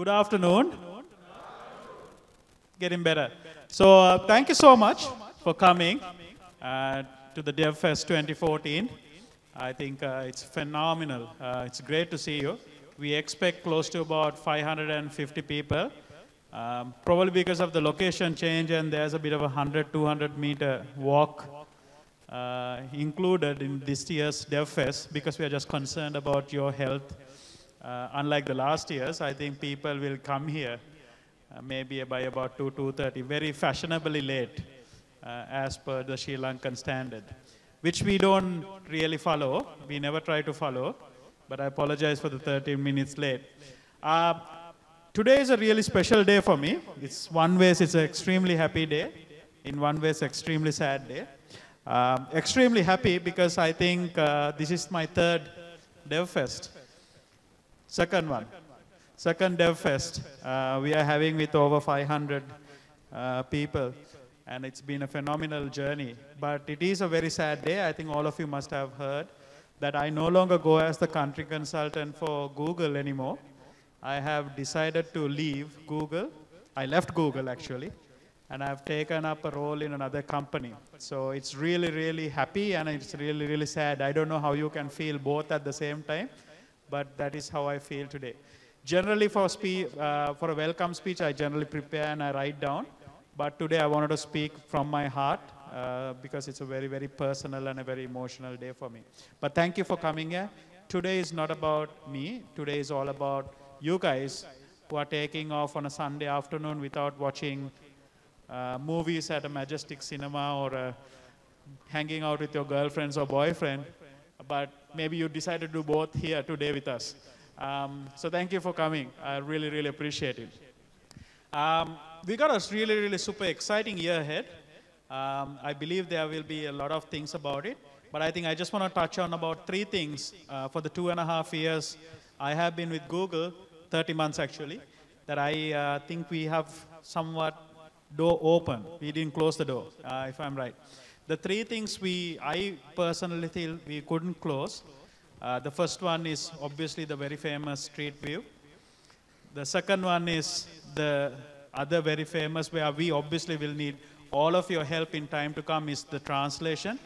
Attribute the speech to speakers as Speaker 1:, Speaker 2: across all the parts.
Speaker 1: Good afternoon. Getting better. So thank you so much for coming to the DevFest 2014. I think it's phenomenal. It's great to see you. We expect close to about 550 people. Probably because of the location change, and there's a bit of a 100, 200 meter walk included in this year's DevFest, because we are just concerned about your health. Unlike the last years, I think people will come here maybe by about 2:30, very fashionably late as per the Sri Lankan standard, which we don't really follow. We never try to follow, but I apologize for the 13 minutes late. Today is a really special day for me. It's one way, it's an extremely happy day. In one way, it's an extremely sad day. Extremely happy because I think this is my third DevFest. Second one. Second DevFest. We are having with over 500 people. And it's been a phenomenal journey. But it is a very sad day. I think all of you must have heard that I no longer go as the country consultant for Google anymore. I have decided to leave Google. I left Google, actually. And I've taken up a role in another company. So it's really, really happy, and it's really, really sad. I don't know how you can feel both at the same time, but that is how I feel today. Generally, for a welcome speech, I generally prepare and I write down. But today, I wanted to speak from my heart because it's a very, very personal and a very emotional day for me. But thank you for coming here. Today is not about me. Today is all about you guys who are taking off on a Sunday afternoon without watching movies at a majestic cinema or hanging out with your girlfriends or boyfriend. But maybe you decided to do both here today with us. So thank you for coming. I really, really appreciate it. We got a really, really super exciting year ahead. I believe there will be a lot of things about it. But I think I just want to touch on about 3 things for the 2.5 years I have been with Google, 30 months actually, that I think we have somewhat door open. We didn't close the door, if I'm right. The 3 things I personally feel we couldn't close. The first one is obviously the very famous Street View. The second one is the other very famous, where we obviously will need all of your help in time to come, is the translation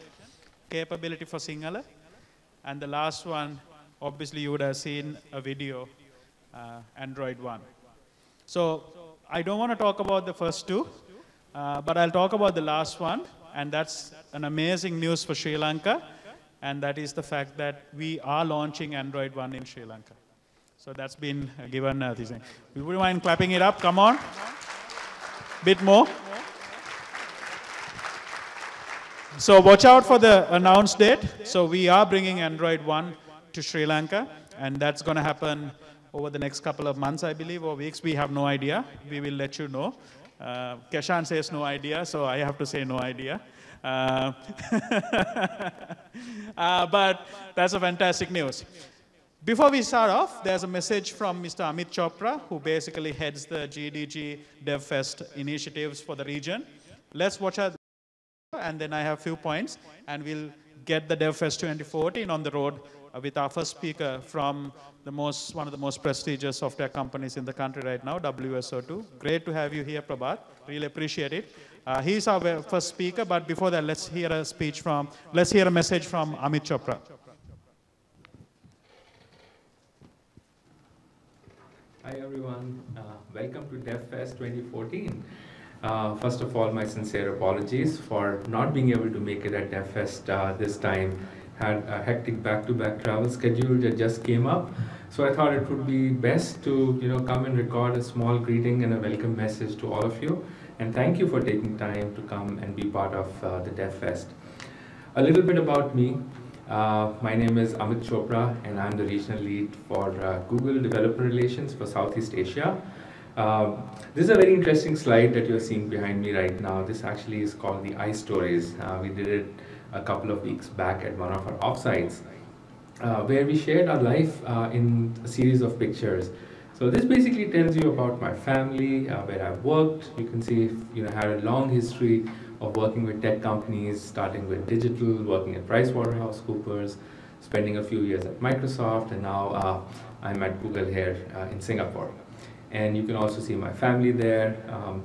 Speaker 1: capability for Sinhala. And the last one, obviously you would have seen a video, Android One. So I don't want to talk about the first 2, but I'll talk about the last one, and that's an amazing news for Sri Lanka, and that is the fact that we are launching Android One in Sri Lanka. So that's been given this thing. Would you mind clapping it up? Come on. Bit more. So watch out for the announced date. So we are bringing Android One to Sri Lanka, and that's going to happen over the next couple of months, I believe, or weeks. We have no idea. We will let you know. Keshan says no idea, so I have to say no idea. But that's a fantastic news. Before we start off, there's a message from Mr. Amit Chopra, who basically heads the GDG DevFest initiatives for the region. Let's watch out, and then I have a few points, and we'll get the DevFest 2014 on the road with our first speaker from one of the most prestigious software companies in the country right now, WSO2. Great to have you here, Prabhat. Really appreciate it. He's our first speaker, but before that, let's hear a message from Amit Chopra.
Speaker 2: Hi everyone, welcome to DevFest 2014. First of all, my sincere apologies for not being able to make it at DevFest this time. Had a hectic back-to-back travel schedule that just came up, so I thought it would be best to come and record a small greeting and a welcome message to all of you. And thank you for taking time to come and be part of the DevFest. A little bit about me. My name is Amit Chopra, and I'm the regional lead for Google Developer Relations for Southeast Asia. This is a very interesting slide that you're seeing behind me right now. This actually is called the iStories. We did it a couple of weeks back at one of our offsites, where we shared our life in a series of pictures. So this basically tells you about my family, where I've worked. You can see, I had a long history of working with tech companies, starting with digital, working at PricewaterhouseCoopers, spending a few years at Microsoft, and now I'm at Google here in Singapore. and you can also see my family there.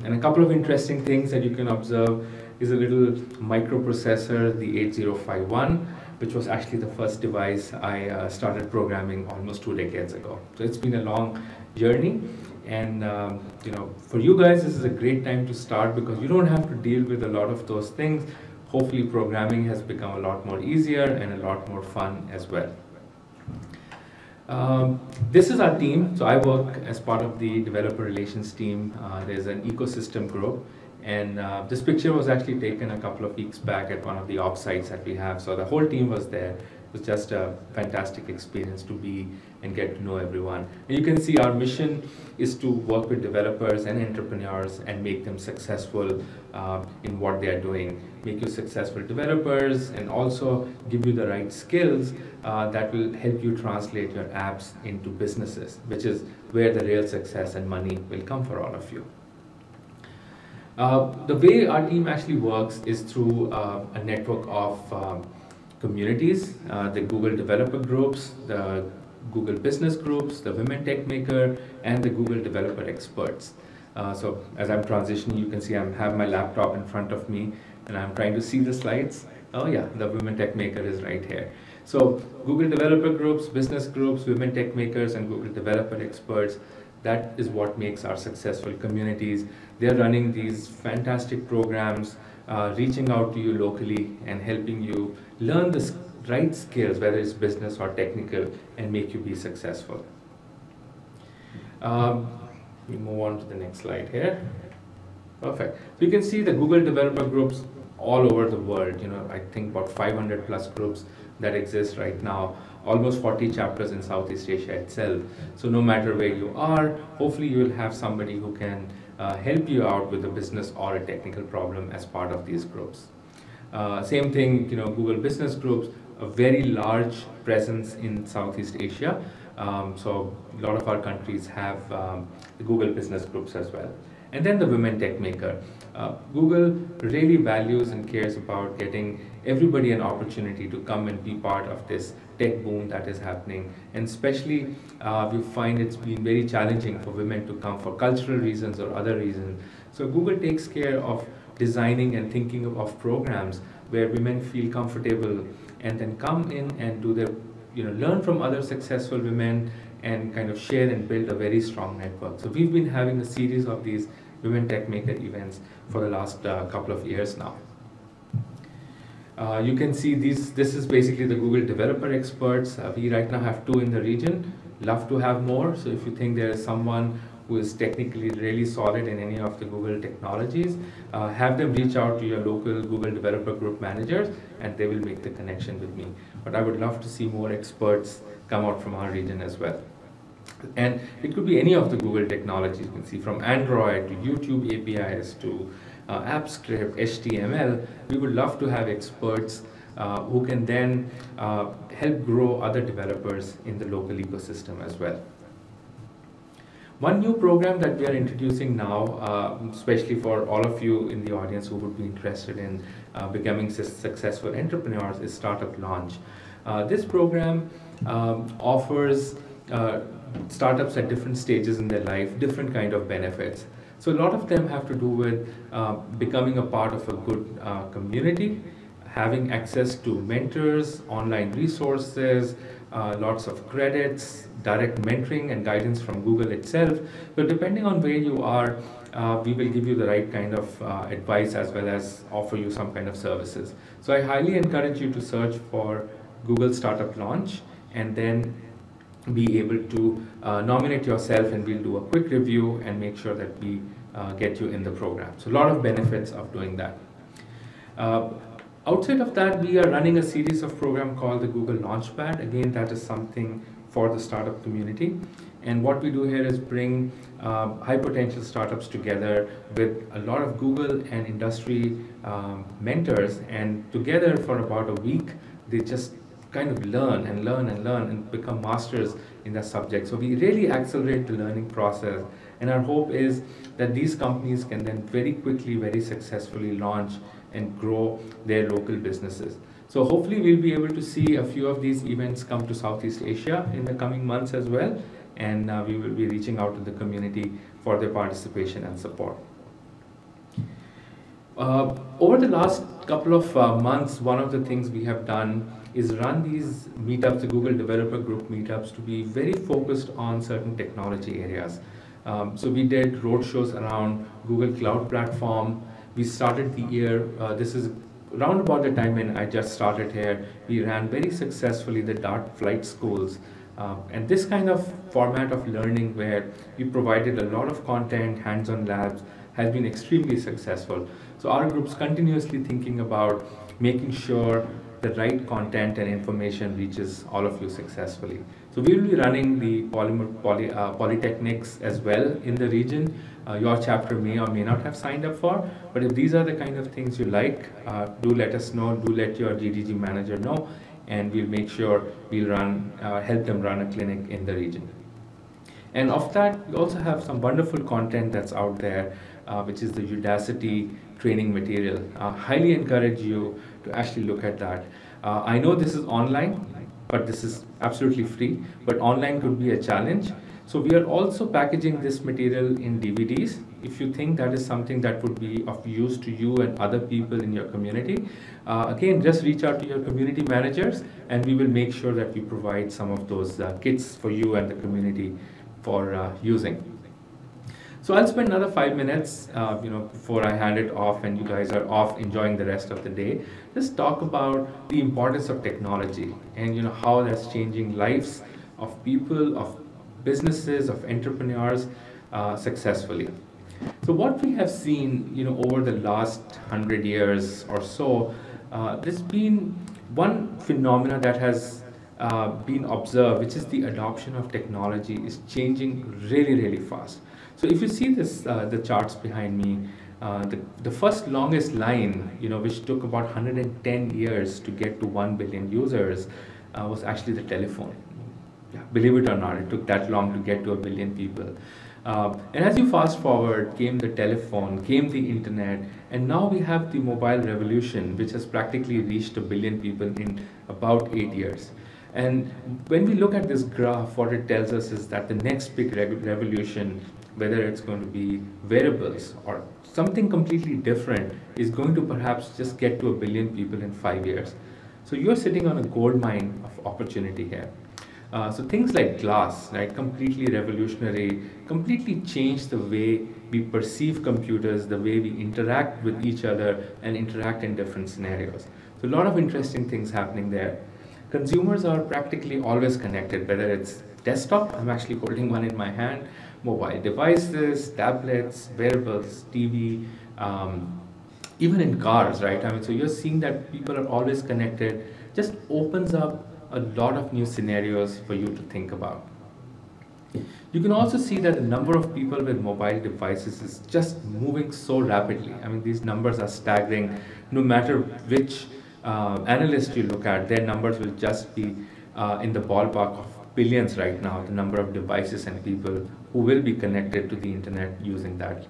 Speaker 2: And a couple of interesting things that you can observe is a little microprocessor, the 8051, which was actually the first device I started programming almost 2 decades ago. So it's been a long journey, and you know, for you guys, this is a great time to start because you don't have to deal with a lot of those things. Hopefully, programming has become a lot more easier and a lot more fun as well. This is our team. So I work as part of the developer relations team. There's an ecosystem group. And this picture was actually taken a couple of weeks back at one of the offsites that we have. So the whole team was there. It was just a fantastic experience to be and get to know everyone. And you can see our mission is to work with developers and entrepreneurs and make them successful in what they are doing. Make you successful developers and also give you the right skills that will help you translate your apps into businesses, which is where the real success and money will come for all of you. The way our team actually works is through a network of communities, the Google developer groups, the Google business groups, the Women Tech Maker, and the Google developer experts. So as I'm transitioning, you can see I have my laptop in front of me, and I'm trying to see the slides. Oh yeah, the Women Tech Maker is right here. So Google developer groups, business groups, Women Tech Makers, and Google developer experts, that is what makes our successful communities. They're running these fantastic programs, reaching out to you locally and helping you learn the right skills, whether it's business or technical, and make you be successful. We move on to the next slide here. Perfect. So you can see the Google developer groups all over the world. You know, I think about 500 plus groups that exist right now, almost 40 chapters in Southeast Asia itself. So no matter where you are, hopefully you will have somebody who can help you out with a business or a technical problem as part of these groups. Same thing, you know, Google business groups, a very large presence in Southeast Asia. So a lot of our countries have the Google business groups as well. And then the Women Tech Maker. Google really values and cares about getting everybody an opportunity to come and be part of this tech boom that is happening. And especially, we find it's been very challenging for women to come for cultural reasons or other reasons. So Google takes care of designing and thinking of programs where women feel comfortable and then come in and do their, you know, learn from other successful women and kind of share and build a very strong network. So we've been having a series of these Women Tech Maker events for the last couple of years now. You can see this is basically the Google developer experts. We right now have 2 in the region. Love to have more. So if you think there is someone who is technically really solid in any of the Google technologies, have them reach out to your local Google developer group managers and they will make the connection with me. But I would love to see more experts come out from our region as well. And it could be any of the Google technologies. You can see from Android to YouTube APIs to AppScript, HTML. We would love to have experts who can then help grow other developers in the local ecosystem as well. One new program that we are introducing now, especially for all of you in the audience who would be interested in becoming successful entrepreneurs, is Startup Launch. This program offers startups at different stages in their life, different kind of benefits. So a lot of them have to do with becoming a part of a good community, having access to mentors, online resources, lots of credits, direct mentoring and guidance from Google itself. But depending on where you are, we will give you the right kind of advice as well as offer you some kind of services. So I highly encourage you to search for Google Startup Launch and then be able to nominate yourself, and we'll do a quick review and make sure that we get you in the program. So a lot of benefits of doing that. Outside of that, we are running a series of program called the Google Launchpad. Again, that is something for the startup community. And what we do here is bring high potential startups together with a lot of Google and industry mentors, and together for about a week, they just kind of learn and learn and learn and become masters in that subject. So we really accelerate the learning process, and our hope is that these companies can then very quickly, very successfully launch and grow their local businesses. So hopefully we'll be able to see a few of these events come to Southeast Asia in the coming months as well. and we will be reaching out to the community for their participation and support. Over the last couple of months, one of the things we have done is run these meetups, the Google Developer Group meetups, to be very focused on certain technology areas. So we did roadshows around Google Cloud Platform. We started the year, this is around about the time when I just started here, we ran very successfully the Dart Flight Schools. And this kind of format of learning where we provided a lot of content, hands-on labs, has been extremely successful. So our group's continuously thinking about making sure the right content and information reaches all of you successfully. So we will be running the polytechnics as well in the region. Your chapter may or may not have signed up for, but if these are the kind of things you like, do let us know, do let your GDG manager know, and we'll make sure we'll help them run a clinic in the region. And of that, we also have some wonderful content that's out there, which is the Udacity training material. Highly encourage you to actually look at that. I know this is online, but this is absolutely free, but online could be a challenge. So we are also packaging this material in DVDs. If you think that is something that would be of use to you and other people in your community, again, just reach out to your community managers, and we will make sure that we provide some of those kits for you and the community for using. So I'll spend another 5 minutes, before I hand it off and you guys are off enjoying the rest of the day. Just talk about the importance of technology and how that's changing lives of people, of businesses, of entrepreneurs successfully. So what we have seen, over the last 100 years or so, there's been one phenomena that has been observed, which is the adoption of technology is changing really, really fast. So if you see this, the charts behind me, the first longest line, which took about 110 years to get to 1 billion users, was actually the telephone. Yeah, believe it or not, it took that long to get to 1 billion people. And as you fast forward, came the telephone, came the internet, and now we have the mobile revolution, which has practically reached 1 billion people in about 8 years. And when we look at this graph, what it tells us is that the next big revolution, whether it's going to be wearables or something completely different, is going to perhaps just get to 1 billion people in 5 years. So you're sitting on a gold mine of opportunity here. So things like glass, right, completely revolutionary, completely changed the way we perceive computers, the way we interact with each other and interact in different scenarios. So a lot of interesting things happening there. Consumers are practically always connected, whether it's desktop, I'm actually holding one in my hand, mobile devices, tablets, wearables, TV, even in cars, right? I mean, so you're seeing that people are always connected, just opens up a lot of new scenarios for you to think about. You can also see that the number of people with mobile devices is just moving so rapidly. I mean, these numbers are staggering. No matter which analyst you look at, their numbers will just be in the ballpark of billions right now, the number of devices and people who will be connected to the internet using that.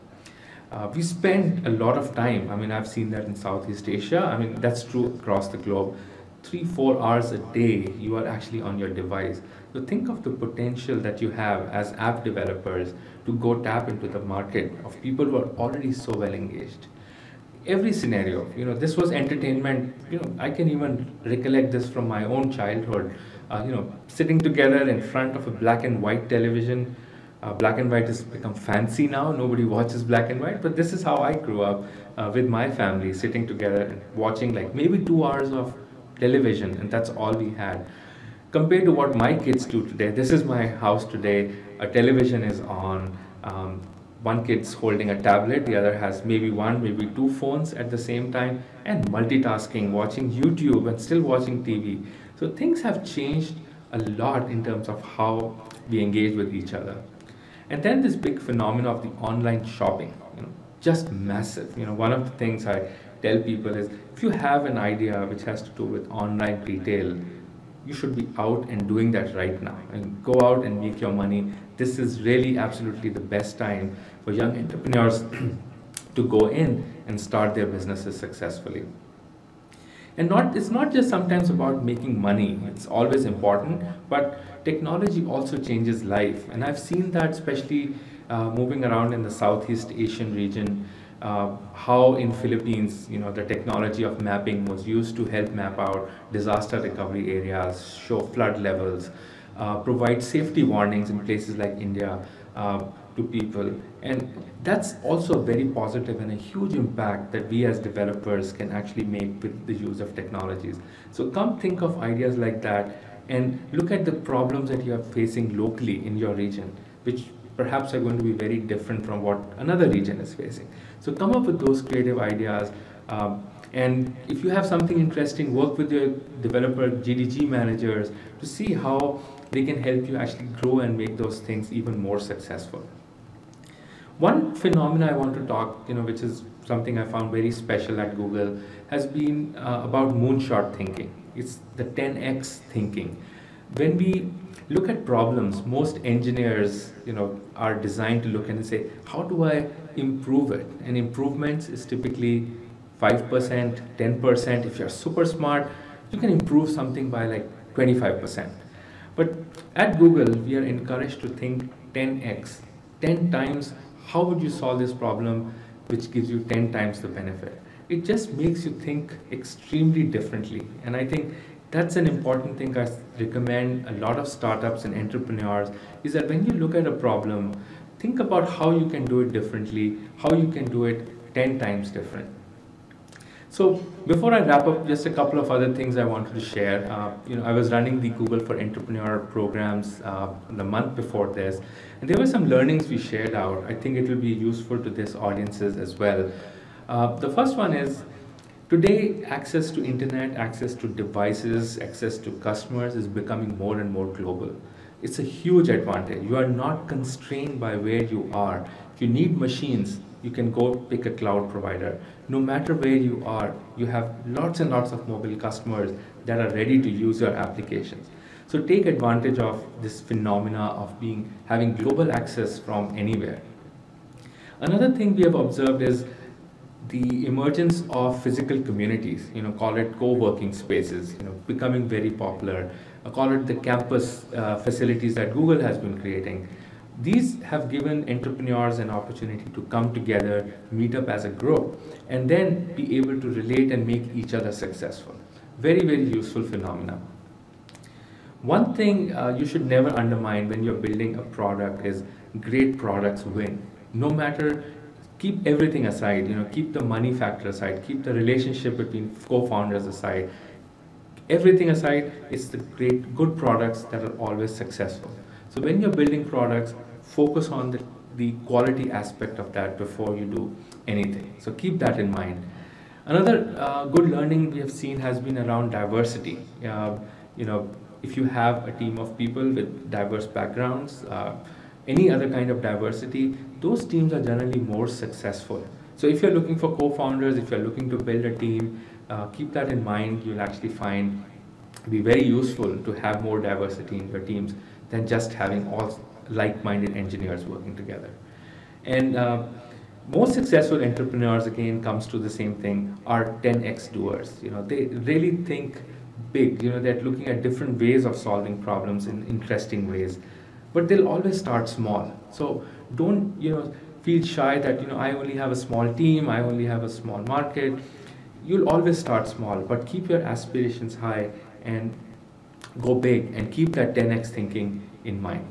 Speaker 2: We spend a lot of time, I mean, I've seen that in Southeast Asia, I mean, that's true across the globe. 3-4 hours a day, you are actually on your device. So think of the potential that you have as app developers to go tap into the market of people who are already so well engaged. Every scenario, this was entertainment, I can even recollect this from my own childhood, sitting together in front of a black and white television. Black and white has become fancy now, nobody watches black and white, but this is how I grew up with my family, sitting together and watching like maybe 2 hours of television, and that's all we had. Compared to what my kids do today, this is my house today, a television is on, one kid's holding a tablet, the other has maybe 1, maybe 2 phones at the same time, and multitasking, watching YouTube and still watching TV. So things have changed a lot in terms of how we engage with each other. And then this big phenomenon of the online shopping, just massive. One of the things I tell people is, if you have an idea which has to do with online retail, you should be out and doing that right now. And go out and make your money. This is really absolutely the best time for young entrepreneurs to go in and start their businesses successfully. And it's not just sometimes about making money, it's always important, but technology also changes life. And I've seen that especially moving around in the Southeast Asian region, how in Philippines, the technology of mapping was used to help map out disaster recovery areas, show flood levels, provide safety warnings in places like India to people. And that's also very positive and a huge impact that we as developers can actually make with the use of technologies. So come think of ideas like that and look at the problems that you are facing locally in your region, which perhaps are going to be very different from what another region is facing. So come up with those creative ideas. And if you have something interesting, work with your developer GDG managers to see how they can help you actually grow and make those things even more successful. One phenomena I want to talk, which is something I found very special at Google, has been about moonshot thinking. It's the 10x thinking. When we look at problems, most engineers, are designed to look and say, how do I improve it? And improvements is typically 5%, 10%. If you're super smart, you can improve something by like 25%. But at Google, we are encouraged to think 10x, 10 times. How would you solve this problem, which gives you 10 times the benefit? It just makes you think extremely differently. And I think that's an important thing I recommend a lot of startups and entrepreneurs, is that when you look at a problem, think about how you can do it differently, how you can do it 10 times different. So before I wrap up, just a couple of other things I wanted to share. I was running the Google for Entrepreneur programs the month before this, and there were some learnings we shared out. I think it will be useful to this audiences as well. The first one is, today access to internet, access to devices, access to customers is becoming more and more global. It's a huge advantage. You are not constrained by where you are. If you need machines, you can go pick a cloud provider. No matter where you are, you have lots and lots of mobile customers that are ready to use your applications. So take advantage of this phenomena of having global access from anywhere. Another thing we have observed is the emergence of physical communities, call it co-working spaces, becoming very popular. Call it the campus facilities that Google has been creating. These have given entrepreneurs an opportunity to come together, meet up as a group, and then be able to relate and make each other successful. Very, very useful phenomena. One thing you should never undermine when you're building a product is great products win. No matter, keep everything aside, keep the money factor aside, keep the relationship between co-founders aside. Everything aside, it's the good products that are always successful. So when you're building products, focus on the quality aspect of that before you do anything. So keep that in mind. Another good learning we have seen has been around diversity. If you have a team of people with diverse backgrounds, any other kind of diversity, those teams are generally more successful. So if you're looking for co-founders, if you're looking to build a team, keep that in mind. You'll actually find it be very useful to have more diversity in your teams than just having all like-minded engineers working together. And most successful entrepreneurs, again, comes to the same thing, are 10x doers. They really think big. They're looking at different ways of solving problems in interesting ways, but they'll always start small. So don't feel shy that I only have a small team, I only have a small market. You'll always start small, but keep your aspirations high and go big, and keep that 10x thinking in mind.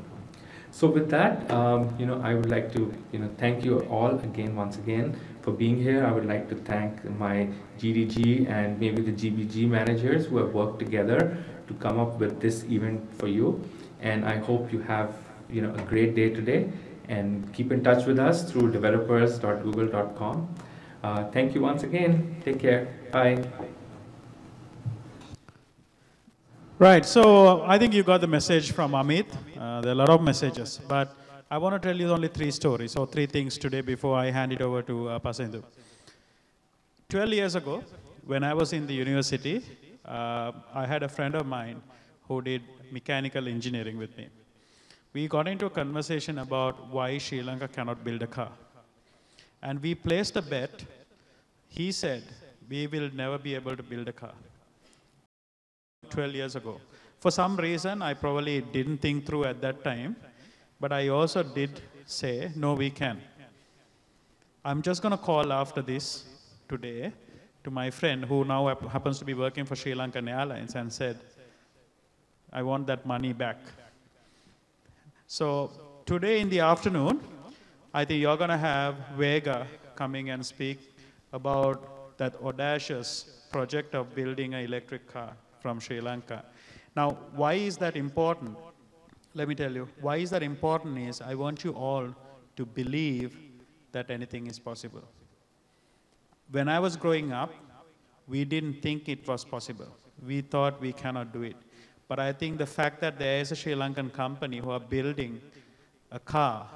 Speaker 2: So with that, I would like to thank you all once again for being here. I would like to thank my GDG and maybe the GBG managers who have worked together to come up with this event for you. And I hope you have a great day today, and keep in touch with us through developers.google.com. Thank you once again. Take care. Bye.
Speaker 1: Right, so I think you got the message from Amit. There are a lot of messages, but I want to tell you only 3 stories or 3 things today before I hand it over to Pasendu. 12 years ago, when I was in the university, I had a friend of mine who did mechanical engineering with me. We got into a conversation about why Sri Lanka cannot build a car. And we placed a bet. He said, we will never be able to build a car. 12 years ago. For some reason, I probably didn't think through at that time, but I also did say, no, we can. I'm just going to call after this today to my friend who now happens to be working for Sri Lankan Airlines and said, I want that money back. So today in the afternoon, I think you're going to have Vega coming and speak about that audacious project of building an electric car from Sri Lanka. Now, why is that important? Let me tell you, why is that important is I want you all to believe that anything is possible. When I was growing up, we didn't think it was possible. We thought we cannot do it. But I think the fact that there is a Sri Lankan company who are building a car,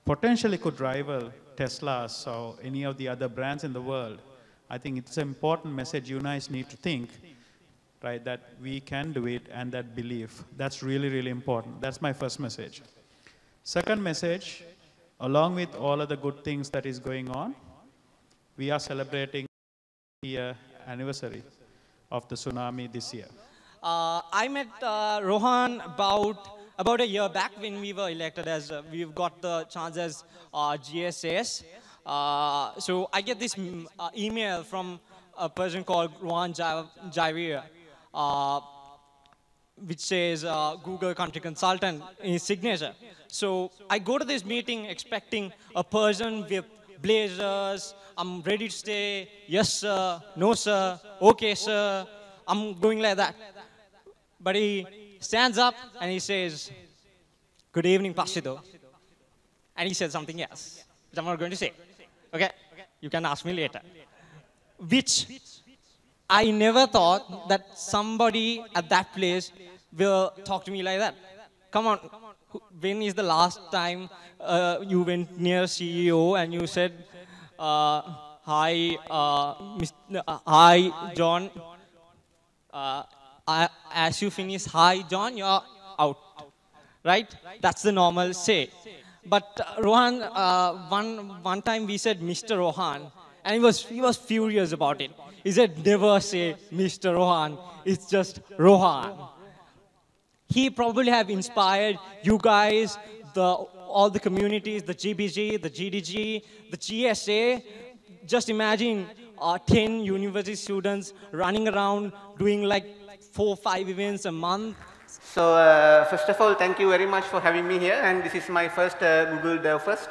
Speaker 1: potentially could rival Teslas or any of the other brands in the world, I think it's an important message you guys need to think, right, that we can do it and that belief. That's really, really important. That's my first message. Second message, along with all of the good things that is going on, we are celebrating the anniversary of the tsunami this year.
Speaker 3: I met Rohan about a year back when we were elected as, we've got the chance as GSAs. So I get this email from a person called Rohan Jaivir, which says Google country consultant in his signature. So I go to this meeting expecting a person with blazers, I'm ready to stay, yes sir, no sir, okay sir, I'm going like that. But he stands up and he says, good evening, Placido. And he said something else, which I'm not going to say. Okay, you can ask me later. Which I never thought that somebody at that place will talk to me like that. Come on, when is the last time you went near CEO and you said, hi, hi, John. As you finish, hi, John, you're out. Right? That's the normal say. But Rohan, one time we said Mr. Rohan, and he was furious about it. He said, never say Mr. Rohan, it's just Rohan. He probably have inspired you guys, all the communities, the GBG, the GDG, the GSA. Just imagine 10 university students running around doing like 4 or 5 events a month.
Speaker 4: So first of all, thank you very much for having me here, and this is my first Google DevFest.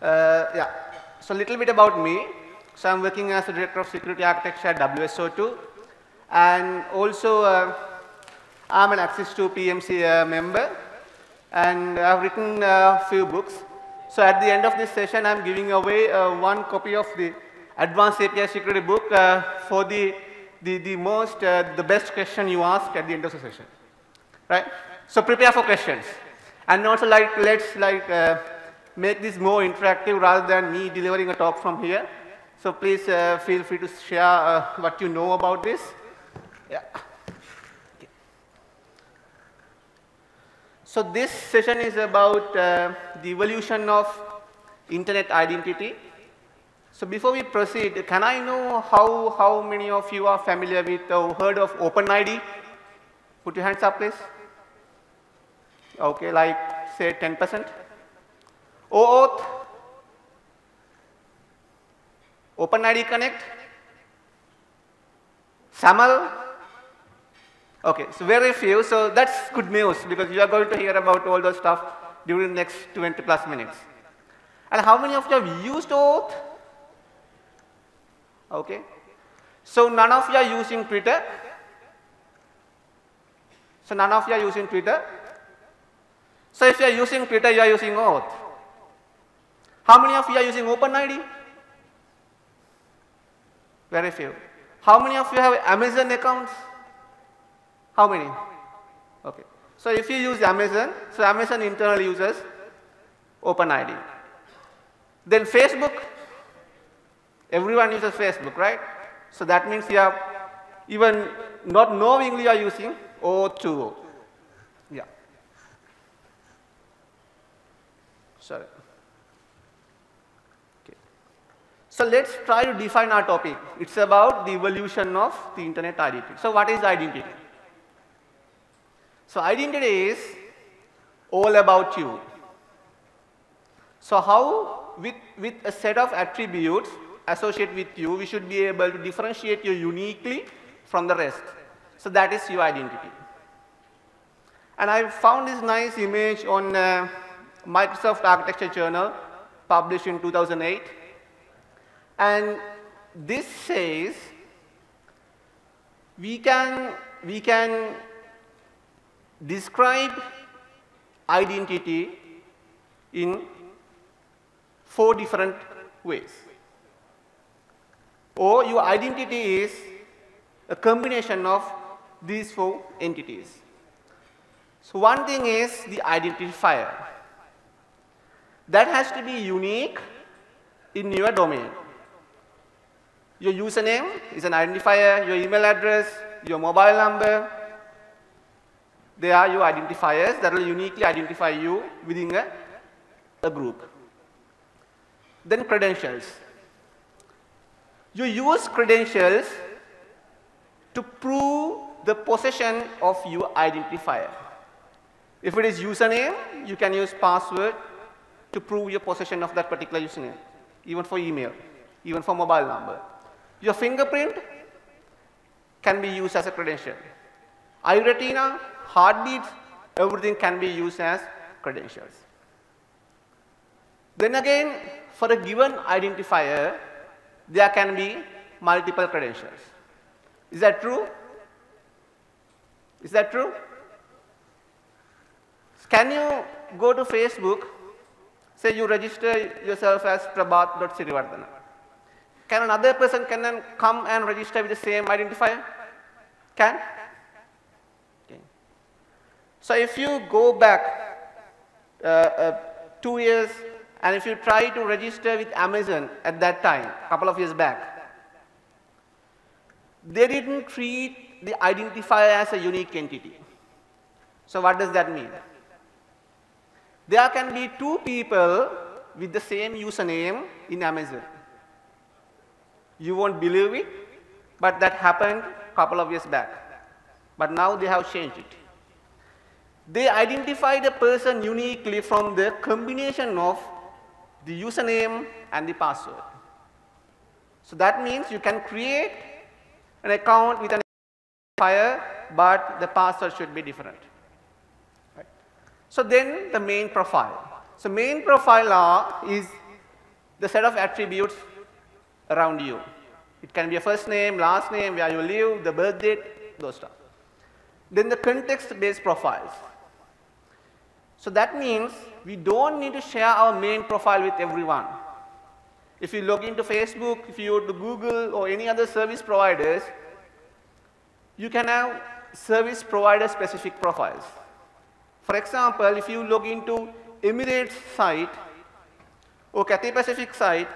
Speaker 4: Yeah, so a little bit about me. So I'm working as the Director of Security Architecture at WSO2, and also I'm an Access to PMC member, and I've written a few books. So at the end of this session, I'm giving away one copy of the Advanced API Security book for the best question you ask at the end of the session. Right? So prepare for questions. And also let's make this more interactive rather than me delivering a talk from here. So please feel free to share what you know about this. Yeah. Okay. So this session is about the evolution of internet identity. So before we proceed, can I know how many of you are familiar with or heard of OpenID? Put your hands up, please. Okay, like say 10%. OAuth, OpenID Connect, SAML. Okay, so very few. So that's good news because you are going to hear about all those stuff during the next 20+ minutes. And how many of you have used OAuth? Okay. So none of you are using Twitter. So none of you are using Twitter. So if you are using Twitter, you are using OAuth. How many of you are using OpenID? Very few. How many of you have Amazon accounts? How many? Okay. So if you use Amazon, so Amazon internally uses OpenID. Then Facebook, everyone uses Facebook, right? So that means you are even not knowingly you are using OAuth 2.0. Yeah. Sorry. Okay. So let's try to define our topic. It's about the evolution of the internet identity. So what is identity? So identity is all about you. So how, with a set of attributes associated with you, we should be able to differentiate you uniquely from the rest. So that is your identity. And I found this nice image on Microsoft Architecture Journal, published in 2008. And this says we can describe identity in 4 different ways. Or your identity is a combination of these 4 entities. So one thing is the identifier. That has to be unique in your domain. Your username is an identifier, your email address, your mobile number. They are your identifiers that will uniquely identify you within a group. Then credentials. You use credentials to prove the possession of your identifier. If it is username, you can use password to prove your possession of that particular username, even for email, even for mobile number. Your fingerprint can be used as a credential. Eye retina, heartbeats, everything can be used as credentials. Then again, for a given identifier, there can be multiple credentials. Is that true? Is that true? Can you go to Facebook, say you register yourself as Prabhat.Sirivardhana. Can another person then come and register with the same identifier? Can? Okay. So if you go back 2 years, and if you try to register with Amazon at that time, a couple of years back, they didn't treat the identifier as a unique entity. So what does that mean? There can be 2 people with the same username in Amazon. You won't believe it, but that happened a couple of years back. But now they have changed it. They identify the person uniquely from the combination of the username and the password. So that means you can create an account with an identifier, but the password should be different. Right? So then the main profile. So main profile is the set of attributes around you. It can be a first name, last name, where you live, the birth date, those stuff. Then the context-based profiles. So that means we don't need to share our main profile with everyone. If you log into Facebook, if you go to Google or any other service providers, you can have service provider specific profiles. For example, if you log into Emirates site or Cathay Pacific site,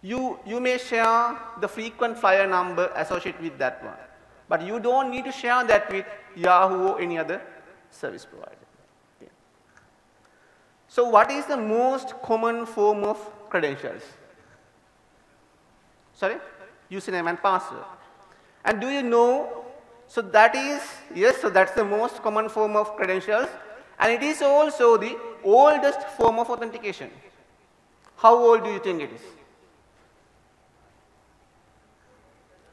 Speaker 4: you may share the frequent flyer number associated with that one. But you don't need to share that with Yahoo or any other service provider. Okay. So what is the most common form of credentials? Sorry? Username and password. And do you know, so that is, yes, so that's the most common form of credentials. And it is also the oldest form of authentication. How old do you think it is?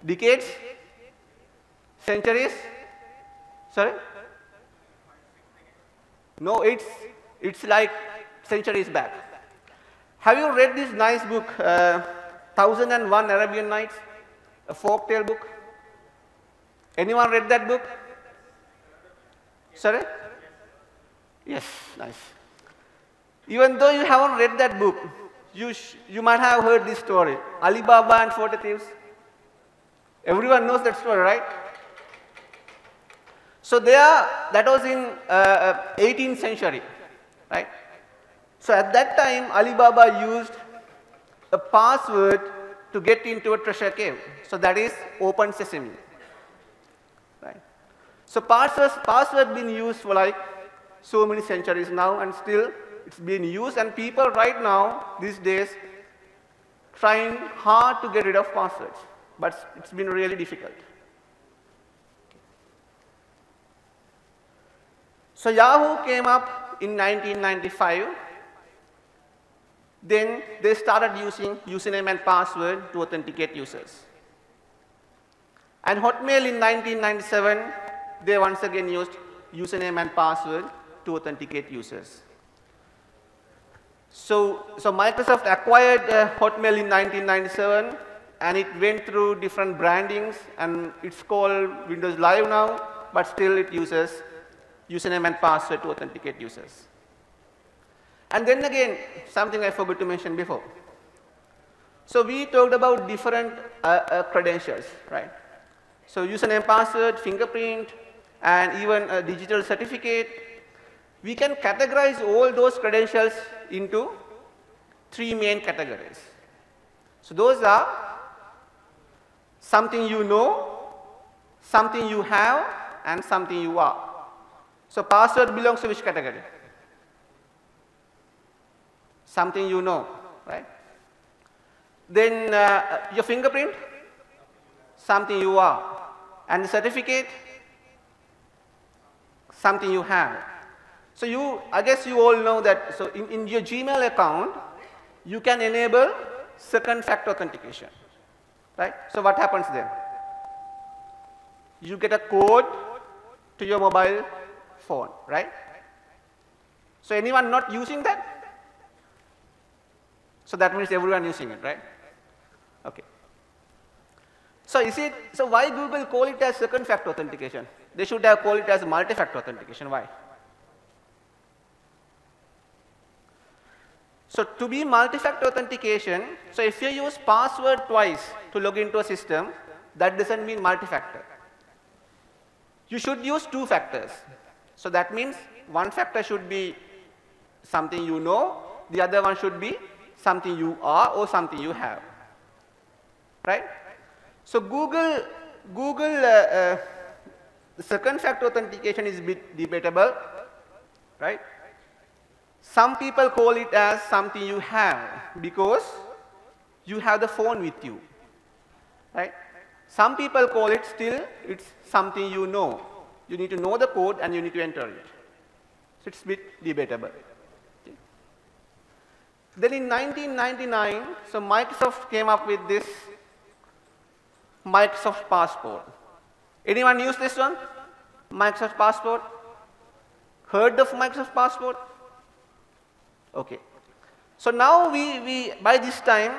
Speaker 4: Decades? Centuries? Sorry? No, it's like centuries back. Have you read this nice book, 1001 Arabian Nights, a folktale book? Anyone read that book? Sorry? Yes, nice. Even though you haven't read that book, you might have heard this story, Alibaba and 40 Thieves. Everyone knows that story, right? So that was in 18th century, right? So at that time, Alibaba used a password to get into a treasure cave. So that is open sesame, right? So password been used for like so many centuries now, and still it's being used, and people right now, these days, trying hard to get rid of passwords, but it's been really difficult. So Yahoo came up in 1995. Then they started using username and password to authenticate users. And Hotmail in 1997, they once again used username and password to authenticate users. So Microsoft acquired Hotmail in 1997, and it went through different brandings, and it's called Windows Live now, but still it uses username and password to authenticate users. And then again, something I forgot to mention before. So we talked about different credentials, right? So username, password, fingerprint, and even a digital certificate. We can categorize all those credentials into 3 main categories. So those are something you know, something you have, and something you are. So password belongs to which category? Something you know, right? Then your fingerprint, something you are. And the certificate, something you have. So I guess you all know that, so in your Gmail account, you can enable second factor authentication, right? So what happens then? You get a code to your mobile phone, right? So anyone not using that? So that means everyone using it, right? Okay. So why Google call it as second factor authentication? They should have called it as multi-factor authentication. Why? So to be multi-factor authentication, so if you use password twice to log into a system, that doesn't mean multi-factor. You should use 2 factors. So that means one factor should be something you know, the other one should be something you are or something you have, right? So Google the second factor authentication is a bit debatable, right? Some people call it as something you have because you have the phone with you, right? Some people call it still, it's something you know. You need to know the code and you need to enter it. So it's a bit debatable. Okay. Then in 1999, so Microsoft came up with this Microsoft Passport. Anyone use this one? Microsoft Passport? Heard of Microsoft Passport? Okay. So now by this time,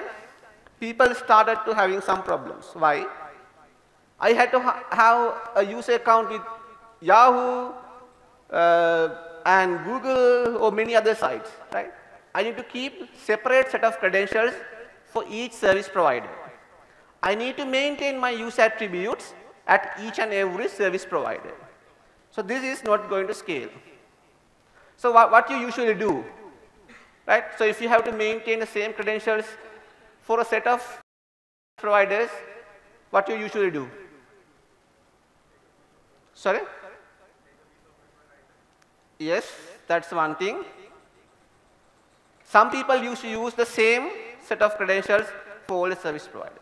Speaker 4: people started to having some problems. Why? I had to have a user account with Yahoo and Google or many other sites, right? I need to keep separate set of credentials for each service provider. I need to maintain my user attributes at each and every service provider. So this is not going to scale. So what you usually do, right? So if you have to maintain the same credentials for a set of providers, what you usually do? Sorry? Yes, that's one thing. Some people used to use the same set of credentials for all the service providers.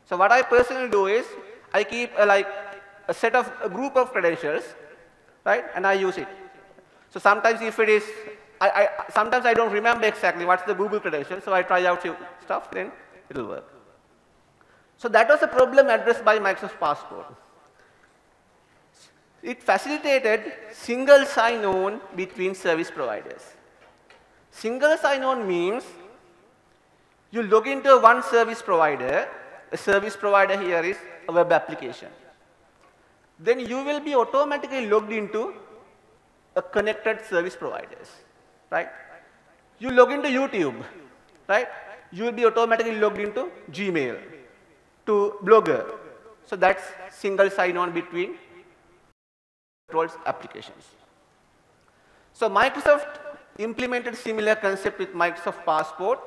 Speaker 4: So what I personally do is, I keep a group of credentials, right? And I use it. So sometimes if it is, sometimes I don't remember exactly what's the Google credential, so I try out few stuff, then it'll work. So that was a problem addressed by Microsoft Passport. It facilitated single sign-on between service providers. Single sign-on means you log into one service provider. A service provider here is a web application. Then you will be automatically logged into a connected service providers, right? You log into YouTube, right? You will be automatically logged into Gmail, to Blogger. So that's single sign-on between applications. So Microsoft implemented similar concept with Microsoft Passport.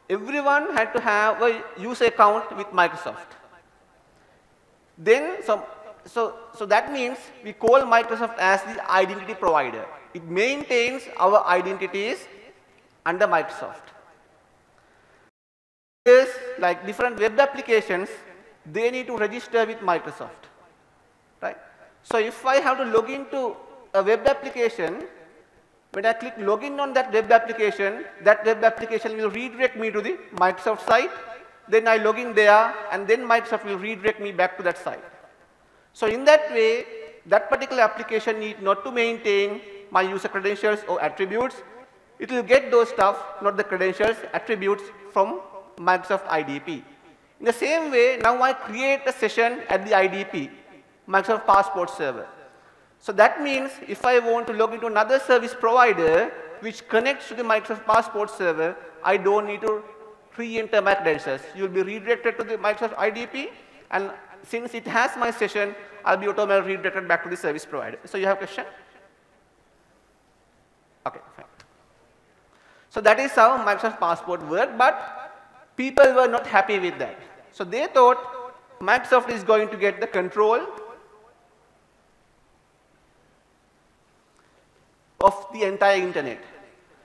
Speaker 4: Everyone had to have a user account with Microsoft. Then, so that means we call Microsoft as the identity provider. It maintains our identities under Microsoft. There's like different web applications, they need to register with Microsoft, right? So if I have to log into a web application, when I click login on that web application will redirect me to the Microsoft site. Then I log in there, and then Microsoft will redirect me back to that site. So in that way, that particular application need not to maintain my user credentials or attributes. It will get those stuff, not the credentials, attributes from Microsoft IDP. In the same way, now I create a session at the IDP, Microsoft Passport Server. So that means if I want to log into another service provider which connects to the Microsoft Passport Server, I don't need to re-enter my credentials. You'll be redirected to the Microsoft IDP, and since it has my session, I'll be automatically redirected back to the service provider. So you have a question? Okay, fine. So that is how Microsoft Passport worked, but people were not happy with that. So they thought Microsoft is going to get the control of the entire internet.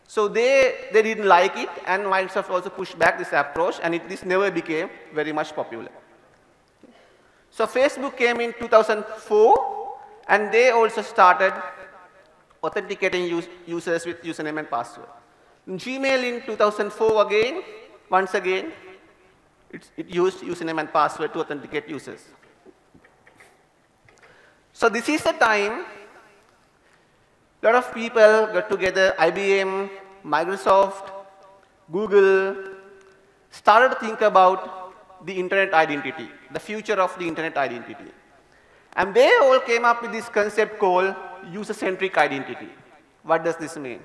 Speaker 4: So they didn't like it, and Microsoft also pushed back this approach, and this never became very much popular. So Facebook came in 2004, and they also started authenticating users with username and password. Gmail in 2004 again, once again, it used username and password to authenticate users. So this is the time a lot of people got together, IBM, Microsoft, Google, started to think about the internet identity, the future of the internet identity. And they all came up with this concept called user-centric identity. What does this mean?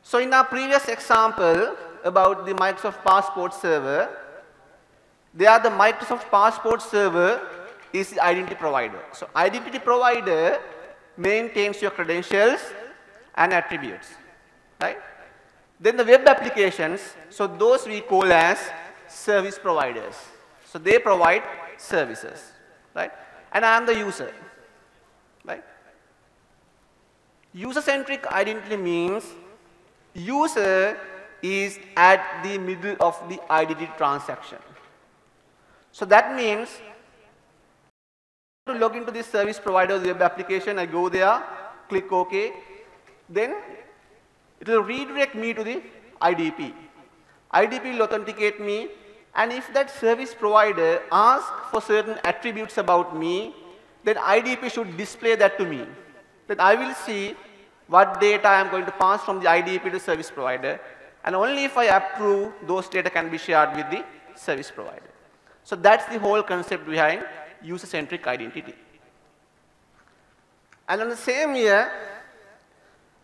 Speaker 4: So in our previous example about the Microsoft Passport Server, there the Microsoft Passport Server is the identity provider. So identity provider maintains your credentials and attributes, right? Then the web applications, so those we call as service providers. So they provide services, right? And I am the user, right? User-centric identity means user is at the middle of the identity transaction. So that means to log into this service provider's web application, I go there, click OK, then it will redirect me to the IDP. IDP will authenticate me, and if that service provider asks for certain attributes about me, then IDP should display that to me. Then I will see what data I am going to pass from the IDP to service provider, and only if I approve, those data can be shared with the service provider. So that's the whole concept behind user-centric identity. And on the same year,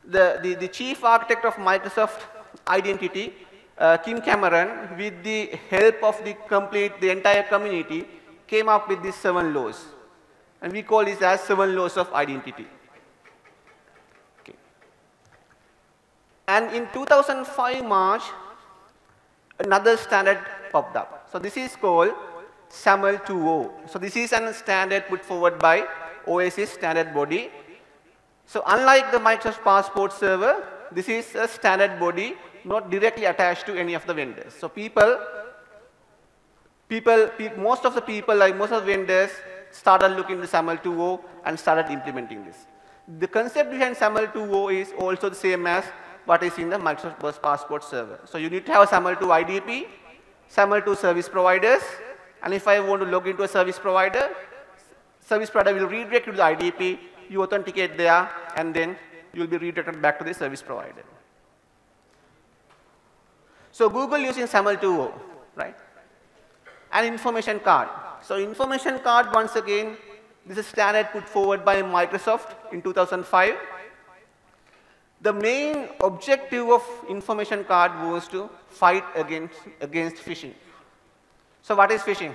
Speaker 4: the chief architect of Microsoft Identity, Kim Cameron, with the help of the entire community, came up with these 7 laws. And we call this as 7 laws of identity. Okay. And in 2005 March, another standard popped up. So this is called SAML 2.0. So this is a standard put forward by OSIS standard body. So unlike the Microsoft Passport Server, this is a standard body not directly attached to any of the vendors. So most of the people, like most of the vendors, started looking at SAML 2.0 and started implementing this. The concept behind SAML 2.0 is also the same as what is in the Microsoft Passport Server. So you need to have SAML 2 IDP, SAML 2 service providers, and if I want to log into a service provider will redirect you to the IDP, you authenticate there, and then you will be redirected back to the service provider. So Google using SAML 2.0, right? And information card. So information card, once again, this is standard put forward by Microsoft in 2005. The main objective of information card was to fight against phishing. So what is phishing?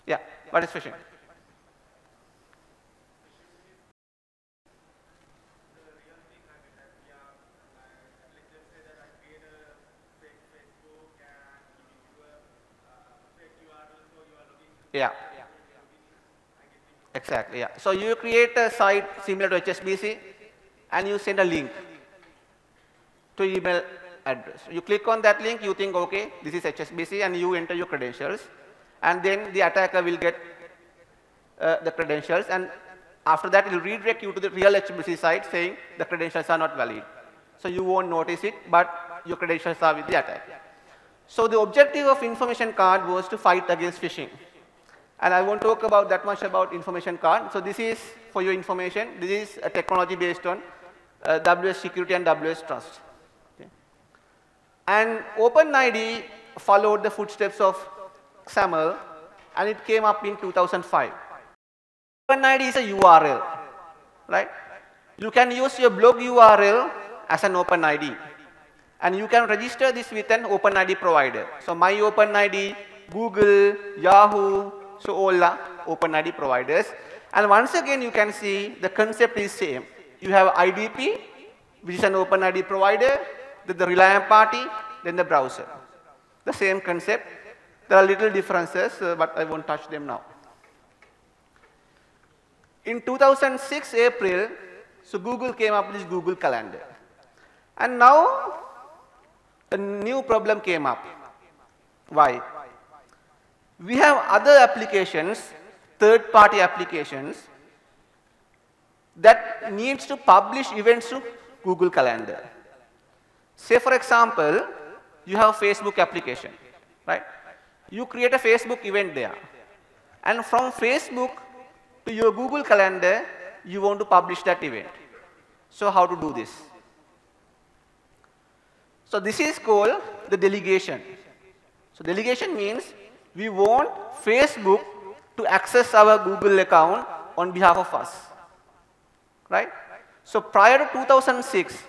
Speaker 4: Yeah, what is phishing? Yeah. Exactly, yeah. So you create a site similar to HSBC, and you send a link to email address. You click on that link, you think, okay, this is HSBC, and you enter your credentials, and then the attacker will get the credentials, and after that it will redirect you to the real HSBC site saying the credentials are not valid. So you won't notice it, but your credentials are with the attack. So the objective of information card was to fight against phishing. And I won't talk about that much about information card. So this is, for your information, this is a technology based on WS security and WS trust. Okay. And OpenID followed the footsteps of XAML, and it came up in 2005. OpenID is a URL, right? You can use your blog URL as an OpenID, and you can register this with an OpenID provider. So my OpenID, Google, Yahoo, so all the OpenID providers. And once again, you can see the concept is same. You have IDP, which is an OpenID provider, then the Reliant party, then the browser. The same concept. There are little differences, but I won't touch them now. In 2006 April, so Google came up with this Google Calendar. And now a new problem came up. Why? We have other applications, third-party applications, that needs to publish events to Google Calendar. Say for example, you have Facebook application, right? You create a Facebook event there. And from Facebook to your Google Calendar, you want to publish that event. So how to do this? So this is called the delegation. So delegation means we want Facebook to access our Google account on behalf of us, right? So prior to 2006,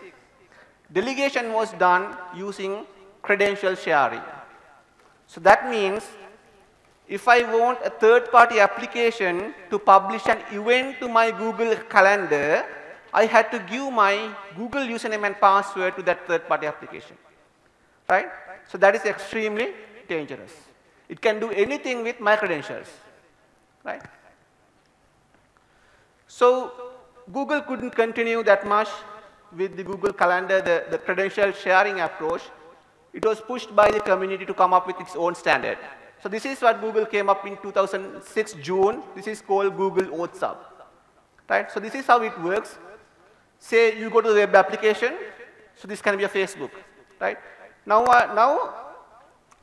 Speaker 4: delegation was done using credential sharing. So that means if I want a third-party application to publish an event to my Google Calendar, I had to give my Google username and password to that third-party application, right? So that is extremely dangerous. It can do anything with my credentials, right? So Google couldn't continue that much with the Google Calendar, the credential sharing approach. It was pushed by the community to come up with its own standard. So this is what Google came up in 2006 June. This is called Google OAuth, right? So this is how it works. Say you go to the web application, so this can be a Facebook, right? Now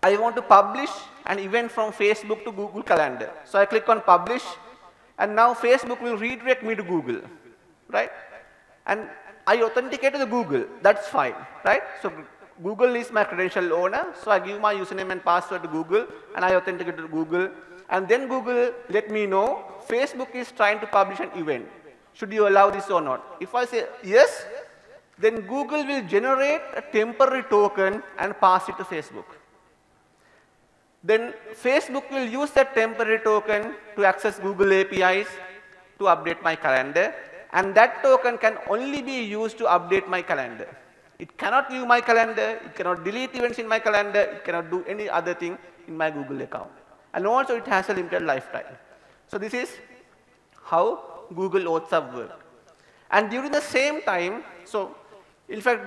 Speaker 4: I want to publish an event from Facebook to Google Calendar. So I click on publish, and now Facebook will redirect me to Google, right? And I authenticate to the Google, that's fine, right? So Google is my credential owner, so I give my username and password to Google, and I authenticate to Google. And then Google let me know Facebook is trying to publish an event. Should you allow this or not? If I say yes, then Google will generate a temporary token and pass it to Facebook. Then Facebook will use that temporary token to access Google APIs to update my calendar, and that token can only be used to update my calendar. It cannot view my calendar, it cannot delete events in my calendar, it cannot do any other thing in my Google account. And also it has a limited lifetime. So this is how Google OAuth work. And during the same time, so in fact,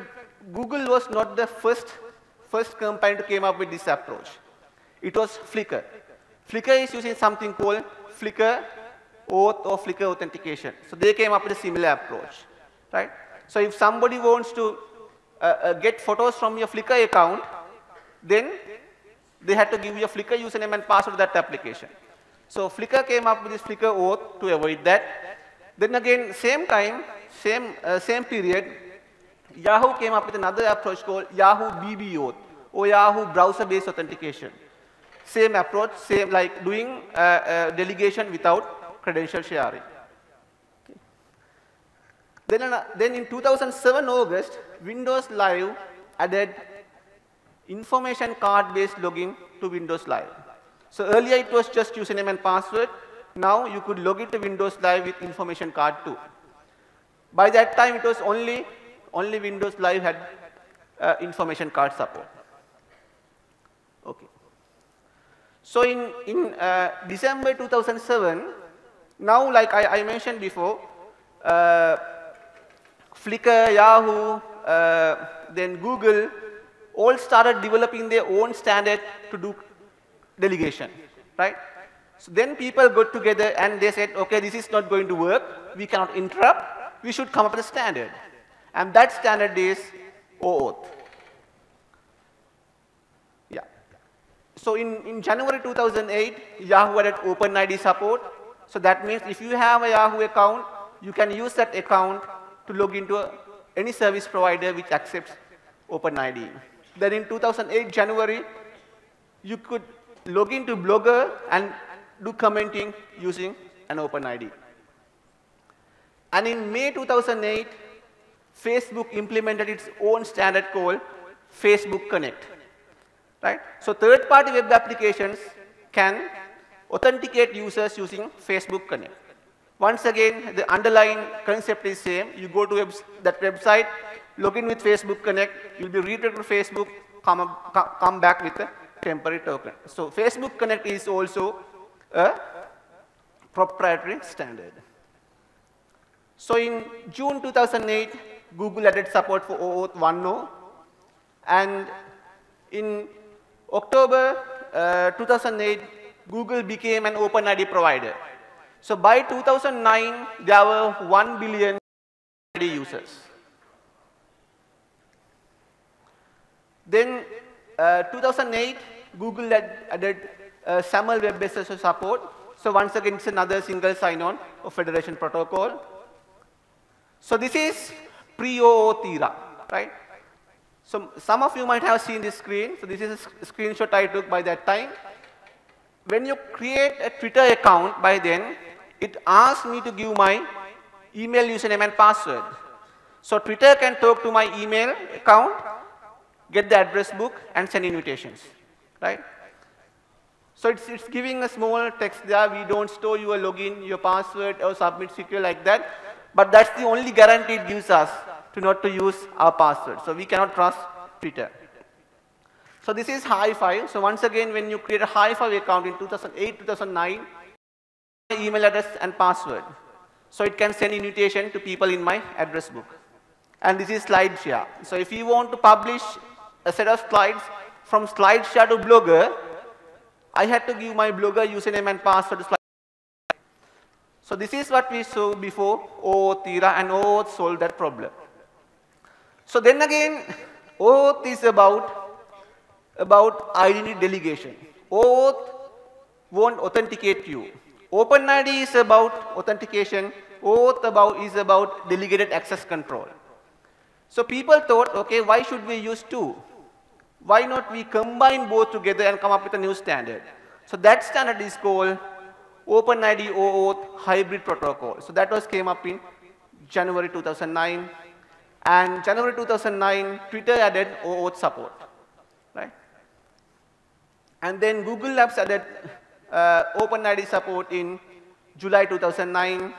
Speaker 4: Google was not the first company to came up with this approach. It was Flickr. Flickr is using something called Flickr OAuth or Flickr authentication. So they came up with a similar approach, right? So if somebody wants to get photos from your Flickr account, then they had to give you a Flickr username and password to that application. So Flickr came up with this Flickr OAuth to avoid that. Then again, same time, same period, Yahoo came up with another approach called Yahoo BB OAuth or Yahoo browser-based authentication. Same approach, same like doing delegation without credential sharing. Okay. Then in 2007 August, Windows Live added information card-based login to Windows Live. So earlier it was just username and password. Now you could log into Windows Live with information card too. By that time it was only Windows Live had information card support. Okay. So in December 2007, now like I mentioned before, Flickr, Yahoo, then Google all started developing their own standard to do delegation, right? So then people got together and they said, okay, this is not going to work. We cannot interrupt. We should come up with a standard. And that standard is OAuth. Yeah. So in January 2008, Yahoo added OpenID support. So that means if you have a Yahoo account, you can use that account to log into any service provider which accepts OpenID. Then in 2008 January, you could log into Blogger and do commenting using an OpenID. And in May 2008, Facebook implemented its own standard called Facebook Connect. Right? So third-party web applications can authenticate users using Facebook Connect. Once again, the underlying concept is same. You go to that website, log in with Facebook Connect, you'll be redirected to Facebook, come back with a temporary token. So Facebook Connect is also a proprietary standard. So in June 2008, Google added support for OAuth 1.0, and in October 2008, Google became an OpenID provider. So by 2009, there were 1 billion ID users. Then 2008, Google added SAML web-based SSL support. So once again, it's another single sign-on of Federation protocol. So this is pre-OAuth era, right? So some of you might have seen this screen. So this is a screenshot I took by that time. When you create a Twitter account by then, it asks me to give my email username and password. So Twitter can talk to my email account, get the address book, and send invitations, right? So it's giving a small text there. We don't store your login, your password, or submit secure like that. But that's the only guarantee it gives us to not to use our password. So we cannot trust Twitter. So this is Hi5. So once again, when you create a Hi5 account in 2008, 2009, email address and password. So it can send invitation to people in my address book. And this is SlideShare. So if you want to publish a set of slides from SlideShare to Blogger, I had to give my Blogger username and password to SlideShare. So this is what we saw before OAuth era, and OAuth solved that problem. So then again, OAuth is about identity delegation. OAuth won't authenticate you. OpenID is about authentication. OAuth is about delegated access control. So people thought, okay, why should we use two? Why not we combine both together and come up with a new standard? So that standard is called OpenID OAuth hybrid protocol. So that came up in January 2009. And January 2009, Twitter added OAuth support, right? And then Google Labs added OpenID support in July 2009.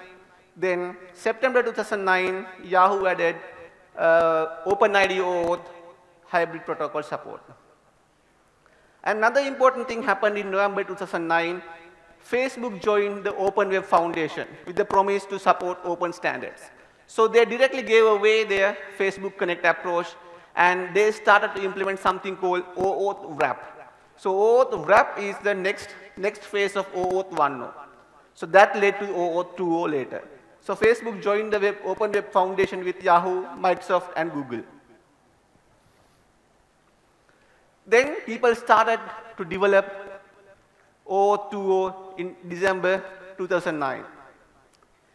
Speaker 4: Then September 2009, Yahoo added OpenID OAuth hybrid protocol support. Another important thing happened in November 2009. Facebook joined the Open Web Foundation with the promise to support open standards. So they directly gave away their Facebook Connect approach, and they started to implement something called OAuth Wrap. So OAuth Wrap is the next phase of OAuth 1.0. So that led to OAuth 2.0 later. So Facebook joined the Open Web Foundation with Yahoo, Microsoft, and Google. Then people started to develop OAuth 2.0 in December 2009.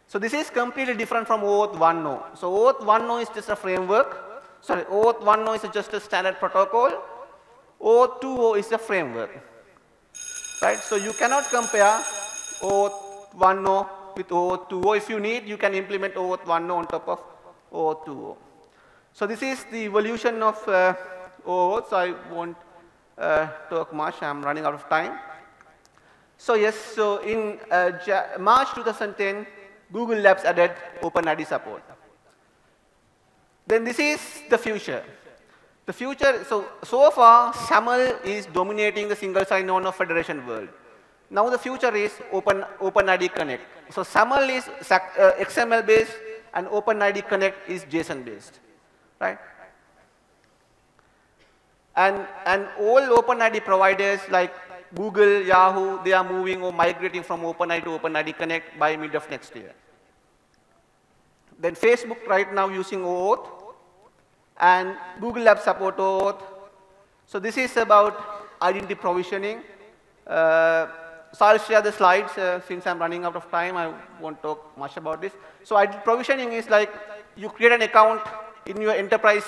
Speaker 4: So this is completely different from OAuth 1.0. So OAuth 1.0 is just a framework. Sorry, OAuth 1.0 is just a standard protocol. OAuth 2.0 is a framework. Right? So you cannot compare OAuth 1.0 with OAuth 2.0. If you need, you can implement OAuth 1.0 on top of OAuth 2.0. So this is the evolution of OAuth. So I won't talk much. I'm running out of time. So yes, so in March 2010, Google Labs added OpenID support. Then this is the future. The future, so far, SAML is dominating the single sign-on of Federation world. Now the future is OpenID Connect. So SAML is XML-based, and OpenID Connect is JSON-based, right? And all OpenID providers like Google, Yahoo, they are moving or migrating from OpenID to OpenID Connect by mid of next year. Then Facebook right now using OAuth, and Google Labs support OAuth. So this is about identity provisioning. So I'll share the slides. Since I'm running out of time, I won't talk much about this. So identity provisioning is like you create an account in your enterprise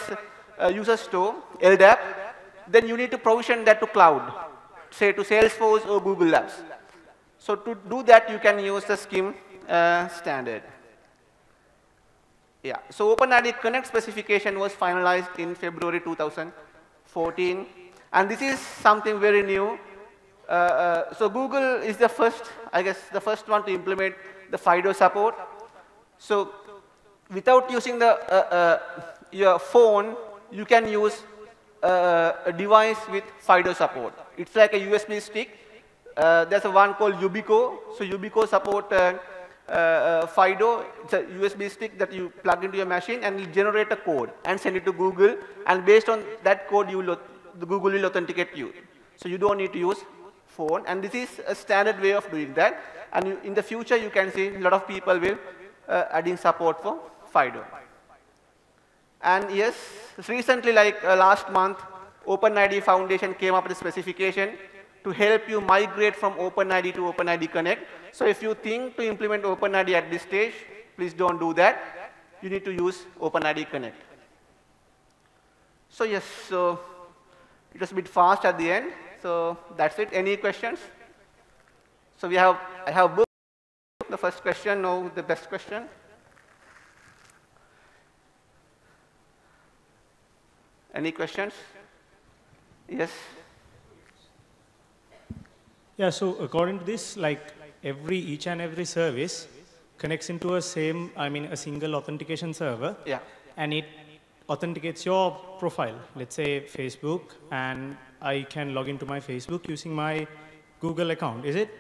Speaker 4: user store, LDAP, then you need to provision that to cloud, say to Salesforce or Google Labs. So to do that, you can use the SCIM standard. Yeah, so OpenID Connect specification was finalized in February 2014, and this is something very new. So Google is the first, I guess, the first one to implement the FIDO support. So without using your phone, you can use a device with FIDO support. It's like a USB stick. There's a one called Yubico. So Yubico support FIDO. It's a USB stick that you plug into your machine and you generate a code and send it to Google. And based on that code, the Google will authenticate you. So you don't need to use phone. And this is a standard way of doing that. And in the future, you can see a lot of people will adding support for FIDO. And yes, recently, like last month, OpenID Foundation came up with a specification to help you migrate from OpenID to OpenID Connect. So if you think to implement OpenID at this stage, please don't do that. You need to use OpenID Connect. So yes, so it was a bit fast at the end. So that's it. Any questions? So I have booked the first question, now the best question. Any questions? Yes?
Speaker 5: Yeah, so according to this, like each and every service connects into a single authentication server.
Speaker 4: Yeah.
Speaker 5: And it authenticates your profile. Let's say Facebook, and I can log into my Facebook using my Google account, is it?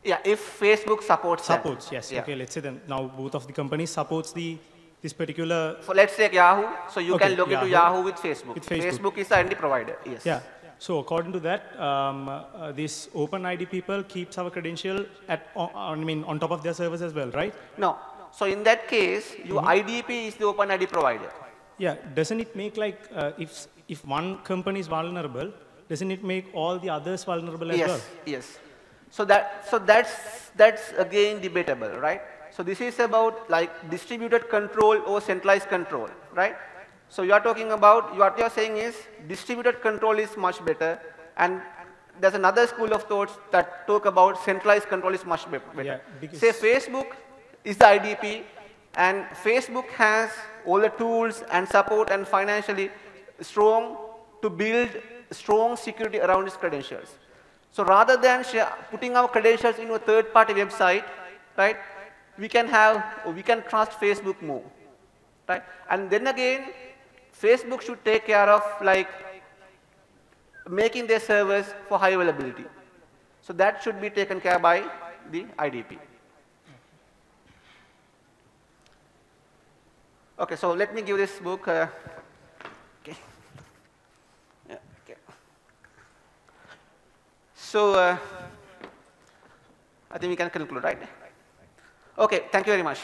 Speaker 4: Yeah, if Facebook supports
Speaker 5: Supports,
Speaker 4: them.
Speaker 5: yes.
Speaker 4: Yeah.
Speaker 5: Okay, let's say then now both of the companies supports this particular.
Speaker 4: So let's take Yahoo. So you
Speaker 5: Okay,
Speaker 4: can log into Yahoo with Facebook.
Speaker 5: With Facebook.
Speaker 4: Facebook is the identity provider. Yes.
Speaker 5: Yeah. So according to that, this OpenID people keeps our credential on top of their servers as well, right?
Speaker 4: No. So in that case, your IDP is the OpenID provider.
Speaker 5: Yeah. Doesn't it make like if one company is vulnerable, doesn't it make all the others vulnerable as well?
Speaker 4: Yes. So that's again debatable, right? So this is about like distributed control or centralized control, right? So you are talking about, what you are saying is distributed control is much better, and there's another school of thoughts that talk about centralized control is much better.
Speaker 5: Yeah,
Speaker 4: say Facebook is the IDP, and Facebook has all the tools and support and financially strong to build strong security around its credentials. So rather than putting our credentials in a third-party website, right, we can trust Facebook more, right? And then again, Facebook should take care of like making their servers for high availability. So that should be taken care by the IDP. Okay, so let me give this book. Okay. Yeah, okay. So I think we can conclude, right? Okay, thank you very much.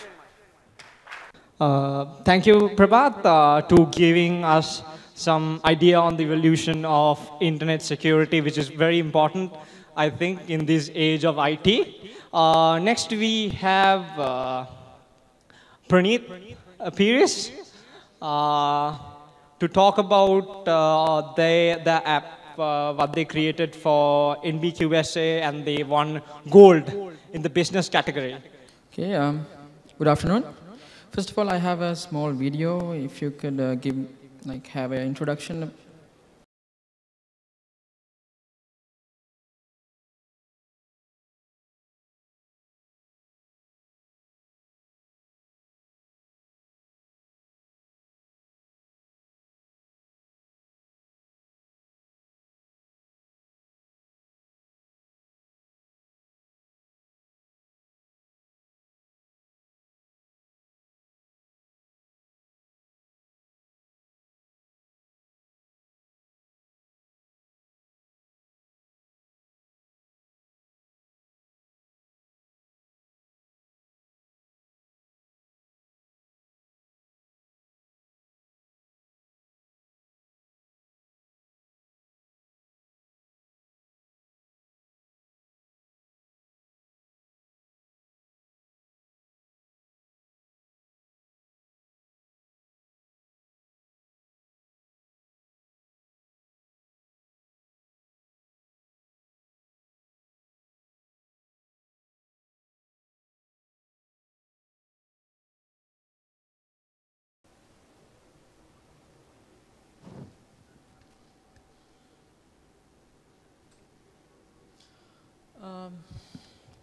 Speaker 3: Thank you, Prabhat, to giving us some idea on the evolution of internet security, which is very important, I think, in this age of IT. Next, we have Praneeth Pires to talk about the app, what they created for NBQSA, and they won gold in the business category.
Speaker 6: Okay, good afternoon. First of all, I have a small video. If you could have an introduction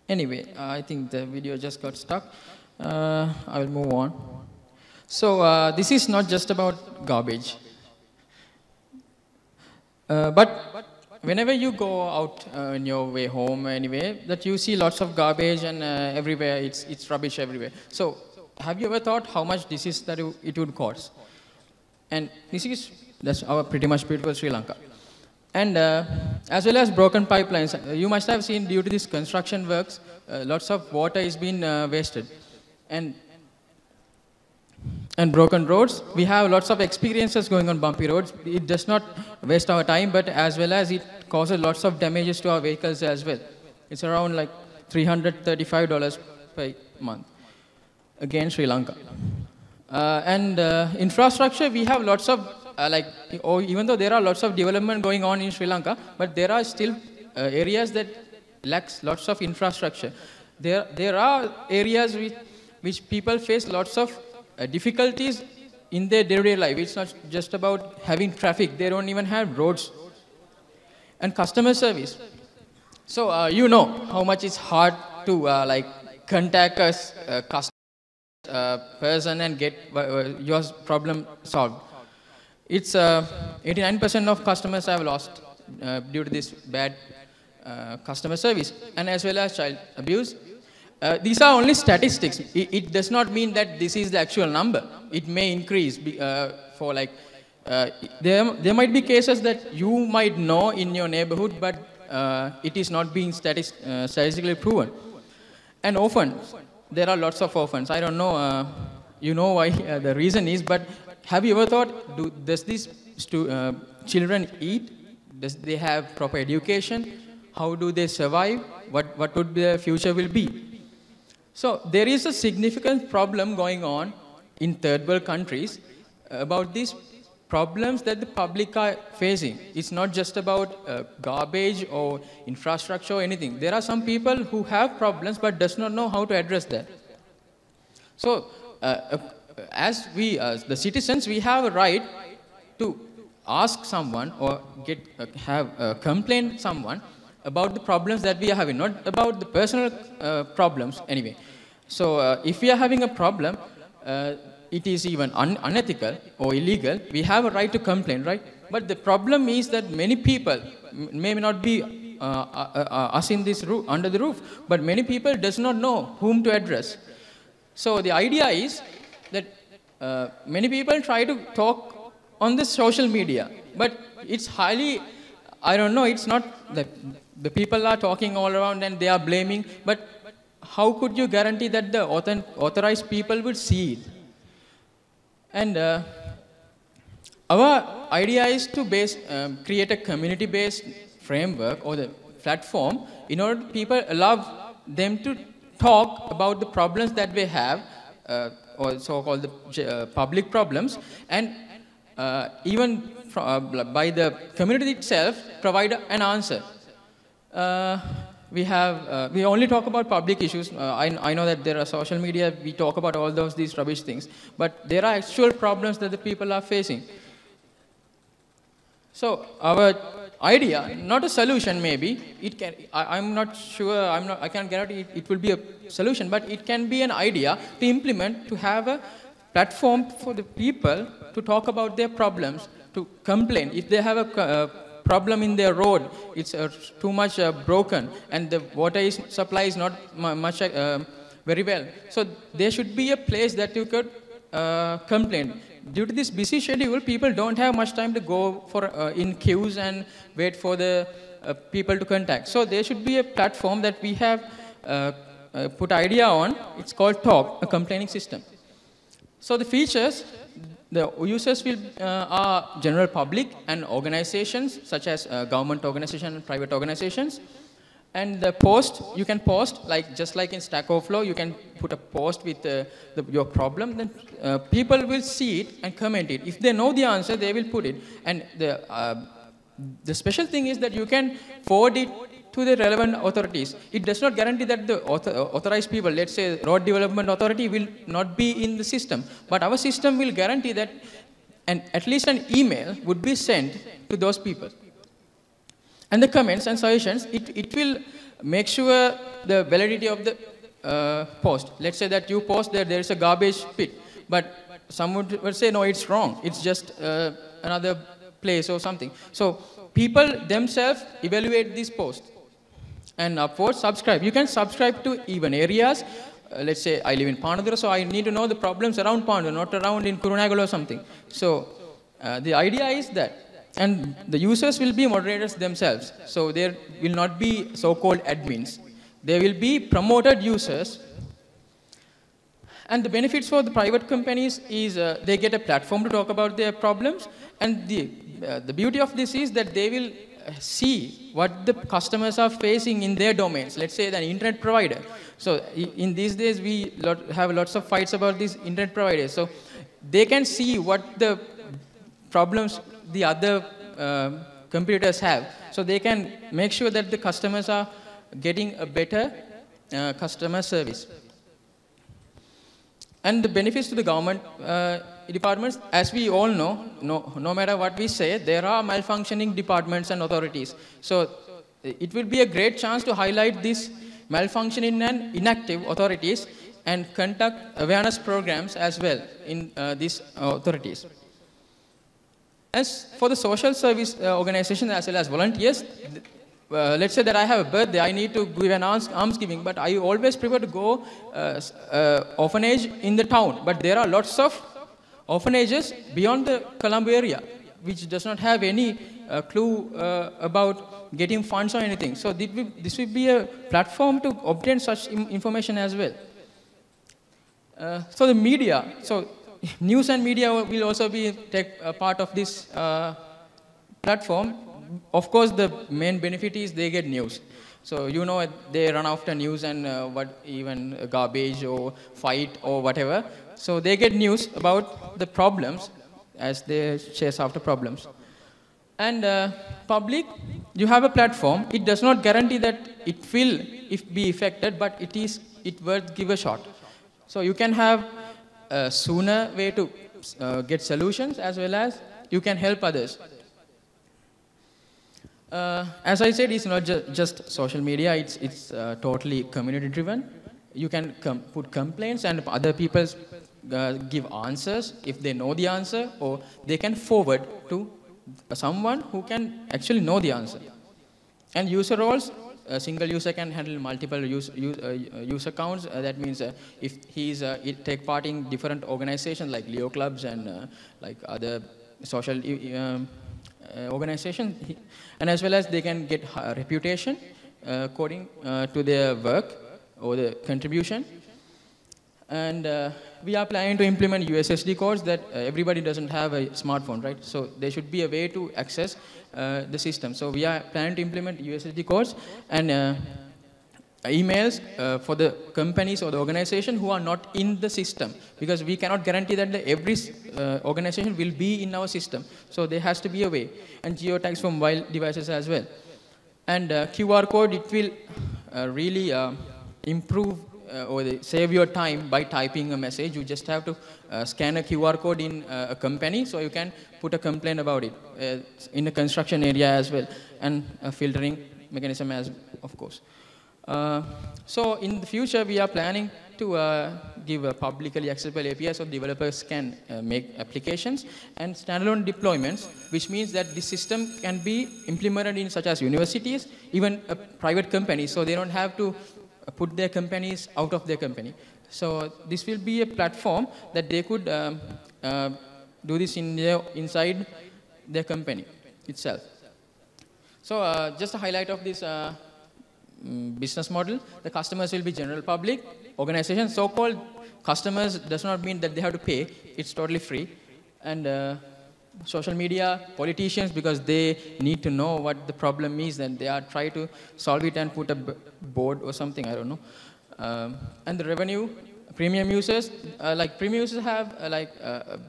Speaker 6: Anyway, I think the video just got stuck. I will move on. So this is not just about garbage. But whenever you go out in your way home anyway, that you see lots of garbage and everywhere, it's rubbish everywhere. So have you ever thought how much this is that it would cost? And that's our pretty much beautiful Sri Lanka. And as well as broken pipelines, you must have seen due to this construction works, lots of water is being wasted. And broken roads, we have lots of experiences going on bumpy roads. It does not waste our time, but as well as it causes lots of damages to our vehicles as well. It's around like $335 per month. Again, Sri Lanka. Infrastructure, we have lots of, even though there are lots of development going on in Sri Lanka, but there are still areas that lacks lots of infrastructure. There are areas which people face lots of difficulties in their day-to-day life. It's not just about having traffic. They don't even have roads. And customer service. So you know how much it's hard to contact a customer person and get your problem solved. It's 89% of customers have lost due to this bad customer service, and as well as child abuse. These are only statistics. It does not mean that this is the actual number. It may increase there might be cases that you might know in your neighborhood, but it is not being statistically proven. And orphans, there are lots of orphans. I don't know, you know why the reason is, but have you ever thought, does these children eat? Does they have proper education? How do they survive? What would their future will be? So there is a significant problem going on in third world countries about these problems that the public are facing. It's not just about garbage or infrastructure or anything. There are some people who have problems but does not know how to address that. So as the citizens, we have a right to ask someone or complain someone about the problems that we are having, not about the personal problems anyway. So if we are having a problem, it is even unethical or illegal, we have a right to complain, right? But the problem is that many people, may not be us in this roof, under the roof, but many people does not know whom to address. So the idea is that many people try to talk on the social media, but it's highly, I don't know, it's not that the people are talking all around and they are blaming, but how could you guarantee that the authorized people will see it? And our idea is to create a community-based framework or the platform in order to people allow them to talk about the problems that they have, or so-called the public problems, and even by the community itself provide an answer. We only talk about public issues. I know that there are social media, we talk about all these rubbish things, but there are actual problems that the people are facing. So our idea, not a solution maybe, I'm not sure, I can't guarantee it will be a solution, but it can be an idea to implement, to have a platform for the people to talk about their problems, to complain. If they have a problem in their road, it's too much broken, and the water supply is not much very well. So there should be a place that you could complain. Due to this busy schedule, people don't have much time to go for in queues and wait for the people to contact. So there should be a platform that we have put idea on. It's called Talk, a complaining system. So the features, the users are general public and organizations such as government organizations and private organizations. And the post, you can post, just like in Stack Overflow, you can put a post with your problem, then people will see it and comment it. If they know the answer, they will put it. And the special thing is that you can forward it to the relevant authorities. It does not guarantee that the authorized people, let's say Road Development Authority, will not be in the system. But our system will guarantee that at least an email would be sent to those people. And the comments and suggestions, it will make sure the validity of the post. Let's say that you post that there is a garbage pit, but someone would say, no, it's wrong. It's just another place or something. So people themselves evaluate this post. And upwards, subscribe. You can subscribe to even areas. Let's say I live in Panadura, so I need to know the problems around Panadura, not around in Kurunagala or something. So the idea is that, and the users will be moderators themselves. So there will not be so-called admins. There will be promoted users. And the benefits for the private companies is they get a platform to talk about their problems. And the beauty of this is that they will see what the customers are facing in their domains. Let's say an internet provider. So in these days, we have lots of fights about these internet providers. So they can see what the problems the other competitors have. So they can make sure that the customers are getting a better customer service. And the benefits to the government departments, as we all know, no matter what we say, there are malfunctioning departments and authorities. So it will be a great chance to highlight these malfunctioning and inactive authorities and conduct awareness programs as well in these authorities. As for the social service organizations as well as volunteers, let's say that I have a birthday, I need to give an almsgiving, but I always prefer to go orphanage in the town. But there are lots of orphanages beyond the Colombo area, which does not have any clue about getting funds or anything. So this will be a platform to obtain such information as well. So the media, so news and media will also be take part of this platform. Of course, the main benefit is they get news. So you know they run after news and even garbage or fight or whatever. So they get news about the problems as they chase after problems. And public, you have a platform. It does not guarantee that it will be affected, but it worth give a shot. So you can have a sooner way to get solutions as well as you can help others. As I said, it's not just social media, it's totally community driven. You can put complaints and other people give answers if they know the answer, or they can forward to someone who can actually know the answer. And user roles, a single user can handle multiple user accounts. That means if he's take part in different organizations like Leo clubs and like other social organization, and as well as they can get reputation according to their work or the contribution. And we are planning to implement USSD codes that everybody doesn't have a smartphone, right? So there should be a way to access the system. So we are planning to implement USSD codes and emails for the companies or the organization who are not in the system, because we cannot guarantee that every organization will be in our system. So there has to be a way. And geotags for mobile devices as well. And QR code, it will really improve or save your time by typing a message. You just have to scan a QR code in a company, so you can put a complaint about it in a construction area as well, and a filtering mechanism as, of course. So in the future, we are planning to give a publicly accessible API so developers can make applications and standalone deployments, which means that this system can be implemented in such as universities, even private companies, so they don't have to put their companies out of their company. So this will be a platform that they could do this inside their company itself. So just a highlight of this business model. The customers will be general public, organizations. So-called customers does not mean that they have to pay. It's totally free. And social media, politicians, because they need to know what the problem is, and they are trying to solve it and put a board or something, I don't know. And the revenue, premium users, premium users have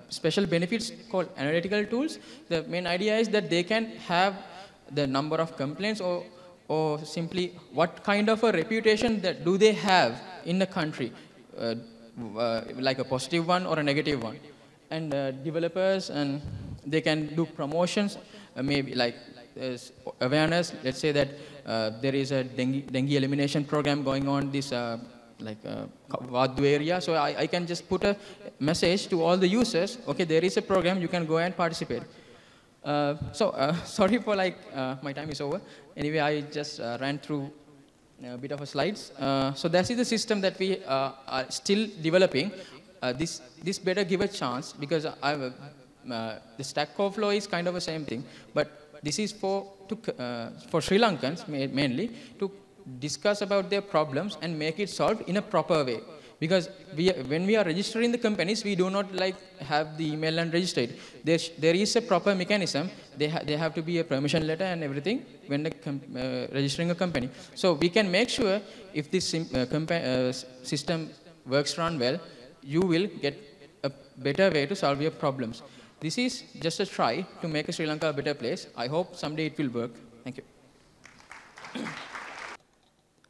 Speaker 6: special benefits called analytical tools. The main idea is that they can have the number of complaints or simply what kind of a reputation that do they have in the country, like a positive one or a negative one. And developers, and they can do promotions, maybe like awareness. Let's say that there is a dengue elimination program going on this Vadu area. So I can just put a message to all the users. Okay, there is a program. You can go and participate. Sorry for my time is over. Anyway, I just ran through a bit of a slides. So that is the system that we are still developing. This better give a chance because the Stack Overflow is kind of the same thing, but this is for Sri Lankans mainly to discuss about their problems and make it solved in a proper way. Because when we are registering the companies, we do not have the email and register it. There is a proper mechanism. They have to be a permission letter and everything when registering a company. So we can make sure if this system works run well, you will get a better way to solve your problems. This is just a try to make Sri Lanka a better place. I hope someday it will work. Thank you.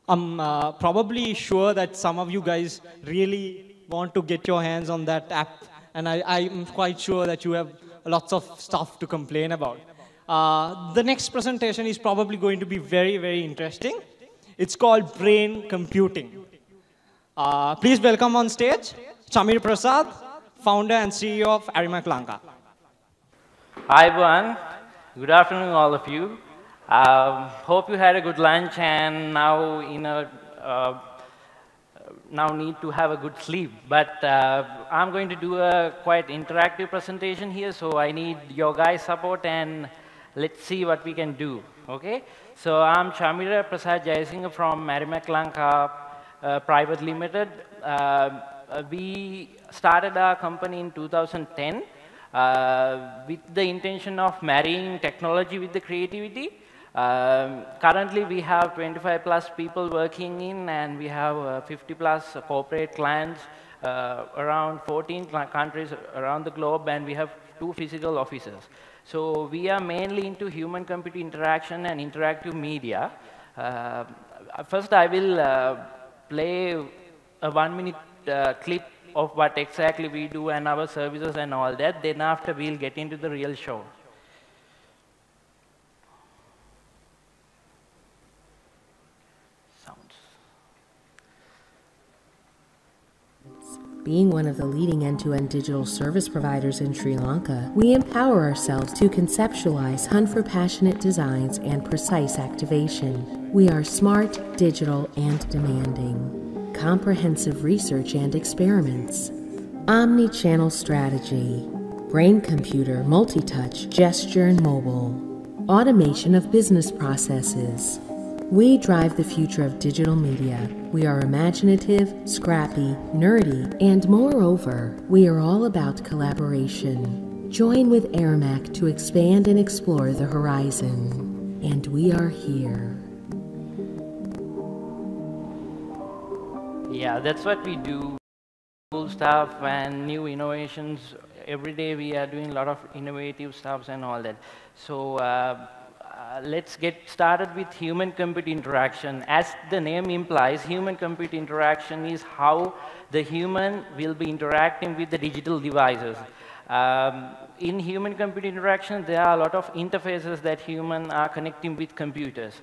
Speaker 3: I'm probably sure that some of you guys really want to get your hands on that app, and I'm quite sure that you have lots of stuff to complain about. The next presentation is probably going to be very, very interesting. It's called Brain Computing. Please welcome on stage Chamir Prasad, founder and CEO of Arimak Lanka.
Speaker 7: Hi everyone, good afternoon all of you. Hope you had a good lunch and now now need to have a good sleep. But I'm going to do a quite interactive presentation here, so I need your guys' support and let's see what we can do. Okay? So I'm Chamira Prasad Jayasinghe from Arimak Lanka Private Limited. We started our company in 2010 with the intention of marrying technology with the creativity. Currently, we have 25+ people working in, and we have 50+ corporate clients around 14 countries around the globe, and we have 2 physical offices. So we are mainly into human-computer interaction and interactive media. First, I will play a 1-minute clip of what exactly we do and our services and all that. Then after, we'll get into the real show.
Speaker 8: Being one of the leading end-to-end digital service providers in Sri Lanka, we empower ourselves to conceptualize, hunt for passionate designs and precise activation. We are smart, digital, and demanding. Comprehensive research and experiments. Omni-channel strategy. Brain-computer, multi-touch, gesture, and mobile. Automation of business processes. We drive the future of digital media. We are imaginative, scrappy, nerdy, and moreover, we are all about collaboration. Join with Arimak to expand and explore the horizon. And we are here.
Speaker 7: Yeah, that's what we do. Cool stuff and new innovations. Every day we are doing a lot of innovative stuff and all that. So let's get started with human-computer interaction. As the name implies, human-computer interaction is how the human will be interacting with the digital devices. In human-computer interaction, there are a lot of interfaces that humans are connecting with computers.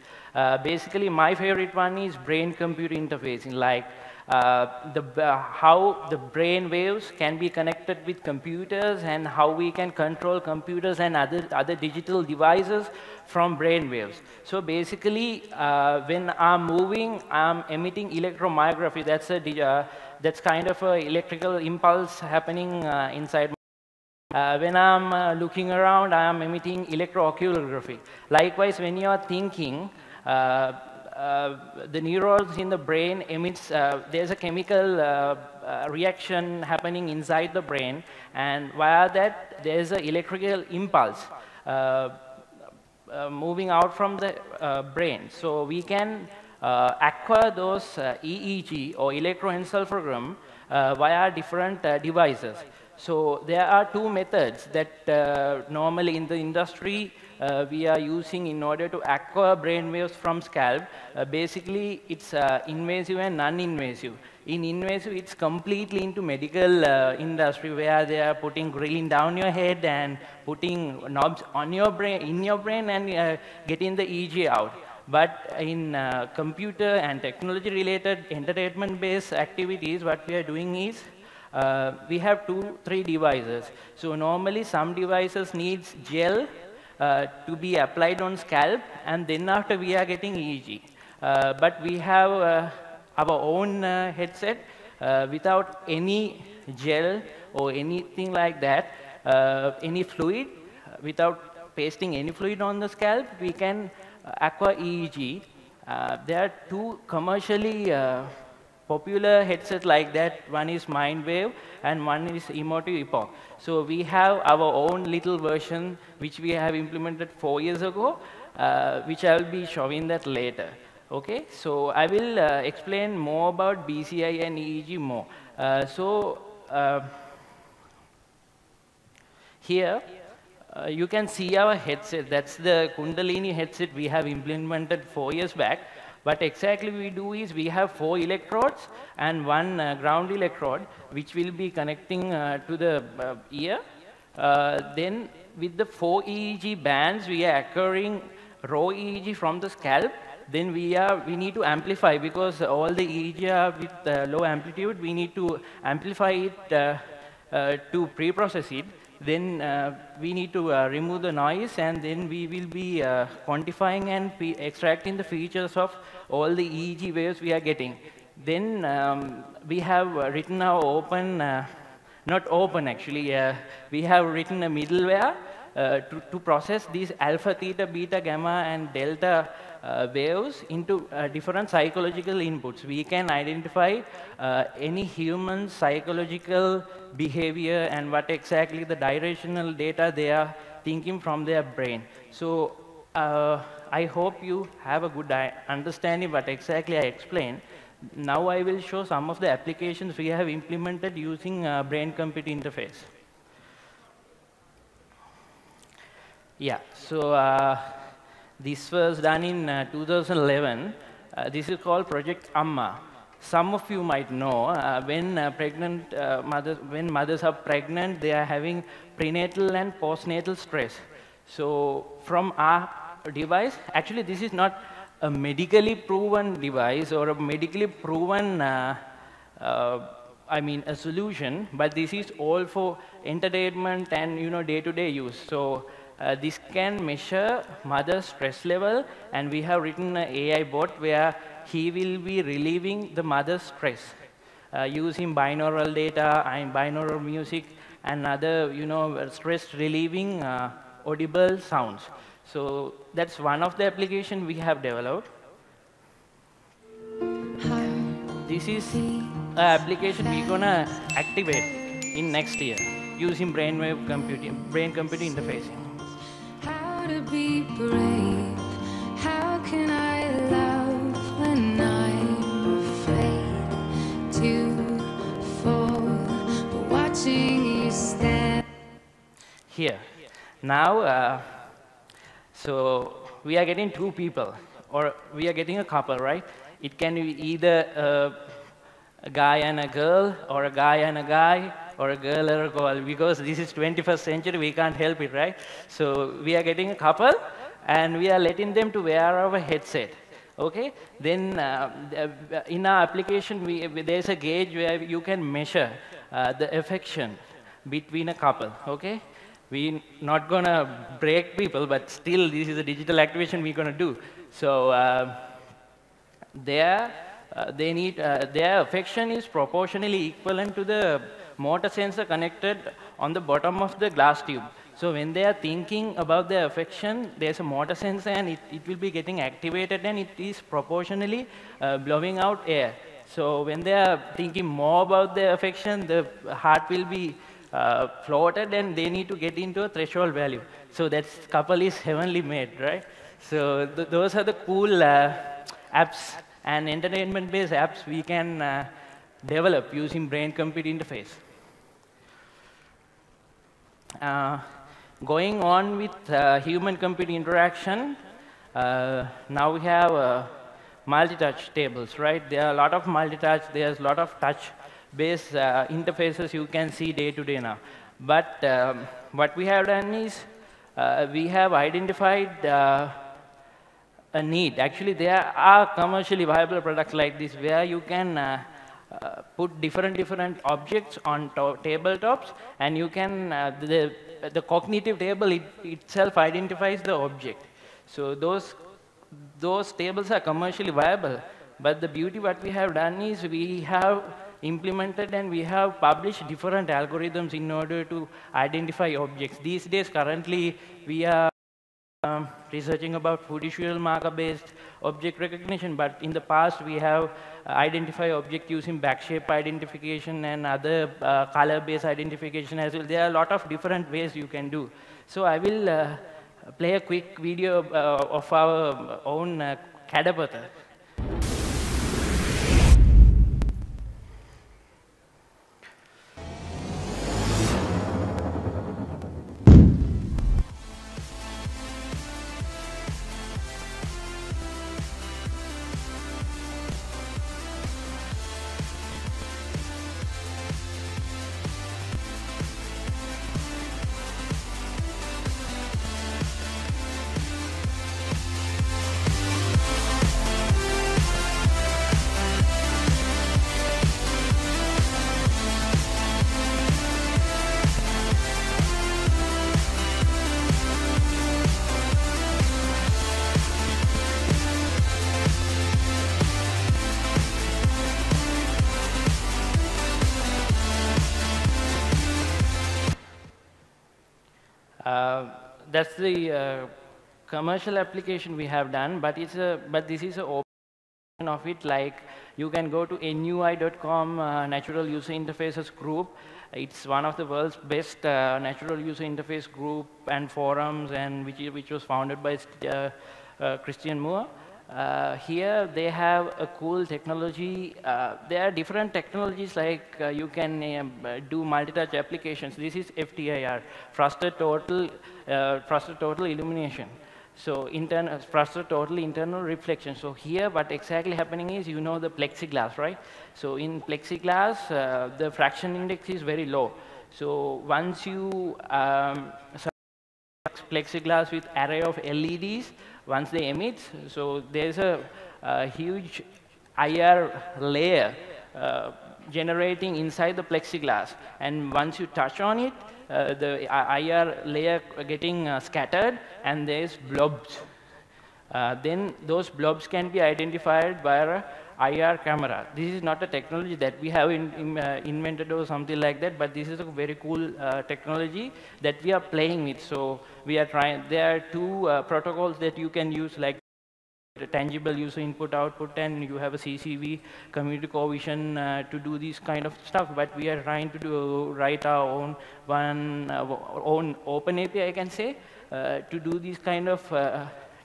Speaker 7: Basically, my favorite one is brain-computer interfacing, like how the brain waves can be connected with computers and how we can control computers and other digital devices from brain waves. So basically, when I'm moving, I'm emitting electromyography. That's kind of an electrical impulse happening inside. When I'm looking around, I'm emitting electrooculography. Likewise, when you are thinking, the neurons in the brain emits, there's a chemical reaction happening inside the brain, and via that, there's an electrical impulse moving out from the brain. So we can acquire those EEG or electroencephalogram via different devices. So there are 2 methods that normally in the industry we are using in order to acquire brainwaves from scalp. Basically, it's invasive and non-invasive. In invasive, it's completely into medical industry where they are putting drilling down your head and putting knobs on your brain, in your brain, and getting the EEG out. But in computer and technology-related entertainment-based activities, what we are doing is we have 2-3 devices. So normally, some devices needs gel to be applied on scalp, and then after we are getting EEG. But we have our own headset without any gel or anything like that, any fluid, without pasting any fluid on the scalp, we can acquire EEG. There are 2 commercially popular headsets like that. One is Mindwave and one is Emotive Epoch. So we have our own little version which we have implemented 4 years ago, which I will be showing that later. Okay, so I will explain more about BCI and EEG more. Here, you can see our headset. That's the Kundalini headset we have implemented 4 years back. But exactly we do is we have 4 electrodes and 1 ground electrode, which will be connecting to the ear. Then with the 4 EEG bands, we are acquiring raw EEG from the scalp. Then we need to amplify, because all the EEG are with low amplitude. We need to amplify it to pre-process it. Then we need to remove the noise, and then we will be quantifying and extracting the features of all the EEG waves we are getting. Then we have written our open, not open actually, we have written a middleware to process these alpha, theta, beta, gamma, and delta waves into different psychological inputs. We can identify any human psychological behavior and what exactly the directional data they are thinking from their brain. So I hope you have a good understanding what exactly I explained. Now I will show some of the applications we have implemented using brain-computer interface. Yeah, so this was done in 2011. This is called Project Amma. Some of you might know when mothers are pregnant, they are having prenatal and postnatal stress. So from our device, actually this is not a medically proven device or a medically proven a solution, but this is all for entertainment and day-to-day use. So this can measure mother's stress level, and we have written an AI bot where he will be relieving the mother's stress using binaural data and binaural music and other stress relieving audible sounds. So that's one of the applications we have developed. This is an application we're gonna activate in next year using brain-wave computing, brain-computer interfacing.
Speaker 9: How to be brave? How can I love when I'm afraid to fall? But watching you stand.
Speaker 7: Here, now, so we are getting 2 people, or we are getting a couple, right? It can be either a guy and a girl, or a guy and a guy, or a girl and a girl, because this is 21st century, we can't help it, right? So we are getting a couple, and we are letting them to wear our headset, okay? Then in our application, there's a gauge where you can measure the affection between a couple, okay? We're not gonna break people, but still, this is a digital activation we're gonna do. So their affection is proportionally equivalent to the motor sensor connected on the bottom of the glass tube. So when they are thinking about their affection, there's a motor sensor, and it will be getting activated, and it is proportionally blowing out air. So when they are thinking more about their affection, the heart will be floated, and they need to get into a threshold value. So that couple is heavenly made, right? So those are the cool apps and entertainment-based apps we can develop using brain-computer interface. Going on with human-computer interaction, now we have multi-touch tables, right? There are a lot of multi-touch. There's a lot of touch-based interfaces you can see day to day now. But what we have done is we have identified a need. Actually, there are commercially viable products like this where you can put different objects on tabletops, and you can the cognitive table itself identifies the object. So those tables are commercially viable. But the beauty what we have done is we have implemented and we have published different algorithms in order to identify objects. These days, currently, we are researching about visual marker-based object recognition, but in the past we have identified object using backshape identification and other color-based identification as well. There are a lot of different ways you can do. So I will play a quick video of our own Kadapatha. That's the commercial application we have done, but this is an open of it. Like you can go to NUI.com, Natural User Interfaces group. It's one of the world's best natural user interface group and forums, and which was founded by Christian Moore. Here they have a cool technology. There are different technologies like you can do multi-touch applications. This is FTIR, Frusted Total Illumination. So Frusted Total Internal Reflection. So here what exactly happening is, you know the plexiglass, right? So in plexiglass, the fraction index is very low. So once you plexiglass with array of LEDs, once they emit, so there's a huge IR layer generating inside the plexiglass. And once you touch on it, the IR layer getting scattered, and there's blobs. Then those blobs can be identified by a IR camera. This is not a technology that we have invented or something like that, but this is a very cool technology that we are playing with. So we are trying. There are two protocols that you can use, like the tangible user input output, and you have a CCV, community cohesion, to do this kind of stuff. But we are trying to write our own own open API, I can say, to do these kind of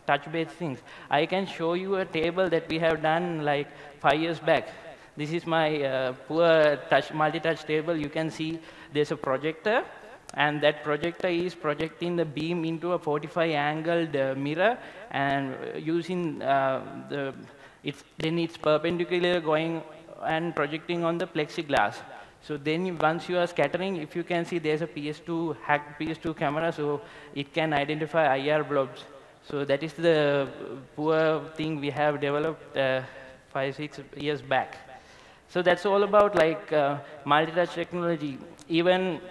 Speaker 7: touch-based things. I can show you a table that we have done like 5 years back. This is my poor multi-touch table. You can see there's a projector, and that projector is projecting the beam into a 45-angled mirror, and using then it's perpendicular going and projecting on the plexiglass. So then once you are scattering, if you can see, there's a PS2 hacked PS2 camera, so it can identify IR blobs. So that is the poor thing we have developed 5-6 years back. So that's all about like multi-touch technology. Even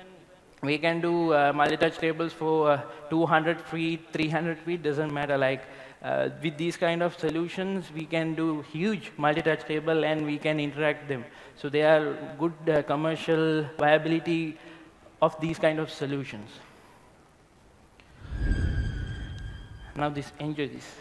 Speaker 7: we can do multi-touch tables for 200 feet, 300 feet, doesn't matter. Like with these kind of solutions, we can do huge multi-touch table and we can interact them. So there are good commercial viability of these kind of solutions. Now enjoy this.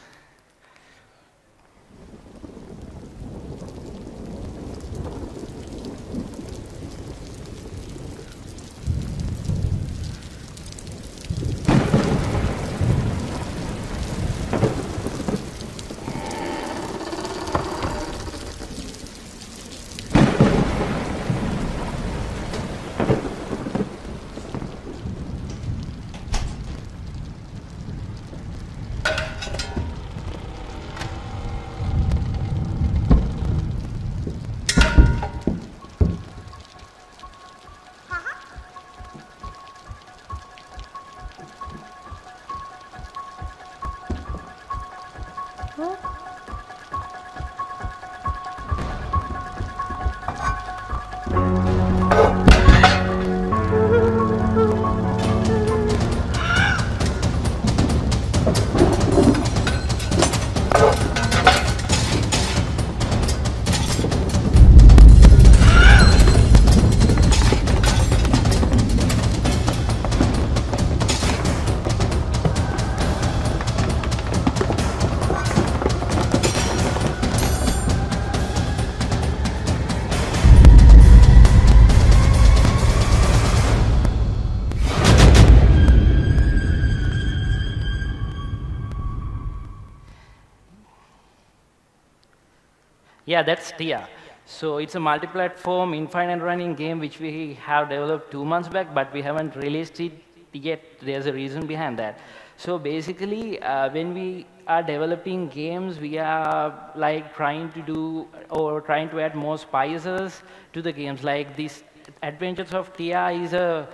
Speaker 7: Yeah, that's TIA. So it's a multi-platform, infinite running game which we have developed 2 months back, but we haven't released it yet. There's a reason behind that. So basically, when we are developing games, we are like trying to do or trying to add more spices to the games. Like this Adventures of Tia is a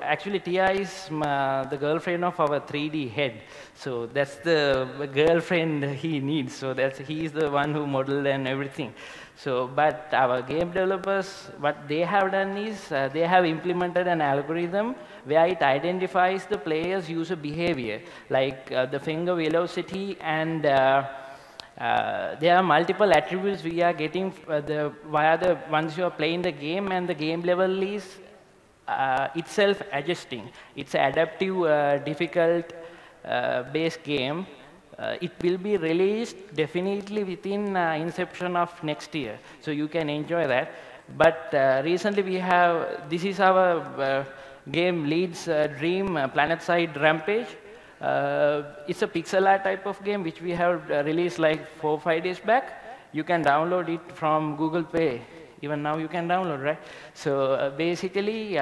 Speaker 7: actually Tia is the girlfriend of our 3D head. So that's the girlfriend he needs. So he's the one who modeled and everything. So, but our game developers, what they have done is they have implemented an algorithm where it identifies the player's user behavior, like the finger velocity, and there are multiple attributes we are getting once you are playing the game, and the game level is itself adjusting. It's an adaptive, difficult base game. It will be released definitely within inception of next year, so you can enjoy that. But recently we have, this is our game Lead's Dream Planet-Side Rampage. It's a pixel art type of game which we have released like 4 or 5 days back. You can download it from Google Play. Even now you can download, right? So basically,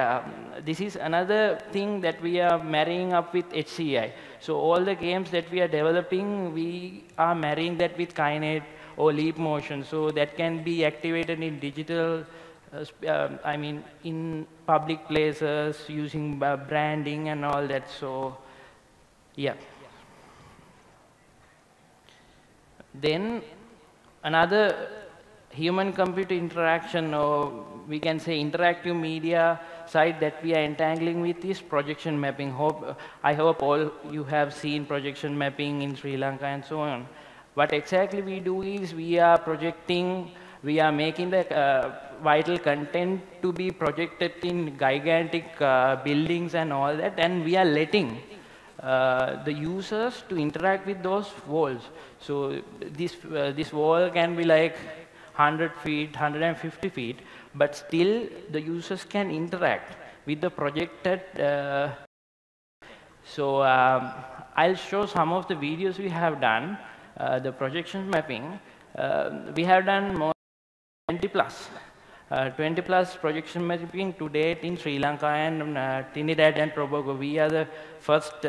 Speaker 7: this is another thing that we are marrying up with HCI. So all the games that we are developing, we are marrying that with Kinet or Leap Motion. So that can be activated in digital, I mean, in public places, using branding and all that. So, yeah. Then another human-computer interaction, or we can say interactive media side that we are entangling with is projection mapping. I hope all you have seen projection mapping in Sri Lanka and so on. What exactly we do is we are projecting, we are making the vital content to be projected in gigantic buildings and all that, and we are letting the users to interact with those walls. So this wall can be like 100 feet, 150 feet, but still the users can interact with the projected. So I'll show some of the videos we have done, the projection mapping. We have done more than 20 plus projection mapping to date in Sri Lanka and Trinidad and Tobago. We are the first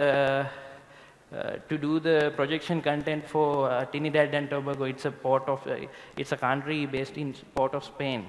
Speaker 7: to do the projection content for Trinidad and Tobago. It's a country based in port of Spain.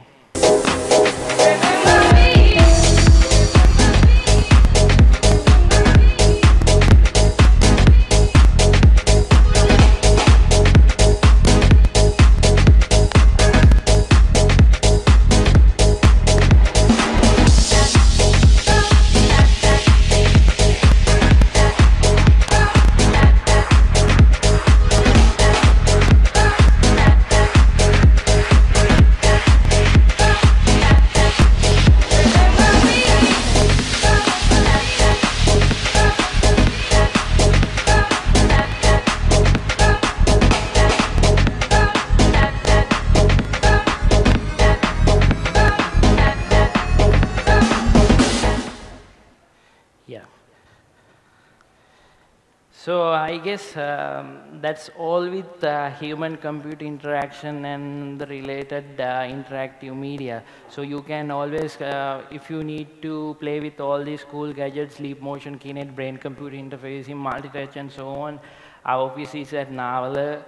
Speaker 7: So I guess that's all with human-computer interaction and the related interactive media. So you can always, if you need to play with all these cool gadgets, Leap Motion, Kinet, brain-computer interfacing, multi-touch, and so on, our office is at Navala.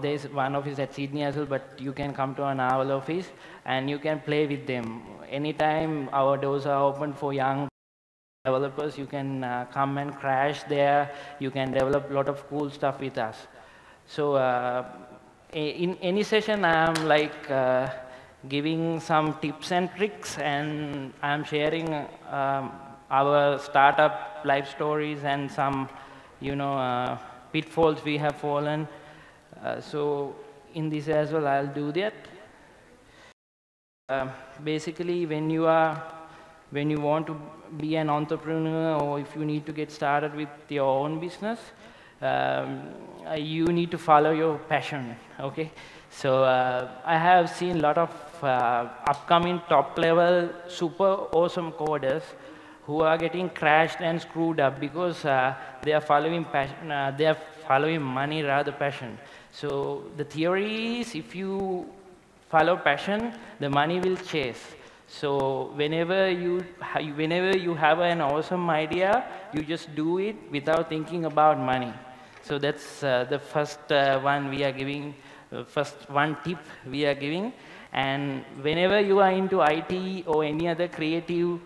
Speaker 7: There's one office at Sydney as well, but you can come to our Navala office and you can play with them. Anytime our doors are open for young developers, you can come and crash there. You can develop a lot of cool stuff with us. So in any session, I'm like giving some tips and tricks, and I'm sharing our startup life stories and some, pitfalls we have fallen. So in this as well, I'll do that. Basically, when you want to be an entrepreneur, or if you need to get started with your own business, you need to follow your passion, okay? So I have seen a lot of upcoming top-level, super awesome coders who are getting crashed and screwed up because they are following passion, they are following money rather passion. So the theory is if you follow passion, the money will chase. So whenever you have an awesome idea, you just do it without thinking about money. So that's the first one we are giving, first one tip we are giving. And whenever you are into IT or any other creative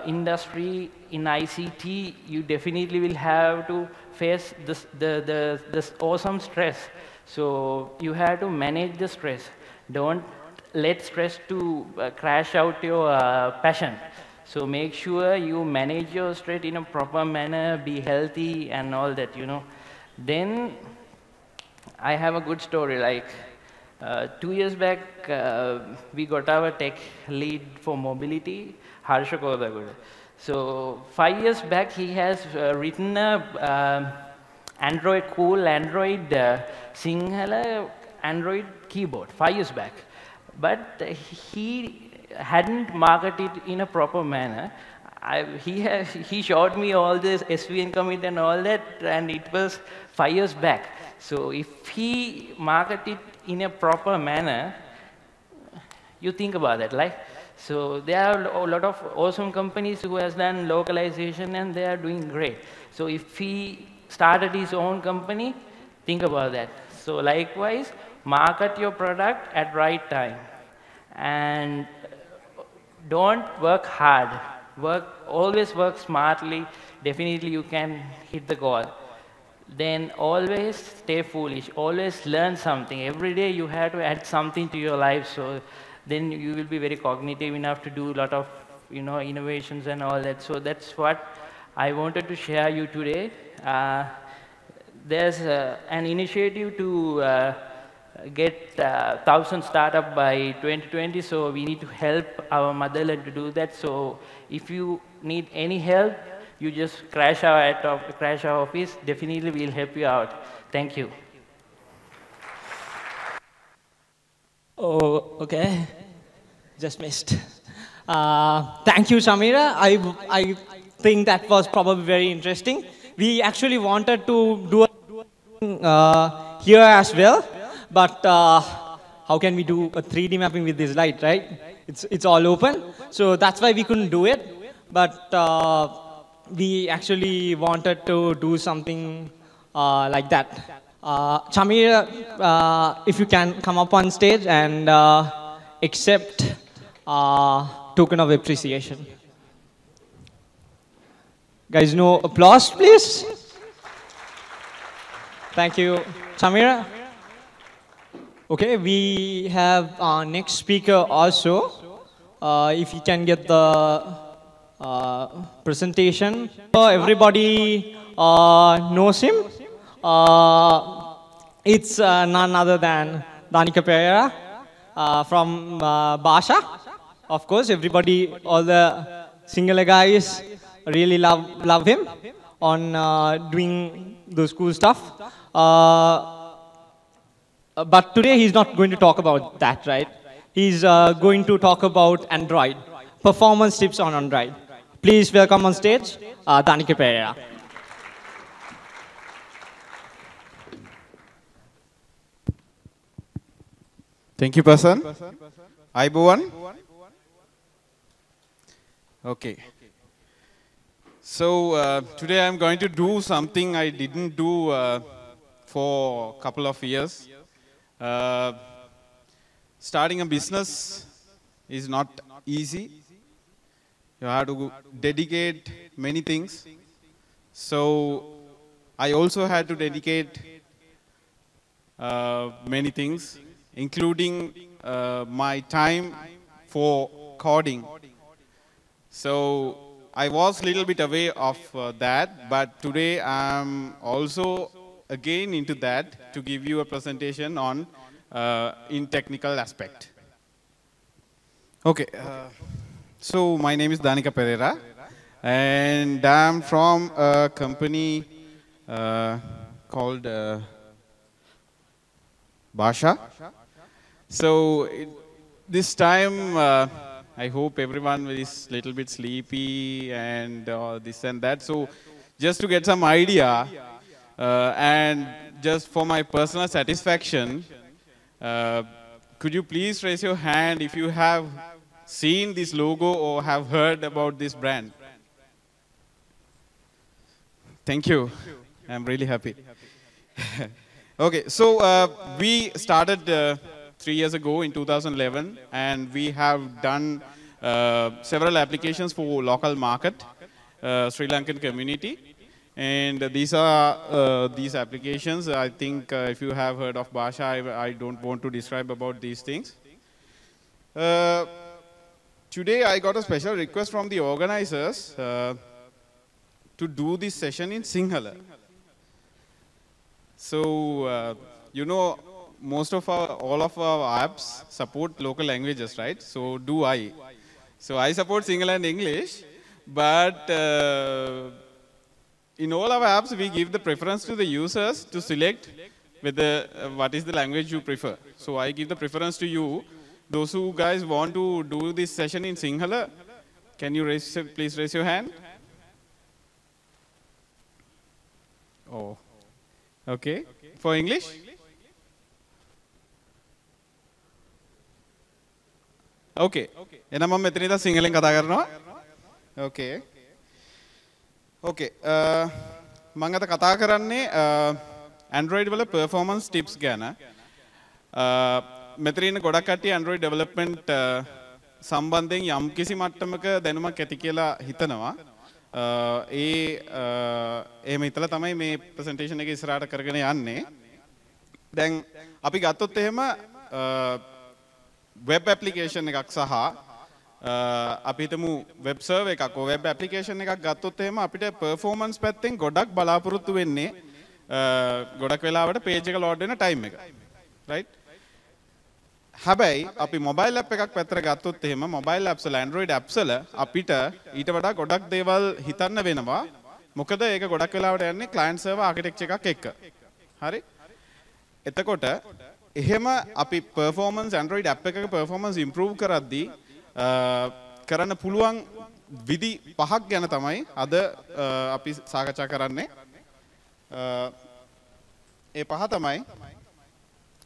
Speaker 7: industry in ICT, you definitely will have to face this awesome stress. So you have to manage the stress. Don't let stress to crash out your passion. So make sure you manage your stress in a proper manner, be healthy and all that, you know. Then I have a good story. Like 2 years back, we got our tech lead for mobility, Harsha Kodagura. So 5 years back, he has written a cool Android Sinhala Android keyboard 5 years back. But he hadn't marketed it in a proper manner. He showed me all this SVN commit and all that, and it was 5 years back. So if he marketed in a proper manner, you think about that, like. So there are a lot of awesome companies who has done localization and they are doing great. So if he started his own company, think about that. So likewise, market your product at right time. And don't work hard. Always work smartly. Definitely you can hit the goal. Then always stay foolish. Always learn something. Every day you have to add something to your life. So then you will be very cognitive enough to do a lot of, you know, innovations and all that. So that's what I wanted to share you today. There's an initiative to get 1,000 startup by 2020. So we need to help our motherland to do that. So if you need any help, you just crash our office. Definitely we'll help you out. Thank you.
Speaker 3: Oh, okay. Just missed. Thank you, Samira. I think that was probably very interesting. We actually wanted to do here as well, but how can we do a 3D mapping with this light, right? It's all open, so that's why we couldn't do it. But we actually wanted to do something like that. Samira, if you can come up on stage and accept token of appreciation. Guys, no applause, please. Thank you, Samira. Okay, we have our next speaker also. If you can get the presentation. Everybody knows him. It's none other than Danica Pereira from Basha. Of course, everybody, all the Sinhala guys really love him on doing those cool stuff. But today he's not going to talk about that, right? He's going to talk about Android, performance tips on Android. Please welcome on stage, Danica Pereira.
Speaker 10: Thank you, Person. Aibuwan. Okay. So today I'm going to do something I didn't do for a couple of years. Starting a business is not easy. You have to dedicate many things. So I also had to dedicate many things, including my time for coding. So I was a little bit away of that, but today I'm also again into that to give you a presentation on in technical aspect. Okay, so my name is Danica Pereira, and I'm from a company called Basha. So this time, I hope everyone is a little bit sleepy and this and that. So just to get some idea, And just for my personal satisfaction, could you please raise your hand if you have seen this logo or have heard about this brand? Thank you. I'm really happy. Okay, so we started 3 years ago in 2011, and we have done several applications for local market, Sri Lankan community. And these are these applications. I think if you have heard of Bhasha, I don't want to describe about these things. Today I got a special request from the organizers to do this session in Sinhala. So, you know, all of our apps support local languages, right? So do I. So I support Sinhala and English, but in all our apps, we give the preference to the users to select whether what is the language you prefer. So I give the preference to you. Those who guys want to do this session in Sinhala, can you please raise your hand? Oh, okay. For English? Okay. Enam mama metanida Sinhalen katha karanawa. Okay. Okay. මම අද කතා කරන්නේ Android වල performance tips ගැන. මෙතන ඉන්න ගොඩක් කට්ටිය Android development සම්බන්ධයෙන් යම් කිසි මට්ටමක දැනුමක් ඇති කියලා හිතනවා. එහෙම හිතලා තමයි මේ presentation එක ඉස්සරහට කරගෙන යන්නේ. දැන් අපි ගත්තොත් එහෙම web application එකක් සහ අපි හිතමු වෙබ් සර්වර් එකක් වෙබ් ඇප්ලිකේෂන් එකක් ගත්තොත් එහෙම අපිට performance පැත්තෙන් ගොඩක් බලාපොරොත්තු වෙන්නේ ගොඩක් වෙලාවට page එක load වෙන time එක. right? හැබැයි අපි mobile app එකක් පැත්තට ගත්තොත් එහෙම mobile apps වල Android apps වල අපිට ඊට වඩා ගොඩක් දේවල් හිතන්න වෙනවා. මොකද ඒක ගොඩක් වෙලාවට යන්නේ client server architecture එකක් එක්ක. හරි? එතකොට එහෙම අපි performance Android app එකක performance improve කරද්දී කරන්න පුළුවන් විදි පහක් ගැන තමයි අද අපි සාකච්ඡා කරන්නේ. ඒ පහ තමයි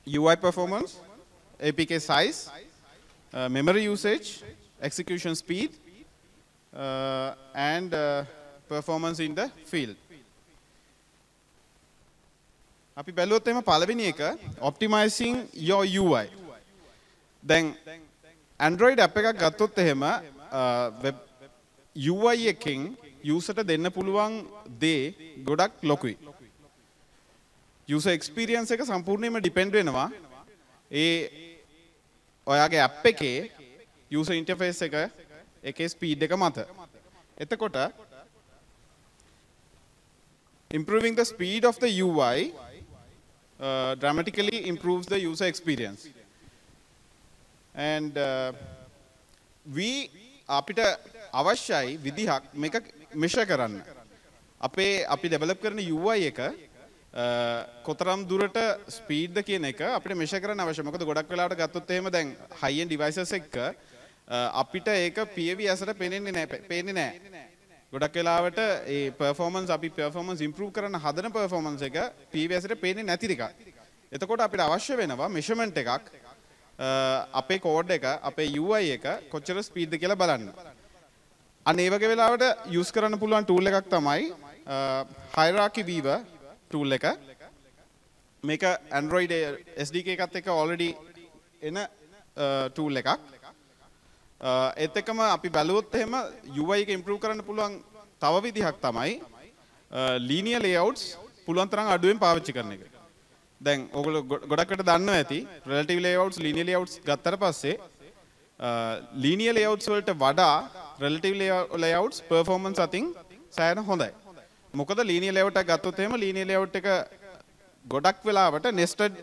Speaker 10: UI performance, APK size, memory usage, execution speed, and performance in the field. අපි බැලුවොත් එහෙම පළවෙනි එක optimizing your UI. දැන් Android app එකක් ගත්තොත් එහෙම web UI එකකින් user ට දෙන්න පුළුවන් දේ ගොඩක් ලොකුයි. user experience එක සම්පූර්ණයෙන්ම depend වෙනවා ඔයාගේ app එකේ user interface එකේ speed එක මත. එතකොට improving the speed of the UI dramatically improves the user experience. And අපිට අවශ්‍යයි විදිහක් මේක measure කරන්න. අපි develop කරන UI එක කොතරම් දුරට speed ද කියන එක අපිට measure කරන්න අවශ්‍යයි. මොකද ගොඩක් වෙලාවට ගත්තොත් එහෙම දැන් high end devices එක අපිට ඒක PAV ඇසට පේන්නේ නැහැ. ගොඩක් වෙලාවට ඒ performance improve කරන්න හදන performance එක PAV ඇසට පේන්නේ නැති එකක්. එතකොට අපිට අවශ්‍ය වෙනවා measurement එකක්. අපේ කෝඩ් එක අපේ UI එක කොච්චර ස්පීඩ්ද කියලා බලන්න. අන්න ඒ වගේ වෙලාවට යූස් කරන්න පුළුවන් ටූල් එකක් තමයි hierarchy weaver ටූල් එක. මේක Android SDK එකත් එක්ක already එන ටූල් එකක්. ඒත් එක්කම අපි බලුවොත් එහෙම UI එක improve කරන්න පුළුවන් තව විදිහක් තමයි linear layouts පුළුවන් තරම් අඩුවෙන් පාවිච්චි කරන එක. දැන් ඔයගොල්ලෝ ගොඩක්කට දන්නවා ඇති relative layouts linear layouts ගත්තට පස්සේ linear layouts වලට වඩා relative layouts performance අතින් සෑහෙන හොඳයි. මොකද linear layout එක ගත්තොත් එහෙම linear layout එක ගොඩක් වෙලාවට nested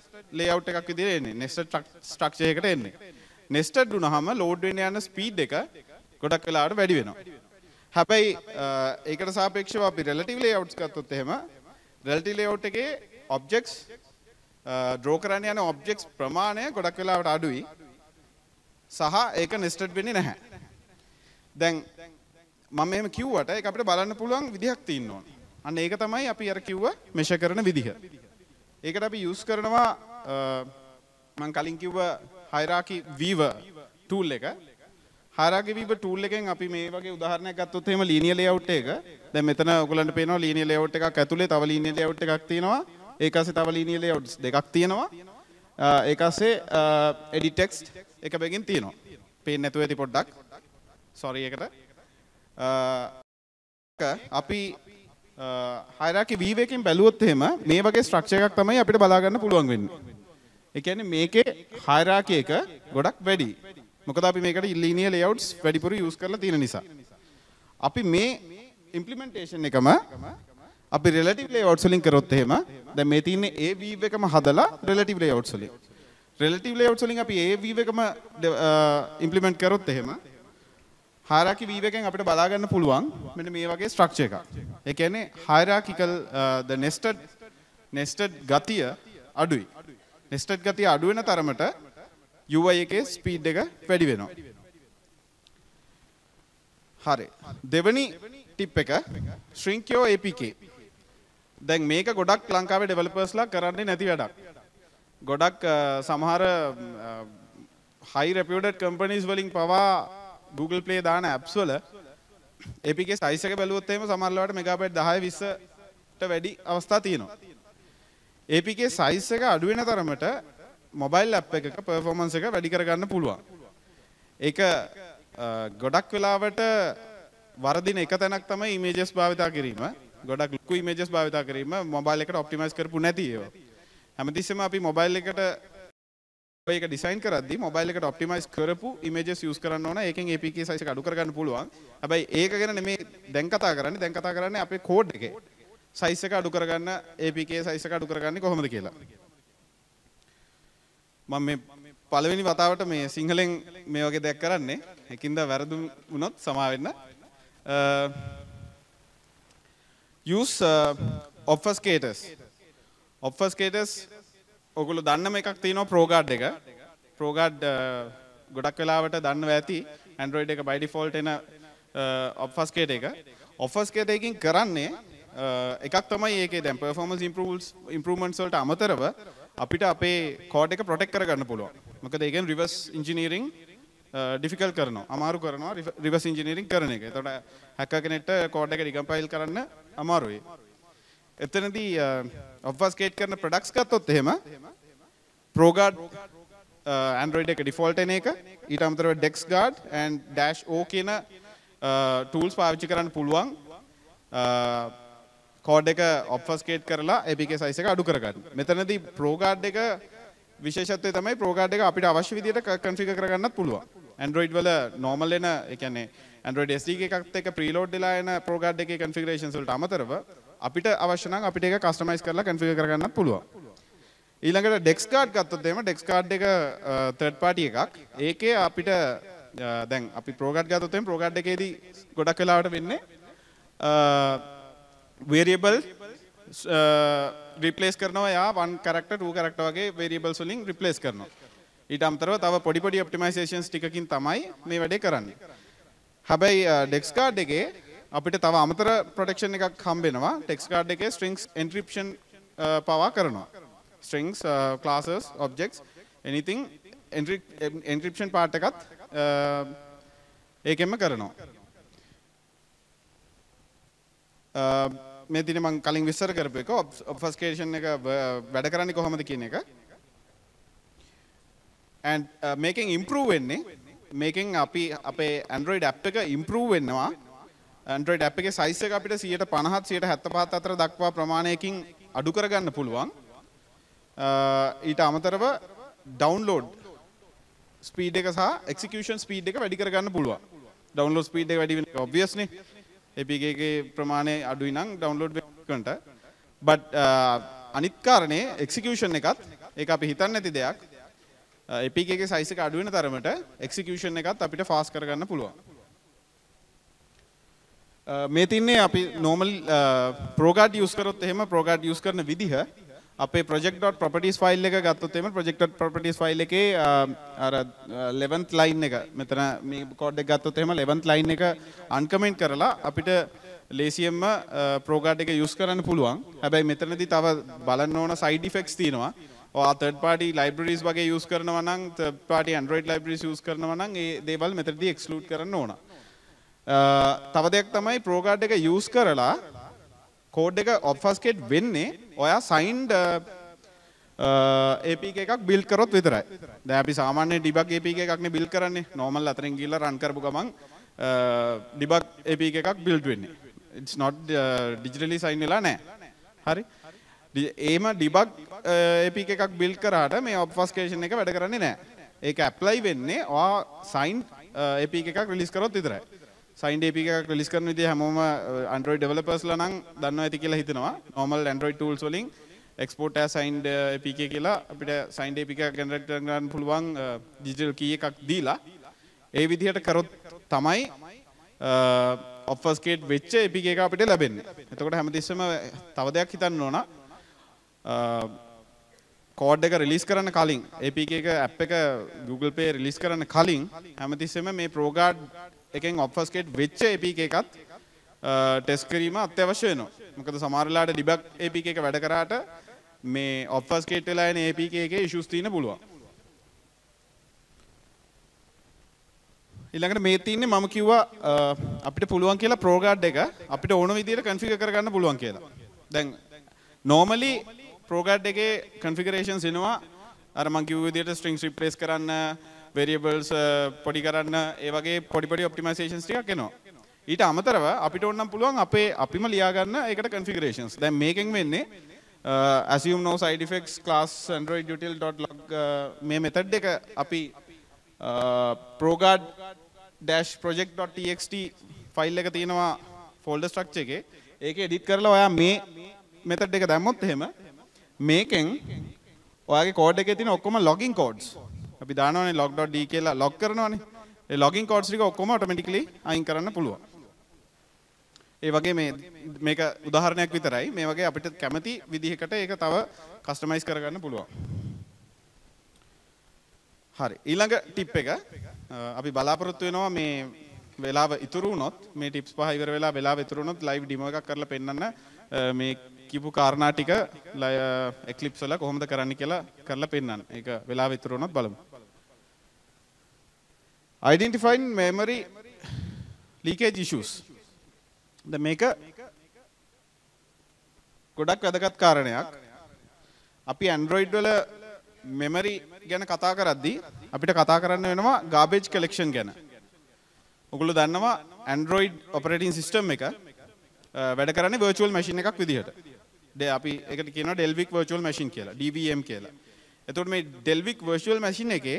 Speaker 10: layout එකක් විදිහට එන්නේ. nested structure එකකට එන්නේ. nested වුණාම load වෙන්න යන speed එක ගොඩක් වෙලාවට වැඩි වෙනවා. හැබැයි ඒකට සාපේක්ෂව අපි relative layouts ගත්තොත් එහෙම relative layout එකේ objects draw කරන්න යන objects ප්‍රමාණය ගොඩක් වෙලාවට අඩුයි. සහ ඒක nested වෙන්නේ නැහැ. දැන් මම එහෙම කිව්වට ඒක අපිට බලන්න පුළුවන් විදිහක් තියෙන්න ඕනේ. අන්න ඒක තමයි අපි අර කිව්ව measure කරන විදිහ. ඒකට අපි use කරනවා මම කලින් කිව්ව hierarchy weaver tool එක. hierarchy weaver tool එකෙන් අපි මේ වගේ උදාහරණයක් ගත්තොත් එහෙම linear layout එක. දැන් මෙතන ඔයගලන්ට පේනවා linear layout එකක් ඇතුලේ තව linear layout එකක් තියෙනවා. ඒක ASCII තව linear layouts දෙකක් තියෙනවා. ඒක ASCII edit text එක බැගින් තියෙනවා. පේන්නේ නැතුව ඇති පොඩ්ඩක්. sorry එකට. අපි hierarchy weave එකකින් බැලුවොත් එහෙම මේ වගේ structure එකක් තමයි අපිට බලා ගන්න පුළුවන් වෙන්නේ. ඒ කියන්නේ මේකේ hierarchy එක ගොඩක් වැඩි. මොකද අපි මේකට linear layouts වැඩිපුර use කරලා තියෙන නිසා. අපි මේ implementation එකම අපි relative layouts වලින් කරොත් එහෙම දැන් මේ තියෙන්නේ A weave එකම හදලා relative layouts වලින්. relative layouts වලින් අපි A weave එකම implement කරොත් එහෙම hierarchy weave එකෙන් අපිට බලා ගන්න පුළුවන් මෙන්න මේ වගේ structure එකක්. ඒ කියන්නේ hierarchical the nested ගතිය අඩුයි. nested ගතිය අඩු වෙන තරමට UI එකේ speed එක වැඩි වෙනවා. හරි. දෙවෙනි tip එක shrink your APK. දැන් මේක ගොඩක් ලංකාවේ developers ලා කරන්නේ නැති වැඩක්. ගොඩක් සමහර high reputed companies වලින් පවා Google Play දාන apps වල APK size එක බැලුවොත් එහෙම සමහර වෙලාවට මෙගාබයිට් 10 20ට වැඩි අවස්ථා තියෙනවා. APK size එක අඩු වෙන තරමට mobile app එකක performance එක වැඩි කරගන්න පුළුවන්. ඒක ගොඩක් වෙලාවට වරදින එක තැනක් තමයි images භාවිතා කිරීම. ගොඩක් ලොකු images භාවිතා කිරීම mobile එකට optimize කරපු නැති ඒවා. හැමතිස්සෙම අපි mobile එකට ඒක ඩිසයින් කරද්දී මොබයිල් එකට ඔප්ටිමයිස් කරපු ඉමේජස් යූස් කරන්න ඕන. ඒකෙන් APK size එක අඩු කරගන්න පුළුවන්. හැබැයි ඒක ගැන නෙමෙයි දැන් කතා කරන්නේ. දැන් කතා කරන්නේ අපේ කෝඩ් එකේ size එක අඩු කරගන්න APK size එක අඩු කරගන්නේ කොහොමද කියලා. මම මේ පළවෙනි වතාවට මේ සිංහලෙන් මේ වගේ දෙයක් කරන්නේ. ඒකින්ද වැරදුම් වුණොත් සමා වෙන්න. use obfuscators. obfuscators ඔගොල්ලෝ දන්නම එකක් තියෙනවා ProGuard එක. ProGuard ගොඩක් වෙලාවට දන්නව ඇති Android එක by default එන obfuscate එක. obfuscate එකකින් කරන්නේ එකක් තමයි ඒකේ දැන් performance improvements වලට අමතරව අපිට අපේ code එක protect කරගන්න පුළුවන්. මොකද ඒකෙන් reverse engineering difficult කරනවා. අමාරු කරනවා reverse engineering කරන එක. එතකොට hacker කෙනෙක්ට code එක decompile කරන්න අමාරුයි. එතනදී obfuscate කරන products ගත්තොත් එහෙම ProGuard Android එක default එන එක ඊට අමතරව DexGuard and -o කියන tools පාවිච්චි කරන්න පුළුවන් code එක obfuscate කරලා APK size එක අඩු කරගන්න. මෙතනදී ProGuard එක විශේෂත්වය තමයි ProGuard එක අපිට අවශ්‍ය විදිහට configure කරගන්නත් පුළුවන්. Android වල normal එන ඒ කියන්නේ Android SDK එකත් එක්ක preload වෙලා එන ProGuard එකේ configurations වලට අමතරව අපිට අවශ්‍ය නම් අපිට ඒක customize කරලා configure කරගන්නත් පුළුවන්. ඊළඟට DexGuard ගත්තොත් එහෙම DexGuard එක third party එකක්. ඒකේ අපිට දැන් අපි ProGuard ගත්තොත් එහෙම ProGuard එකේදී ගොඩක් වෙලාවට වෙන්නේ variable replace කරනවා යා one character two character වගේ variables වලින් replace කරනවා. ඊට අමතරව තව පොඩි පොඩි optimizations ටිකකින් තමයි මේ වැඩේ කරන්නේ. හැබැයි DexGuard එකේ අපිට තව අමතර protection එකක් හම්බ වෙනවා. DexGuard එකේ strings encryption පවා කරනවා. strings classes objects anything encryption part එකත් ඒකෙන්ම කරනවා. මේ දිනේ මම කලින් විස්තර කරපු එක obfuscation එක වැඩ කරන්නේ කොහොමද කියන එක. and making improve වෙන්නේ making අපි අපේ Android app එක improve වෙනවා. Android app එකේ size එක අපිට 150 175 අතර දක්වා ප්‍රමාණයකින් අඩු කරගන්න පුළුවන්. ඊට අමතරව download speed එක සහ execution speed එක වැඩි කරගන්න පුළුවන්. download speed එක වැඩි වෙන එක obvious නේ. APK එකේ ප්‍රමාණය අඩුයි නම් download වෙනකොට. but අනිත් කාරණේ execution එකත් ඒක අපි හිතන්නේ නැති දෙයක්. APK එකේ size එක අඩු වෙන තරමට execution එකත් අපිට fast කරගන්න පුළුවන්. මේ තින්නේ අපි normal ProGuard use කරොත් එහෙම ProGuard use කරන විදිහ අපේ project.properties file එක ගත්තොත් එහෙම project.properties file එකේ අර 11th line එක මෙතන මේ code එක ගත්තොත් එහෙම 11th line එක uncomment කරලා අපිට ලේසියෙන්ම ප්‍රෝග්‍රෑම් එක යූස් කරන්න පුළුවන්. හැබැයි මෙතනදී තව බලන්න ඕන සයිඩ් ඉෆෙක්ට්ස් තියෙනවා. ඔයා third party libraries වගේ යූස් කරනවා නම් third party Android libraries use කරනවා නම් ඒ දේවල් මෙතනදී එක්ස්ක්ලූඩ් කරන්න ඕන. තව දෙයක් තමයි ප්‍රෝග්‍රෑම් එක යූස් කරලා කෝඩ් එක obfuscate වෙන්නේ ඔයා signed APK එකක් build කරොත් විතරයි. දැන් අපි සාමාන්‍ය debug APK එකක් නේ build කරන්නේ. normal අතරින් ගිහලා run කරපු ගමන් debug APK එකක් build වෙන්නේ. It's not digitally signed වෙලා නැහැ. හරි. ඒම debug APK එකක් build කරාට මේ obfuscation එක වැඩ කරන්නේ නැහැ. ඒක apply වෙන්නේ ඔයා signed APK එකක් release කරොත් විතරයි. signed APK එකක් release කරන විදිහ හැමෝම Android developers ලා නම් දන්නවා ඇති කියලා හිතනවා. normal Android tools වලින් export as signed APK කියලා අපිට signed APK එකක් generate කරන්න පුළුවන් digital key එකක් දීලා ඒ විදිහට කරොත් තමයි obfuscate වෙච්ච APK එක අපිට ලැබෙන්නේ. එතකොට හැමතිස්සෙම තව දෙයක් හිතන්න ඕන. කෝඩ් එක රිලීස් කරන්න කලින් APK එක app එක Google Play රිලීස් කරන්න කලින් හැමතිස්සෙම මේ ProGuard එකෙන් obfuscate වෙච්ච APK එකත් ටෙස්ට් කිරීම අත්‍යවශ්‍ය වෙනවා. මොකද සමහර වෙලාවට debug APK එක වැඩ කරාට මේ obfuscate වෙලා එන APK එකේ issues තියෙන්න පුළුවන්. ඊළඟට මේ තියෙන්නේ මම කිව්වා අපිට පුළුවන් කියලා ProGuard එක අපිට ඕන විදිහට configure කරගන්න පුළුවන් කියලා. දැන් normally ProGuard එකේ configurations එනවා අර මම කිව්ව විදිහට strings replace කරන්න, variables පොඩි කරන්න, ඒ වගේ පොඩි optimizations ටිකක් එනවා. ඊට අමතරව අපිට ඕන නම් පුළුවන් අපිම ලියා ගන්න ඒකට configurations. දැන් මේකෙන් වෙන්නේ assume no side effects class android util.log මේ method එක අපි ProGuard -project.txt file එක තියෙනවා folder structure එකේ. ඒක edit කරලා ඔයා මේ method එක දැම්මොත් එහෙම මේකෙන් ඔයාගේ code එකේ තියෙන ඔක්කොම logging codes අපි දානවනේ log.d කියලා log කරනවනේ. ඒ logging codes ටික ඔක්කොම automatically අයින් කරන්න පුළුවන්. ඒ වගේ මේක උදාහරණයක් විතරයි. මේ වගේ අපිට කැමති විදිහකට ඒක තව customize කරගන්න පුළුවන්. හරි. ඊළඟ ටිප් එක අපි බලාපොරොත්තු වෙනවා මේ වෙලාව ඉතුරු වුණොත් මේ ටිප්ස් පහ ඉවර වෙලා වෙලාව ඉතුරු වුණොත් live demo එකක් කරලා පෙන්නන්න මේ කියපු කාරණා ටික Eclipse වල කොහොමද කරන්න කියලා කරලා පෙන්නන්න. ඒක වෙලාව ඉතුරු වුණොත් බලමු. Identifying memory leakage issues. දැන් මේක ගොඩක් වැදගත් කාරණයක්. අපි Android වල memory ගැන කතා කරද්දී අපිට කතා කරන්න වෙනවා garbage collection ගැන. ඔයගොල්ලෝ දන්නවා Android operating system එක වැඩ කරන්නේ virtual machine එකක් විදිහට. අපි ඒකට කියනවා Delvic virtual machine කියලා, DVM කියලා. එතකොට මේ Delvic virtual machine එකේ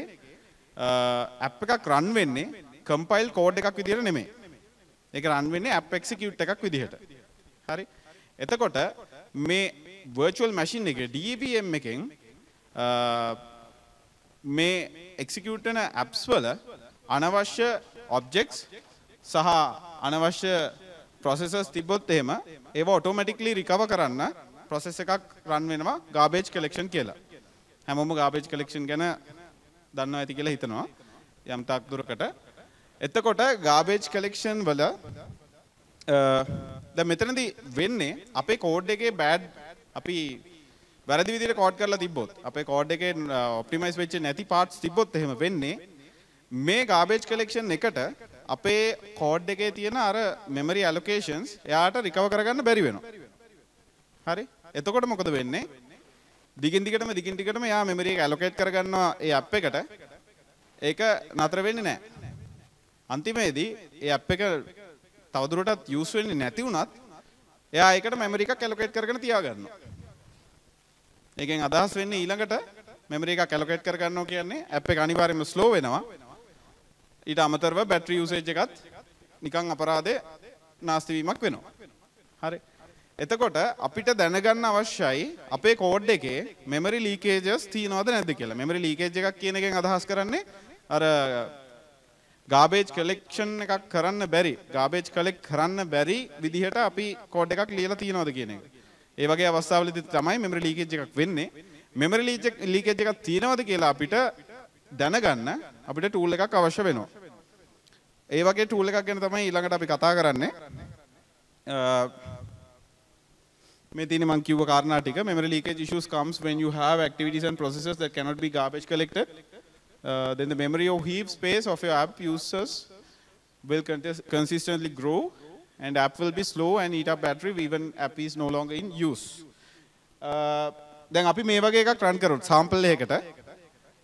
Speaker 10: app එකක් run වෙන්නේ compile code එකක් විදිහට නෙමෙයි. ඒක run වෙන්නේ app execute එකක් විදිහට. හරි. එතකොට මේ virtual machine එකේ DVM එකෙන් මේ execute වෙන apps වල අනවශ්‍ය objects සහ අනවශ්‍ය processors තිබ්බොත් එහෙම ඒව automatically recover කරන්න process එකක් run වෙනවා garbage collection කියලා. හැමෝම garbage collection ගැන දන්නවා ඇති කියලා හිතනවා යම් තාක් දුරකට. එතකොට garbage collection වල දැන් මෙතනදී වෙන්නේ අපේ code එකේ bad අපි වැරදි විදිහට කෝඩ් කරලා තිබ්බොත් අපේ කෝඩ් එකේ ඔප්ටිමයිස් වෙච්ච නැති පාර්ට්ස් තිබ්බොත් එහෙම වෙන්නේ මේ garbage collection එකට අපේ කෝඩ් එකේ තියෙන අර memory allocations එයාට recover කරගන්න බැරි වෙනවා. හරි? එතකොට මොකද වෙන්නේ? දිගින් දිගටම එයා memory එක allocate කරගන්නවා ඒ app එකට. ඒක නතර වෙන්නේ නැහැ. අන්තිමේදී ඒ app එක තවදුරටත් use වෙන්නේ නැති වුණත් එයා ඒකට memory එකක් allocate කරගෙන තියාගන්නවා. ඒකෙන් අදහස් වෙන්නේ ඊළඟට memory එකක් allocate කරගන්නවා කියන්නේ app එක අනිවාර්යයෙන්ම slow වෙනවා. ඊට අමතරව battery usage එකත් නිකන් අපරාධේ නාස්ති වීමක් වෙනවා. හරි. එතකොට අපිට දැනගන්න අවශ්‍යයි අපේ code එකේ memory leakages තියෙනවද නැද්ද කියලා. memory leakage එකක් කියන එකෙන් අදහස් කරන්නේ අර garbage collection එකක් කරන්න බැරි, garbage collect කරන්න බැරි විදිහට අපි code එකක් ලියලා තියෙනවද කියන එක. ඒ වගේ අවස්ථාවලදී තමයි memory leakage එකක් වෙන්නේ. memory leakage එකක් තියෙනවද කියලා අපිට දැනගන්න අපිට tool එකක් අවශ්‍ය වෙනවා. ඒ වගේ tool එකක් ගැන තමයි ඊළඟට අපි කතා කරන්නේ. මේ තියෙන මම කිව්ව කාරණා ටික memory leakage issues comes when you have activities and processes that cannot be garbage collected. Then the memory of heap space of your app users will consistently grow and app will be slow and eat up battery even app is no longer in use. දැන් අපි මේ වගේ එකක් run කරොත් sample එකකට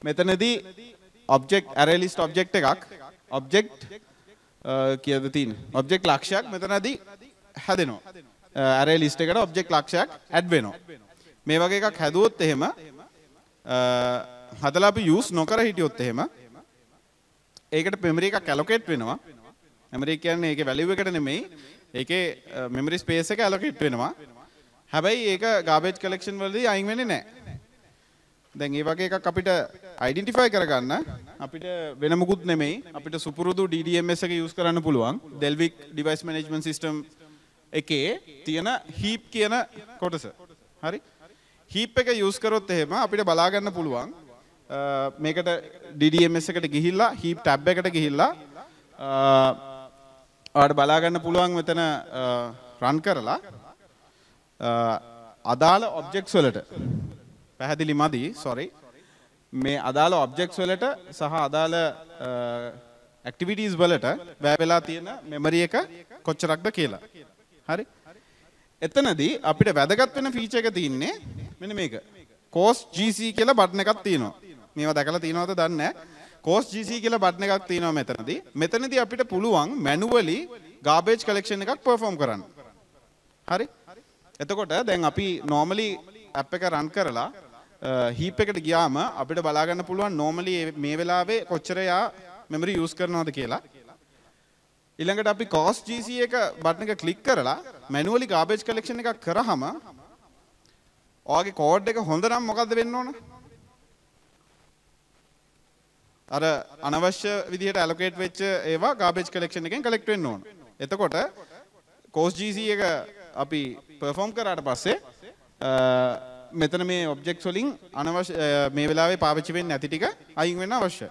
Speaker 10: මෙතනදී object array list object එකක් object කීයද තියෙන්නේ object ලක්ෂයක් මෙතනදී හැදෙනවා. array list එකට object ලක්ෂයක් add වෙනවා. මේ වගේ එකක් හැදුවොත් එහෙම හදලා අපි use නොකර හිටියොත් එහෙම ඒකට memory එකක් allocate වෙනවා. memory කියන්නේ ඒකේ value එකට නෙමෙයි. ඒකේ memory space එක allocate වෙනවා. හැබැයි ඒක garbage collection වලදී අයින් වෙන්නේ නැහැ. දැන් මේ වගේ එකක් අපිට identify කරගන්න අපිට වෙන මොකුත් නෙමෙයි. අපිට සුපුරුදු DDMS එක use කරන්න පුළුවන්. Delvik device management system එකේ තියෙන heap කියන කොටස. හරි? heap එක use කරොත් එහෙම අපිට බලා ගන්න පුළුවන්. මේකට DDMS එකට ගිහිල්ලා heap tab එකට ගිහිල්ලා ඔයාලට බලා ගන්න පුළුවන් මෙතන run කරලා අදාළ objects වලට පැහැදිලි මදි sorry මේ අදාළ objects වලට සහ අදාළ activities වලට වැය වෙලා තියෙන memory එක කොච්චරක්ද කියලා. හරි? එතනදී අපිට වැදගත් වෙන feature එක තියෙන්නේ මෙන්න මේක. cost gc කියලා බටන් එකක් තියෙනවා. මේවා දැකලා තියෙනවද දන්නේ නැහැ. cost gc කියලා බටන් එකක් තියෙනවා මෙතනදී. මෙතනදී අපිට පුළුවන් manually garbage collection එකක් perform කරන්න. හරි? එතකොට දැන් අපි normally app එක run කරලා heap එකට ගියාම අපිට බලා ගන්න පුළුවන් normally මේ වෙලාවේ කොච්චර යා memory use කරනවද කියලා. ඊළඟට අපි cost gc එක බටන් එක click කරලා manually garbage collection එකක් කරාම ඔයාගේ code එක හොඳ නම් මොකද්ද වෙන්න ඕන? අර අනවශ්‍ය විදිහට allocate වෙච්ච ඒවා garbage collection එකෙන් collect වෙන්න ඕන. එතකොට cost gc එක අපි perform කරාට පස්සේ මෙතන මේ objects වලින් අනවශ්‍ය මේ වෙලාවේ පාවිච්චි වෙන්නේ නැති ටික අයින් වෙන්න අවශ්‍යයි.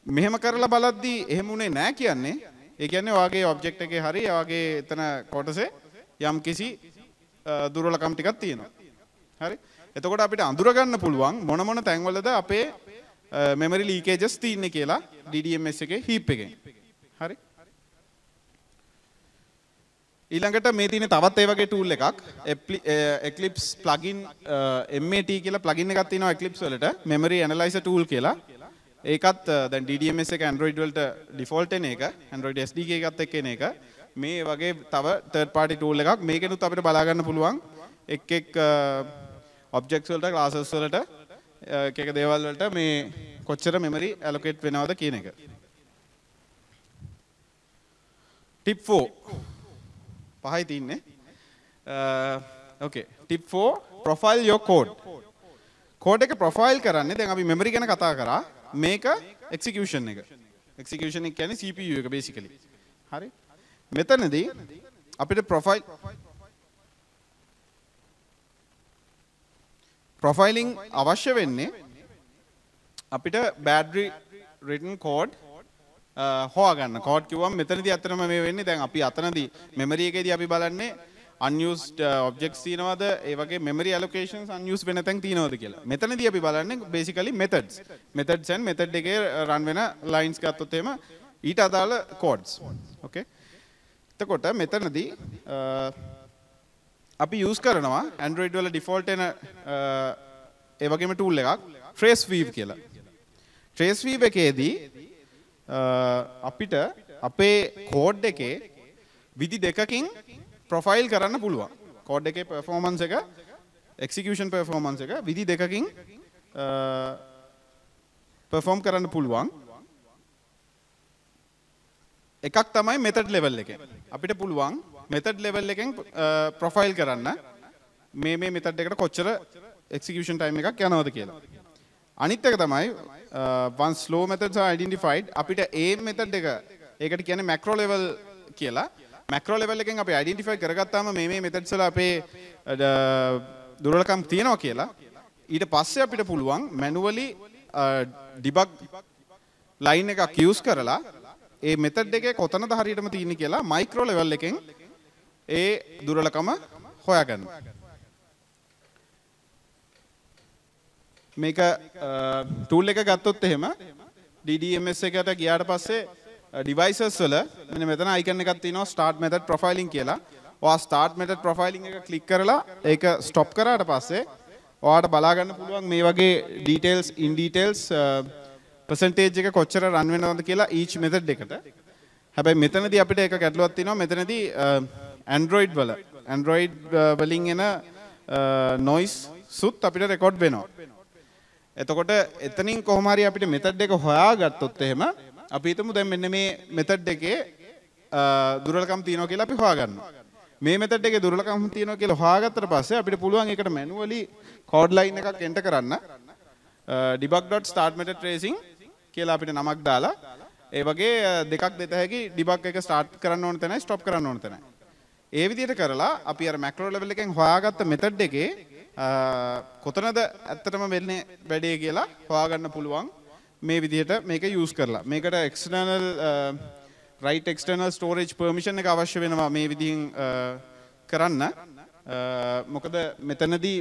Speaker 10: මෙහෙම කරලා බලද්දී එහෙම උනේ නැහැ කියන්නේ. ඒ කියන්නේ ඔයාගේ object එකේ හරි ඔයාගේ එතන කොටසේ යම් කිසි දුර්වලකම් ටිකක් තියෙනවා. හරි? එතකොට අපිට අඳුර ගන්න පුළුවන් මොන මොන තැන්වලද අපේ memory leakages තියෙන්නේ කියලා DDMS එකේ heap එකෙන්. හරි? ඊළඟට මේ තියෙන තවත් ඒ වගේ tool එකක් Eclipse plugin MAT කියලා plugin එකක් තියෙනවා Eclipse වලට memory analyzer tool කියලා. ඒකත් දැන් DDMS එක Android වලට default එන එක Android SDK එකත් එක්ක එන එක මේ වගේ තව third party tool එකක් මේකෙනුත් අපිට බලා ගන්න පුළුවන් එක් objects වලට classes වලට එක දේවල් වලට මේ කොච්චර memory allocate වෙනවද කියන එක. tip 4 පහයි තින්නේ. okay tip 4 profile your code. code එක profile කරන්නේ දැන් අපි memory ගැන කතා කරා. මේක execution එක. execution එක කියන්නේ CPU එක basically. හරි? මෙතනදී අපිට profiling අවශ්‍ය වෙන්නේ අපිට battery written code හොයාගන්න. code කිව්වම මෙතනදී අතරම මේ වෙන්නේ දැන් අපි අතනදී memory එකේදී අපි බලන්නේ unused objects තියෙනවද ඒ වගේ memory allocations unused වෙන තැන් තියෙනවද කියලා. මෙතනදී අපි බලන්නේ basically methods and method එකේ run වෙන lines ගත්තොත් එහෙම ඊට අදාළ codes. okay එතකොට මෙතනදී අපි use කරනවා Android වල default එන ඒ වගේම tool එකක් trace weave කියලා. trace weave එකේදී අපිට අපේ code එකේ විදි දෙකකින් profile කරන්න පුළුවන්. code එකේ performance එක execution performance එක විදි දෙකකින් perform කරන්න පුළුවන්. එකක් තමයි method level එකෙන්. අපිට පුළුවන් method level එකෙන් profile කරන්න මේ method එකට කොච්චර execution time එකක් යනවද කියලා. අනිත් එක තමයි once slow methods are identified අපිට ඒ method එක ඒකට කියන්නේ macro level කියලා. macro level එකෙන් අපි identify කරගත්තාම මේ methods වල අපේ දුර්වලකම් තියෙනවා කියලා ඊට පස්සේ අපිට පුළුවන් manually debug line එකක් use කරලා ඒ method එකේ කොතනද හරියටම තියෙන්නේ කියලා micro level එකෙන් ඒ දුර්වලකම හොයාගන්න. මේක tool එක ගත්තොත් එහෙම DDMS එකට ගියාට පස්සේ devices වල මෙන්න මෙතන icon එකක් තියෙනවා start method profiling කියලා. ඔයා start method profiling එක click කරලා ඒක stop කරාට පස්සේ ඔයාට බලා ගන්න පුළුවන් මේ වගේ details in details percentage එක කොච්චර run වෙනවද කියලා each method එකට. හැබැයි මෙතනදී අපිට එක ගැටලුවක් තියෙනවා. මෙතනදී Android වලින් එන noise සුත් අපිට record වෙනවා. එතකොට එතනින් කොහොම හරි අපිට method එක හොයාගත්තොත් එහෙම අපි හිතමු දැන් මෙන්න මේ method එකේ දුර්වලකම් තියෙනවා කියලා අපි හොයාගන්නවා. මේ method එකේ දුර්වලකම් තියෙනවා කියලා හොයාගත්තට පස්සේ අපිට පුළුවන් ඒකට manually code line එකක් enter කරන්න. debug.start method tracing කියලා අපිට නමක් දාලා ඒ වගේ දෙකක් දෙත හැකි debug එක start කරන්න ඕන තැනයි stop කරන්න ඕන තැනයි. ඒ විදිහට කරලා අපි අර macro level එකෙන් හොයාගත්ත method එකේ කොතනද ඇත්තටම වෙන්නේ වැඩේ කියලා හොයාගන්න පුළුවන් මේ විදිහට මේක use කරලා. මේකට external write external storage permission එක අවශ්‍ය වෙනවා මේ විදිහින් කරන්න. මොකද මෙතනදී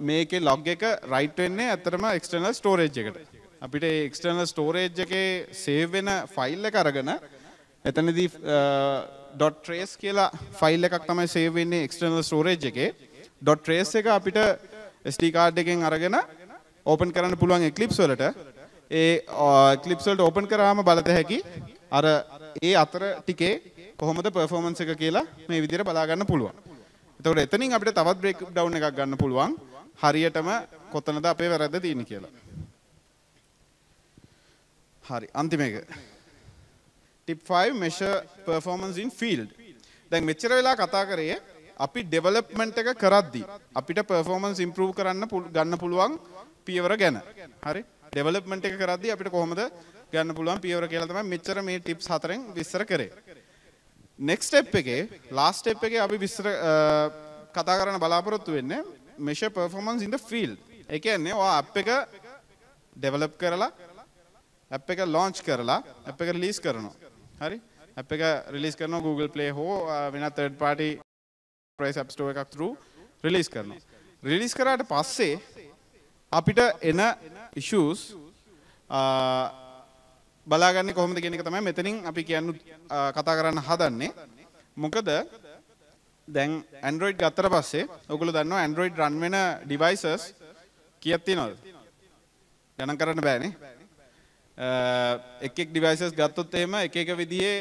Speaker 10: මේකේ log එක write වෙන්නේ ඇත්තටම external storage එකට. අපිට external storage එකේ save වෙන file එක අරගෙන එතනදී .trace කියලා file එකක් තමයි save වෙන්නේ external storage එකේ. .trace එක අපිට SD card එකෙන් අරගෙන open කරන්න පුළුවන් Eclipse වලට. ඒ Eclipse වලට open කරාම බලත හැකි අර ඒ අතර ටිකේ කොහොමද performance එක කියලා මේ විදිහට බලා ගන්න පුළුවන්. එතකොට එතනින් අපිට තවත් breakdown එකක් ගන්න පුළුවන් හරියටම කොතනද අපේ වැරද්ද තියෙන්නේ කියලා. හරි අන්තිම එක. Tip 5 measure performance in field. දැන් මෙච්චර වෙලා කතා කරේ අපි development එක කරද්දී අපිට performance improve කරන්න ගන්න පුළුවන් පියවර ගැන. හරි? development එක කරද්දී අපිට කොහොමද ගන්න පුළුවන් පියවර කියලා තමයි මෙච්චර මේ tips 4න් විස්තර කරේ. next step එකේ last step එකේ අපි විස්තර කතා කරන්න බලාපොරොත්තු වෙන්නේ measure performance in the field. ඒ කියන්නේ ඔයා app එක develop කරලා app එක launch කරලා app එක release කරනවා. හරි? app එක release කරනවා Google Play හෝ වෙන third party price app store එකක් through release කරනවා. release කරාට පස්සේ අපිට එන issues බලාගන්නේ කොහොමද කියන එක තමයි මෙතනින් අපි කතා කරන්න හදන්නේ. මොකද දැන් Android ගත්තට පස්සේ ඔයගොල්ලෝ දන්නවා Android run වෙන devices කීයක් තියෙනවද? ගණන් කරන්න බෑනේ. එක devices ගත්තොත් එහෙම එක විදිහේ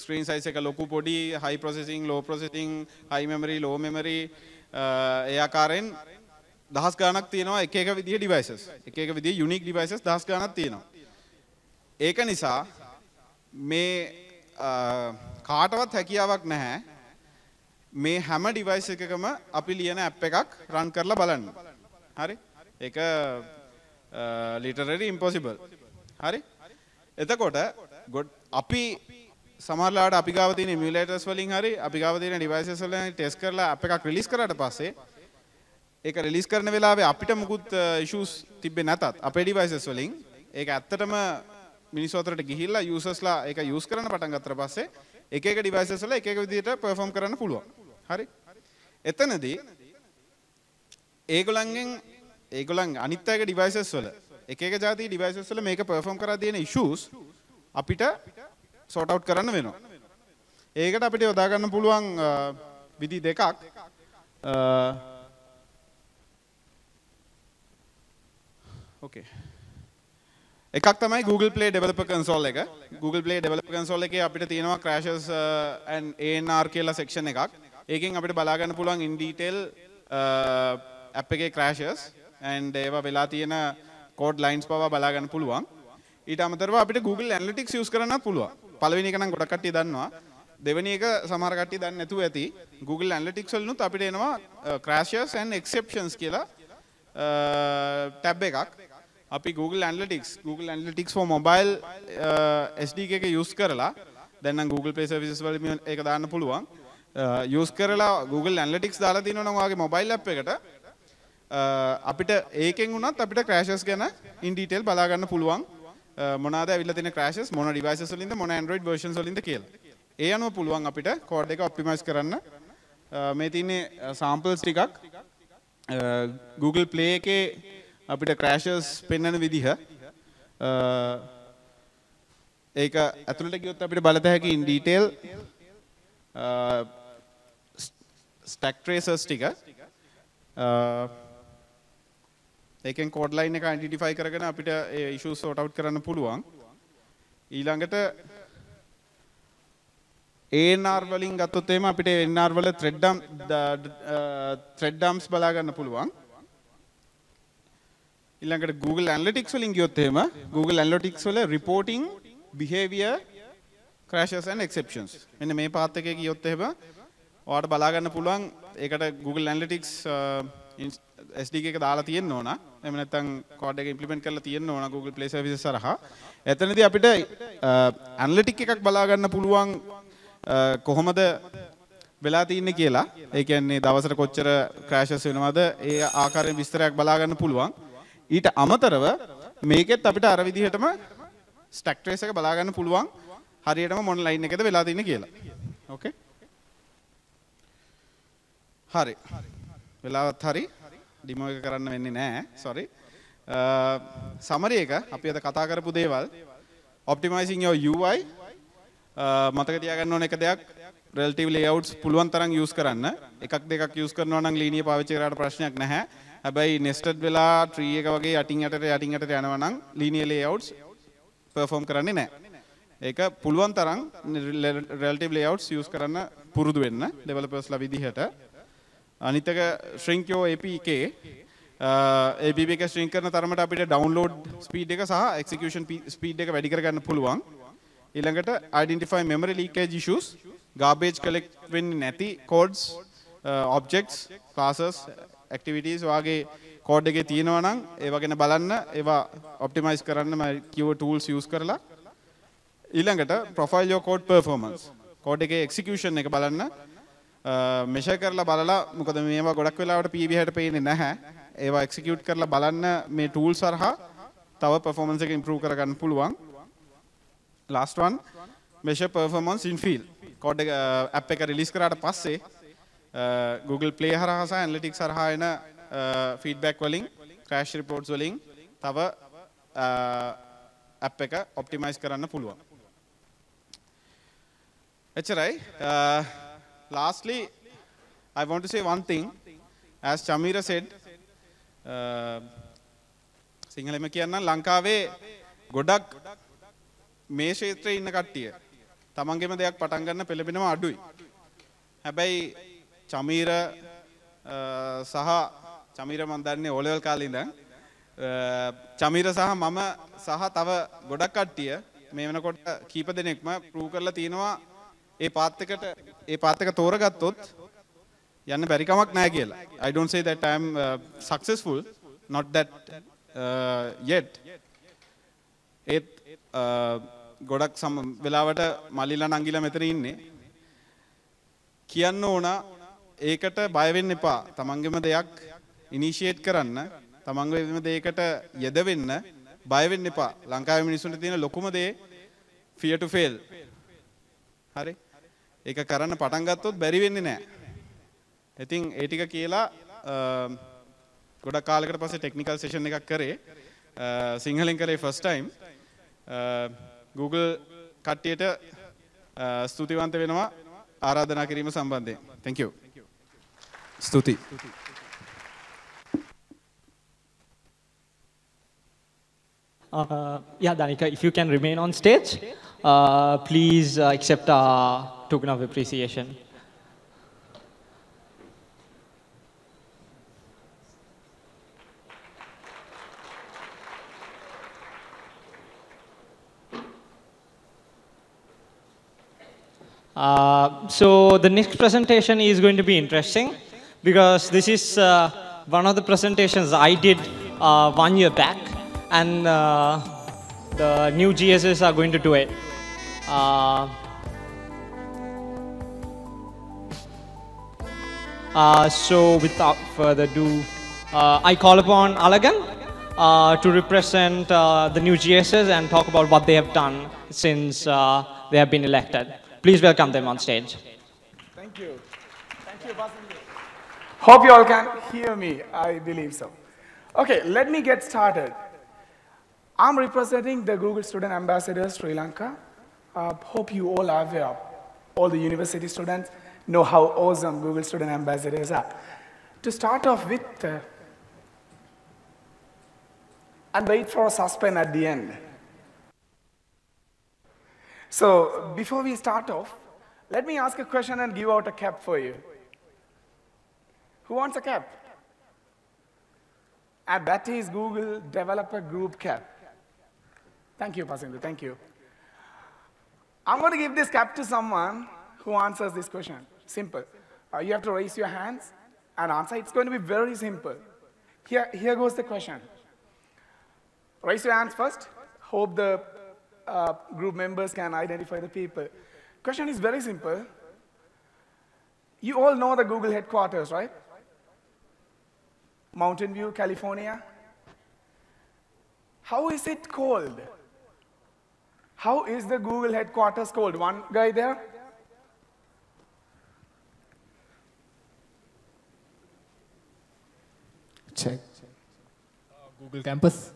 Speaker 10: screen size එක ලොකු පොඩි high processing low processing high memory low memory ඒ ආකාරයෙන් දහස් ගණනක් තියෙනවා එක විදිහේ devices. එක විදිහේ unique devices දහස් ගණනක් තියෙනවා. ඒක නිසා මේ කාටවත් හැකියාවක් නැහැ මේ හැම device එකකම අපි ලියන app එකක් run කරලා බලන්න. හරි? ඒක literally impossible. හරි? එතකොට අපි සමහරලාට අපි ගාව තියෙන emulators වලින් හරි අපි ගාව තියෙන devices වලින් test කරලා app එකක් release කරාට පස්සේ ඒක release කරන වෙලාවේ අපිට මුකුත් issues තිබ්බේ නැතත් අපේ devices වලින් ඒක ඇත්තටම මිනිස්සු අතරට ගිහිල්ලා usersලා ඒක use කරන්න පටන් ගත්තට පස්සේ එක devices වල එක විදිහට perform කරන්න පුළුවන්. හරි? එතනදී ඒගොල්ලන් අනිත් අයගේ devices වල එක જાති devices වල මේක perform කරලා තියෙන issues අපිට sort out කරන්න වෙනවා. ඒකට අපිට යොදා ගන්න පුළුවන් විදි දෙකක්. okay. එකක් තමයි Google Play Developer Console එක. Google Play Developer Console එකේ අපිට තියෙනවා crashes and ANR කියලා section එකක්. ඒකෙන් අපිට බලා ගන්න පුළුවන් in detail app එකේ crashes and ඒවා වෙලා තියෙන code lines පවා බලා ගන්න පුළුවන්. ඊට අමතරව අපිට Google Analytics use කරන්නත් පුළුවන්. පළවෙනි එක නම් ගොඩක් කට්ටිය දන්නවා. දෙවෙනි එක සමහර කට්ටිය දන්නේ නැතුව ඇති. Google Analytics වලිනුත් අපිට එනවා crashes and exceptions කියලා tab එකක්. අපි Google Analytics for mobile SDK එක use කරලා දැන් නම් Google Play services වලින් ඒක දාන්න පුළුවන්. use කරලා Google Analytics දාලා තිනවා නම් ඔයාගේ mobile app එකට අපිට ඒකෙන් උනත් අපිට crashes ගැන in detail බලා ගන්න පුළුවන්. මොනවාද ඇවිල්ලා තියෙන crashes මොන devices වලින්ද මොන Android versions වලින්ද කියලා. ඒ අනුව පුළුවන් අපිට කෝඩ් එක ඔප්ටිමයිස් කරන්න. මේ තියෙන්නේ samples ටිකක්. Google Play එකේ අපිට crashes පෙන්වන විදිහ. ඒක ඇතුළට ගියොත් අපිට බලත හැකි in detail stack tracers ටික. ඒකෙන් code line එක identify කරගෙන අපිට ඒ issues sort out කරන්න පුළුවන්. ඊළඟට ANR වලින් ගත්තොත් එහෙම අපිට ANR වල thread dumps බලා ගන්න පුළුවන්. ඊළඟට Google Analytics වලින් ගියොත් එහෙම Google Analytics වල reporting behavior crashes and exceptions. මෙන්න මේ පාත් එකේ ගියොත් එහෙම ඔයාලට බලා ගන්න පුළුවන්. ඒකට Google Analytics SDK එක දාලා තියෙන්න ඕන. එහෙම නැත්නම් කෝඩ් එක ඉම්ප්ලිමන්ට් කරලා තියෙන්න ඕන Google Play Services හරහා. එතනදී අපිට ඇනලිටික් එකක් බලා ගන්න පුළුවන් කොහොමද වෙලා තින්නේ කියලා. ඒ කියන්නේ දවසට කොච්චර crashes වෙනවද ඒ ආකාරයෙන් විස්තරයක් බලා ගන්න පුළුවන්. ඊට අමතරව මේකෙත් අපිට අර විදිහටම stack trace එක බලා ගන්න පුළුවන්. හරියටම මොන ලයින් එකද වෙලා තින්නේ කියලා. ඕකේ. හරි. වෙලාවත් හරි. ඩිමෝ එක කරන්න වෙන්නේ නැහැ. sorry. සමරි එක අපි අද කතා කරපු දේවල් optimizing your UI මතක තියාගන්න ඕන එක දෙයක් relative layouts පුළුවන් තරම් use කරන්න. එකක් දෙකක් use කරනවා නම් linear පාවිච්චි කරාට ප්‍රශ්නයක් නැහැ. හැබැයි nested වෙලා tree එක වගේ යටින් යටට යනවා නම් linear layouts perform කරන්නේ නැහැ. ඒක පුළුවන් තරම් relative layouts use කරන්න පුරුදු වෙන්න developers ලා විදිහට. අනිත් එක shrink your APK APK shrink කරන තරමට අපිට download speed එක සහ execution speed එක වැඩි කරගන්න පුළුවන්. ඊළඟට identify memory leakage issues, garbage collect වෙන්නේ නැති codes, objects, classes, activities වගේ code එකේ තියෙනවා නම් ඒවා ගැන බලන්න, ඒවා optimize කරන්න මම කිව්ව tools use කරලා. ඊළඟට profile your code performance. code එකේ execution එක බලන්න. measure කරලා බලලා මොකද මේවා ගොඩක් වෙලාවට PB හැට පේන්නේ නැහැ. ඒවා execute කරලා බලන්න මේ tools හරහා තව performance එක improve කරගන්න පුළුවන්. last one measure performance in field. code එක app එක release කරාට පස්සේ Google Play හරහා සහ Analytics හරහා එන feedback වලින් crash reports වලින් තව app එක optimize කරන්න පුළුවන්. එච්චරයි. Lastly, I want to say one thing. As Chamira said, සිංහලෙම කියන්න ලංකාවේ ගොඩක් මේ ක්ෂේත්‍රයේ ඉන්න කට්ටිය තමන්ගේම දෙයක් පටන් ගන්න පෙළඹෙනවා අඩුයි. හැබැයි චමීර සහ චමීර මම දන්නේ O level කාලේ ඉඳන් චමීර සහ මම සහ තව ගොඩක් කට්ටිය මේ වෙනකොට කීප දෙනෙක්ම ප්‍රූව් කරලා තිනවා ඒ පාත් එක තෝරගත්තොත් යන්න බැරි කමක් නැහැ කියලා. I don't say that I am successful, not that yet. ඒත් ගොඩක් වෙලාවට මල්ලිලා නංගිලා මෙතන ඉන්නේ. කියන්න ඕන ඒකට බය වෙන්න එපා. තමන්ගේම දෙයක් ඉනිෂিয়েට් කරන්න, තමන්ගේම දෙයකට යෙදවෙන්න බය වෙන්න එපා. ලංකාවේ මිනිස්සුන්ට තියෙන ලොකුම දේ fear to fail. හරි? ඒක කරන්න පටන් ගත්තොත් බැරි වෙන්නේ නැහැ. ඉතින් ඒ ටික කියලා ගොඩක් කාලයකට පස්සේ ටෙක්නිකල් සෙෂන් එකක් කරේ. සිංහලෙන් කරේ first time. Google කට්ටියට ස්තුතිවන්ත වෙනවා ආරාධනා කිරීම සම්බන්ධයෙන්. Thank you. ස්තුති.
Speaker 3: Yeah, Danika, if you can remain on stage, please accept our token of appreciation. So the next presentation is going to be interesting because this is one of the presentations I did 1 year back, and the new GSs are going to do it. So without further ado, I call upon Alagan to represent the new GSs and talk about what they have done since they have been elected. Please welcome them on stage.
Speaker 11: Thank you. Thank you, Basindu. Hope you all can hear me. I believe so. Okay, let me get started. I'm representing the Google Student Ambassadors Sri Lanka. Hope you all are aware. All the university students know how awesome Google Student Ambassadors are. To start off with, and wait for a suspense at the end. So before we start off, let me ask a question and give out a cap for you. Who wants a cap? And that is Google Developer Group cap. Thank you, Pasindu, thank you. I'm going to give this cap to someone who answers this question. Simple. You have to raise your hands and answer. It's going to be very simple. Here goes the question. Raise your hands first. Hope the group members can identify the people. Question is very simple. You all know the Google headquarters, right? Mountain View, California. How is it called? How is the Google headquarters called? One guy there?
Speaker 12: Check. Google Campus.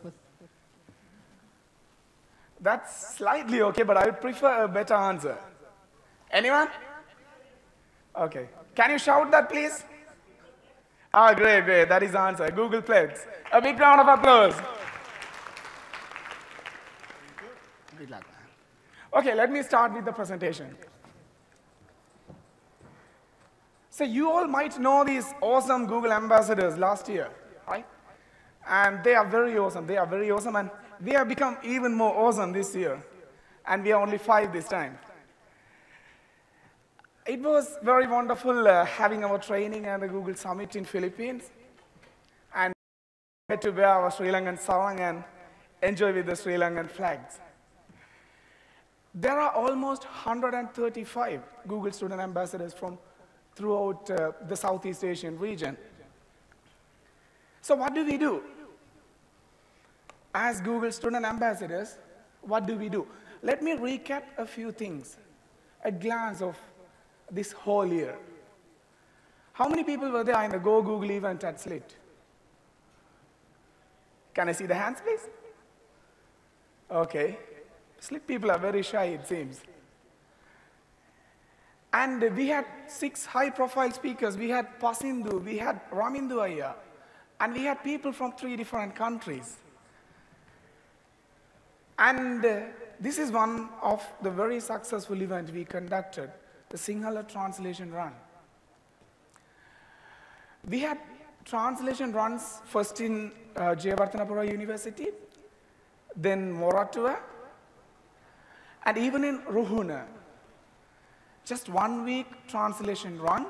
Speaker 11: That's slightly okay, but I would prefer a better answer. Anyone? Okay. Can you shout that, please? Ah, great, great. That is the answer. Google Plex. A big round of applause. Good luck. Okay, let me start with the presentation. So you all might know these awesome Google ambassadors last year, right? And they are very awesome. They are very awesome, and they have become even more awesome this year. And we are only 5 this time. It was very wonderful having our training at the Google Summit in Philippines. And we had to wear our Sri Lankan sarong and enjoy with the Sri Lankan flags. There are almost 135 Google Student Ambassadors from throughout the Southeast Asian region. So what do we do? As Google Student Ambassadors, what do we do? Let me recap a few things, a glance of this whole year. How many people were there in the Go Google event at SLIT? Can I see the hands, please? Okay. SLIT people are very shy, it seems. And we had 6 high-profile speakers. We had Pasindu, we had Ramindu Ayya, and we had people from 3 different countries. And this is one of the very successful events we conducted, the Sinhala translation run. We had translation runs first in Jayawarthanapura University, then Moratuwa, and even in Ruhuna. Just 1 week translation run.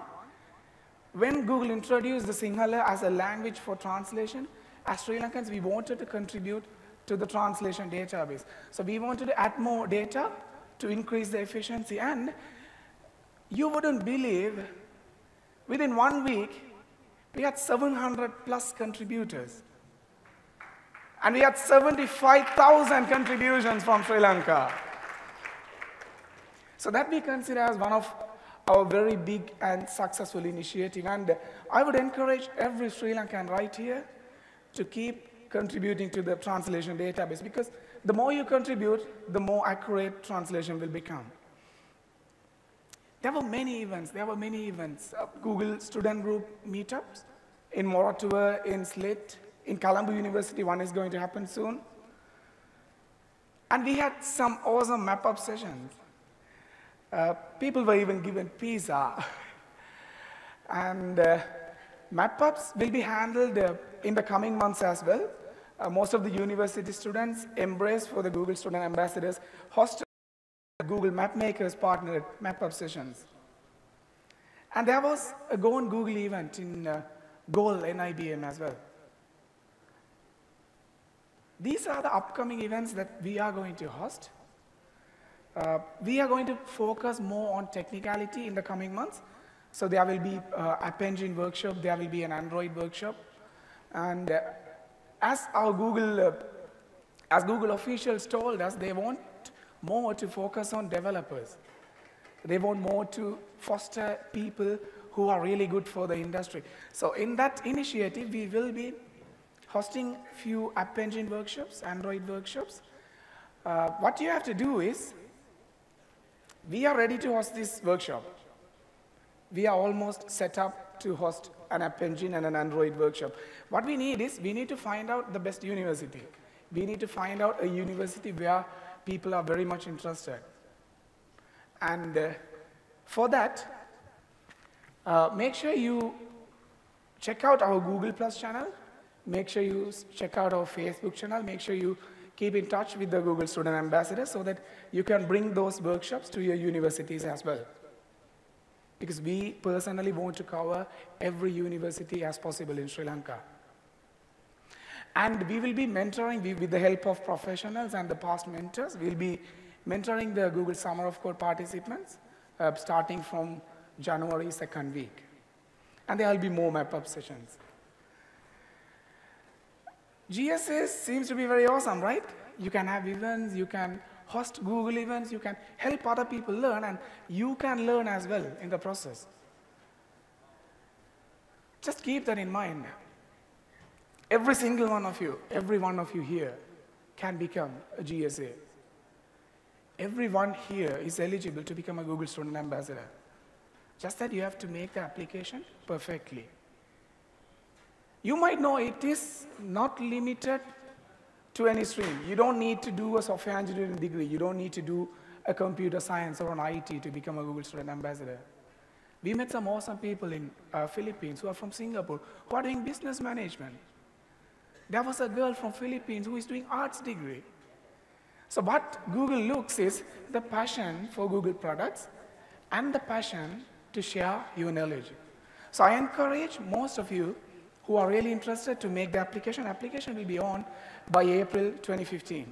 Speaker 11: When Google introduced the Sinhala as a language for translation, as Sri Lankans, we wanted to contribute to the translation database. So we wanted to add more data to increase the efficiency. And you wouldn't believe, within 1 week, we had 700 plus contributors. And we had 75,000 contributions from Sri Lanka. So that we consider as one of our very big and successful initiative. And I would encourage every Sri Lankan right here to keep contributing to the translation database, because the more you contribute, the more accurate translation will become. There were many events. Google student group meetups in Moratuwa, in SLIT, in Colombo University. One is going to happen soon. And we had some awesome map-up sessions. People were even given pizza. And map-ups will be handled in the coming months as well. Most of the university students embrace for the Google Student Ambassadors hosted Google Mapmakers partnered map-up sessions. And there was a Go on Google event in Goal NIBM as well. These are the upcoming events that we are going to host. We are going to focus more on technicality in the coming months. So there will be App Engine workshop, there will be an Android workshop. And as Google officials told us, they want more to focus on developers. They want more to foster people who are really good for the industry. So in that initiative, we will be hosting few app engine workshops, Android workshops. What you have to do is, we are ready to host this workshop. We are almost set up to host an app engine and an Android workshop. What we need is, we need to find out the best university. We need to find out a university where people are very much interested. And for that, make sure you check out our Google Plus channel. Make sure you check out our Facebook channel. Make sure you keep in touch with the Google Student Ambassadors so that you can bring those workshops to your universities as well. Because we personally want to cover every university as possible in Sri Lanka. And we will be mentoring, with the help of professionals and the past mentors, we'll be mentoring the Google Summer of Code participants starting from January 2nd week. And there will be more map-up sessions. GSS seems to be very awesome, right? You can have events, you can host Google events, you can help other people learn, and you can learn as well in the process. Just keep that in mind. Every single one of you, every one of you here can become a GSA. Everyone here is eligible to become a Google Student Ambassador. Just that you have to make the application perfectly. You might know it is not limited to any stream. You don't need to do a software engineering degree. You don't need to do a computer science or an IT to become a Google Student Ambassador. We met some awesome people in Philippines who are from Singapore who are doing business management. There was a girl from Philippines who is doing arts degree. So what Google looks is the passion for Google products and the passion to share your knowledge. So I encourage most of you who are really interested to make the application. Application will be on by April 2015.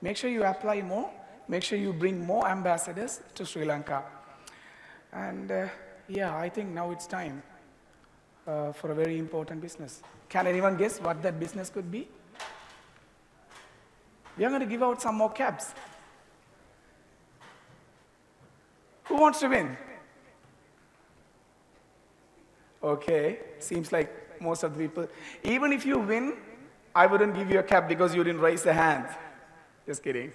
Speaker 11: Make sure you apply more. Make sure you bring more ambassadors to Sri Lanka. And yeah, I think now it's time for a very important business. Can anyone guess what that business could be? We are going to give out some more caps. Who wants to win? Okay, seems like most of the people. Even if you win, I wouldn't give you a cap because you didn't raise the hand. Just kidding.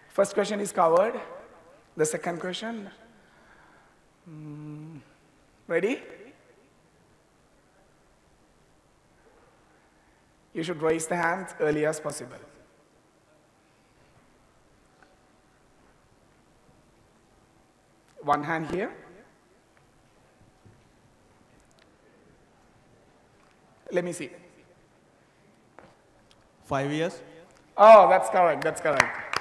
Speaker 11: First question is covered. The second question. Ready? You should raise the hand early as possible. One hand here. Let me see.
Speaker 13: 5 years.
Speaker 11: Oh, that's correct. That's correct.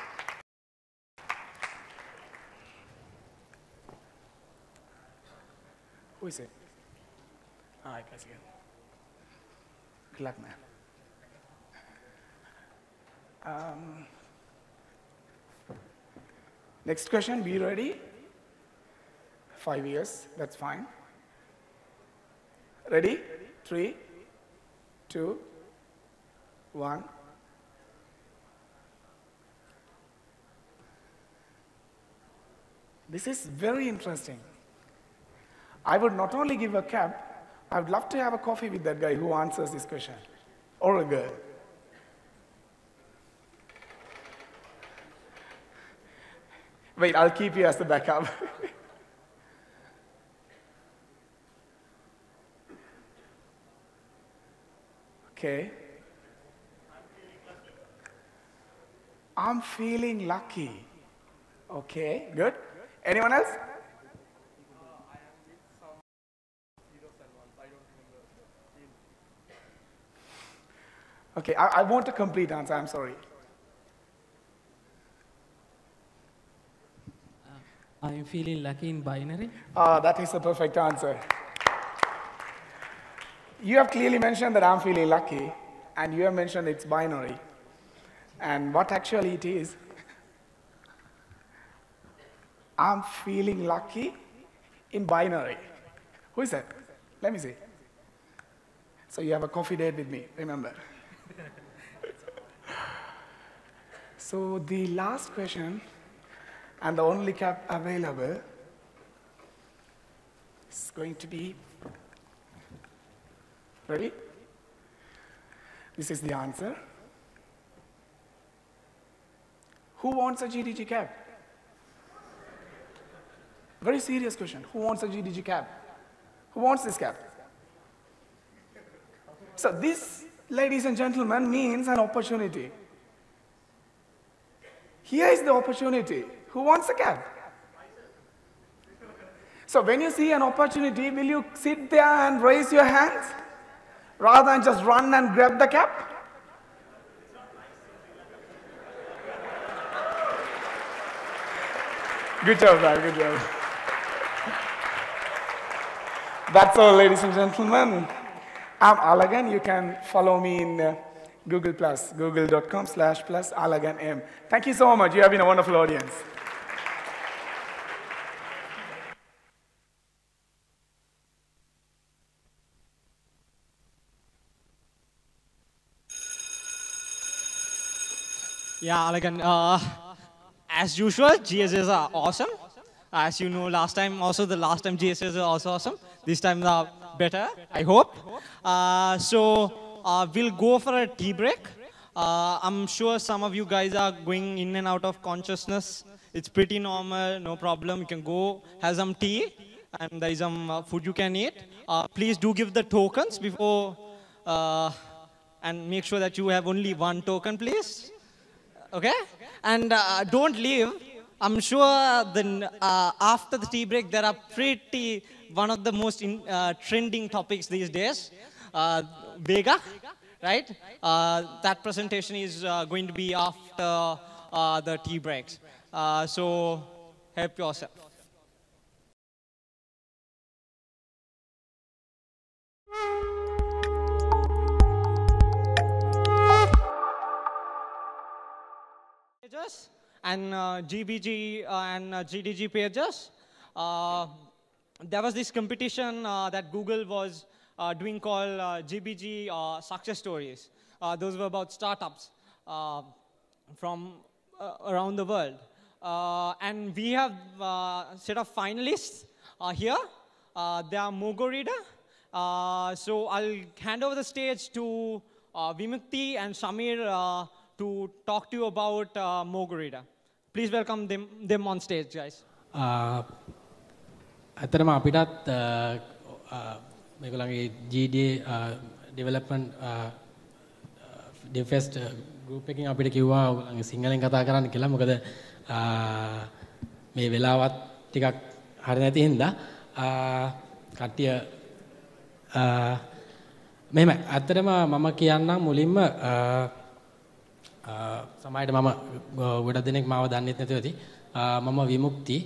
Speaker 11: Who is it? I can see it. Good luck, man. Next question, be ready. 5 years, that's fine. Ready? 3, 2, 1. This is very interesting. I would not only give a cap, I would love to have a coffee with that guy who answers this question, or a girl. Wait, I'll keep you as the backup. Okay. I'm feeling lucky. Okay, good. Anyone else? Okay, I want a complete answer, I'm sorry.
Speaker 14: I'm feeling lucky in binary.
Speaker 11: That is the perfect answer. You have clearly mentioned that I'm feeling lucky, and you have mentioned it's binary. And what actually it is, I'm feeling lucky in binary. Who is that? Let me see. So you have a coffee date with me, remember. So the last question, And the only cap available is going to be, ready? This is the answer. Who wants a GDG cap? Very serious question. Who wants a GDG cap? Who wants this cap? So this, ladies and gentlemen, means an opportunity. Here is the opportunity. Who wants a cap? So when you see an opportunity, will you sit there and raise your hands rather than just run and grab the cap? Good job, man. Good job. That's all, ladies and gentlemen. I'm Alagan. You can follow me in Google+, google.com/+AlaganM. Thank you so much. You have been a wonderful audience.
Speaker 3: Yeah, Alagan. As usual, GSS are awesome. As you know, last time the last time GSS are also awesome. This time they are better, I hope. We'll go for a tea break. I'm sure some of you guys are going in and out of consciousness. It's pretty normal, no problem. You can go have some tea, and there is some food you can eat. Please do give the tokens before, and make sure that you have only one token, please. Okay? And don't leave. I'm sure after the tea break, there are one of the most trending topics these days. Vega, right? That presentation is going to be after the tea breaks. So help yourself. Pages and GBG and GDG pages. There was this competition that Google was doing called GBG success stories. Those were about startups from around the world. And we have a set of finalists here. They are Mogo Reader. So I'll hand over the stage to Vimukti and Shamir to talk to you about Mogo Reader. Please welcome them on stage, guys.
Speaker 14: ඇත්තටම අපිටත් මේගොල්ලන්ගේ GDA development DevFest group එකකින් අපිට කිව්වා ඔයගොල්ලන්ගේ සිංහලෙන් කතා කරන්න කියලා. මොකද මේ වෙලාවත් ටිකක් හරි නැති හින්දා කට්ටිය මෙහෙම ඇත්තටම මම කියන්නම් මුලින්ම සමහරවිට මම ගොඩක් දෙනෙක් මාව දන්නෙත් නැතුව ඇති. මම විමුක්ති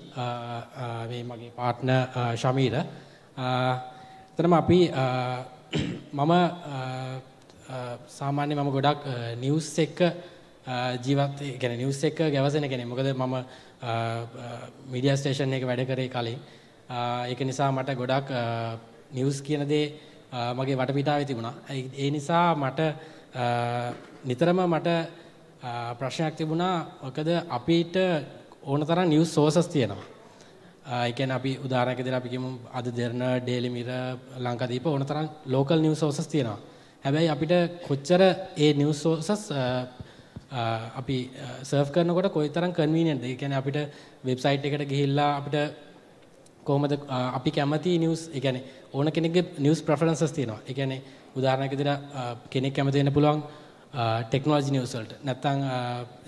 Speaker 14: මේ මගේ පාර්ට්නර් ශමීර. එතනම අපි මම සාමාන්‍යයෙන් මම ගොඩක් නිවුස් එක ජීවත් කියන්නේ නිවුස් එක ගැවසෙන කෙනෙක්. මොකද මම මීඩියා ස්ටේෂන් එකක වැඩ කරේ කලින්. ඒක නිසා මට ගොඩක් නිවුස් කියන දේ මගේ වටපිටාවේ තිබුණා. ඒ නිසා මට නිතරම මට ප්‍රශ්නයක් තිබුණා. මොකද අපිට ඕන තරම් නිවුස් සෝසස් තියෙනවා. ඒ කියන්නේ අපි උදාහරණයක් විදිහට අපි කියමු අද දෙරණ, ඩේලි මිරර්, ලංකාදීප ඕන තරම් ලෝකල් නිවුස් සෝසස් තියෙනවා. හැබැයි අපිට කොච්චර ඒ නිවුස් සෝසස් අපි සර්ව් කරනකොට කොයිතරම් කන්වීනියන්ට්ද? ඒ කියන්නේ අපිට වෙබ්සයිට් එකට ගිහිල්ලා අපිට කොහොමද අපි කැමති නිවුස්, ඒ කියන්නේ ඕන කෙනෙක්ගේ නිවුස් ප්‍රෙෆරන්සස් තියෙනවා. ඒ කියන්නේ උදාහරණයක් විදිහට කෙනෙක් කැමති වෙන්න පුළුවන් ටෙක්නොලොජි නිවුස් වලට, නැත්නම්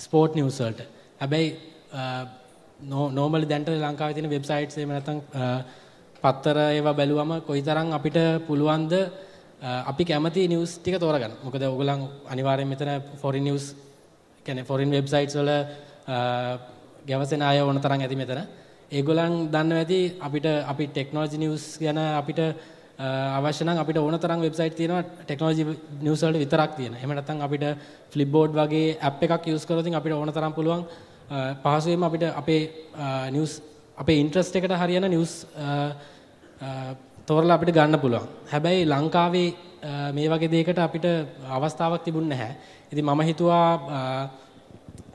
Speaker 14: ස්පෝර්ට් නිවුස් වලට. හැබැයි නෝමලි දැන්ට ලංකාවේ තියෙන වෙබ්සයිට්ස් එහෙම නැත්නම් පත්තර ඒවා බැලුවම කොයිතරම් අපිට පුළුවන්ද අපි කැමති නිවුස් ටික තෝරගන්න. මොකද ඕගොල්ලන් අනිවාර්යයෙන් මෙතන ෆොරින් නිවුස් කියන්නේ ෆොරින් වෙබ්සයිට්ස් වල ගැවසෙන අය ඕන තරම් ඇති මෙතන. ඒගොල්ලන් දන්නවා ඇති අපිට අපි ටෙක්නොලොජි නිවුස් ගැන අපිට අවශ්‍ය නම් අපිට ඕන තරම් වෙබ්සයිට් තියෙනවා ටෙක්නොලොජි නිවුස් වලට විතරක් තියෙන. එහෙම නැත්නම් අපිට ෆ්ලිප්බෝඩ් වගේ ඇප් එකක් යූස් කරොත් අපිට ඕන තරම් පුළුවන් පහසුවෙන්ම අපිට අපේ නිවුස් අපේ ඉන්ට්‍රස්ට් එකට හරියන නිවුස් තෝරලා අපිට ගන්න පුළුවන්. හැබැයි ලංකාවේ මේ වගේ දෙයකට අපිට අවස්ථාවක් තිබුණේ නැහැ. ඉතින් මම හිතුවා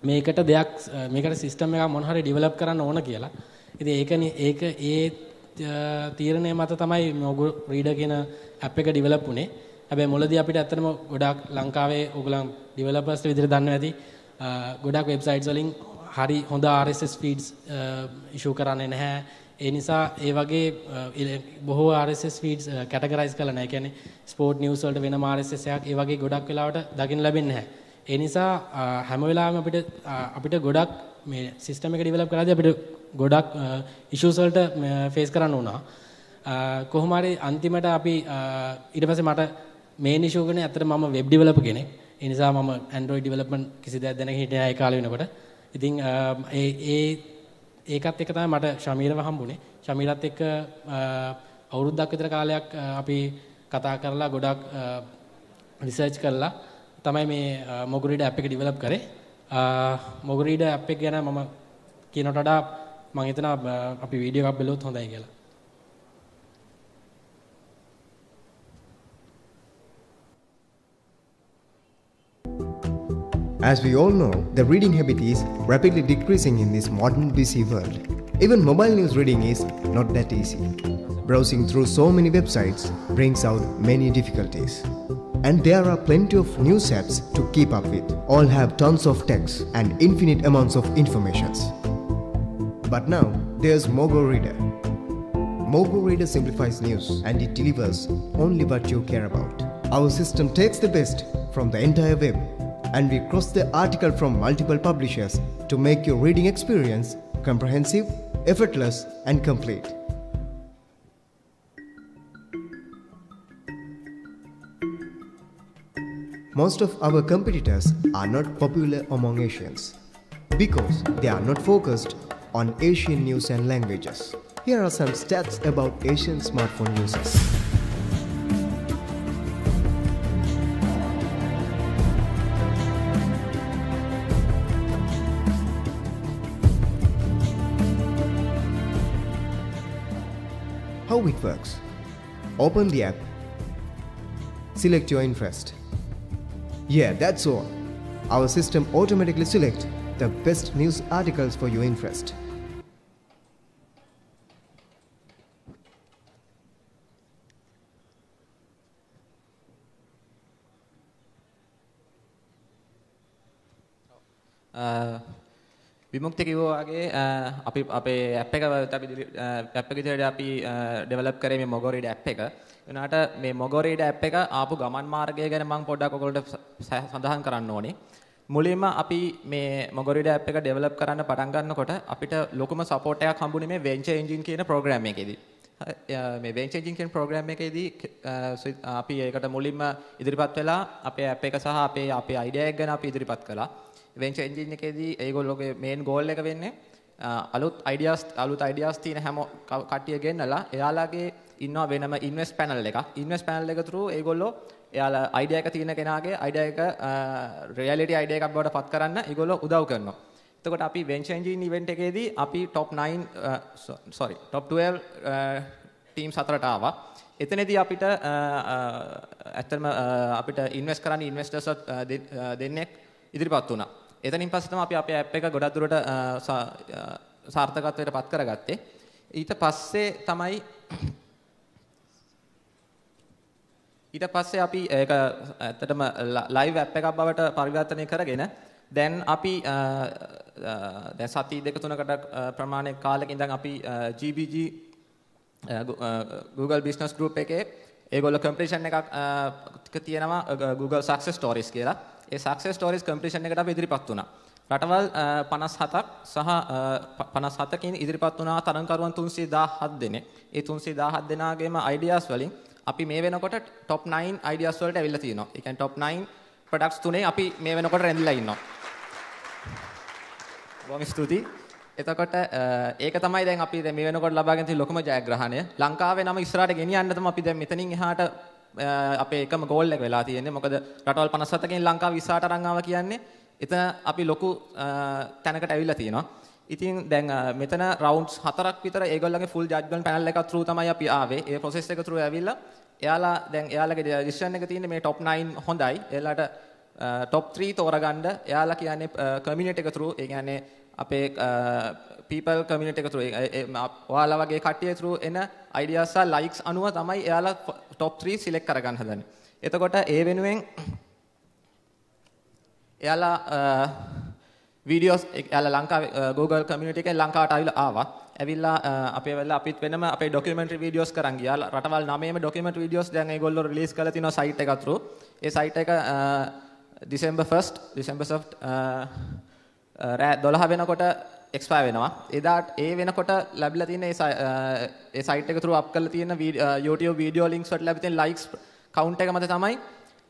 Speaker 14: මේකට දෙයක් මේකට සිස්ටම් එකක් මොන හරි ඩෙවලොප් කරන්න ඕන කියලා. ඉතින් ඒක ඒ තීරණය මත තමයි මොගු රීඩර් කියන ඇප් එක ඩෙවලොප් වුනේ. හැබැයි මුලදී අපිට ඇත්තටම ගොඩාක් ලංකාවේ ඕගොල්ලන් ඩෙවලොපර්ස් විදිහට දන්නවා ඇති. ගොඩාක් වෙබ්සයිට්ස් වලින් හරි හොඳ RSS feeds ඉෂුව කරන්නේ නැහැ. ඒ නිසා ඒ වගේ බොහෝ RSS feeds කැටගරයිස් කරලා නැහැ. ඒ කියන්නේ ස්පෝර්ට් නිවුස් වලට වෙනම RSS එකක් ඒ වගේ ගොඩක් වෙලාවට දකින්න ලැබෙන්නේ නැහැ. ඒ නිසා හැම වෙලාවෙම අපිට ගොඩක් මේ සිස්ටම් එක ඩෙවලොප් කරද්දී අපිට ගොඩක් ඉෂුස් වලට ෆේස් කරන්න වුණා. කොහොම හරි අන්තිමට අපි ඊට පස්සේ මට මේන් ඉෂුව ගන්නේ අතට මම වෙබ් ඩෙවලොපර් කෙනෙක්. ඒ නිසා මම Android development කිසි දෙයක් දැනගෙන හිටියේ නැහැ ඒ කාලේ වෙනකොට. ඉතින් ඒකත් එක තමයි මට ශමීරව හම්බුනේ. ශමීරත් එක්ක අවුරුද්දක් විතර කාලයක් අපි කතා කරලා ගොඩක් රිසර්ච් කරලා තමයි මේ මොගුරීඩ ඇප් එක ඩෙවලොප් කරේ. මොගුරීඩ ඇප් එක ගැන මම කියනට වඩා මම හිතනවා අපි වීඩියෝ එකක් බලුවොත් හොඳයි කියලා.
Speaker 13: As we all know, the reading habit is rapidly decreasing in this modern busy world. Even mobile news reading is not that easy. Browsing through so many websites brings out many difficulties. And there are plenty of news apps to keep up with. All have tons of text and infinite amounts of informations. But now, there's Mogo Reader. Mogo Reader simplifies news and it delivers only what you care about. Our system takes the best from the entire web and we cross the article from multiple publishers to make your reading experience comprehensive, effortless and complete. Most of our competitors are not popular among Asians because they are not focused on Asian news and languages. Here are some stats about Asian smartphone users. How it works. Open the app. Select your interest. Yeah, that's all. Our system automatically selects the best news articles for your interest.
Speaker 15: විමුක්ති කිව්වා වගේ අපි අපේ app එක app එක විදිහට අපි develop කරේ මේ මොගෝ රීඩර් ඇප් එක. එනාට මේ මොගෝ රීඩර් ඇප් එක ආපු ගමන් මාර්ගය ගැන මම පොඩ්ඩක් ඔයගොල්ලන්ට සඳහන් කරන්න ඕනේ. මුලින්ම අපි මේ මොගෝ රීඩර් ඇප් එක ඩෙවලොප් කරන්න පටන් ගන්නකොට අපිට ලොකුම සපෝට් එකක් හම්බුනේ මේ වෙන්චර් එන්ජින් කියන ප්‍රෝග්‍රෑම් එකේදී. මේ වෙන්චර් එන්ජින් කියන ප්‍රෝග්‍රෑම් එකේදී අපි ඒකට මුලින්ම ඉදිරිපත් වෙලා අපේ ඇප් එක සහ අපේ අයිඩියා එක ගැන අපි ඉදිරිපත් කළා. වෙන්චර් එන්ජින් එකේදී ඒගොල්ලෝගේ මේන් ගෝල් එක වෙන්නේ අලුත් අයිඩියාස් තියෙන හැම කට්ටිය ගෙන්නලා එයාලාගේ ඉන්නවා වෙනම ඉන්වෙස්ට් පැනල් එකක්. ඉන්වෙස්ට් පැනල් එක through ඒගොල්ලෝ එයාලා අයිඩියා එක තියෙන කෙනාගේ අයිඩියා එක රියැලිටි අයිඩියා එකක් බවට පත් කරන්න ඒගොල්ලෝ උදව් කරනවා. එතකොට අපි වෙන්චර් එන්ජින් ඉවෙන්ට් එකේදී අපි top 12 ටීම්ස් හතරට ආවා. එතනදී අපිට ඇත්තටම අපිට ඉන්වෙස්ට් කරන්න ඉන්වෙස්ටර්ස් දෙන්නෙක් ඉදිරිපත් වුණා. එතනින් පස්සේ තමයි අපි අපේ ඇප් එක ගොඩක් දුරට සාර්ථකත්වයට පත් කරගත්තේ. ඊට පස්සේ අපි ඒක ඇත්තටම ලයිව් ඇප් එකක් බවට පරිවර්තනය කරගෙන දැන් අපි දැන් සති දෙක තුනකට ප්‍රමාණයක් කාලෙක ඉඳන් අපි GBG Google Business Group එකේ ඒගොල්ලෝ කම්පිටිෂන් එකක් තියෙනවා Google Success Stories කියලා. ඒ success stories competition එකට අපි ඉදිරිපත් වුණා. රටවල් 57ක් සහ 57කින් ඉදිරිපත් වුණා තරඟකරුවන් 317 දෙනෙක්. ඒ 317 දෙනාගේම ideas වලින් අපි මේ වෙනකොට top 9 ideas වලට ඇවිල්ලා තියෙනවා. ඒ කියන්නේ top 9 products තුනේ අපි මේ වෙනකොට රැඳිලා ඉන්නවා. බොහොම ස්තුතියි. එතකොට ඒක තමයි දැන් අපි මේ වෙනකොට ලබාගෙන තියෙන ලොකුම ජයග්‍රහණය. ලංකාවේ නම ඉස්සරහට ගෙනියන්න තමයි අපි දැන් මෙතනින් එහාට අපේ එකම ගෝල් එක වෙලා තියෙන්නේ. මොකද රටවල් 57කින් ලංකාව 28ට අරන් ආවා කියන්නේ එතන අපි ලොකු තැනකට ඇවිල්ලා තියෙනවා. ඉතින් දැන් මෙතන රවුන්ඩ්ස් 4ක් විතර ඒගොල්ලන්ගේ ෆුල් ජජ්මන්ට් පැනල් එකක් through තමයි අපි ආවේ. ඒ process එක through ඇවිල්ලා එයාලා දැන් එයාලගේ decision එක තියෙන්නේ මේ top 9 හොඳයි. එයාලට top 3 තෝරගන්න එයාලා කියන්නේ community එක through ඒ කියන්නේ අපේ people community එක through ඔයාලා වගේ කට්ටිය through එන ideas සහ likes අනුව තමයි එයාලා top 3 select කරගන්න හදන්නේ. එතකොට ඒ වෙනුවෙන් එයාලා videos එයාලා ලංකාවේ Google community එකෙන් ලංකාවට ආවා. ඇවිල්ලා අපිත් වෙනම අපේ documentary videos කරන් ගියා. රටවල් 9ෙම documentary videos දැන් ඒගොල්ලෝ release කරලා තිනවා site එක through. ඒ site එක December 1st රෑ 12 වෙනකොට expire වෙනවා. ඒ වෙනකොට ලැබිලා තියෙන ඒ site එක through up කරලා තියෙන YouTube video links වලට ලැබි තියෙන likes count එක මත තමයි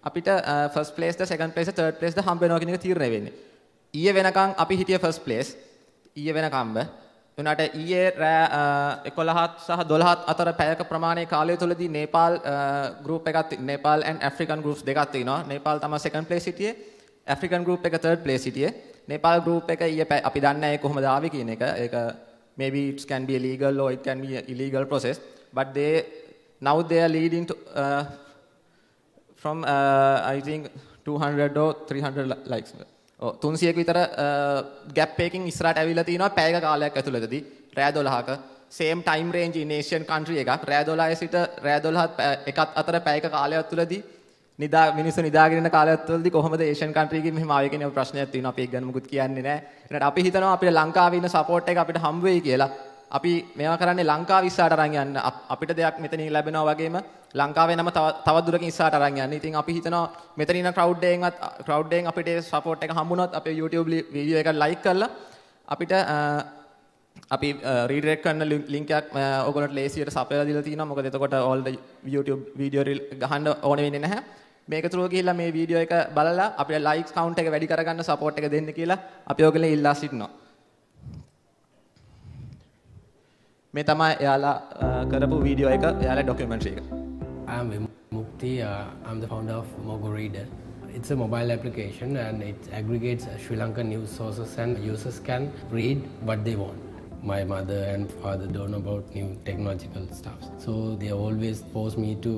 Speaker 15: අපිට first place ද second place ද third place ද හම්බ වෙනවා කියන එක තීරණය වෙන්නේ. ඊයේ වෙනකන් අපි හිටියේ first place. ඊයේ වෙනකම්ම උනාට ඊයේ රෑ 11 සහ 12 අතර පැයක ප්‍රමාණයේ කාලය තුලදී නේපාල් group එකක් නේපාල් and African groups දෙකක් තියෙනවා. නේපාල් තමයි second place හිටියේ. African group එක third place හිටියේ. Nepal group එක ඊයේ අපි දන්නේ නැහැ කොහොමද ආවේ කියන එක. ඒක maybe it can be illegal or it can be an illegal process, but now they are leading to from I think 200 or 300 likes. 300ක විතර gap එකකින් ඉස්සරහට ඇවිල්ලා තිනවා පැයක කාලයක් ඇතුළතදී රෑ 12ක same time range in Asian country එකක් රෑ 12 සිට රෑ 12 එකත් අතර පැයක කාලයක් තුලදී මිනිස්සු නිදාගෙන ඉන්න කාලයක් තුළදී කොහොමද ඒෂියන් කන්ට්‍රි එකකින් මෙහෙම ආවේ කියන ප්‍රශ්නයක් තියෙනවා. අපි ඒක ගැන මුකුත් කියන්නේ නැහැ. ඊට අපි හිතනවා අපිට ලංකාවේ ඉන්න සපෝට් එක අපිට හම්බ වෙයි කියලා. අපි මේවා කරන්නේ ලංකාව ඉස්සරහට අරන් යන්න. අපිට දෙයක් මෙතනින් ලැබෙනවා වගේම ලංකාවේ නම තවත් දුරකින් ඉස්සරහට අරන් යන්න. ඉතින් අපි හිතනවා මෙතන ඉන්න crowd එකෙන් අපිට සපෝට් එක හම්බුනොත් අපේ YouTube වීඩියෝ එක like කරලා අපිට අපි redirect කරන link එකක් ඔයගොල්ලන්ට ලේසියට සපයලා දීලා තියෙනවා. මොකද එතකොට all the YouTube video ගහන්න ඕනේ වෙන්නේ නැහැ. මේක through ගිහිල්ලා මේ වීඩියෝ එක බලලා අපිට likes count එක වැඩි කරගන්න support එක දෙන්න කියලා අපි ඔයගොල්ලෝ ඉල්ලා සිටිනවා. මේ තමයි එයාලා කරපු වීඩියෝ එක එයාලා documentary එක.
Speaker 14: I'm Mukti. I'm the founder of Mogo Reader. It's a mobile application and it aggregates Sri Lankan news sources and users can read what they want. My mother and father don't know about new technological stuff, so they always force me to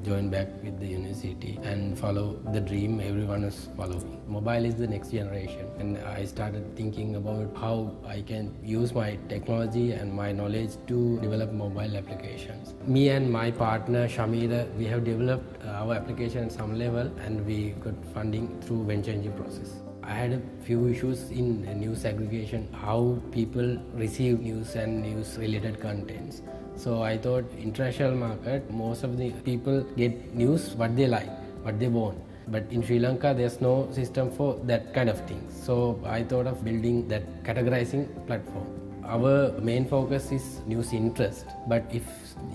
Speaker 14: join back with the university and follow the dream everyone is following. Mobile is the next generation, and I started thinking about how I can use my technology and my knowledge to develop mobile applications. Me and my partner Shamira, we have developed our application at some level and we got funding through venture engine process. I had a few issues in news aggregation, how people receive news and news related contents. So I thought international market, most of the people get news what they like, what they want. But in Sri Lanka, there's no system for that kind of things. So I thought of building that categorizing platform. Our main focus is news interest, but if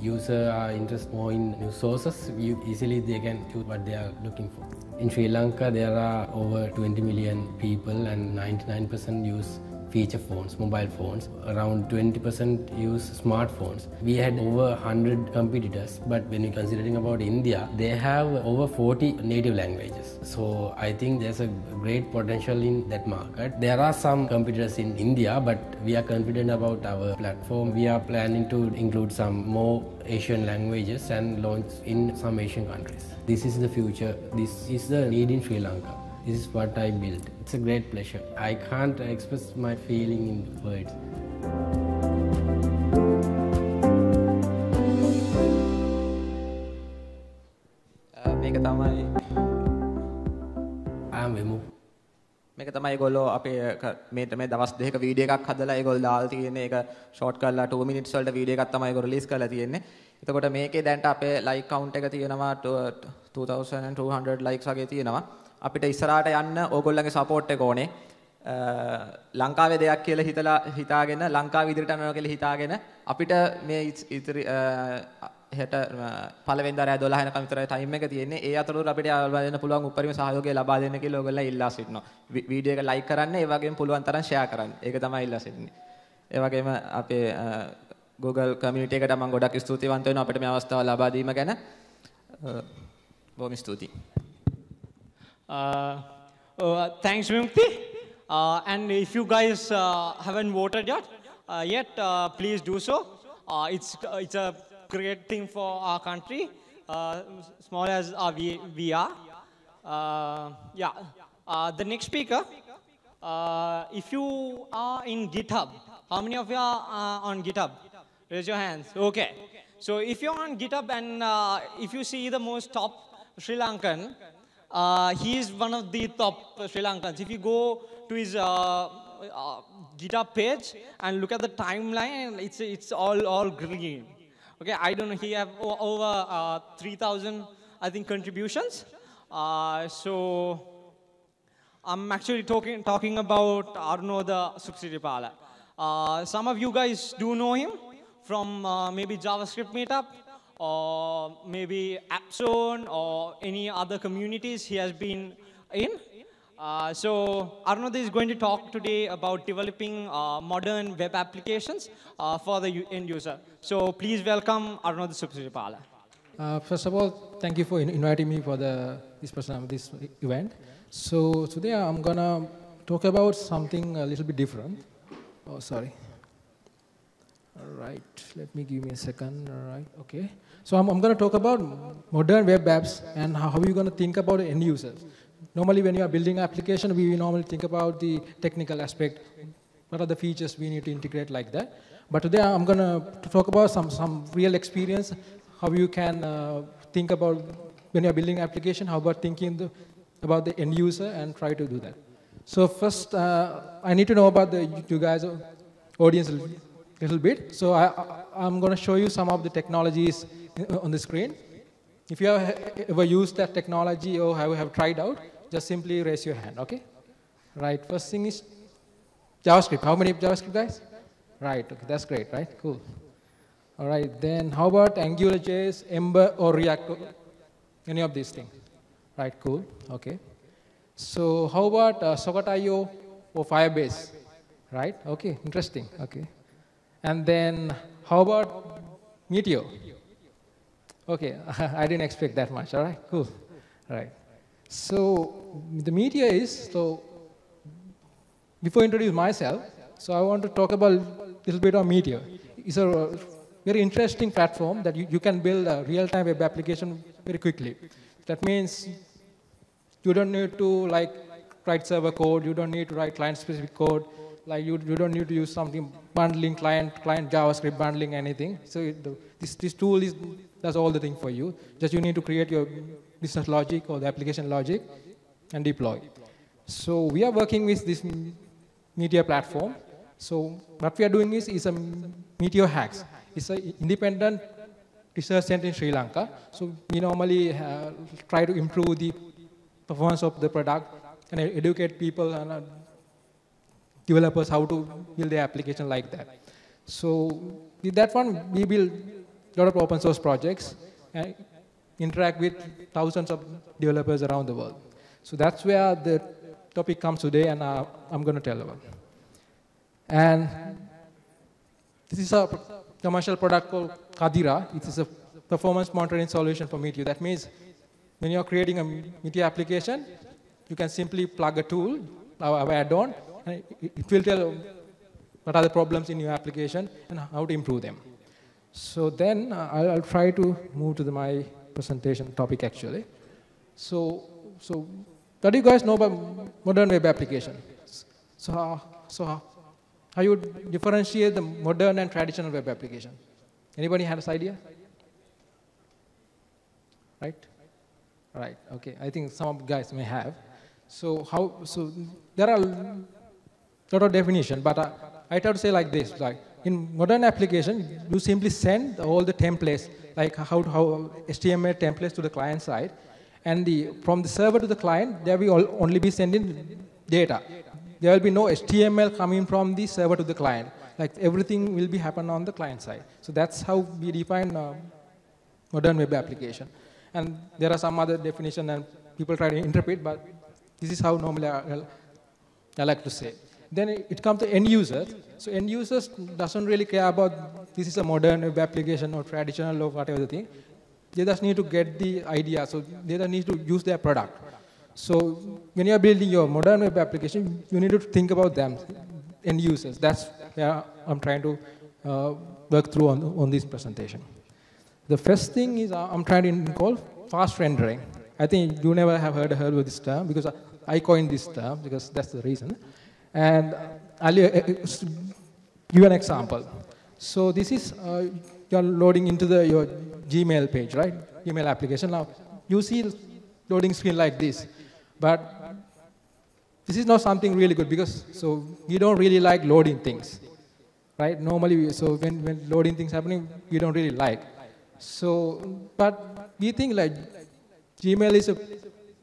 Speaker 14: users are interested more in news sources, easily they can choose what they are looking for. In Sri Lanka, there are over 20 million people and 99% use feature phones, mobile phones. Around 20% use smartphones. We had over 100 competitors, but when you're considering about India, they have over 40 native languages. So I think there's a great potential in that market. There are some competitors in India, but we are confident about our platform. We are planning to include some more Asian languages and launch in some Asian countries. This is the future. This is the need in Sri Lanka. This is what I built. It's a great pleasure. I can't express my feeling in words.
Speaker 15: මේක තමයි
Speaker 14: මේක
Speaker 15: තමයි ඒගොල්ලෝ අපේ මේ දවස් දෙකක video එකක් හදලා ඒගොල්ලෝ දාලා තියෙන්නේ. ඒක ෂෝට් කරලා 2 minutes වලට වීඩියෝ එකක් තමයි ඒගොල්ලෝ රිලීස් කරලා තියෙන්නේ. එතකොට මේකේ දැන්ට අපේ like count එක තියෙනවා 2200 likes වගේ තියෙනවා. අපිට ඉස්සරහට යන්න ඕගොල්ලන්ගේ support එක ඕනේ. ලංකාවේ දෙයක් කියලා හිතාගෙන ලංකාව ඉදිරියට යනවා කියලා හිතාගෙන අපිට මේ ඉතිරි හෙට පළවෙනිදා රෑ 12 වෙනකම් විතරයි ටයිම් එක තියෙන්නේ. ඒ අතරතුර අපිට දෙන්න පුළුවන් උපරිම සහයෝගය ලබා දෙන්න කියලා ඕගොල්ලෝ ඉල්ලා සිටිනවා. වීඩියෝ එක like කරන්න, ඒ වගේම පුළුවන් තරම් share කරන්න. ඒක තමයි ඉල්ලා සිටින්නේ. ඒ වගේම අපේ Google community එකට මම ගොඩක් ස්තුතිවන්ත වෙනවා අපිට මේ අවස්ථාව ලබා දීම ගැන. බොහොම ස්තුතියි.
Speaker 3: Thanks, Mukti. And if you guys haven't voted yet, please do so. It's a great thing for our country, small as we are. Yeah. The next speaker, if you are in GitHub, how many of you are on GitHub? Raise your hands. Okay. So if you're on GitHub and if you see the most top Sri Lankan, he is one of the top Sri Lankans. If you go to his GitHub page and look at the timeline, it's all green. Okay, I don't know. He have over 3,000, I think, contributions. So I'm actually talking about Arnoda Suksiripala. Some of you guys do know him from maybe JavaScript meetup or maybe AppZone or any other communities he has been in. So Arnoda is going to talk today about developing modern web applications for the end user. So please welcome Arnoda Suksiripala.
Speaker 12: First of all, thank you for inviting me for this event. So today I'm gonna talk about something a little bit different. Oh, sorry. All right, let me give me a second. All right, okay. So I'm gonna talk about modern web apps and how you're gonna think about the end users. Normally, when you are building an application, we normally think about the technical aspect. What are the features we need to integrate like that? But today I'm gonna talk about some real experience, how you can think about when you're building an application, how about thinking about the end user and try to do that. So first, I need to know about you guys' audience a little bit. So I'm going to show you some of the technologies on the screen. If you have ever used that technology or have tried out, just simply raise your hand, okay? Right, first thing is JavaScript. How many JavaScript guys? Right, okay, that's great, right? Cool. All right, then how about AngularJS, Ember, or React? Any of these things? Right, cool, okay. So how about Socket.io or Firebase? Right, okay, interesting, okay. And then how about Meteor? Okay, I didn't expect that much, all right, cool. All right, so the Meteor is, so before I introduce myself, so I want to talk about a little bit on Meteor. It's a very interesting platform that you can build a real-time web application very quickly. That means you don't need to write server code, you don't need to write client-specific code, you don't need to use something bundling client JavaScript bundling anything. So this tool does all the things for you. Just you need to create your business logic or the application logic and deploy. So we are working with this Meteor platform. So what we are doing is a Meteor Hacks. It's an independent research center in Sri Lanka. So we normally try to improve the performance of the product and educate people and developers how to build the application like that. So with that one, we build a lot of open source projects and interact with thousands of developers around the world. So that's where the topic comes today, and I'm going to tell about it. And this is a commercial product called Kadira. It is a performance monitoring solution for Meteor. That means when you're creating a Meteor application, you can simply plug a tool, our add-on, and it will tell what are the problems in your application and how to improve them. So then I'll try to move to my presentation topic actually. So what do you guys know about modern web application? So how you differentiate the modern and traditional web application? Anybody has an idea? Right? Right, okay. I think some of you guys may have. So there are a lot of definition, but I try to say like this, like in modern application, you simply send all the templates, like how HTML templates to the client side, and from the server to the client, there will only be sending data. There will be no HTML coming from the server to the client. Like everything will be happen on the client side. So that's how we define modern web application. And there are some other definition and people try to interpret, but this is how normally I like to say. Then it comes to end users. So end users doesn't really care about this is a modern web application or traditional or whatever the thing. They just need to get the idea. So they just need to use their product. So when you are building your modern web application, you need to think about them, end users. That's where I'm trying to work through on this presentation. The first thing is I'm trying to call fast rendering. I think you never have heard of this term because I coined this term because that's the reason. And I'll give you an example. So this is, you're loading into your Gmail page, right? Gmail application. Now, you see loading screen like this. But this is not something really good because so we don't really like loading things, right? Normally, so when loading things happening, we don't really like. So, but we think like Gmail is a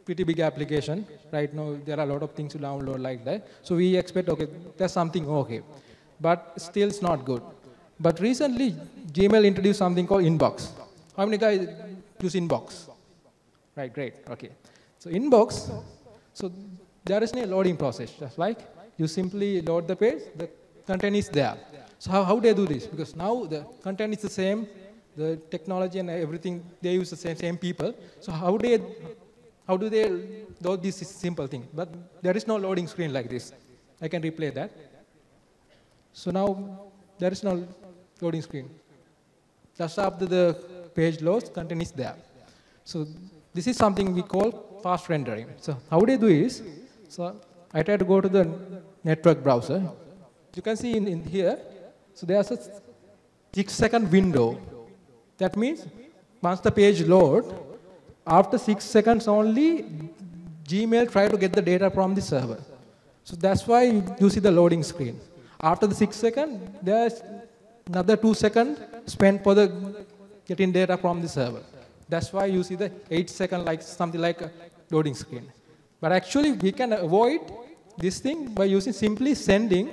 Speaker 12: pretty big application, right? Now there are a lot of things to download like that. So we expect, okay, that's something okay. But still it's not good. But recently, Gmail introduced something called Inbox. How many guys use Inbox? Right, great, okay. So Inbox, so there is no loading process, just like you simply load the page, the content is there. So how do they do this? Because now the content is the same, the technology and everything, they use the same people. So how do they load this simple thing? But there is no loading screen like this. I can replay that. So now there is no loading screen. Just after the page loads, content is there. So this is something we call fast rendering. So how they do is, so I try to go to the network browser. You can see in here, so there's a 6-second window. That means once the page loads, after 6 seconds only, Gmail try to get the data from the server. So that's why you see the loading screen. After the 6 seconds, there's another 2 seconds spent for the getting data from the server. That's why you see the 8-second like something like a loading screen. But actually, we can avoid this thing by using simply sending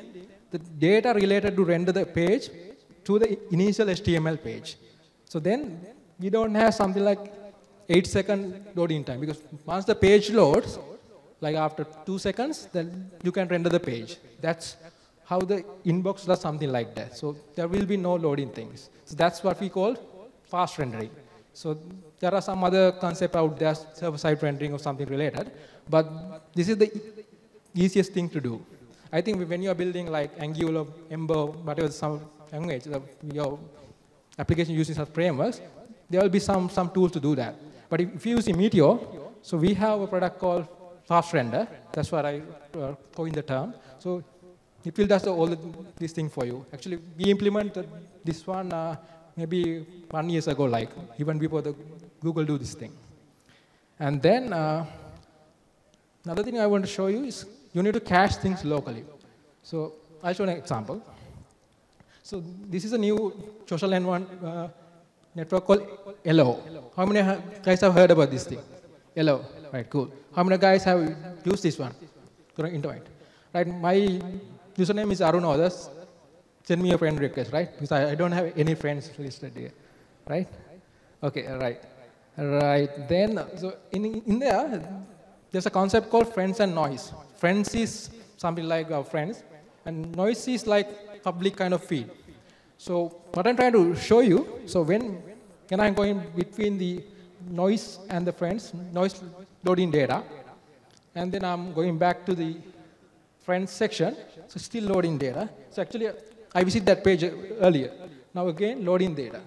Speaker 12: the data related to render the page to the initial HTML page. So then we don't have something like 8-second loading time because once the page loads, like after 2 seconds, then you can render the page. That's how the inbox does something like that. So there will be no loading things. So that's what we call fast rendering. So there are some other concepts out there, server-side rendering or something related, but this is the easiest thing to do. I think when you are building like Angular, Ember, whatever some language, your application using some frameworks, there will be some tools to do that. But if you use Meteor, so we have a product called fast render. That's what I coined the term. So it will do all these things for you. Actually, we implemented this one maybe 1 year ago, like even before the Google do this thing. And then another thing I want to show you is you need to cache things locally. So I'll show an example. So this is a new social network called Hello. How many guys have heard about this thing? Hello, right, cool. How many guys have used this one? Internet. Right, my username is Arun Others. Send me a friend request, right? Because I don't have any friends listed here, right? Okay, right. Right, then, so in there, there's a concept called friends and noise. Friends is something like our friends, and noise is like public kind of feed. So what I'm trying to show you, so when I'm going between the noise and the friends, noise loading data, and then I'm going back to the friends section, so still loading data. So actually, I visited that page earlier. Now again, loading data.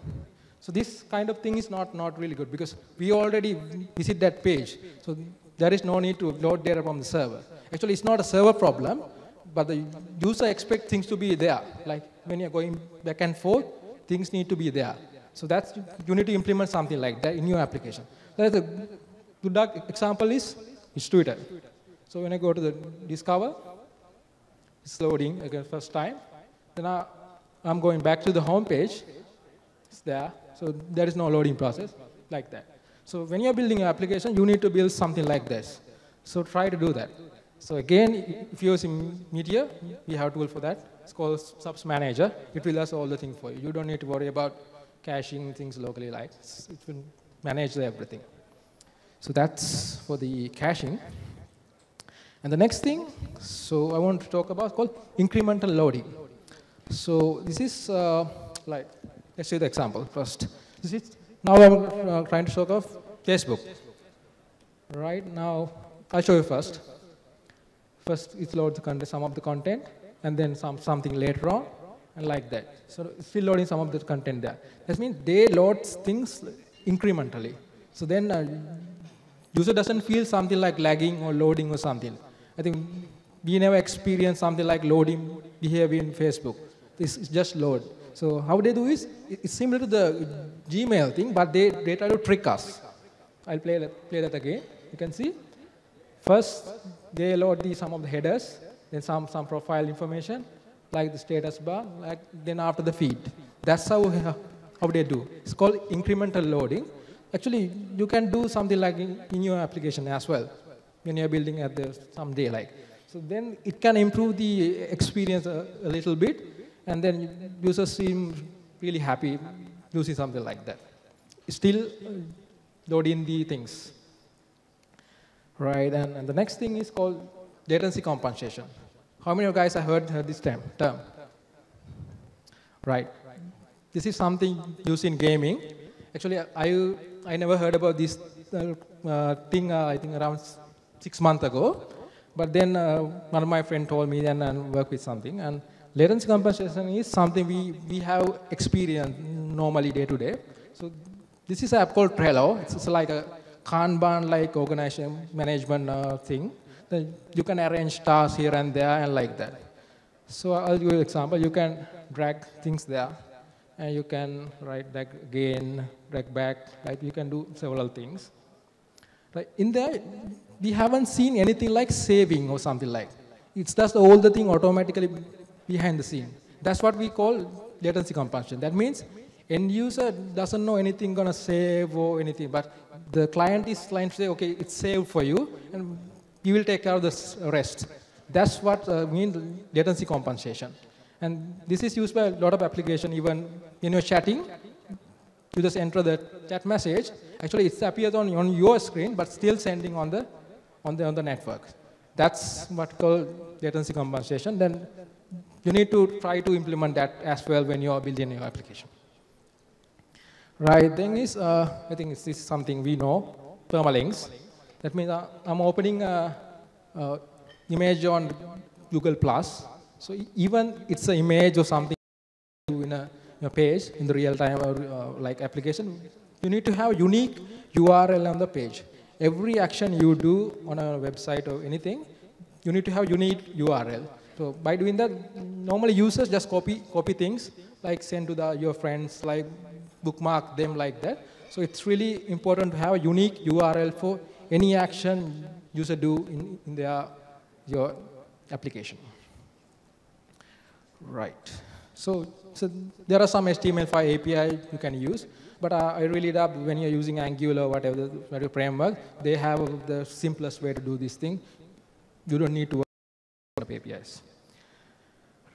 Speaker 12: So this kind of thing is not really good because we already visit that page. So there is no need to load data from the server. Actually, it's not a server problem, but the user expects things to be there. Like when you're going back and forth, things need to be there. So that's, you need to implement something like that in your application. That's a good example is Twitter. So when I go to the Discover, it's loading again first time. Then I'm going back to the home page. It's there. So there is no loading process like that. So when you're building an application, you need to build something like this. So try to do that. So again, if you're using Meteor, we have a tool for that. It's called Subs Manager. It will do all the things for you. You don't need to worry about caching things locally. Like it will manage everything. So that's for the caching. And the next thing, so I want to talk about called incremental loading. So this is like, let's see the example first. This is, now I'm trying to show off Facebook. Right now, I'll show you first. First, it loads the content, some of the content, and then something later on, and like that. So it's still loading some of the content there. That means they load things incrementally. So then user doesn't feel something like lagging or loading or something. I think we never experienced something like loading behavior in Facebook. This is just load. So how they do is, it's similar to the Gmail thing, but they try to trick us. I'll play that again. You can see. First, they load some of the headers, then some profile information, like the status bar, then after the feed. That's how they do. It's called incremental loading. Actually, you can do something like in your application as well, when you're building at someday like. So then it can improve the experience a little bit, and then users seem really happy using something like that. Still loading the things. Right, and the next thing is called latency compensation. How many of you guys have heard this term? Right. This is something used in gaming. Actually, I never heard about this thing, I think around 6 months ago. But then one of my friends told me and work with something. And latency compensation is something we have experienced normally day to day. So this is an app called Trello. It's like a Kanban-like organization management thing. You can arrange tasks here and there and like that. So I'll give you an example. You can drag things there. And you can drag again, drag back. You can do several things. In there, we haven't seen anything like saving or something like. It's just all the thing automatically behind the scene. That's what we call latency compensation. That means end user doesn't know anything gonna save or anything, but the client is trying to say, okay, it's saved for you, and you will take care of the rest. That's what means latency compensation. And this is used by a lot of applications. Even when you're chatting, you just enter the chat message. Actually, it appears on your screen, but still sending on the network. That's what called latency compensation. Then you need to try to implement that as well when you are building your application. Right, thing is, I think this is something we know, permalinks. That means I'm opening an image on Google+. So even it's an image or something in a page, in the real-time like application, you need to have unique URL on the page. Every action you do on a website or anything, you need to have unique URL. So by doing that, normally users just copy things, like send to your friends, like bookmark them like that. So it's really important to have a unique URL for any action user do in your application. Right. So there are some HTML5 API you can use, but I really love when you're using Angular or whatever the framework, they have the simplest way to do this thing. You don't need to work with APIs.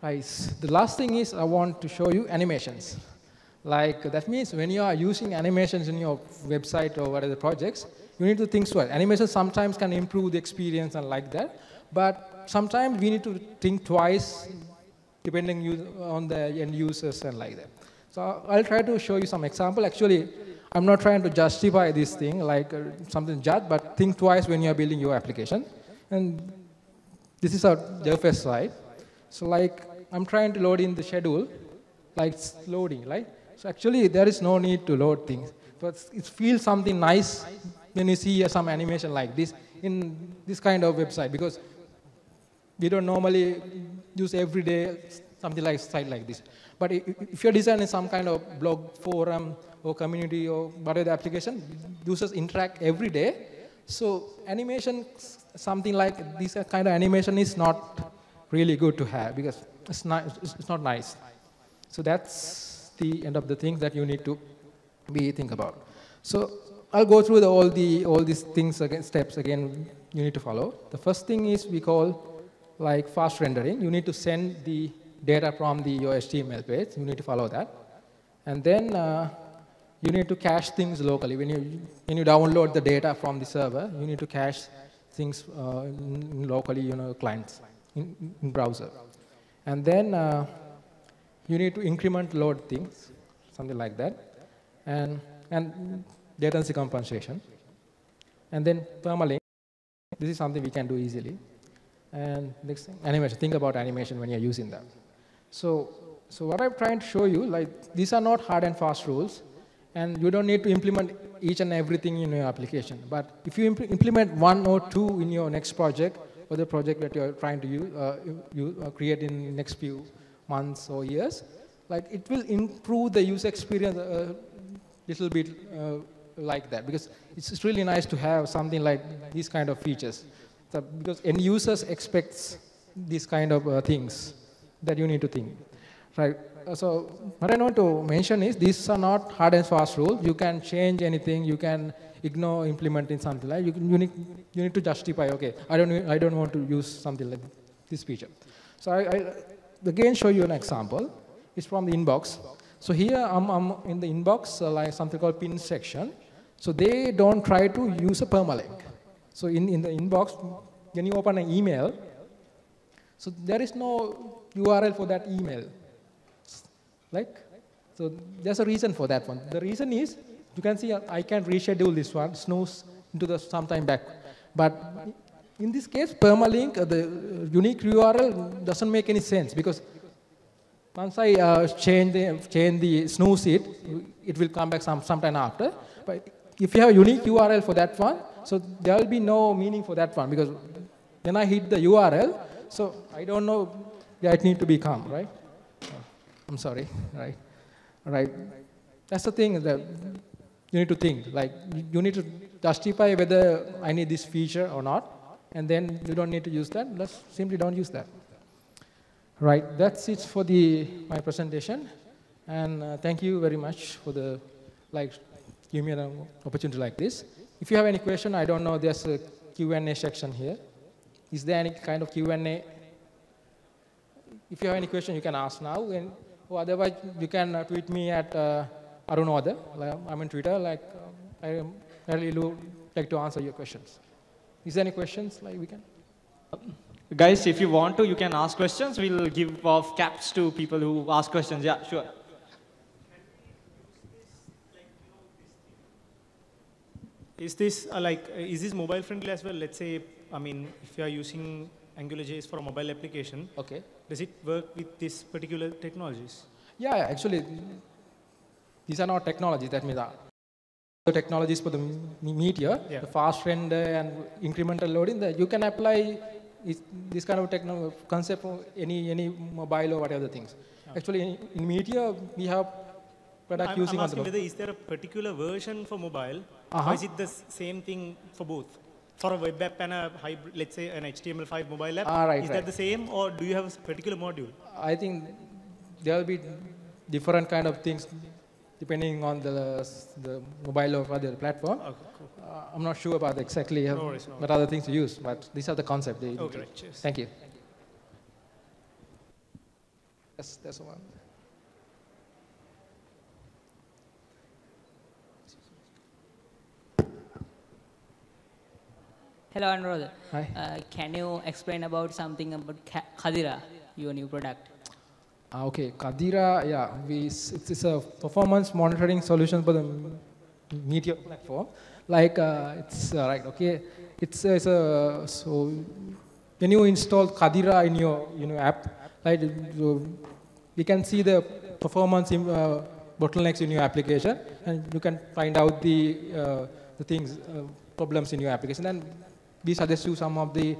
Speaker 12: Right. The last thing is I want to show you animations. Like that means when you are using animations in your website or whatever projects, you need to think twice. Animations sometimes can improve the experience and like that, but sometimes we need to think twice depending on the end users and like that. So I'll try to show you some example. Actually, I'm not trying to justify this thing like something judge, but think twice when you're building your application. And this is our DevFest side. So like I'm trying to load in the schedule, like it's loading, right? So actually there is no need to load things. But it feels something nice when you see some animation like this in this kind of website, because we don't normally use every day something like site like this. But if you're designing some kind of blog forum or community or whatever application, users interact every day. So animation, something like this kind of animation is not really good to have because it's not nice. So that's the end of the things that you need to think about. So I'll go through all these things again, steps again you need to follow. The first thing is we call like fast rendering. You need to send the data from your HTML page. You need to follow that. And then you need to cache things locally. When you download the data from the server, you need to cache things locally, clients in browser. And then you need to increment load things, something like that. And latency compensation. And then permalink. This is something we can do easily. And next thing, animation. Think about animation when you're using that. So what I'm trying to show you, like these are not hard and fast rules. And you don't need to implement each and everything in your application. But if you implement one or two in your next project, or the project that you're trying to create in the next few months or years, like it will improve the user experience a little bit like that, because it's really nice to have something like these kind of features. So, because end users expects these kind of things that you need to think, right? So what I want to mention is these are not hard and fast rules. You can change anything. You can ignore implementing something like you need to justify. Okay, I don't want to use something like this feature. So I again show you an example. It's from the inbox. So here I'm in the inbox like something called pin section. So they don't try to use a permalink. So in the inbox, when you open an email, so there is no URL for that email. So there's a reason for that one. The reason is, you can see I can reschedule this one, snooze into the sometime back. But in this case, permalink, the unique URL doesn't make any sense, because once I change the snooze it will come back sometime after. But if you have a unique URL for that one, so there will be no meaning for that one, because when I hit the URL, so I don't know where it need to become, right? I'm sorry, right? That's the thing that you need to think. Like, you need to justify whether I need this feature or not, and then you don't need to use that. Let's simply don't use that. Right, that's it for my presentation, and thank you very much for giving me an opportunity like this. If you have any question, I don't know, there's a Q&A section here. Is there any kind of Q&A? If you have any question, you can ask now, or otherwise you can tweet me at Arunoda. I'm on Twitter. I really like to answer your questions. Is there any questions we can?
Speaker 3: Guys, if you want to, you can ask questions. We'll give off caps to people who ask questions. Yeah, sure.
Speaker 5: Is this is this mobile friendly as well? Let's say, if you are using AngularJS for a mobile application,
Speaker 12: okay,
Speaker 5: does it work with this particular technologies?
Speaker 12: Yeah, actually, these are not technologies. That means the technologies for the meteor, the fast render and incremental loading. That you can apply this kind of concept for any mobile or whatever things. Actually, in meteor we have product using.
Speaker 5: I'm asking whether is there a particular version for mobile, or is it the same thing for both? For a web app and a hybrid, let's say an HTML5 mobile app, is that the same, or do you have a particular module?
Speaker 12: I think there will be different kind of things depending on the mobile or other platform. Okay, cool. I'm not sure about exactly what other things to use, but these are the concepts.
Speaker 5: Okay, cheers.
Speaker 12: Thank you. That's one.
Speaker 16: Hello, Anuradha.
Speaker 12: Hi.
Speaker 16: Can you explain about something about Khadira, your new product?
Speaker 12: Okay, Khadira, yeah, it's a performance monitoring solution for the Meteor platform. It's right, okay. So when you install Khadira in your app, you can see the performance bottlenecks in your application, and you can find out the things, problems in your application, and we suggest you some of the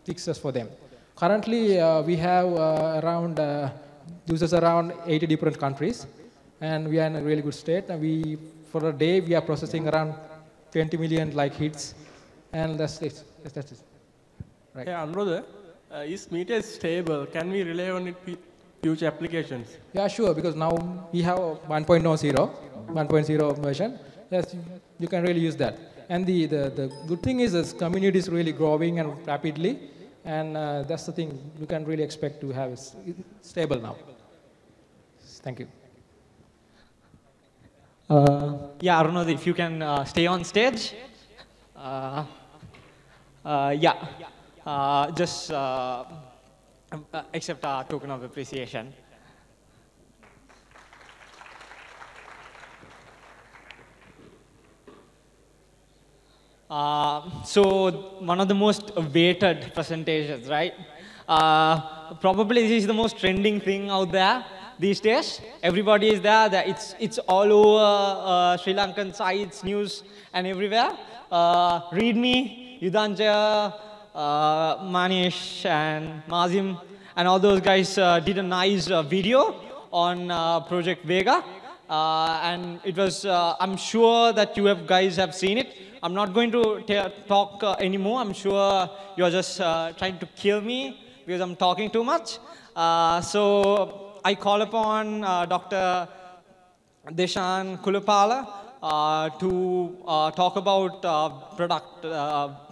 Speaker 12: fixes for them. Currently, we have around users around 80 different countries, and we are in a really good state. And for a day, we are processing around 20 million hits, and that's it. That's it. Right.
Speaker 17: Yeah, Anuradha, is Meteor stable? Can we rely on it with future applications?
Speaker 12: Yeah, sure, because now we have 1.0 version. Yes, you can really use that. And the good thing is this community is really growing and rapidly, and that's the thing you can really expect to have is stable now. Thank you.
Speaker 3: Yeah, Arunodh, if you can stay on stage. Just accept our token of appreciation. So one of the most awaited presentations, right? Probably this is the most trending thing out there. these days. Everybody is there. It's all over Sri Lankan sites, news, and everywhere. ReadMe, Yudhanjaya, Manish, and Mazim, and all those guys did a nice video on Project Vega. And it was, I'm sure that you guys have seen it. I'm not going to talk anymore. I'm sure you're just trying to kill me because I'm talking too much. So I call upon Dr. Deshan Kulapala to talk about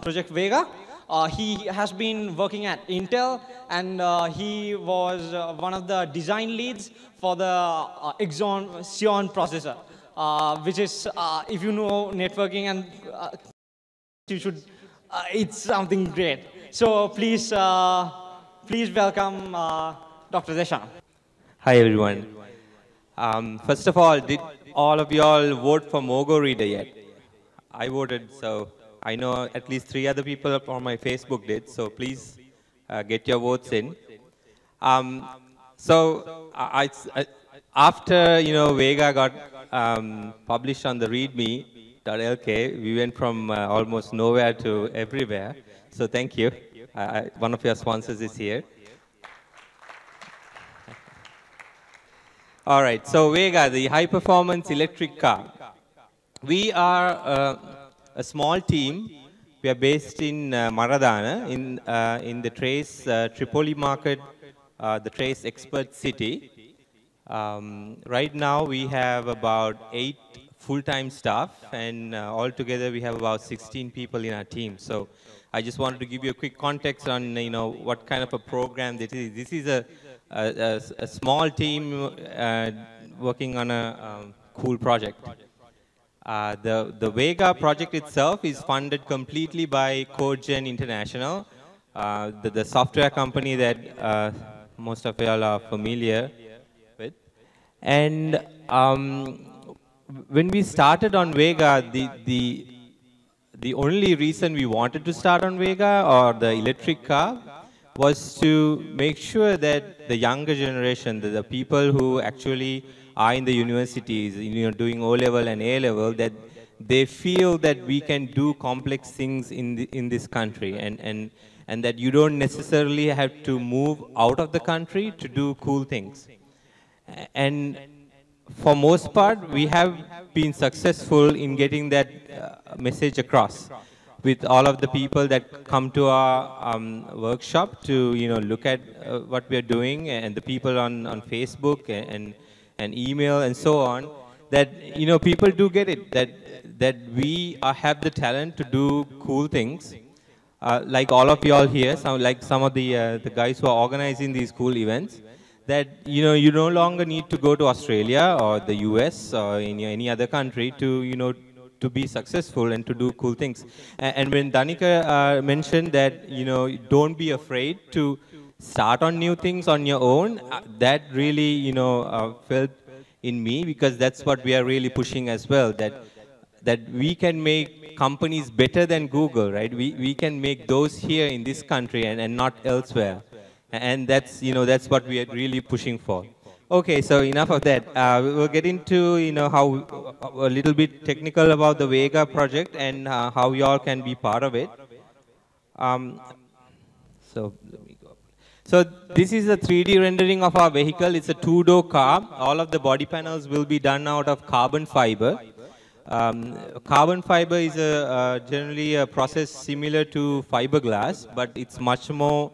Speaker 3: Project Vega. He has been working at Intel, and he was one of the design leads for the Xeon processor, which is, if you know networking, and you should, it's something great. So please, please welcome Dr. Deshan.
Speaker 18: Hi, everyone. First of all, did all of y'all vote for Mogo Reader yet? I voted, so I know at least 3 other people on my Facebook did, so please get your votes in. After Vega got published on the readme.lk, we went from almost nowhere to everywhere. So thank you. One of your sponsors is here. All right, so Vega, the high-performance electric car. We are a small team. We are based in Maradana, in the Trace Tripoli market, the Trace expert city. Right now, we have about 8 full-time staff, and altogether we have about 16 people in our team. So I just wanted to give you a quick context on what kind of a program this is. This is a small team working on a cool project. The Vega project itself is funded completely by CodeGen International, the software company that most of you all are familiar with. And when we started on Vega, the only reason we wanted to start on Vega, or the electric car, was to make sure that the younger generation, the people who actually are in the universities, doing O-level and A-level, that they feel that we can do complex things in this country, and that you don't necessarily have to move out of the country to do cool things. And for most part, we have been successful in getting that message across with all of the people that come to our workshop to look at what we are doing, and the people on Facebook and email and so on, that people do get it, that we have the talent to do cool things, like all of you all here, like some of the guys who are organizing these cool events, that you no longer need to go to Australia or the US or any other country to to be successful and to do cool things. And when Danika mentioned that don't be afraid to start on new things on your own, that really felt in me, because that's what we are really pushing as well, that we can make companies better than Google, right? We can make those here in this country and not elsewhere, and that's that's what we are really pushing for. Okay, so enough of that. We'll get into how a little bit technical about the Vega project and how you all can be part of it. So let me go up. So this is a 3D rendering of our vehicle. It's a 2-door car. All of the body panels will be done out of carbon fiber. Carbon fiber is generally a process similar to fiberglass, but it's much more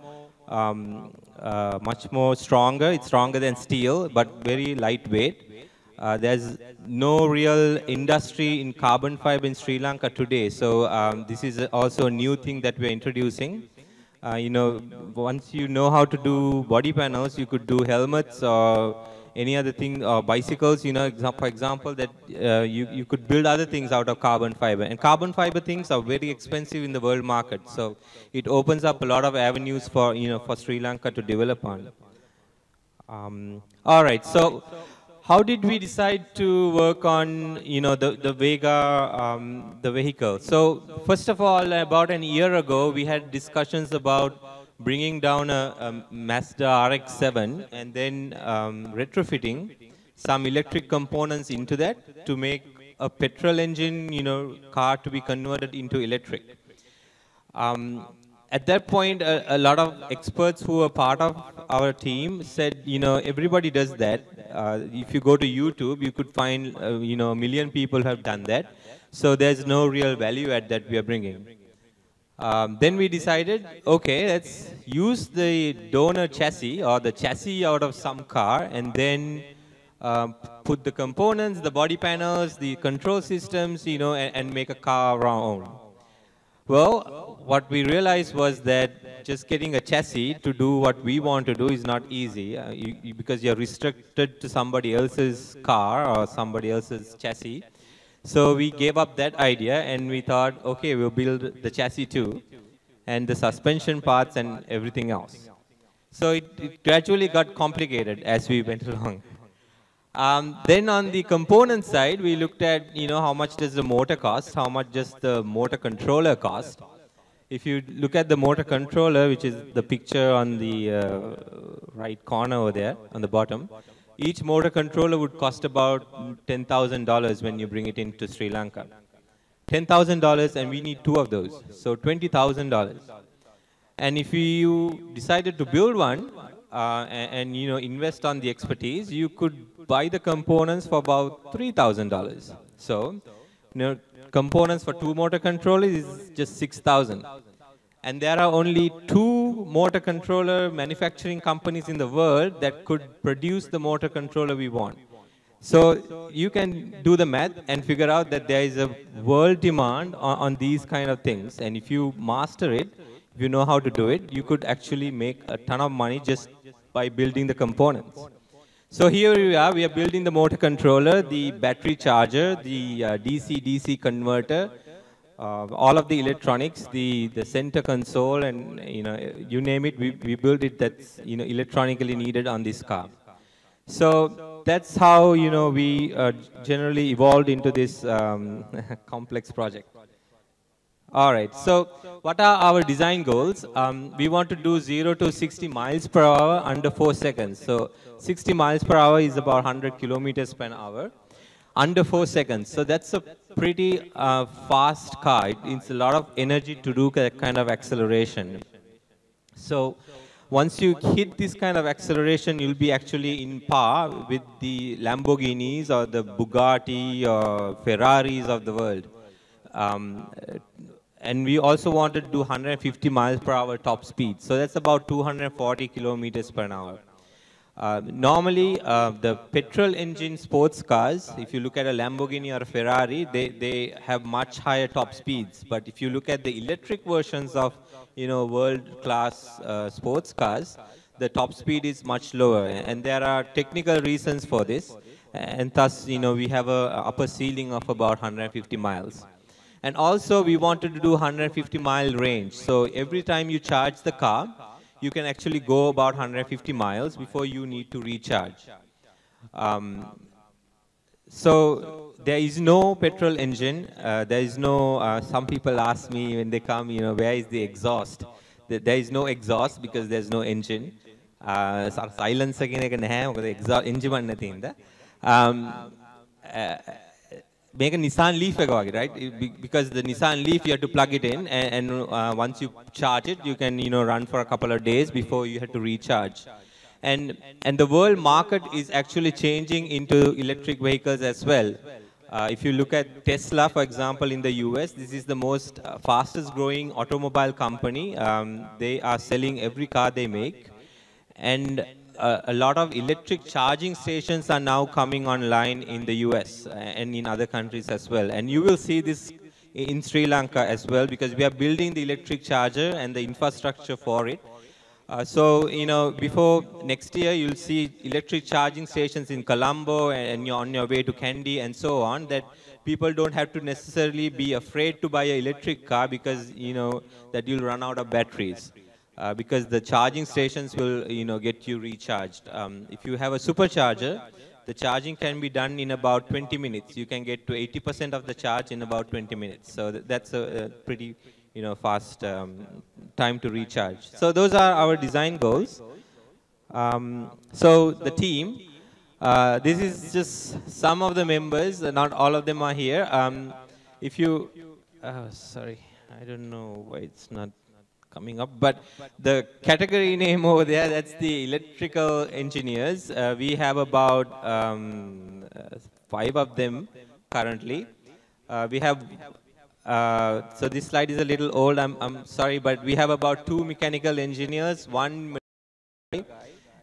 Speaker 18: stronger. It's stronger than steel, but very lightweight. There's no real industry in carbon fiber in Sri Lanka today, so this is also a new thing that we're introducing. Once you know how to do body panels, you could do helmets or any other thing, or bicycles, for example, that you could build other things out of carbon fiber. And carbon fiber things are very expensive in the world market, so it opens up a lot of avenues for, for Sri Lanka to develop on. All right, so how did we decide to work on, the Vega, the vehicle? So first of all, about a year ago, we had discussions about bringing down a Mazda RX-7 and then retrofitting some electric components into that to make a petrol engine, car to be converted into electric. At that point, a lot of experts who were part of our team said, everybody does that. If you go to YouTube, you could find, a million people have done that. So there's no real value add that we are bringing. Then we decided, okay, let's use the donor chassis or the chassis out of some car and then put the components, the body panels, the control systems, and make a car of our own. Well, what we realized was that just getting a chassis to do what we want to do is not easy because you're restricted to somebody else's car or somebody else's chassis. So we gave up that idea and we thought, okay, we'll build the chassis too, and the suspension parts and everything else. So it gradually got complicated as we went along. Then on the component side, we looked at, how much does the motor cost, how much does the motor controller cost. If you look at the motor controller, which is the picture on the right corner over there, on the bottom, each motor controller would cost about $10,000 when you bring it into Sri Lanka. $10,000 and we need 2 of those, so $20,000. And if you decided to build one and invest on the expertise, you could buy the components for about $3,000. So, components for 2 motor controllers is just $6,000. And there are only 2 motor controller manufacturing companies in the world that could produce the motor controller we want. So you can do the math and figure out that there is a world demand on these kind of things. And if you master it, if you know how to do it, you could actually make a ton of money just by building the components. So here we are building the motor controller, the battery charger, the DC-DC converter, all of the electronics, the center console, and you name it, we build it that's electronically needed on this car. So that's how we generally evolved into this complex project. All right. So what are our design goals? We want to do 0 to 60 miles per hour under 4 seconds. So 60 miles per hour is about 100 kilometers per hour. Under 4 seconds. So that's a pretty fast car. It needs a lot of energy to do that kind of acceleration. So once you hit this kind of acceleration, you'll be actually in par with the Lamborghinis or the Bugatti or Ferraris of the world. And we also wanted to do 150 miles per hour top speed. So that's about 240 kilometers per hour. Normally, the petrol engine sports cars, if you look at a Lamborghini or a Ferrari, they have much higher top speeds. But if you look at the electric versions of world-class sports cars, the top speed is much lower. And there are technical reasons for this. And thus, we have an upper ceiling of about 150 miles. And also, we wanted to do 150-mile range. So every time you charge the car, you can actually go about 150 miles before you need to recharge. So there is no petrol engine. There is no, some people ask me when they come, where is the exhaust? There is no exhaust because there's no engine. Silence again, exhaust engine. Make a Nissan Leaf, right? Because the Nissan Leaf, you have to plug it in, and once you charge it, you can run for a couple of days before you have to recharge. And the world market is actually changing into electric vehicles as well. If you look at Tesla, for example, in the US, this is the most fastest growing automobile company. They are selling every car they make. And a lot of electric charging stations are now coming online in the US and in other countries as well. And you will see this in Sri Lanka as well, because we are building the electric charger and the infrastructure for it. So, before next year, you'll see electric charging stations in Colombo and you're on your way to Kandy and so on, that people don't have to necessarily be afraid to buy an electric car because, that you'll run out of batteries. Because the charging stations will, get you recharged. If you have a supercharger, the charging can be done in about 20 minutes. You can get to 80% of the charge in about 20 minutes. So that's a pretty fast time to recharge. So those are our design goals. So the team, this is just some of the members, not all of them are here. If you, sorry, I don't know why it's not coming up, but the category name over there, that's the electrical engineers. We have about 5 of them currently. We have, so this slide is a little old, I'm sorry, but we have about 2 mechanical engineers, 1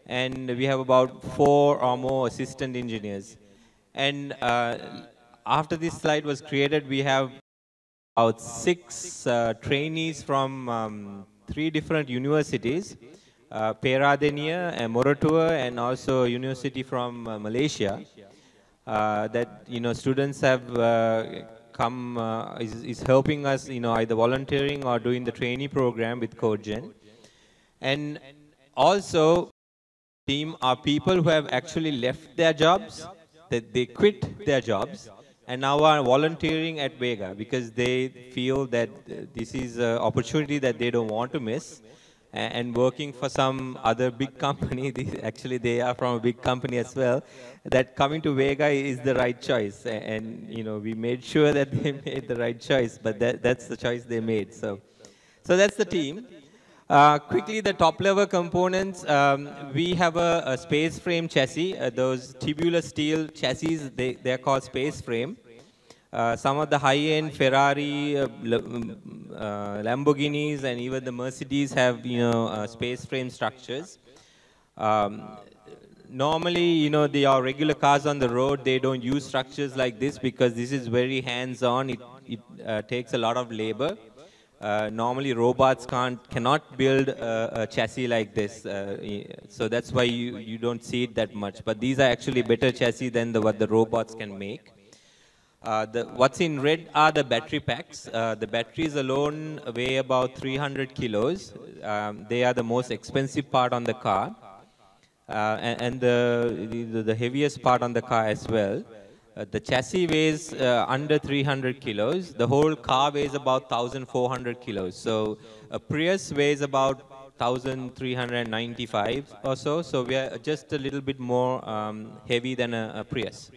Speaker 18: and we have about 4 or more assistant engineers. And after this slide was created, we have about 6 trainees from 3 different universities, Peradeniya, Moratuwa, and also university from Malaysia. That students have come is helping us either volunteering or doing the trainee program with CodeGen. And also team are people who have actually left their jobs, that they quit their jobs and now are volunteering at Vega because they feel that this is an opportunity that they don't want to miss, and working for some other big company, actually they are from a big company as well, that coming to Vega is the right choice. And we made sure that they made the right choice, but that's the choice they made. So that's the team. Quickly, the top-level components, we have a space frame chassis. Those tubular steel chassis, they are called space frame. Some of the high-end Ferrari, Lamborghinis, and even the Mercedes have, space frame structures. Normally, our regular cars on the road, they don't use structures like this because this is very hands-on. It takes a lot of labor. Normally robots cannot build a chassis like this, so that's why you don't see it that much. But these are actually better chassis than what the robots can make. What's in red are the battery packs. The batteries alone weigh about 300 kilos. They are the most expensive part on the car, and the heaviest part on the car as well. The chassis weighs under 300 kilos. The whole car weighs about 1,400 kilos. So a Prius weighs about 1,395 or so. So we are just a little bit more heavy than a Prius.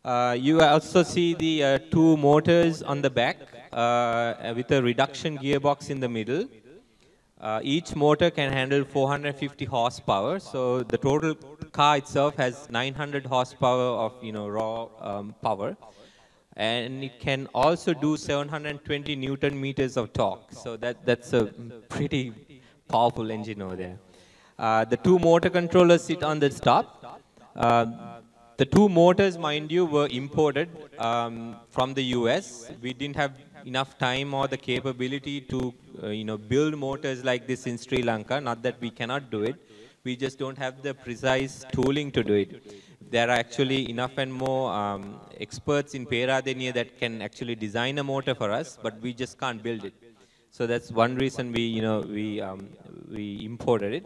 Speaker 18: You also see the 2 motors on the back with a reduction gearbox in the middle. Each motor can handle 450 horsepower, so the total car itself has 900 horsepower of raw power, and it can also do 720 Newton meters of torque. So that's a pretty powerful engine over there. The 2 motor controllers sit on the top. The 2 motors, mind you, were imported from the US. We didn't have enough time or the capability to build motors like this in Sri Lanka. Not that we cannot do it, we just don't have the precise tooling to do it. There are actually enough and more experts in Peradeniya that can actually design a motor for us, but we just can't build it. So that's one reason we imported it.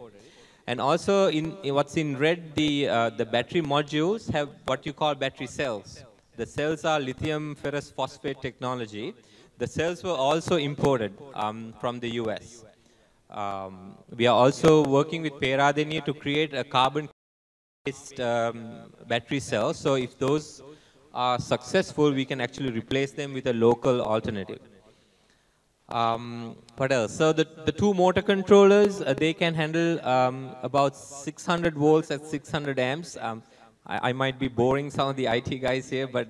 Speaker 18: And also what's in red, the battery modules have what you call battery cells. The cells are lithium ferrous phosphate technology. The cells were also imported from the US. We are also working with Peradeniya to create a carbon-based battery cell. So if those are successful, we can actually replace them with a local alternative. What else? So the 2 motor controllers, they can handle about 600 volts at 600 amps. I might be boring some of the IT guys here, but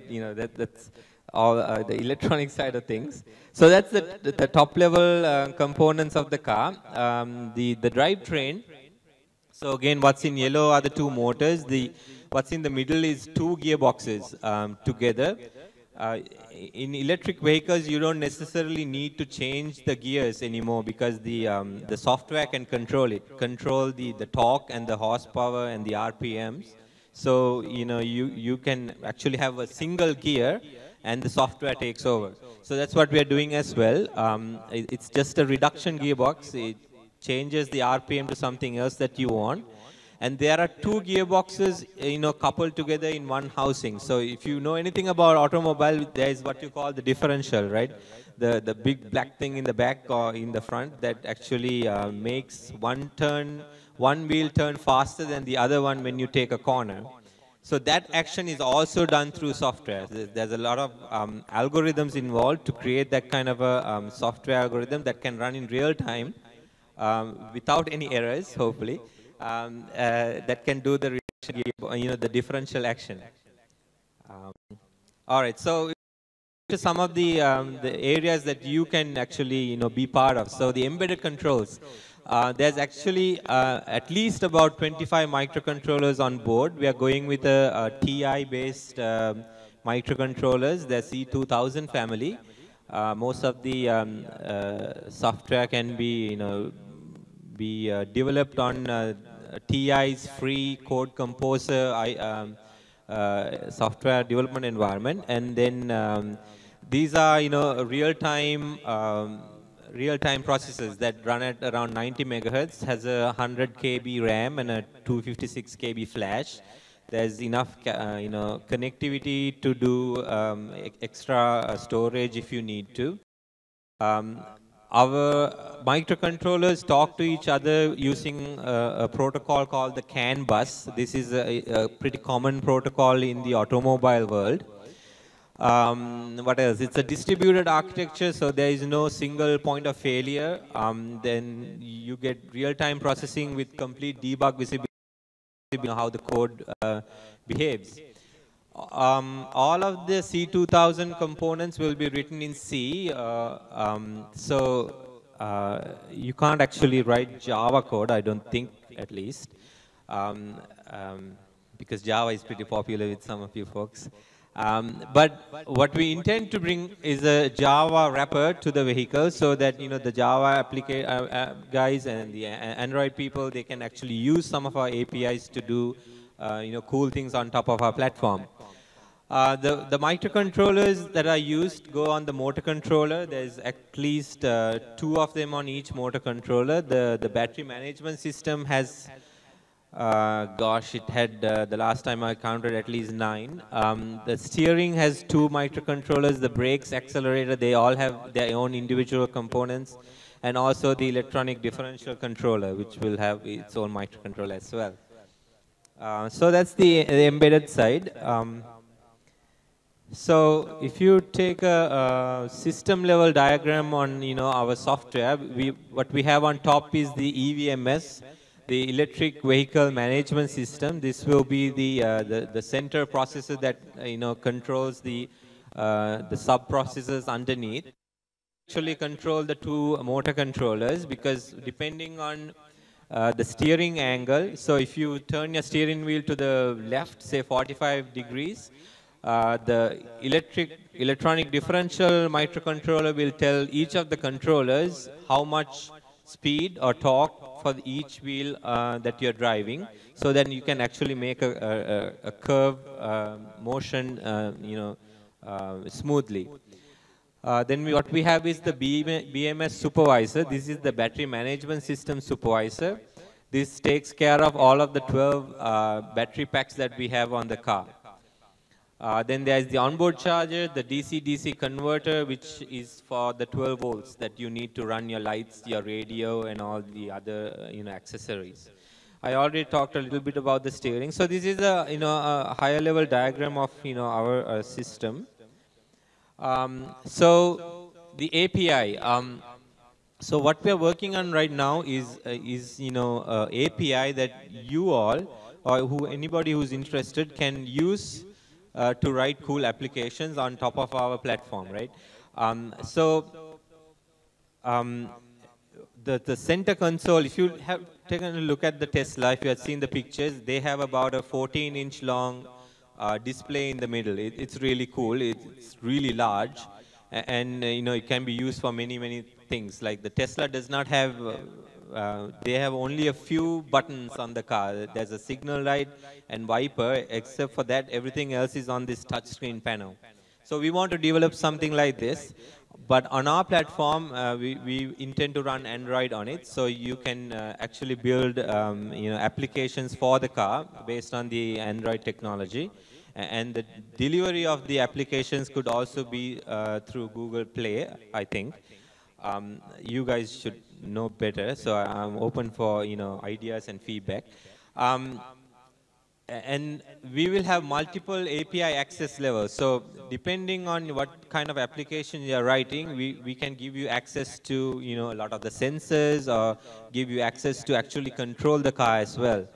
Speaker 18: that's all the electronic side of things. So that's the top level components of the car. The drivetrain. So again, what's in yellow are the 2 motors. What's in the middle is 2 gearboxes together. In electric vehicles, you don't necessarily need to change the gears anymore because the software can control it, control the torque and the horsepower and the RPMs. So you can actually have a single gear and the software takes over. So that's what we are doing as well. It's just a reduction gearbox. It changes the RPM to something else that you want. And there are two gearboxes, coupled together in one housing. So if you know anything about automobile, there is what you call the differential, right? The big black thing in the back or in the front that actually makes one wheel turn faster than the other one when you take a corner. So that action is also done through software. There's a lot of algorithms involved to create that kind of a software algorithm that can run in real time without any errors, hopefully, that can do the the differential action. All right, so to some of the areas that you can actually be part of. So the embedded controls. There's actually at least about 25 microcontrollers on board. We are going with a TI-based microcontrollers, the C2000 family. Most of the software can be, developed on TI's free code composer software development environment, and then these are, real-time processors that run at around 90 megahertz, has a 100 KB RAM and a 256 KB flash. There's enough, connectivity to do extra storage if you need to. Our microcontrollers talk to each other using a protocol called the CAN bus. This is a pretty common protocol in the automobile world. What else? It's a distributed architecture, so there is no single point of failure. Then you get real-time processing with complete debug visibility, how the code behaves. All of the C2000 components will be written in C, so you can't actually write Java code, I don't think, at least, because Java is pretty popular with some of you folks. But what we intend to bring is a Java wrapper to the vehicle, so that the Java guys and the Android people, they can actually use some of our APIs to do cool things on top of our platform. The microcontrollers that are used go on the motor controller. There's at least 2 of them on each motor controller. The battery management system has, gosh, it had, the last time I counted, at least 9. The steering has 2 microcontrollers. The brakes, accelerator, they all have their own individual components. And also the electronic differential controller, which will have its own microcontroller as well. So that's the embedded side. So if you take a system level diagram on our software, what we have on top is the EVMS, the electric vehicle management system. This will be the center processor that controls the sub processors underneath. Actually control the 2 motor controllers, because depending on the steering angle, so if you turn your steering wheel to the left, say 45 degrees, the electronic differential microcontroller will tell each of the controllers how much speed or torque for each wheel that you're driving, so that you can actually make a curve motion smoothly. Then what we have is the BMS supervisor. This is the battery management system supervisor. This takes care of all of the 12 battery packs that we have on the car. Then there's the onboard charger, the DC-DC converter, which is for the 12 volts that you need to run your lights, your radio, and all the other accessories. I already talked a little bit about the steering. So this is a a higher level diagram of our system. So the API. So what we are working on right now is API that you all, or anybody who's interested, can use to write cool applications on top of our platform, right? The center console, if you have taken a look at the Tesla, if you have seen the pictures, they have about a 14-inch long display in the middle. It's really cool. It's really large, and it can be used for many things. Like the Tesla does not have. They have only a few buttons on the car. There's a signal light and wiper. Except for that, everything else is on this touchscreen panel. So we want to develop something like this. But on our platform, we intend to run Android on it, so you can actually build applications for the car based on the Android technology. And the delivery of the applications could also be through Google Play, I think. You guys should know better, so I'm open for ideas and feedback. And we will have multiple API access levels. So depending on what kind of application you are writing, we can give you access to a lot of the sensors, or give you access to actually control the car as well.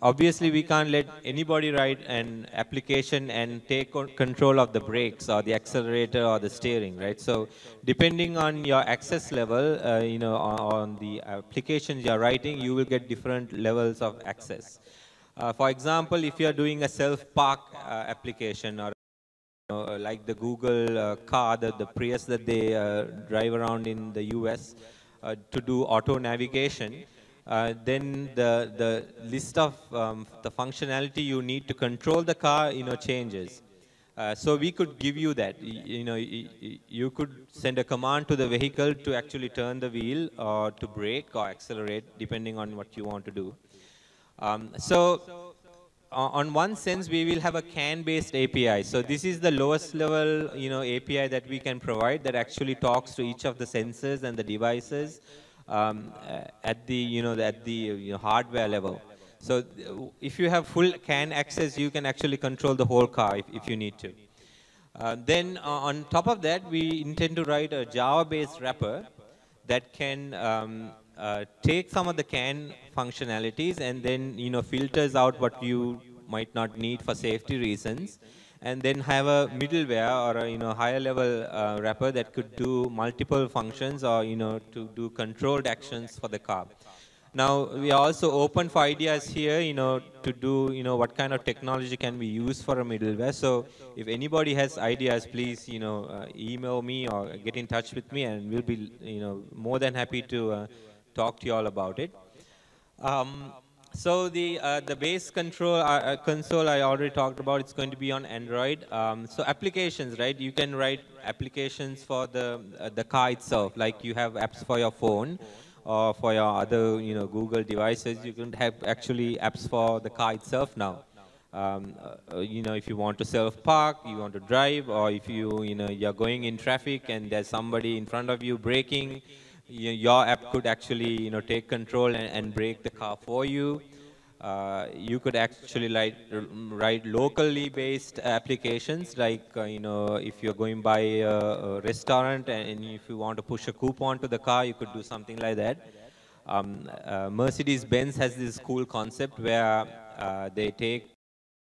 Speaker 18: Obviously, we can't let anybody write an application and take control of the brakes or the accelerator or the steering, right? So depending on your access level, on the applications you're writing, you will get different levels of access. For example, if you're doing a self-park application, or like the Google car, the Prius that they drive around in the US to do auto navigation, then the list of the functionality you need to control the car changes. So we could give you that. You could send a command to the vehicle to actually turn the wheel, or to brake or accelerate, depending on what you want to do. So on one sense, we will have a CAN-based API. So this is the lowest level, API that we can provide, that actually talks to each of the sensors and the devices at the hardware level. So if you have full CAN access, you can actually control the whole car if you need to. Then on top of that, we intend to write a Java-based wrapper that can take some of the CAN functionalities and then filters out what you might not need for safety reasons, and then have a middleware or a higher level wrapper that could do multiple functions, or to do controlled actions for the car. Now we are also open for ideas here, to do what kind of technology can be used for a middleware. So if anybody has ideas, please email me or get in touch with me, and we'll be more than happy to talk to you all about it. So the base control console I already talked about. It's going to be on Android. So applications, right? You can write applications for the car itself, like you have apps for your phone or for your other Google devices. You can have actually apps for the car itself now. If you want to self-park, you want to drive, or if you're going in traffic and there's somebody in front of you braking, your app could actually take control and brake the car for you. You could actually write locally based applications, like if you're going by a restaurant and if you want to push a coupon to the car, you could do something like that. Mercedes-Benz has this cool concept where they take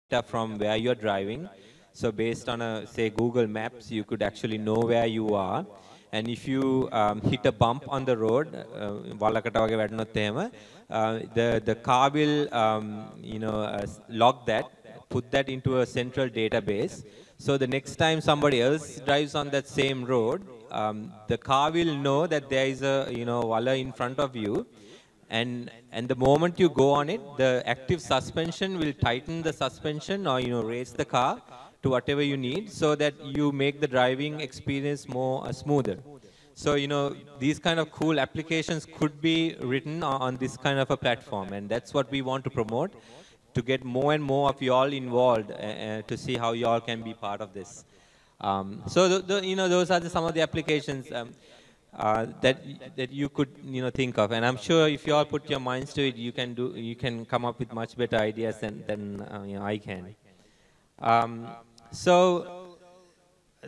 Speaker 18: data from where you're driving. So based on say Google Maps, you could actually know where you are. And if you hit a bump on the road, the car will log that, put that into a central database. So the next time somebody else drives on that same road, the car will know that there is a walla in front of you. And the moment you go on it, the active suspension will tighten the suspension, or raise the car to whatever you need, so that you make the driving experience more smoother. So these kind of cool applications could be written on this kind of a platform, and that's what we want to promote, to get more and more of y'all involved, to see how y'all can be part of this. So those are some of the applications that you could think of, and I'm sure if you all put your minds to it, you can come up with much better ideas than I can. So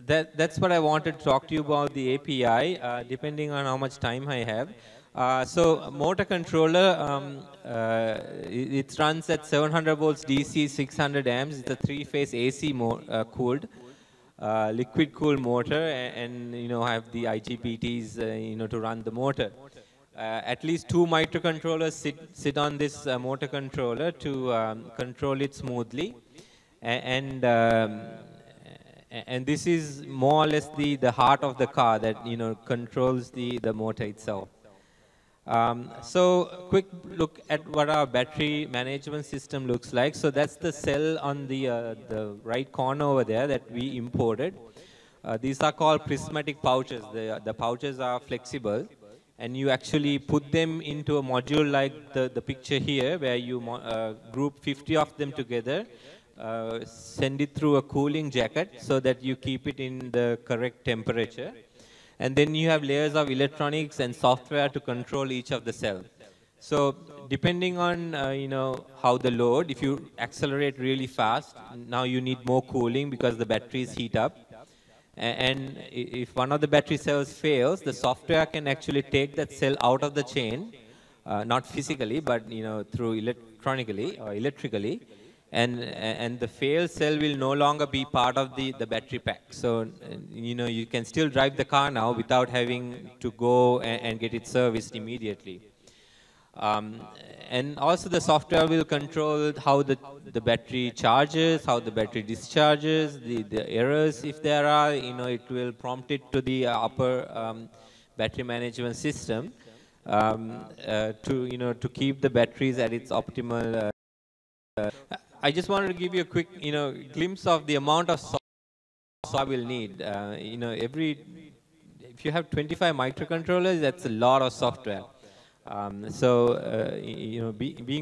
Speaker 18: that's what I wanted to talk to you about, the API, depending on how much time I have. So motor controller, it runs at 700 volts DC, 600 amps. It's a 3-phase AC cooled, liquid cooled motor, and have the IGBTs to run the motor. At least 2 microcontrollers sit on this motor controller to control it smoothly. And this is more or less the heart of the car that controls the motor itself. So quick look at what our battery management system looks like. So that's the cell on the right corner over there that we imported. These are called prismatic pouches. The pouches are flexible, and you actually put them into a module like the picture here, where you group 50 of them together, send it through a cooling jacket so that you keep it in the correct temperature. And then you have layers of electronics and software to control each of the cells. So depending on how the load, if you accelerate really fast, now you need more cooling because the batteries heat up. And if one of the battery cells fails, the software can actually take that cell out of the chain, not physically, but through electronically or electrically, and the failed cell will no longer be part of the battery pack. So you can still drive the car now without having to go and get it serviced immediately. And also the software will control how the battery charges, how the battery discharges, the errors if there are, it will prompt it to the upper battery management system to keep the batteries at its optimal. I just wanted to give you a quick glimpse of the amount of software we'll need. If you have 25 microcontrollers, that's a lot of software. Being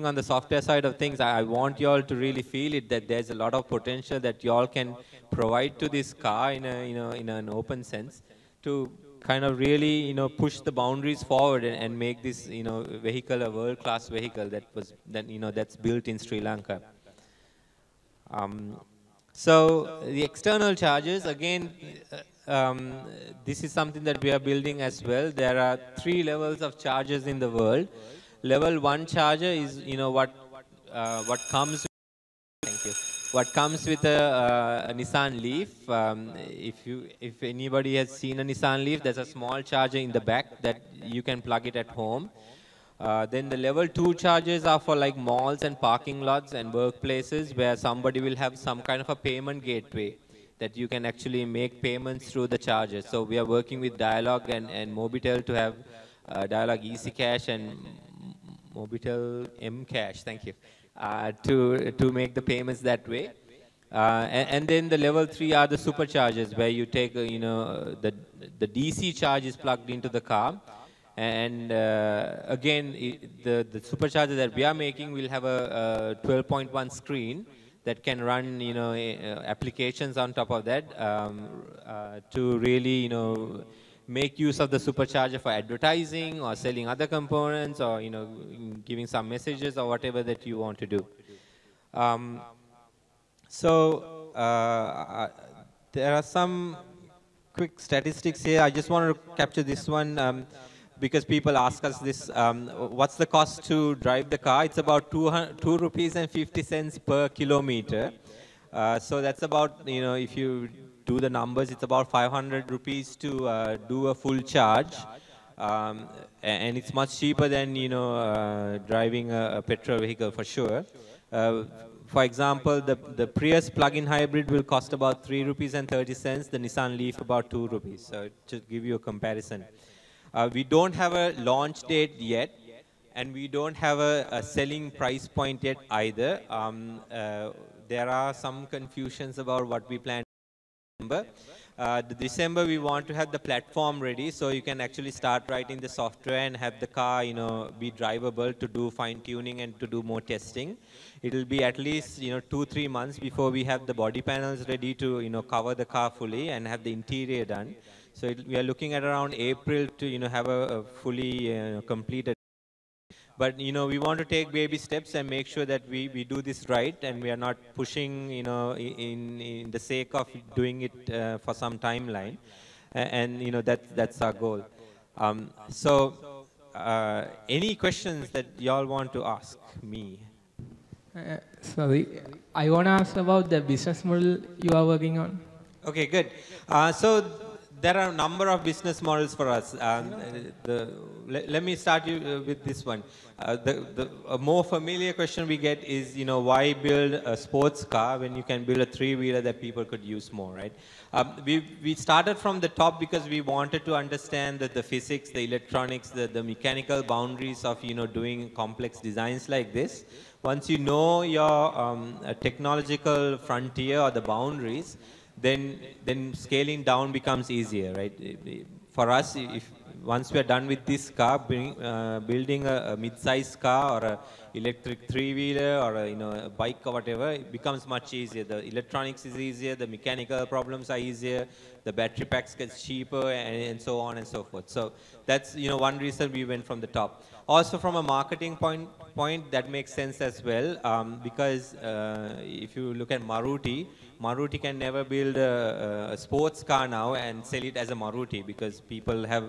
Speaker 18: on the software side of things, I want you all to really feel it, that there's a lot of potential that you all can provide to this car in an open sense to kind of really push the boundaries forward and make this vehicle a world-class vehicle that's built in Sri Lanka. So the external chargers, again, this is something that we are building as well. There are 3 levels of chargers in the world. Level 1 charger is what comes. Thank you. What comes with a Nissan Leaf. If anybody has seen a Nissan Leaf, there's a small charger in the back that you can plug it at home. Then the level 2 chargers are for like malls and parking lots and workplaces where somebody will have some kind of a payment gateway that you can actually make payments through the chargers. So we are working with Dialog and Mobitel to have Dialog Easy Cash and Mobitel M Cash, thank you, to make the payments that way. And then the level 3 are the superchargers where you take, the DC charge is plugged into the car. And again, the supercharger that we are making will have a 12.1 screen that can run, applications on top of that to really, make use of the supercharger for advertising or selling other components or, giving some messages or whatever that you want to do. There are some quick statistics here. I just wanted to capture this one. Because people ask us this, what's the cost to drive the car? It's about 2 rupees and 50 cents per kilometer. So that's about, if you do the numbers, it's about 500 rupees to do a full charge. And it's much cheaper than, driving a petrol vehicle for sure. For example, the Prius plug-in hybrid will cost about 3 rupees and 30 cents, the Nissan Leaf about 2 rupees. So to give you a comparison. We don't have a launch date yet, and we don't have a selling price point yet either. There are some confusions about what we plan in December. December, we want to have the platform ready, so you can actually start writing the software and have the car, be drivable to do fine-tuning and to do more testing. It will be at least, 2-3 months before we have the body panels ready to, cover the car fully and have the interior done. So we are looking at around April to have a fully completed. But we want to take baby steps and make sure that we do this right and we are not pushing in the sake of doing it for some timeline, and that's our goal. Any questions that y'all want to ask me?
Speaker 19: Sorry, I want to ask about the business model you are working on.
Speaker 18: Okay, good. So there are a number of business models for us. Let me start you with this one. A more familiar question we get is, why build a sports car when you can build a 3-wheeler that people could use more, right? We started from the top because we wanted to understand that the physics, the electronics, the mechanical boundaries of, doing complex designs like this. Once you know your technological frontier or the boundaries, then scaling down becomes easier, right? For us, if once we are done with this car, building a mid-sized car or a electric three-wheeler or a bike or whatever, it becomes much easier. The electronics is easier, the mechanical problems are easier, the battery packs gets cheaper, and so on and so forth. So that's one reason we went from the top. Also from a marketing point that makes sense as well, because if you look at Maruti can never build a sports car now and sell it as a Maruti, because people have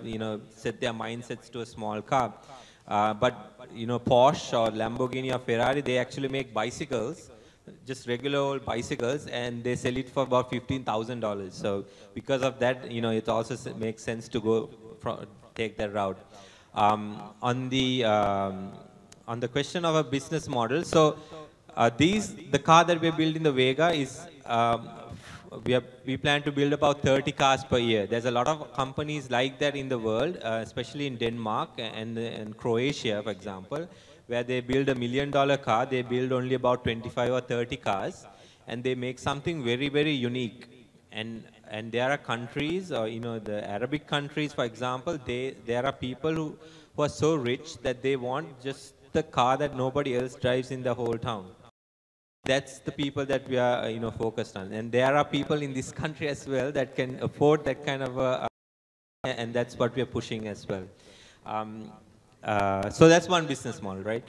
Speaker 18: set their mindsets to a small car. But Porsche or Lamborghini or Ferrari, they actually make bicycles, just regular old bicycles, and they sell it for about $15,000. So because of that, it also makes sense to take that route. On the question of a business model, so the car that we're building, the Vega, is we plan to build about 30 cars per year. There's a lot of companies like that in the world, especially in Denmark and Croatia, for example, where they build $1 million car, they build only about 25 or 30 cars, and they make something very, very unique. And there are countries, the Arabic countries, for example, there are people who are so rich that they want just the car that nobody else drives in the whole town. That's the people that we are, focused on. And there are people in this country as well that can afford that kind of and that's what we are pushing as well. So that's one business model, right?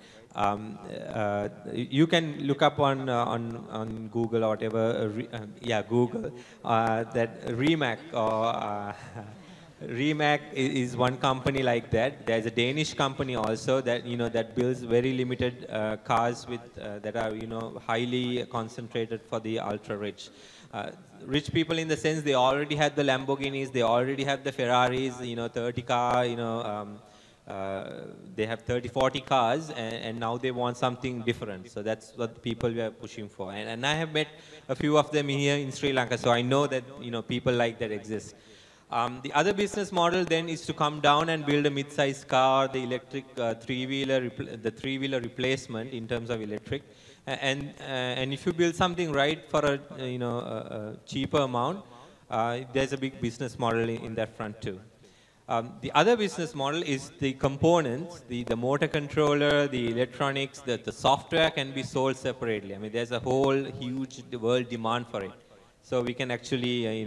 Speaker 18: You can look up on Google or whatever, Google, that Rimac or Rimac is one company like that. There's a Danish company also that that builds very limited cars with that are highly concentrated for the ultra rich. Rich people in the sense they already have the Lamborghinis, they already have the Ferraris, 30 car, they have 30, 40 cars, and now they want something different. So that's what people we are pushing for. And I have met a few of them here in Sri Lanka, so I know that people like that exist. The other business model then is to come down and build a mid-sized car, the electric three-wheeler replacement in terms of electric. And if you build something right for a cheaper amount, there's a big business model in that front too. The other business model is the components, the motor controller, the electronics, the software can be sold separately. I mean, there's a whole huge world demand for it. So we can actually,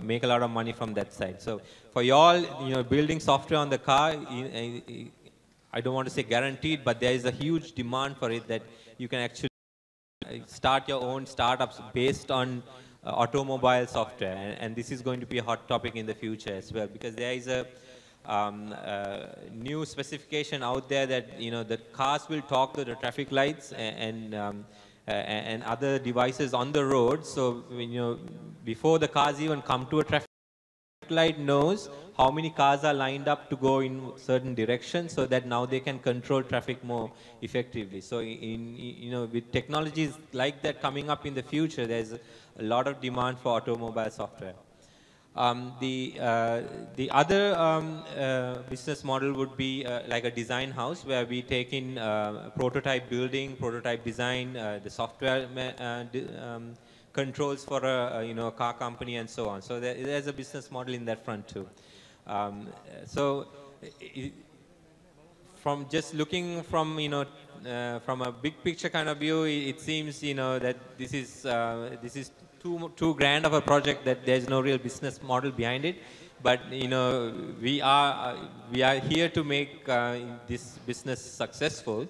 Speaker 18: make a lot of money from that side. So for y'all, building software on the car, I don't want to say guaranteed, but there is a huge demand for it that you can actually start your own startups based on automobile software. And this is going to be a hot topic in the future as well, because there is a new specification out there that, the cars will talk to the traffic lights and other devices on the road. So, before the cars even come to a traffic light, knows how many cars are lined up to go in certain directions, so that now they can control traffic more effectively. So, with technologies like that coming up in the future, there's a lot of demand for automobile software. The other business model would be like a design house, where we take in prototype building, prototype design, the software controls for a car company and so on. So there's a business model in that front too. From just looking from from a big picture kind of view, it seems that this is too grand of a project that there's no real business model behind it. But we are here to make this business successful,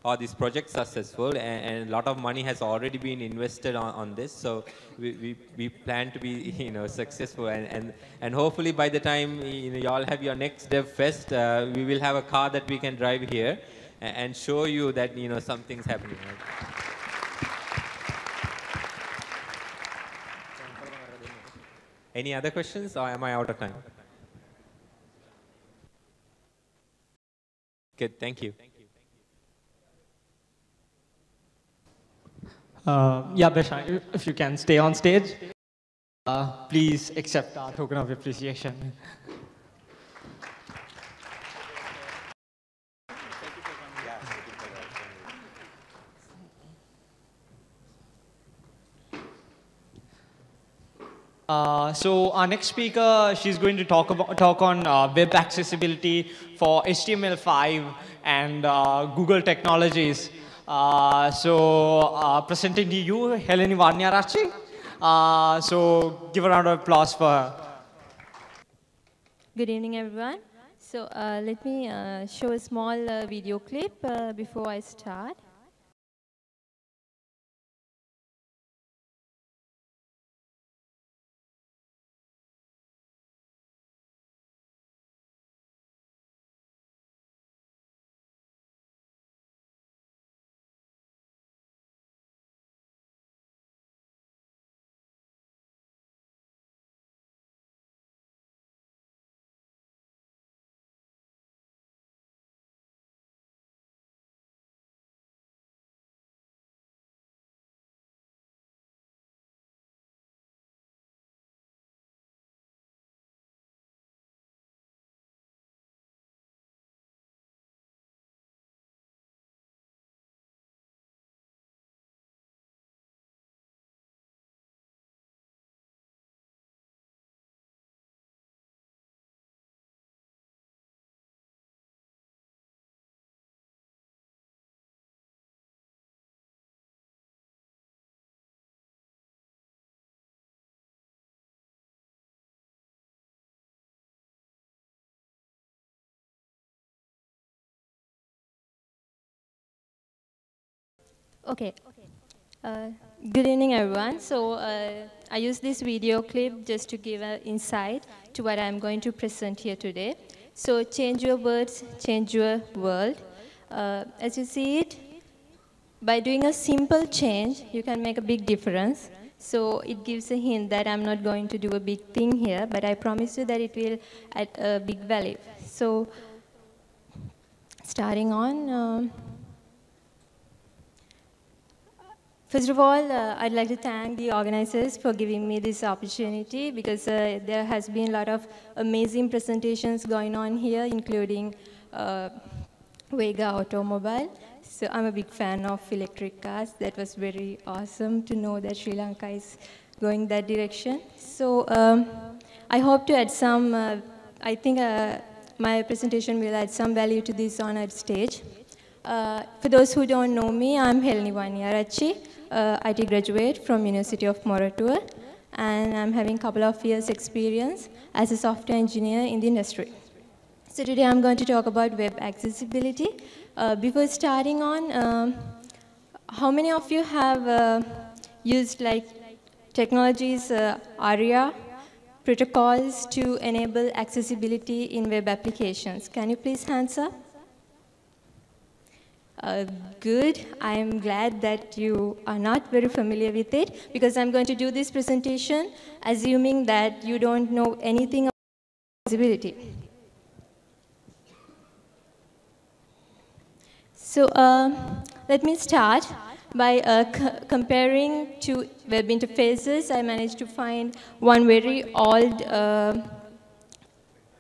Speaker 18: or this project successful, and a lot of money has already been invested on this. So we plan to be successful, and hopefully by the time you all have your next DevFest, we will have a car that we can drive here and show you that something's happening. Right? Any other questions, or am I out of time? Good, thank you.
Speaker 3: Yeah, Besha, if you can stay on stage, please accept our token of appreciation. So our next speaker, she's going to talk on web accessibility for HTML5 and Google technologies. Presenting to you, Heleni Vanyarachi. So give a round of applause for her.
Speaker 20: Good evening, everyone. So let me show a small video clip before I start. Okay. Good evening, everyone. So I use this video clip just to give an insight to what I'm going to present here today. So change your words, change your world. As you see it, by doing a simple change, you can make a big difference. So it gives a hint that I'm not going to do a big thing here, but I promise you that it will add a big value. So starting on, first of all, I'd like to thank the organizers for giving me this opportunity, because there has been a lot of amazing presentations going on here, including Vega Automobile. So I'm a big fan of electric cars. That was very awesome to know that Sri Lanka is going that direction. So I hope to add some, I think my presentation will add some value to this honored stage. For those who don't know me, I'm Heleni Vanyarachi, IT graduate from University of Moratuwa, and I'm having a couple of years experience as a software engineer in the industry. So today I'm going to talk about web accessibility. Before starting on, how many of you have used like technologies, ARIA, protocols to enable accessibility in web applications? Can you please hands up? Good. I'm glad that you are not very familiar with it, because I'm going to do this presentation assuming that you don't know anything about accessibility. So let me start by comparing two web interfaces. I managed to find one very old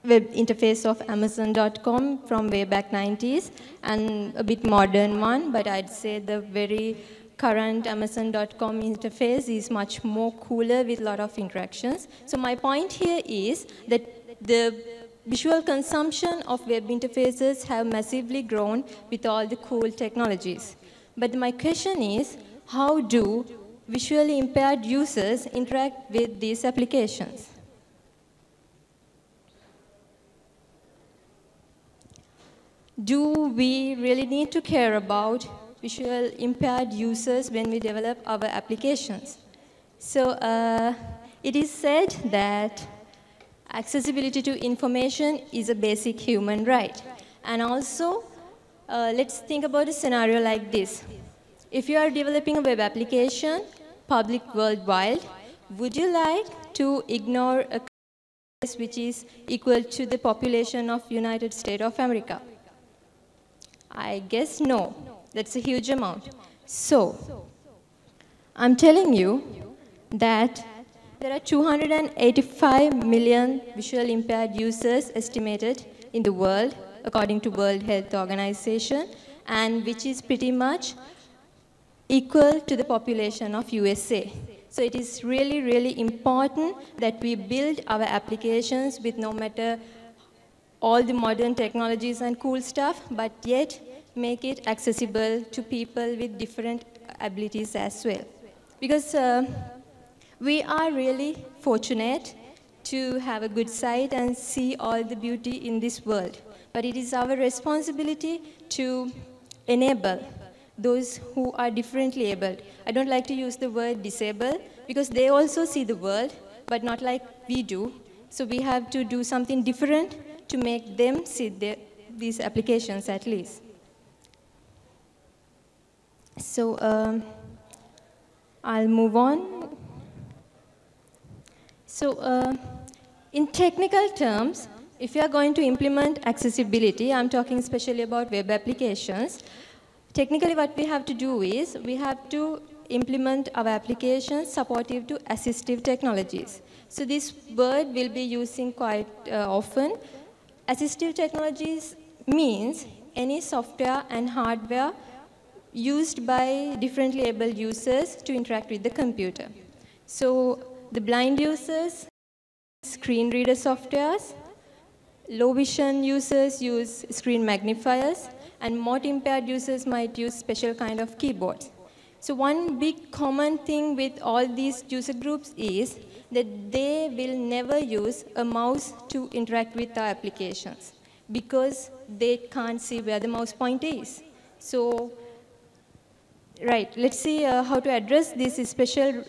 Speaker 20: web interface of Amazon.com from way back 90s, and a bit modern one, but I'd say the very current Amazon.com interface is much more cooler with a lot of interactions. So my point here is that the visual consumption of web interfaces have massively grown with all the cool technologies. But my question is, how do visually impaired users interact with these applications? Do we really need to care about visual impaired users when we develop our applications? So it is said that accessibility to information is a basic human right. And also, let's think about a scenario like this. If you are developing a web application, public worldwide, would you like to ignore a country which is equal to the population of United States of America? I guess no. That's a huge amount. So, I'm telling you that there are 285 million visually impaired users estimated in the world, according to World Health Organization, and which is pretty much equal to the population of USA. So it is really, really important that we build our applications with no matter all the modern technologies and cool stuff, but yet make it accessible to people with different abilities as well. Because we are really fortunate to have a good sight and see all the beauty in this world. But it is our responsibility to enable those who are differently abled. I don't like to use the word disabled because they also see the world, but not like we do. So we have to do something different to make them see these applications at least. So I'll move on. So in technical terms, if you are going to implement accessibility, I'm talking especially about web applications, technically what we have to do is we have to implement our applications supportive to assistive technologies. So this word will be using quite often. Assistive technologies means any software and hardware used by differently able users to interact with the computer. So the blind users, screen reader softwares, low vision users use screen magnifiers, and motor impaired users might use special kind of keyboards. So one big common thing with all these user groups is that they will never use a mouse to interact with our applications because they can't see where the mouse pointer is. So, right, let's see how to address these special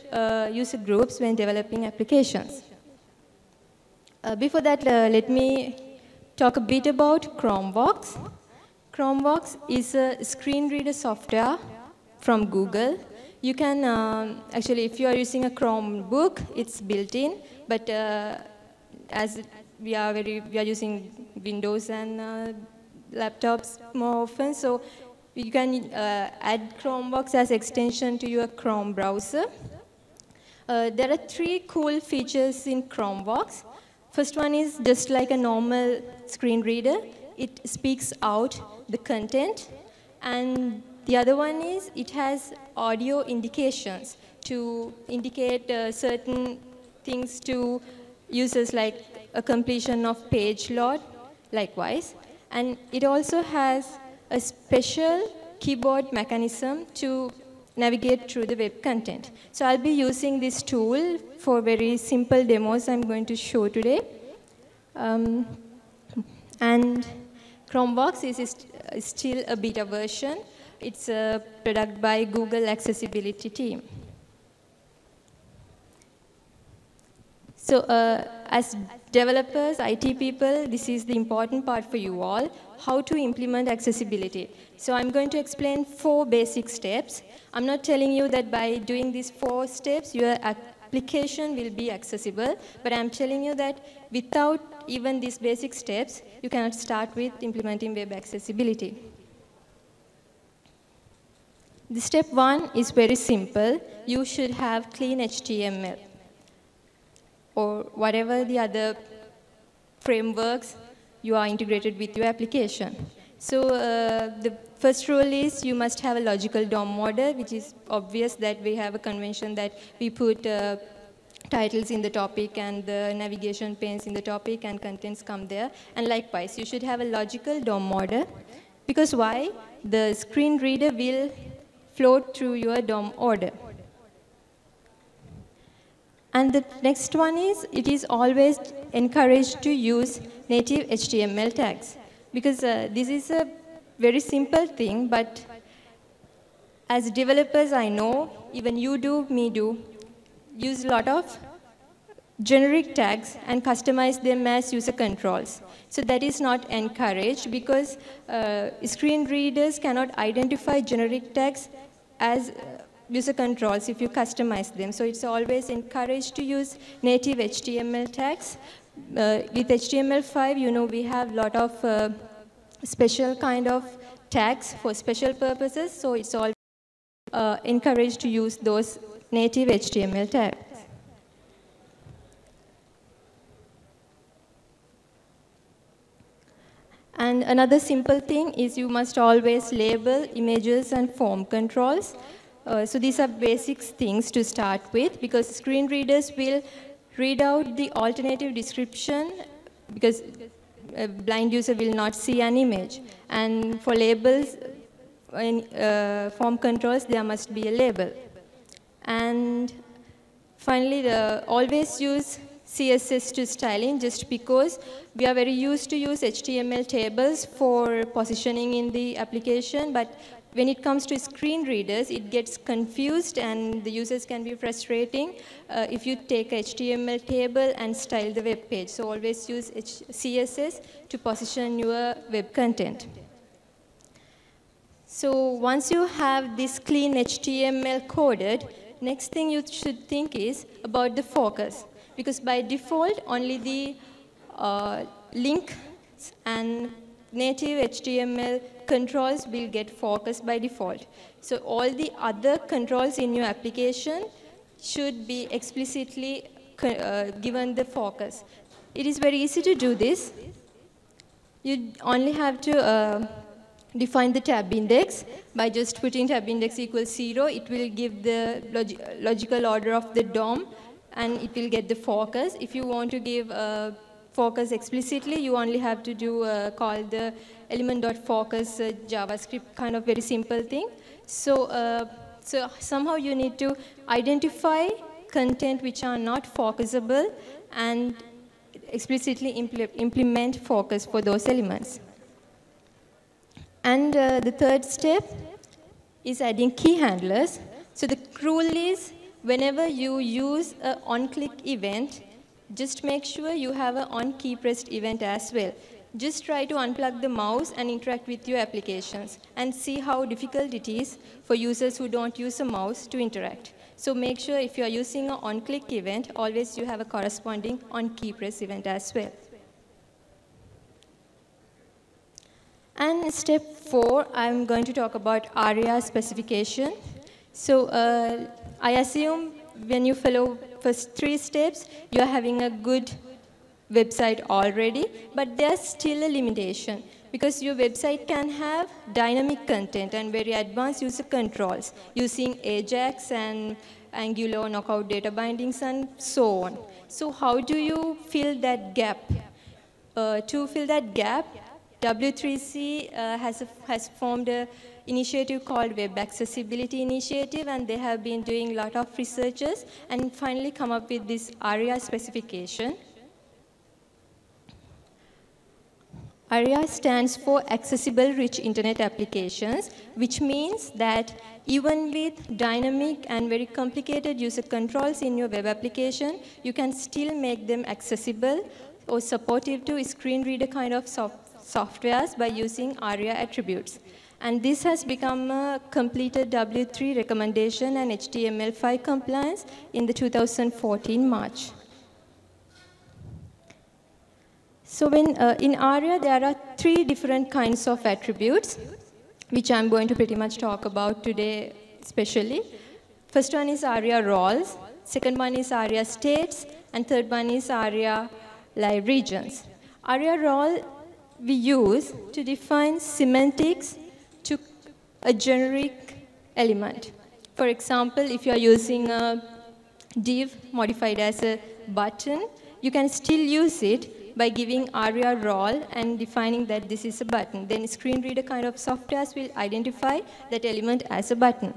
Speaker 20: user groups when developing applications. Before that, let me talk a bit about ChromeVox. ChromeVox is a screen reader software from Google. You can, actually, if you are using a Chromebook, it's built in, but as we are using Windows and laptops more often, so you can add ChromeVox as extension to your Chrome browser. There are 3 cool features in ChromeVox. First one is just like a normal screen reader. It speaks out the content. And the other one is it has audio indications to indicate certain things to users, like a completion of page load, likewise. And it also has a special keyboard mechanism to navigate through the web content. So I'll be using this tool for very simple demos I'm going to show today. And ChromeVox is still a beta version. It's a product by Google Accessibility team. So as developers, IT people, this is the important part for you all, how to implement accessibility. So I'm going to explain 4 basic steps. I'm not telling you that by doing these 4 steps, your application will be accessible, but I'm telling you that without even these basic steps, you cannot start with implementing web accessibility. The step 1 is very simple. You should have clean HTML or whatever the other frameworks you are integrated with your application. So the first rule is you must have a logical DOM model, which is obvious that we have a convention that we put titles in the topic and the navigation panes in the topic and contents come there. And likewise, you should have a logical DOM model. Because why? The screen reader will float through your DOM order. And the next one is, it is always encouraged to use native HTML tags. Because this is a very simple thing, but as developers, I know, even you do, me do, use a lot of generic tags and customize them as user controls. So that is not encouraged because screen readers cannot identify generic tags as user controls if you customize them. So it's always encouraged to use native HTML tags. With HTML5, you know, we have a lot of special kind of tags for special purposes. So it's all encouraged to use those native HTML tags. And another simple thing is you must always label images and form controls. So these are basic things to start with, because screen readers will read out the alternative description, because a blind user will not see an image. And for labels, in form controls, there must be a label. And finally, always use CSS to styling, just because we are very used to use HTML tables for positioning in the application, but when it comes to screen readers, it gets confused and the users can be frustrating if you take a HTML table and style the web page. So always use CSS to position your web content. So once you have this clean HTML coded, next thing you should think is about the focus. Because by default, only the links and native HTML controls will get focused by default. So all the other controls in your application should be explicitly given the focus. It is very easy to do this. You only have to define the tab index by just putting tab index equals 0. It will give the logical order of the DOM, and it will get the focus. If you want to give focus explicitly, you only have to do call the element.focus JavaScript, kind of very simple thing. So, so somehow you need to identify content which are not focusable and explicitly implement focus for those elements. And the third step is adding key handlers. So the rule is, whenever you use an on-click event, just make sure you have an on-key pressed event as well. Just try to unplug the mouse and interact with your applications and see how difficult it is for users who don't use a mouse to interact. So make sure if you are using an on-click event, always you have a corresponding on-key press event as well. And step 4, I'm going to talk about ARIA specification. So I assume when you follow first 3 steps, you're having a good website already, but there's still a limitation, because your website can have dynamic content and very advanced user controls using Ajax and Angular, knockout data bindings, and so on. So how do you fill that gap? To fill that gap, W3C has formed an initiative called Web Accessibility Initiative, and they have been doing a lot of researches and finally come up with this ARIA specification. ARIA stands for Accessible Rich Internet Applications, which means that even with dynamic and very complicated user controls in your web application, you can still make them accessible or supportive to screen reader kind of softwares by using ARIA attributes. And this has become a completed W3 recommendation and HTML5 compliance in the 2014 March. So when, in ARIA, there are 3 different kinds of attributes, which I'm going to pretty much talk about today especially. First one is ARIA roles, second one is ARIA states, and third one is ARIA live regions. ARIA role we use to define semantics to a generic element. For example, if you are using a div modified as a button, you can still use it by giving ARIA role and defining that this is a button. Then screen reader kind of softwares will identify that element as a button.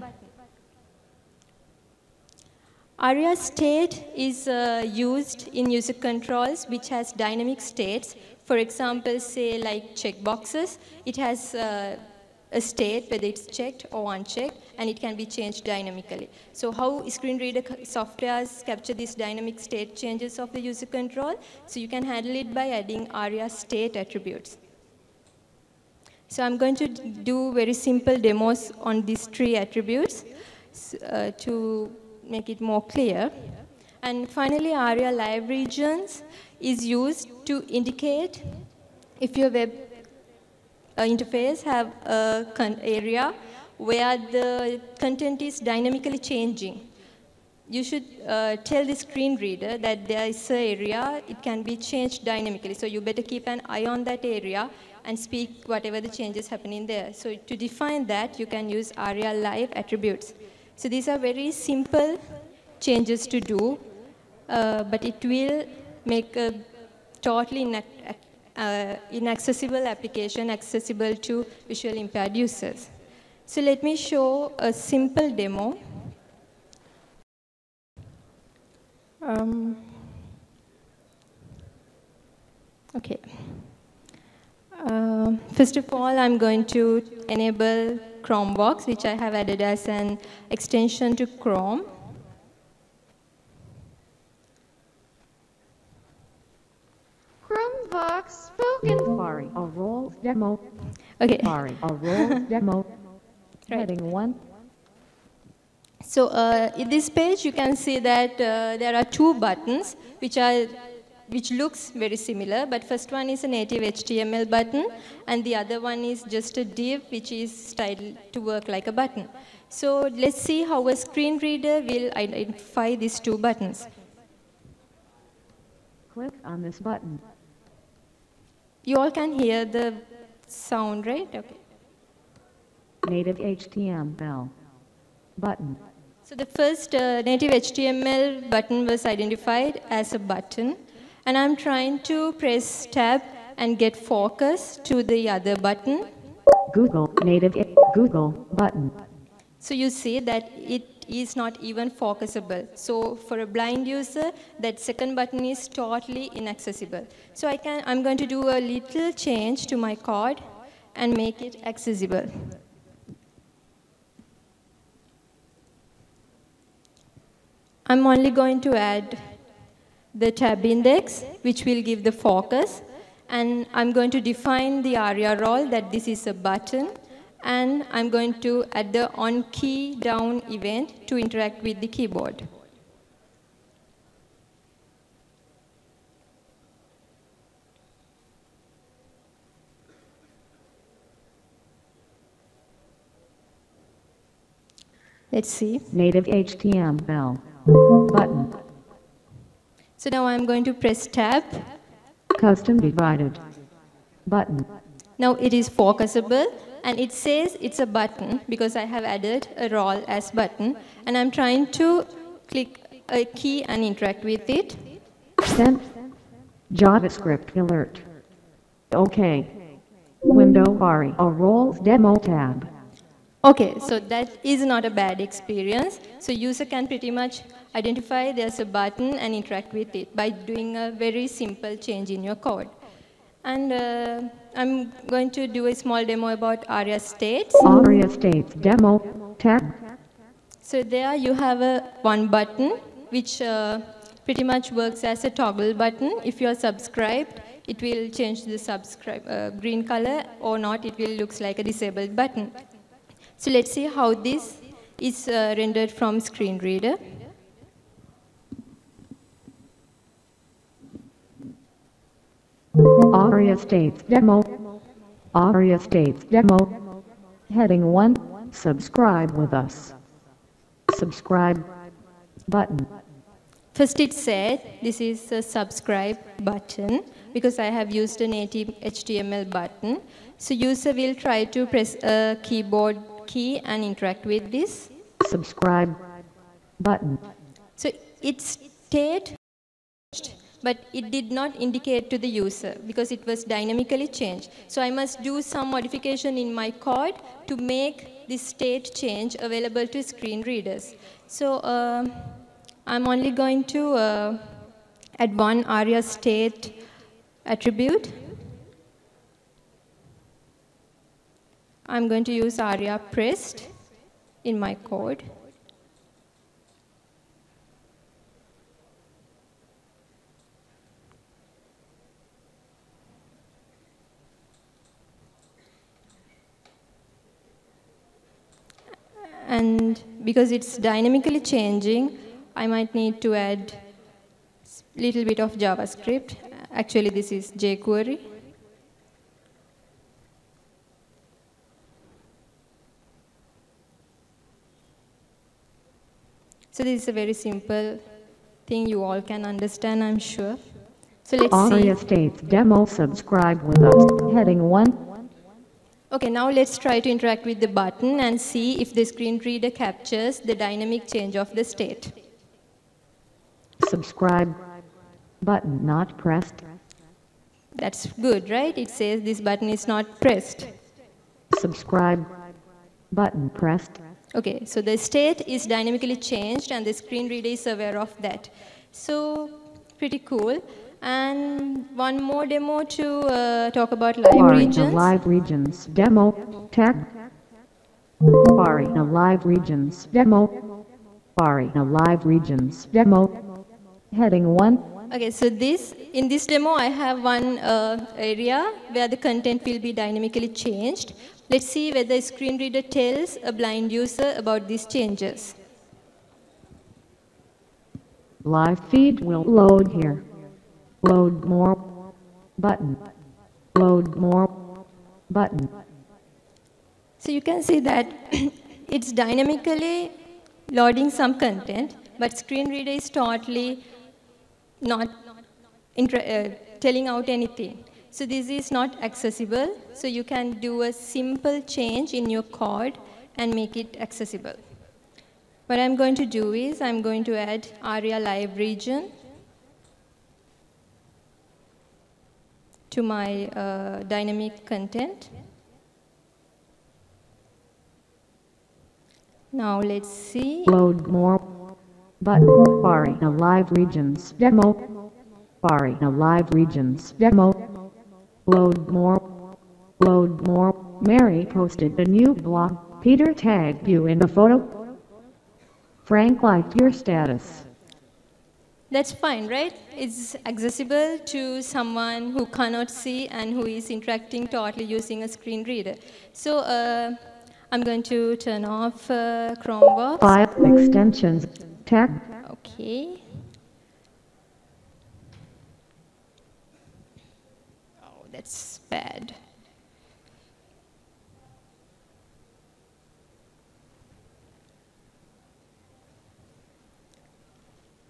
Speaker 20: ARIA state is used in user controls which has dynamic states. For example, say like checkboxes, it has a state, whether it's checked or unchecked, and it can be changed dynamically. So how screen reader softwares capture these dynamic state changes of the user control? So you can handle it by adding ARIA state attributes. So I'm going to do very simple demos on these 3 attributes to make it more clear. And finally, ARIA live regions is used to indicate if your web interface have an area where the content is dynamically changing. You should tell the screen reader that there is an area, it can be changed dynamically. So you better keep an eye on that area and speak whatever the changes happen in there. So to define that, you can use ARIA live attributes. So these are very simple changes to do, but it will make a totally inaccessible application accessible to visually impaired users. So let me show a simple demo. Okay. First of all, I'm going to enable Chromebox, which I have added as an extension to Chrome.
Speaker 21: Chromebox spoken. Safari, a roles demo.
Speaker 20: Okay.
Speaker 21: Safari, a roles demo. Heading 1.
Speaker 20: So in this page, you can see that there are two buttons which looks very similar, but first one is a native HTML button, and the other one is just a div which is styled to work like a button. So let's see how a screen reader will identify these two buttons.
Speaker 21: Click on this button.
Speaker 20: You all can hear the sound, right? Okay.
Speaker 21: Native HTML button.
Speaker 20: So the first native HTML button was identified as a button, and I'm trying to press tab and get focus to the other button.
Speaker 21: Google, native Google button.
Speaker 20: So you see that it is not even focusable. So for a blind user, that second button is totally inaccessible. So I'm going to do a little change to my code and make it accessible. I'm only going to add the tab index, which will give the focus. And I'm going to define the ARIA role that this is a button. And I'm going to add the on key down event to interact with the keyboard. Let's see.
Speaker 21: Native HTML button.
Speaker 20: So now I'm going to press tab.
Speaker 21: Custom divided button.
Speaker 20: Now it is focusable, and it says it's a button because I have added a role as button, and I'm trying to click a key and interact with it.
Speaker 21: Sent JavaScript alert. OK. Window bar, a roles demo tab.
Speaker 20: Okay, so that is not a bad experience. So user can pretty much identify there's a button and interact with it by doing a very simple change in your code. And I'm going to do a small demo about ARIA states.
Speaker 21: ARIA states demo tab.
Speaker 20: So there you have one button which pretty much works as a toggle button. If you're subscribed, it will change the green color, or not, it will look like a disabled button. So let's see how this is rendered from screen reader.
Speaker 21: ARIA states demo. ARIA states demo. Heading 1. Subscribe with us. Subscribe button.
Speaker 20: First it said this is a subscribe button because I have used a native HTML button. So user will try to press a keyboard key and interact with this.
Speaker 21: Subscribe button.
Speaker 20: So it stayed, but it did not indicate to the user because it was dynamically changed. So I must do some modification in my code to make this state change available to screen readers. So I'm only going to add one ARIA state attribute. I'm going to use ARIA pressed in my code. And because it's dynamically changing, I might need to add a little bit of JavaScript. Actually, this is jQuery. So this is a very simple thing you all can understand, I'm sure. So let's see.
Speaker 21: ARIA states demo subscribe with us. Heading 1.
Speaker 20: Okay, now let's try to interact with the button and see if the screen reader captures the dynamic change of the state.
Speaker 21: Subscribe button not pressed.
Speaker 20: That's good, right? It says this button is not pressed.
Speaker 21: Subscribe button pressed.
Speaker 20: Okay, so the state is dynamically changed and the screen reader is aware of that. So, pretty cool. And one more demo to talk about live regions.
Speaker 21: Live regions demo tag. Live regions demo. Live regions demo. Heading 1.
Speaker 20: Okay, so in this demo, I have one area where the content will be dynamically changed. Let's see whether the screen reader tells a blind user about these changes.
Speaker 21: Live feed will load here. Load more button. Load more button.
Speaker 20: So you can see that it's dynamically loading some content, but screen reader is totally not telling out anything. So this is not accessible. So you can do a simple change in your code and make it accessible. What I'm going to do is I'm going to add ARIA live region to my dynamic content. Now let's see.
Speaker 21: Load more button. Live regions demo. Live regions demo. Load more. Load more. Mary posted a new blog. Peter tagged you in the photo. Frank liked your status.
Speaker 20: That's fine, right? It's accessible to someone who cannot see and who is interacting totally using a screen reader. So I'm going to turn off Chromebox.
Speaker 21: File extensions. Tag.
Speaker 20: Okay. Oh, that's bad.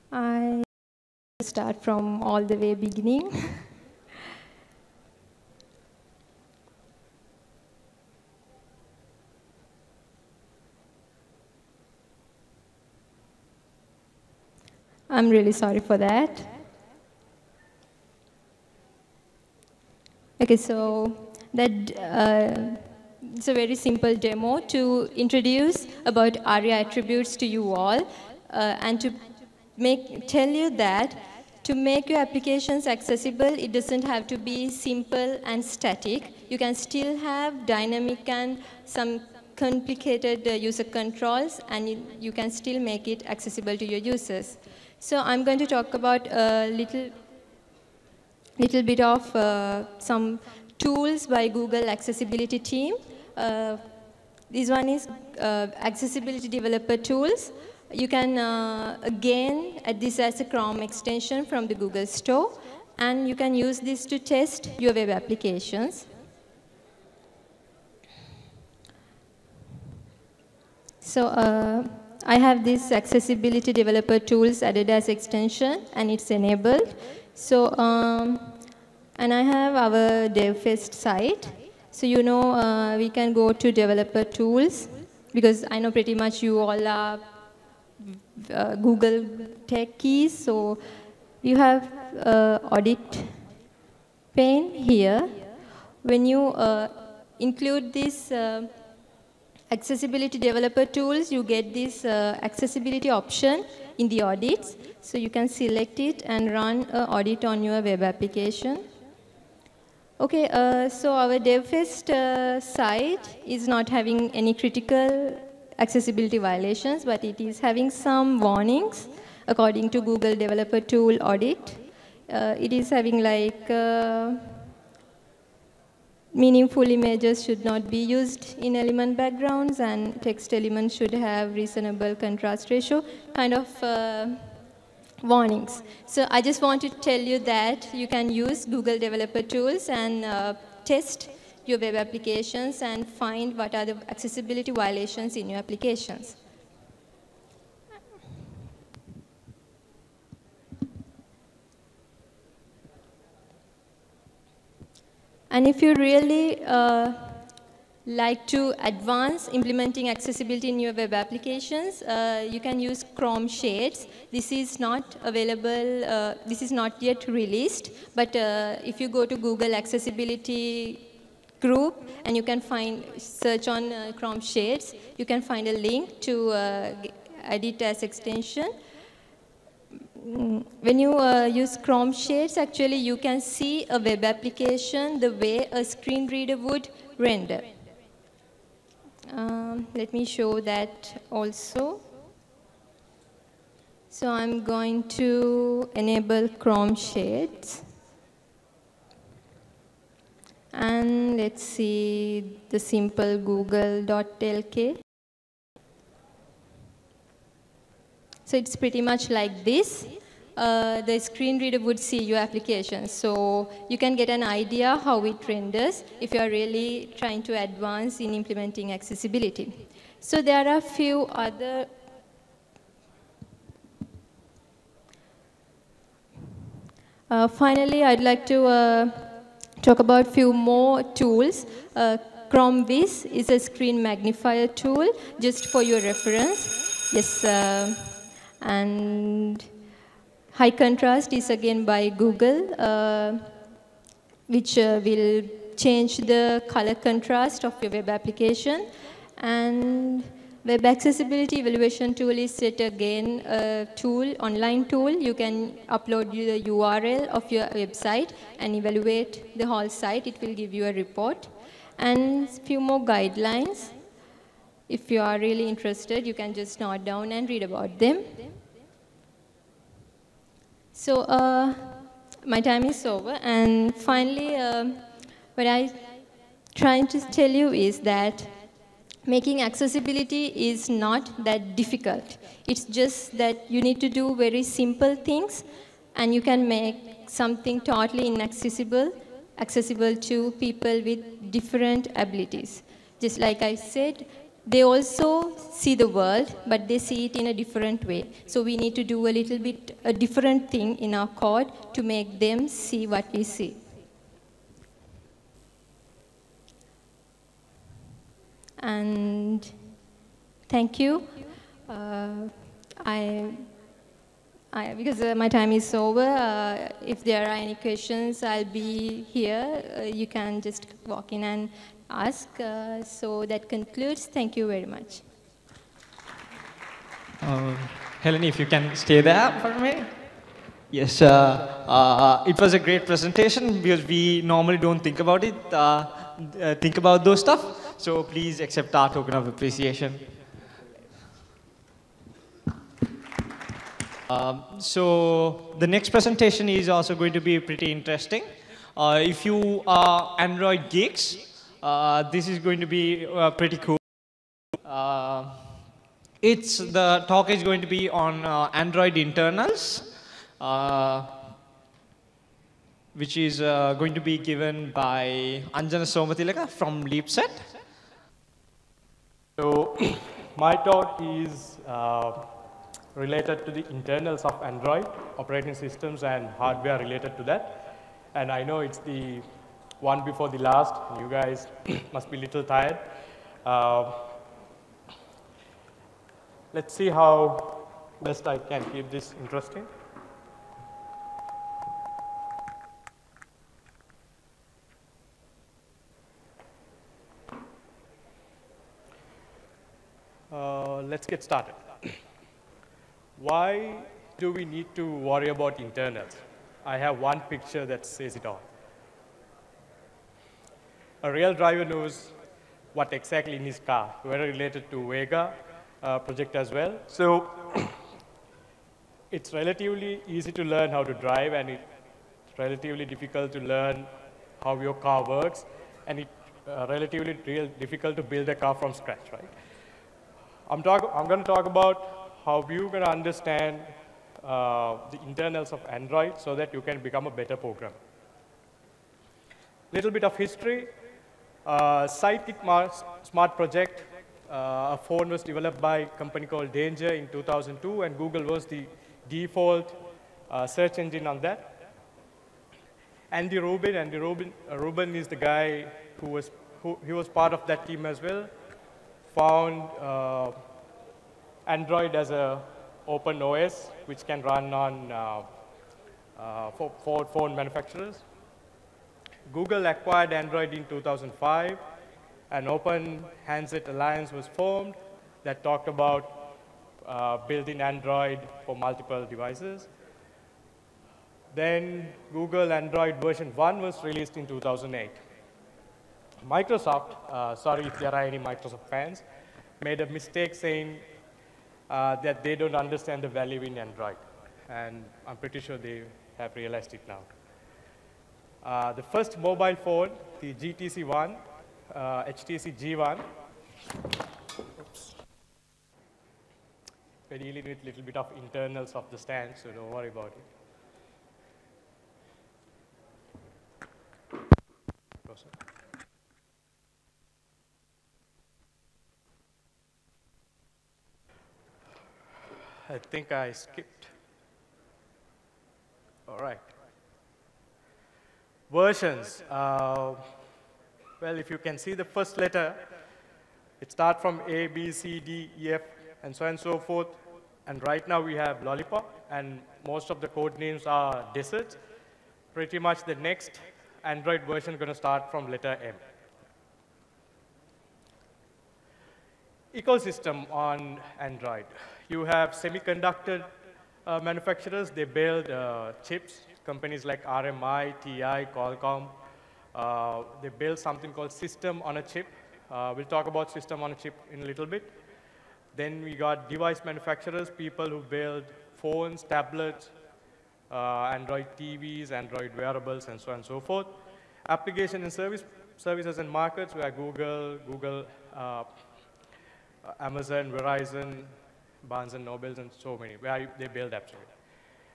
Speaker 20: I start from all the way beginning. I'm really sorry for that. Okay, so that it's a very simple demo to introduce about ARIA attributes to you all and to tell you that to make your applications accessible, it doesn't have to be simple and static. You can still have dynamic and some complicated user controls, and you can still make it accessible to your users. So I'm going to talk about a little bit of some tools by Google Accessibility team. This one is Accessibility Developer Tools. You can, again, add this as a Chrome extension from the Google Store, and you can use this to test your web applications. So I have this Accessibility Developer Tools added as extension, and it's enabled. So, and I have our DevFest site. So, you know, we can go to Developer Tools, because I know pretty much you all are Google tech keys. So you have audit pane here. When you include this accessibility developer tools, you get this accessibility option in the audits. So you can select it and run an audit on your web application. Okay, so our DevFest site is not having any critical accessibility violations, but it is having some warnings according to Google Developer Tool Audit. It is having like meaningful images should not be used in element backgrounds, and text elements should have reasonable contrast ratio, kind of warnings. So I just want to tell you that you can use Google Developer Tools and test your web applications and find what are the accessibility violations in your applications. And if you really like to advance implementing accessibility in your web applications, you can use Chrome Shades. This is not available, this is not yet released, but if you go to Google Accessibility group and you can search on Chrome Shades, you can find a link to add it as extension. When you use Chrome Shades, actually you can see a web application the way a screen reader would render. Let me show that also. So I'm going to enable Chrome Shades. And let's see the simple muhunu.lk. So it's pretty much like this. The screen reader would see your application. So you can get an idea how it renders if you are really trying to advance in implementing accessibility. So there are a few other finally, I'd like to talk about a few more tools. Chrome Viz is a screen magnifier tool, just for your reference. Yes, and High Contrast is again by Google, which will change the color contrast of your web application. And Web Accessibility Evaluation Tool is yet again a tool, online tool. You can upload the URL of your website and evaluate the whole site. It will give you a report. And a few more guidelines. If you are really interested, you can just note down and read about them. So my time is over. And finally, what I'm trying to tell you is that making accessibility is not that difficult. It's just that you need to do very simple things, and you can make something totally inaccessible, accessible to people with different abilities. Just like I said, they also see the world, but they see it in a different way. So we need to do a little bit a different thing in our code to make them see what we see. And thank you. Because my time is over, if there are any questions, I'll be here. You can just walk in and ask. So that concludes. Thank you very much.
Speaker 3: Helen, if you can stay there for a minute. Yes, it was a great presentation because we normally don't think about it, think about those stuff. So please accept our token of appreciation. So the next presentation is also going to be pretty interesting. If you are Android geeks, this is going to be pretty cool. The talk is going to be on Android internals, which is going to be given by Anjana Somatilaka from LeapSet.
Speaker 2: So my talk is related to the internals of Android, operating systems and hardware related to that. And I know it's the one before the last. You guys must be a little tired. Let's see how best I can keep this interesting. Let's get started. Why do we need to worry about internals? I have one picture that says it all. A real driver knows what exactly in his car, very related to Vega project as well. So it's relatively easy to learn how to drive, and it's relatively difficult to learn how your car works, and it's relatively difficult to build a car from scratch, right? I'm going to talk about how you're going to understand the internals of Android so that you can become a better programmer. Little bit of history. Sidekick Smart Project, a phone was developed by a company called Danger in 2002, and Google was the default search engine on that. Andy Rubin is the guy who was he was part of that team as well, found Android as a open OS, which can run on for phone manufacturers. Google acquired Android in 2005. An open handset alliance was formed that talked about built-in Android for multiple devices. Then Google Android version 1 was released in 2008. Microsoft, sorry if there are any Microsoft fans, made a mistake saying that they don't understand the value in Android. And I'm pretty sure they have realized it now. The first mobile phone, the GTC 1, HTC G1, oops. We're dealing with a little bit of internals of the stand, so don't worry about it. I think I skipped. All right. Versions. Well, if you can see the first letter, it starts from A, B, C, D, E, F, and so on and so forth. And right now we have Lollipop, and most of the code names are deserts. Pretty much the next Android version is going to start from letter M. Ecosystem on Android. You have semiconductor manufacturers. They build chips, companies like RMI, TI, Qualcomm. They build something called system on a chip. We'll talk about system on a chip in a little bit. Then we got device manufacturers, people who build phones, tablets, Android TVs, Android wearables, and so on and so forth. Application and services and markets, where Google, Amazon, Verizon, Barnes and Nobles, and so many, where they build apps.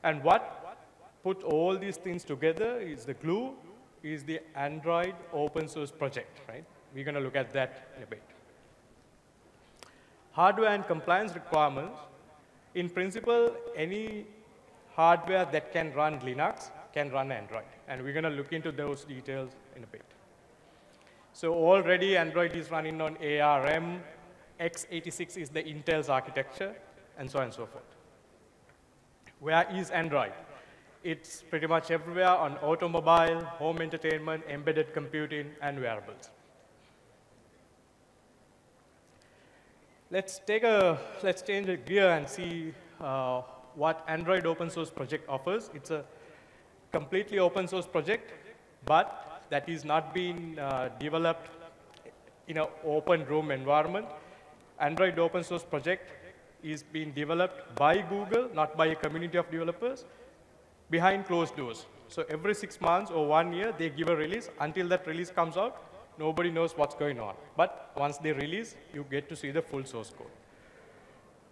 Speaker 2: And what put all these things together is the glue, is the Android open source project, right? We're going to look at that in a bit. Hardware and compliance requirements. In principle, any hardware that can run Linux can run Android. And we're going to look into those details in a bit. So already Android is running on ARM. x86 is the Intel's architecture, and so on and so forth. Where is Android? It's pretty much everywhere on automobile, home entertainment, embedded computing, and wearables. Let's change a gear and see what Android open source project offers. It's a completely open source project, but that is not being developed in an open room environment. Android open source project is being developed by Google, not by a community of developers, behind closed doors. So every 6 months or 1 year, they give a release. Until that release comes out, nobody knows what's going on. But once they release, you get to see the full source code.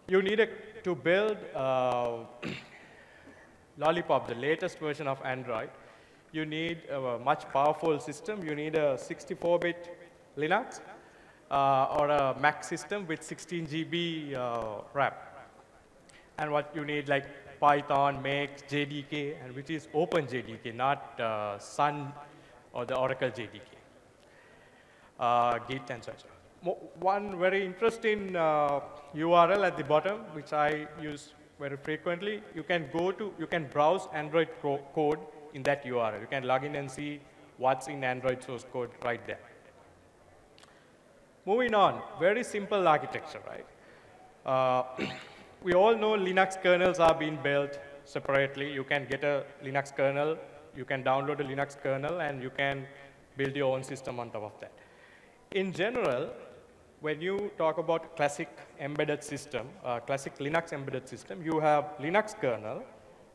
Speaker 2: You need to build Lollipop, the latest version of Android. You need a much powerful system. You need a 64-bit Linux or a Mac system with 16 GB RAM. And what you need, like Python, Make, JDK, and which is Open JDK, not Sun or the Oracle JDK. Git and such. One very interesting URL at the bottom, which I use very frequently, you can browse Android code in that URL. You can log in and see what's in Android source code right there. Moving on, very simple architecture, right? We all know Linux kernels are being built separately. You can get a Linux kernel, you can download a Linux kernel, and you can build your own system on top of that. In general, when you talk about classic embedded system, classic Linux embedded system, you have Linux kernel.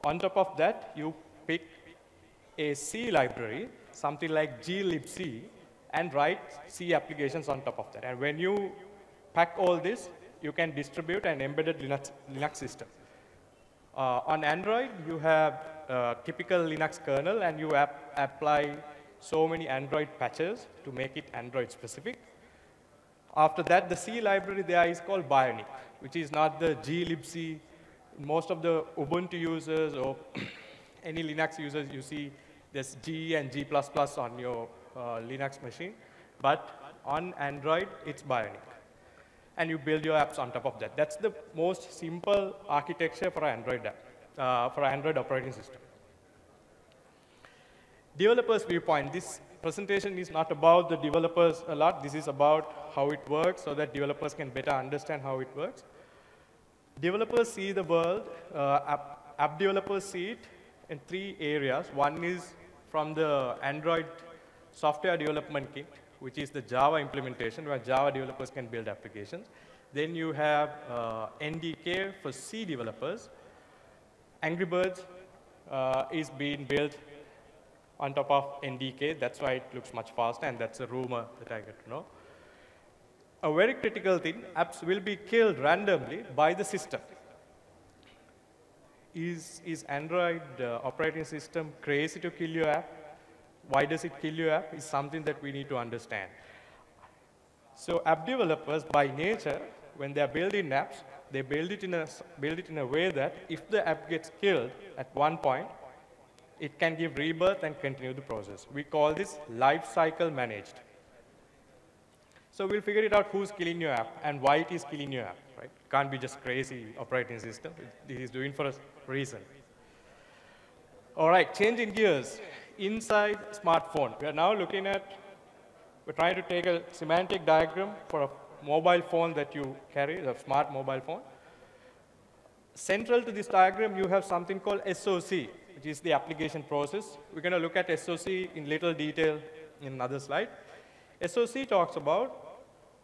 Speaker 2: On top of that, you pick a C library, something like glibc, and write C applications on top of that. And when you pack all this, you can distribute an embedded Linux system. On Android, you have a typical Linux kernel, and you apply so many Android patches to make it Android specific. After that, the C library there is called Bionic, which is not the glibc. Most of the Ubuntu users or any Linux users, you see there's G and G++ on your Linux machine. But On Android, it's Bionic. And you build your apps on top of that. That's the most simple architecture for an Android app, for an Android operating system. Developer's viewpoint. This presentation is not about the developers a lot. This is about how it works so that developers can better understand how it works. Developers see the world, app developers see it in 3 areas. One is from the Android software development kit, which is the Java implementation, where Java developers can build applications. Then you have NDK for C developers. Angry Birds is being built on top of NDK. That's why it looks much faster, and that's a rumor that I get to know. A very critical thing, apps will be killed randomly by the system. Is Android operating system crazy to kill your app? Why does it kill your app? Is something that we need to understand. So app developers, by nature, when they are building apps, they build it in a way that if the app gets killed at one point, it can give rebirth and continue the process. We call this life cycle managed. So we'll figure it out who's killing your app and why it is killing your app, right? Can't be just crazy operating system. It is doing for a reason. All right, changing gears. Inside smartphone, we are now looking at, we're trying to take a semantic diagram for a mobile phone that you carry, a smart mobile phone. Central to this diagram, you have something called SOC, which is the application process. We're going to look at SOC in little detail in another slide. SOC talks about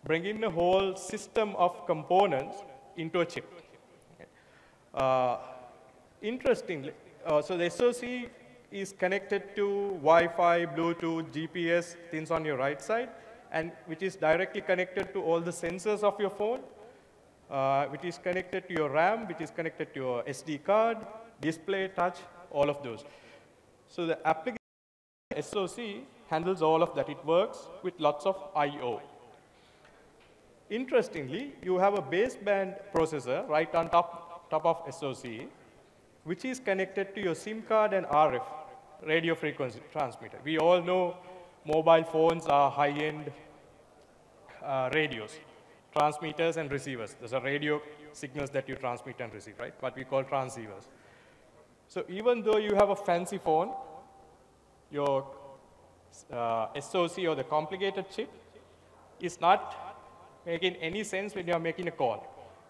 Speaker 2: bringing the whole system of components into a chip. Interestingly, so the SOC is connected to Wi-Fi, Bluetooth, GPS, things on your right side, and which is directly connected to all the sensors of your phone, which is connected to your RAM, which is connected to your SD card, display, touch, all of those. So the application SOC handles all of that. It works with lots of I/O. Interestingly, you have a baseband processor right on top of SOC, which is connected to your SIM card and RF, radio frequency transmitter. We all know mobile phones are high-end radios, transmitters and receivers. Those are radio signals that you transmit and receive, right? What we call transceivers. So even though you have a fancy phone, your SOC or the complicated chip is not making any sense when you are making a call.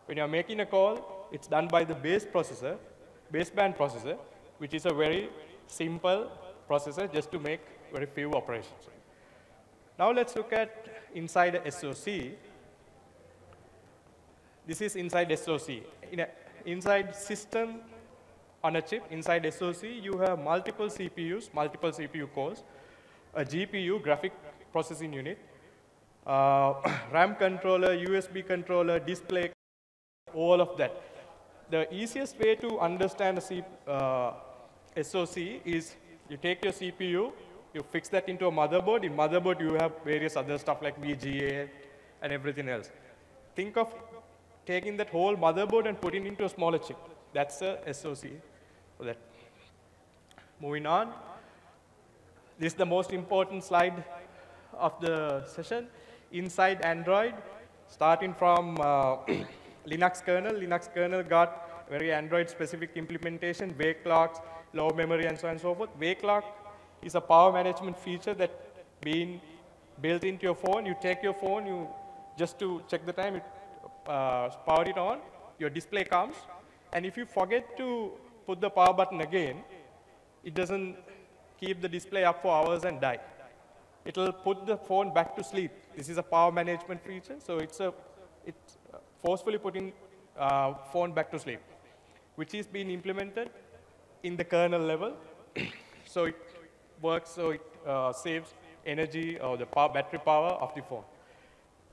Speaker 2: When you are making a call, it's done by the baseband processor, which is a very simple processor just to make very few operations. Now let's look at inside a SOC. This is inside SOC. Inside system on a chip, inside SOC, you have multiple CPUs, multiple CPU cores, a GPU, graphic processing unit, RAM controller, USB controller, display, all of that. The easiest way to understand a SOC is you take your CPU, you fix that into a motherboard. In motherboard, you have various other stuff like VGA and everything else. Think of taking that whole motherboard and putting it into a smaller chip. That's a SOC for that. Moving on. This is the most important slide of the session. Inside Android, starting from Linux kernel got very Android-specific implementation, wake clocks, low memory, and so on and so forth. Wake clock is a power management feature that being built into your phone. You take your phone, just to check the time, power it on, your display comes, and if you forget to put the power button again, it doesn't keep the display up for hours and die. It will put the phone back to sleep. This is a power management feature, so it's forcefully putting phone back to sleep, which is being implemented in the kernel level. So it works, so it saves energy or the battery power of the phone.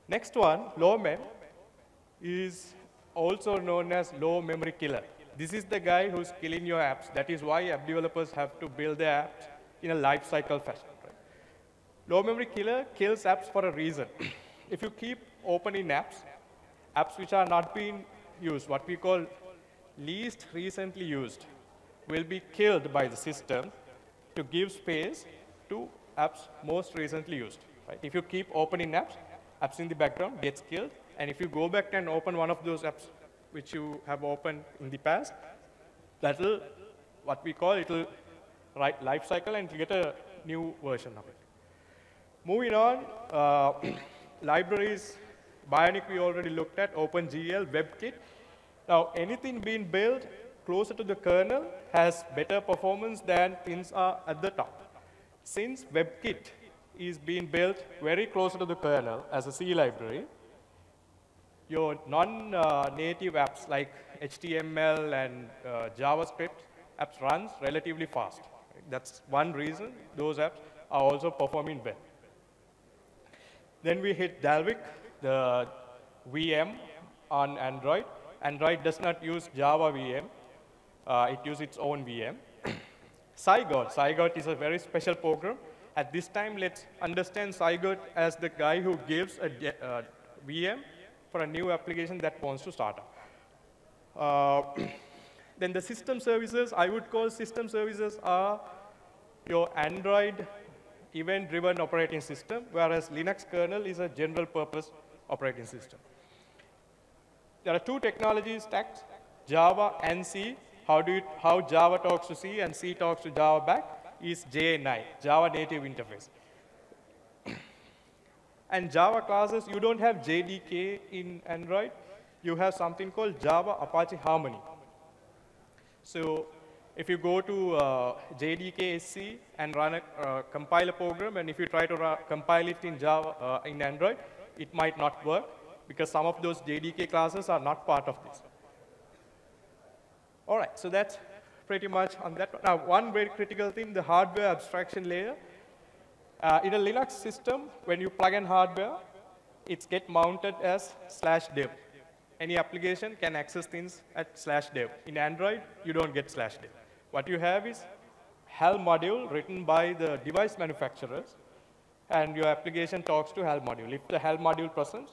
Speaker 2: Next one, low mem, is also known as low memory killer. This is the guy who's killing your apps. That is why app developers have to build their apps in a life cycle fashion. Right? Low memory killer kills apps for a reason. If you keep opening apps which are not being used, what we call least recently used, will be killed by the system to give space to apps most recently used. Right? If you keep opening apps, apps in the background gets killed. And if you go back and open one of those apps which you have opened in the past, that will, what we call, it will write life cycle and get a new version of it. Moving on, libraries, Bionic we already looked at, OpenGL, WebKit. Now, anything being built closer to the kernel has better performance than things are at the top. Since WebKit is being built very close to the kernel as a C library, your non-native apps like HTML and JavaScript apps runs relatively fast. That's one reason those apps are also performing well. Then we hit Dalvik, the VM on Android. Android does not use Java VM. It uses its own VM. Zygote. Zygote is a very special program. At this time, let's understand Zygote as the guy who gives a VM for a new application that wants to start up. Then the system services, I would call system services are your Android event-driven operating system, whereas Linux kernel is a general-purpose operating system. There are two technology stacks, Java and C. How Java talks to C and C talks to Java back is JNI, Java Native Interface. And Java classes, you don't have JDK in Android. You have something called Java Apache Harmony. So if you go to JDK SC and run a compile a program, and if you try to compile it in Java in Android, it might not work because some of those JDK classes are not part of this. All right, so that's pretty much on that. Now, one very critical thing, the hardware abstraction layer. In a Linux system, when you plug in hardware, it gets mounted as /dev. Any application can access things at /dev. In Android, you don't get /dev. What you have is HAL module written by the device manufacturers, and your application talks to HAL module. If the HAL module presents,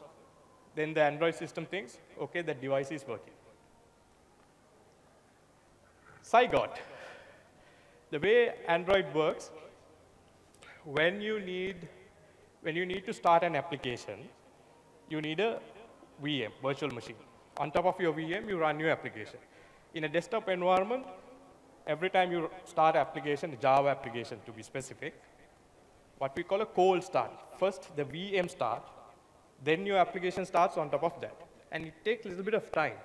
Speaker 2: then the Android system thinks, okay, the device is working. Zygote. The way Android works, when you need to start an application, you need a VM, virtual machine. On top of your VM, you run your application. In a desktop environment, every time you start application, a Java application to be specific, what we call a cold start. First, the VM starts, then your application starts on top of that. And it takes a little bit of time.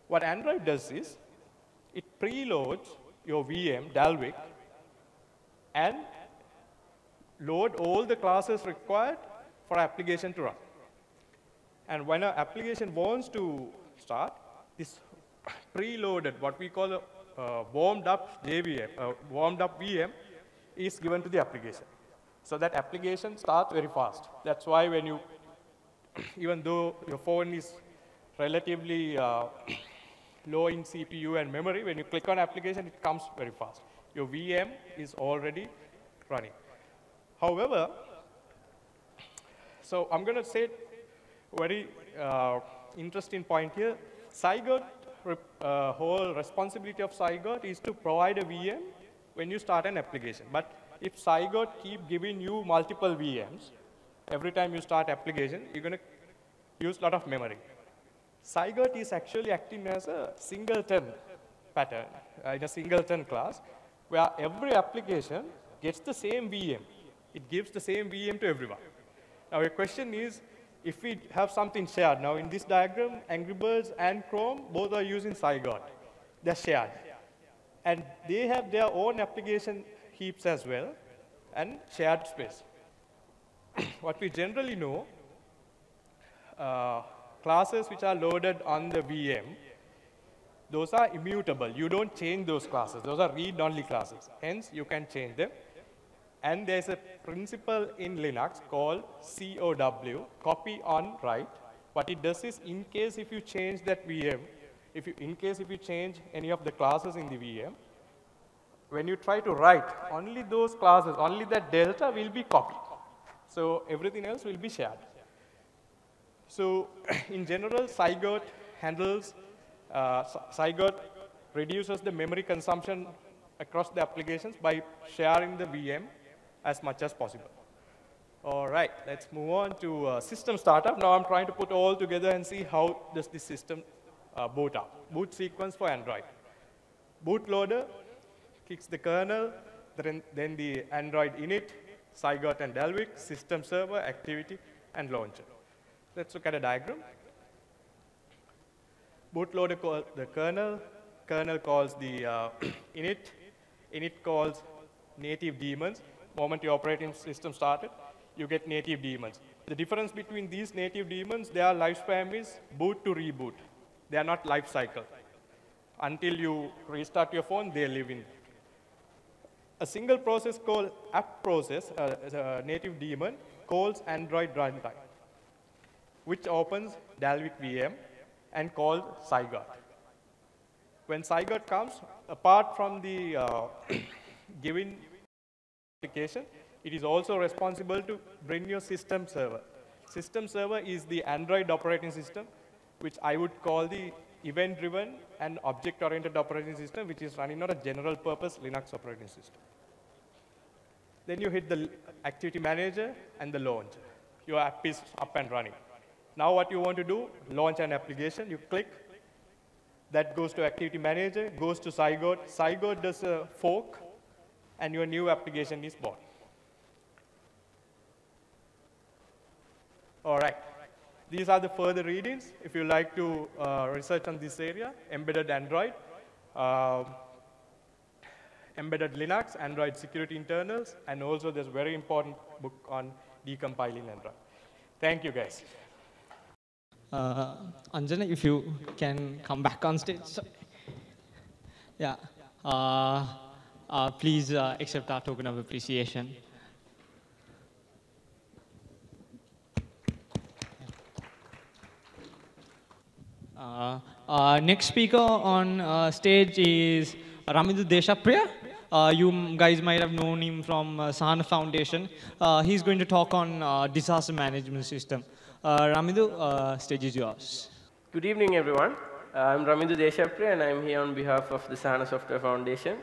Speaker 2: What Android does is, it preloads your VM, Dalvik, and load all the classes required for application to run. And when an application wants to start, this preloaded, what we call a warmed up VM is given to the application. So that application starts very fast. That's why when you, even though your phone is relatively low in CPU and memory, when you click on application, it comes very fast. Your VM is already running. However, so I'm going to say very interesting point here. Zygote, whole responsibility of Zygote is to provide a VM when you start an application. But if Zygote keep giving you multiple VMs, every time you start application, you're going to use a lot of memory. Zygote is actually acting as a singleton pattern, in a singleton class, where every application gets the same VM. It gives the same VM to everyone. Now, your question is, if we have something shared, now in this diagram, Angry Birds and Chrome, both are using Zygote. They're shared. And they have their own application heaps as well, and shared space. What we generally know, classes which are loaded on the VM, those are immutable. You don't change those classes. Those are read-only classes. Hence, you can change them. And there's a principle in Linux called COW, copy on write. What it does is, in case if you change that VM, in case if you change any of the classes in the VM, when you try to write, only those classes, only that delta will be copied. So everything else will be shared. So in general, Zygote handles, Zygote reduces the memory consumption across the applications by sharing the VM as much as possible. All right, let's move on to system startup. Now I'm trying to put all together and see how does this system boot up. Boot sequence for Android. Bootloader kicks the kernel, then the Android init, Zygote and Dalvik, system server, activity, and launcher. Let's look at a diagram. Bootloader calls the kernel calls the init calls native daemons. Moment your operating system started, you get native daemons. The difference between these native daemons, their lifespan is boot to reboot. They are not life cycle. Until you restart your phone, they live in. A single process called app process, a native daemon, calls Android runtime, which opens Dalvik VM and calls Zygote. When Zygote comes, apart from the given application, it is also responsible to bring your system server. System server is the Android operating system, which I would call the event-driven and object-oriented operating system, which is running on a general-purpose Linux operating system. Then you hit the activity manager and the launcher. Your app is up and running. Now what you want to do, launch an application. You click. That goes to activity manager, goes to Zygote. Zygote does a fork, and your new application is born. All right. These are the further readings. If you like to research on this area, embedded Android, embedded Linux, Android security internals, and also there's a very important book on decompiling Android. Thank you, guys.
Speaker 3: Anjana, if you can come back on stage. Sorry. Yeah. Please accept our token of appreciation. Next speaker on stage is Ramindu Deshapriya. You guys might have known him from Sahana Foundation. He's going to talk on disaster management system. Ramindu, stage is yours.
Speaker 1: Good evening, everyone. I'm Ramindu Deshapriya, and I'm here on behalf of the Sahana Software Foundation.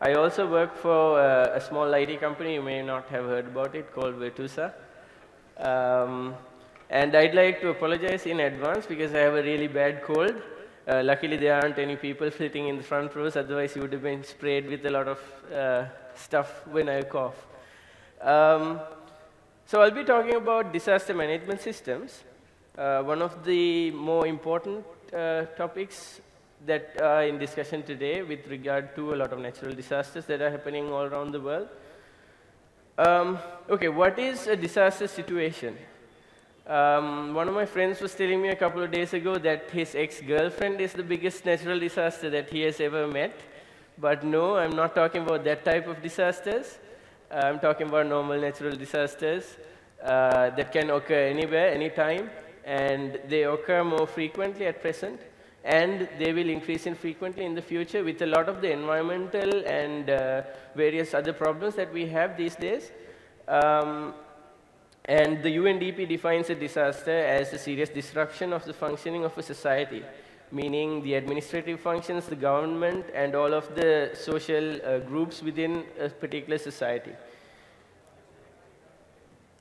Speaker 1: I also work for a small IT company, you may not have heard about it, called Virtusa. And I'd like to apologize in advance because I have a really bad cold. Luckily, there aren't any people sitting in the front rows, otherwise you would have been sprayed with a lot of stuff when I cough. So I'll be talking about disaster management systems. One of the more important topics that are in discussion today with regard to a lot of natural disasters that are happening all around the world. Okay, what is a disaster situation? One of my friends was telling me a couple of days ago that his ex-girlfriend is the biggest natural disaster that he has ever met. But no, I'm not talking about that type of disasters. I'm talking about normal natural disasters that can occur anywhere, anytime, and they occur more frequently at present, and they will increase in frequently in the future with a lot of the environmental and various other problems that we have these days. And the UNDP defines a disaster as a serious disruption of the functioning of a society, meaning the administrative functions, the government, and all of the social groups within a particular society.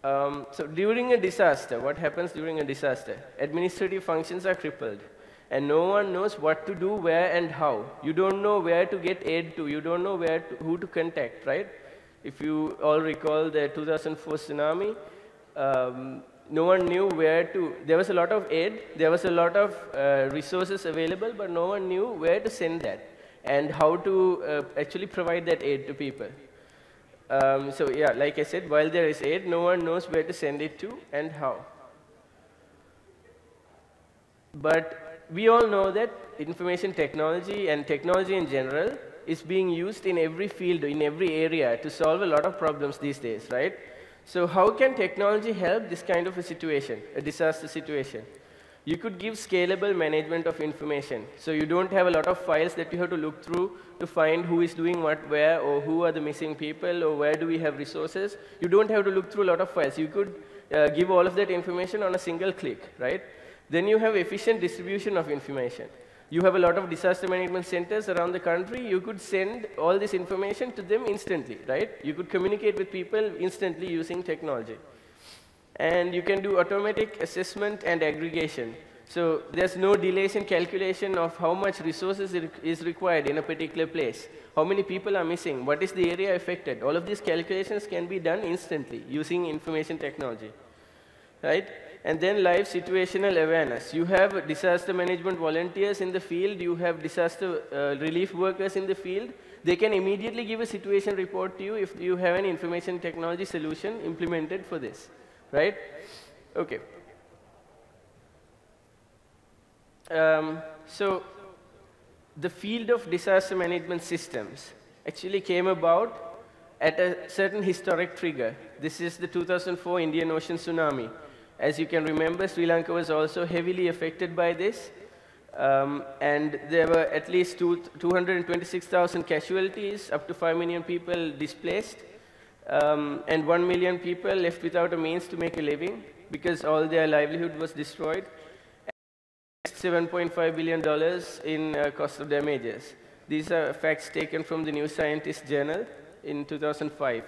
Speaker 1: So during a disaster, what happens during a disaster? Administrative functions are crippled, and no one knows what to do, where, and how. You don't know where to get aid to. You don't know who to contact, right? If you all recall the 2004 tsunami, no one knew where to. There was a lot of aid, there was a lot of resources available, but no one knew where to send that and how to actually provide that aid to people. So yeah, like I said, while there is aid, no one knows where to send it to and how. But we all know that information technology and technology in general is being used in every field, in every area to solve a lot of problems these days, right? So how can technology help this kind of a situation, a disaster situation? You could give scalable management of information. So you don't have a lot of files that you have to look through to find who is doing what where, or who are the missing people, or where do we have resources. You don't have to look through a lot of files. You could give all of that information on a single click, right? Then you have efficient distribution of information. You have a lot of disaster management centers around the country. You could send all this information to them instantly, right? You could communicate with people instantly using technology. And you can do automatic assessment and aggregation. So there's no delay in calculation of how much resources is required in a particular place. How many people are missing? What is the area affected? All of these calculations can be done instantly using information technology, right? And then live situational awareness. You have disaster management volunteers in the field. You have disaster relief workers in the field. They can immediately give a situation report to you if you have an information technology solution implemented for this, right? Okay. So the field of disaster management systems actually came about at a certain historic trigger. This is the 2004 Indian Ocean tsunami. As you can remember, Sri Lanka was also heavily affected by this. And there were at least 226,000 casualties, up to 5 million people displaced, and 1 million people left without a means to make a living because all their livelihood was destroyed. $7.5 billion in cost of damages. These are facts taken from the New Scientist journal in 2005.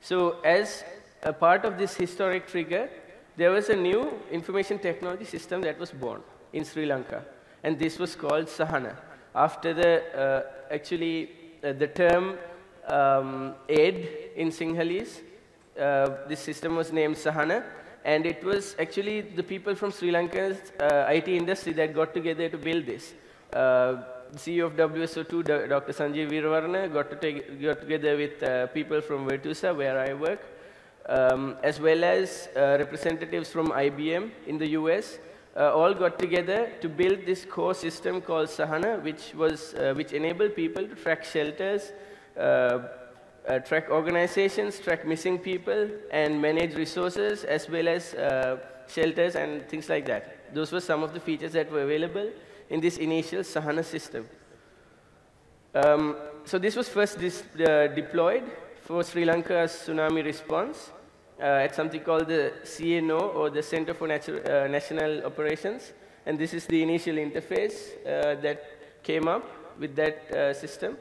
Speaker 1: So as a part of this historic trigger, there was a new information technology system that was born in Sri Lanka, and this was called Sahana. After the, the term aid in Sinhalese, this system was named Sahana, and it was actually the people from Sri Lanka's IT industry that got together to build this. CEO of WSO2, Dr. Sanjeev Veeravarana, got together with people from Virtusa, where I work, as well as representatives from IBM in the US, all got together to build this core system called Sahana, which enabled people to track shelters, track organizations, track missing people, and manage resources, as well as shelters and things like that. Those were some of the features that were available in this initial Sahana system. So this was first deployed for Sri Lanka's tsunami response at something called the CNO, or the Center for National Operations. And this is the initial interface that came up with that system.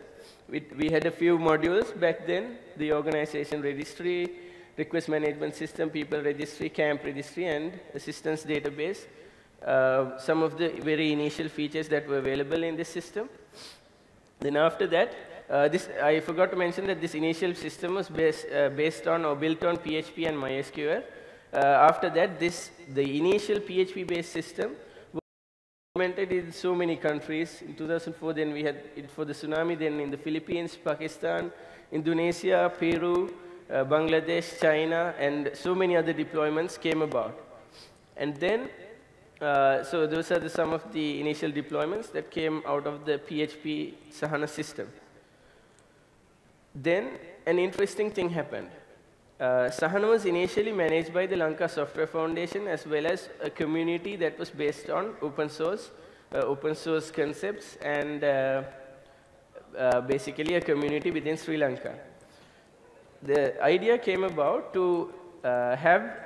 Speaker 1: We had a few modules back then: the organization registry, request management system, people registry, camp registry, and assistance database. Some of the very initial features that were available in this system. Then after that, I forgot to mention that this initial system was based on or built on PHP and MySQL. After that, the initial PHP-based system was implemented in so many countries. In 2004, then we had it for the tsunami, then in the Philippines, Pakistan, Indonesia, Peru, Bangladesh, China, and so many other deployments came about. And then, so those are some of the initial deployments that came out of the PHP Sahana system. Then an interesting thing happened. Sahana was initially managed by the Lanka Software Foundation, as well as a community that was based on open source concepts, and basically a community within Sri Lanka. The idea came about to have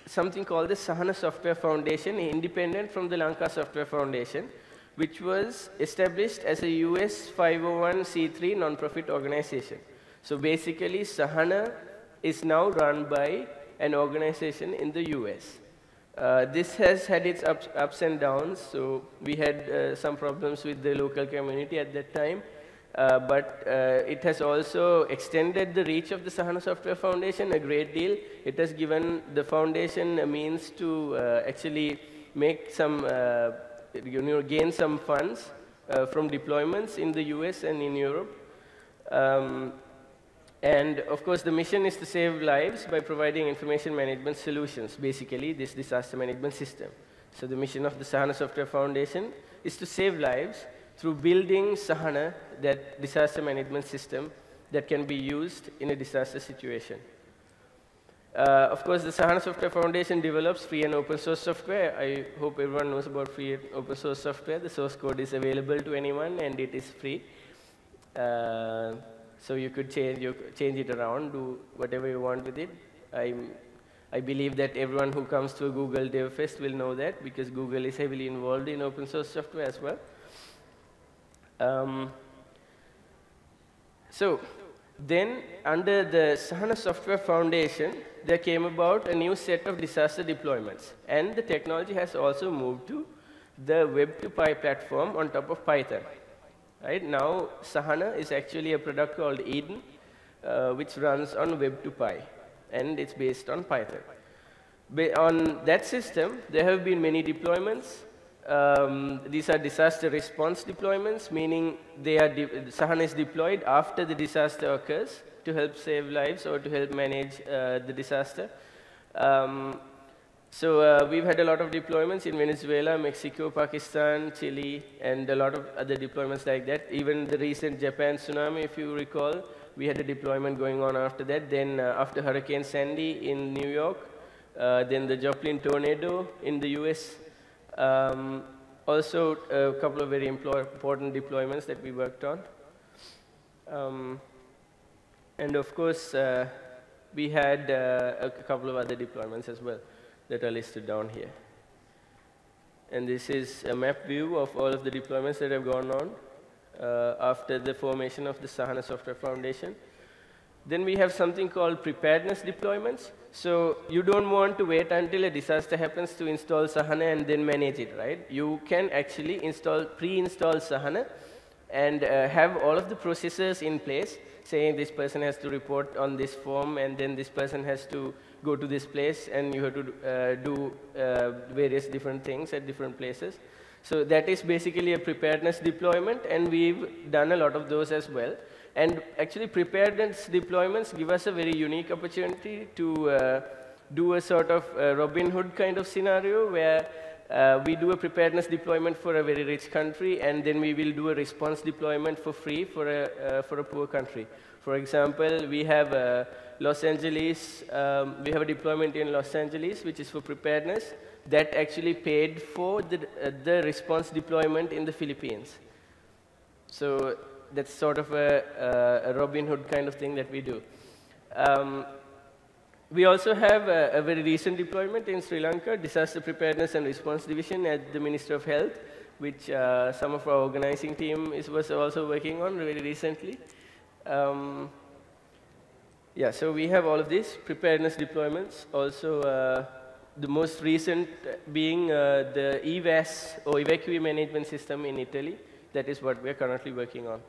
Speaker 1: something called the Sahana Software Foundation, independent from the Lanka Software Foundation, which was established as a US 501c3 non-profit organization. So basically, Sahana is now run by an organization in the US. This has had its ups and downs. So we had some problems with the local community at that time. But it has also extended the reach of the Sahana Software Foundation a great deal. It has given the foundation a means to actually make some, gain some funds from deployments in the US and in Europe. And of course, the mission is to save lives by providing information management solutions, basically this disaster management system. So the mission of the Sahana Software Foundation is to save lives through building Sahana, that disaster management system that can be used in a disaster situation. Of course, the Sahana Software Foundation develops free and open source software. I hope everyone knows about free and open source software. The source code is available to anyone, and it is free. So you could change it around, do whatever you want with it. I believe that everyone who comes to a Google DevFest will know that, because Google is heavily involved in open source software as well. So Then, under the Sahana Software Foundation, there came about a new set of disaster deployments. And the technology has also moved to the Web2Py platform on top of Python. Right? Now, Sahana is actually a product called Eden, which runs on Web2Py, and it's based on Python. On that system, there have been many deployments. These are disaster response deployments, meaning Sahana is deployed after the disaster occurs to help save lives or to help manage the disaster. So we've had a lot of deployments in Venezuela, Mexico, Pakistan, Chile, and a lot of other deployments like that. Even the recent Japan tsunami, if you recall, we had a deployment going on after that. Then after Hurricane Sandy in New York, then the Joplin tornado in the US. Also, a couple of very important deployments that we worked on. And of course, we had a couple of other deployments as well that are listed down here. And this is a map view of all of the deployments that have gone on after the formation of the Sahana Software Foundation. Then we have something called preparedness deployments. So you don't want to wait until a disaster happens to install Sahana and then manage it, right? You can actually pre-install Sahana and have all of the processes in place, saying this person has to report on this form, and then this person has to go to this place, and you have to do various different things at different places. So that is basically a preparedness deployment, and we've done a lot of those as well. And actually, preparedness deployments give us a very unique opportunity to do a sort of Robin Hood kind of scenario where we do a preparedness deployment for a very rich country, and then we will do a response deployment for free for a poor country. For example, we have Los Angeles, we have a deployment in Los Angeles, which is for preparedness, that actually paid for the response deployment in the Philippines. So that's sort of a Robin Hood kind of thing that we do. We also have a very recent deployment in Sri Lanka, Disaster Preparedness and Response Division at the Ministry of Health, which some of our organizing team was also working on very recently. Yeah, so we have all of these preparedness deployments. Also, the most recent being the EVAS, or Evacuee Management System in Italy. That is what we are currently working on.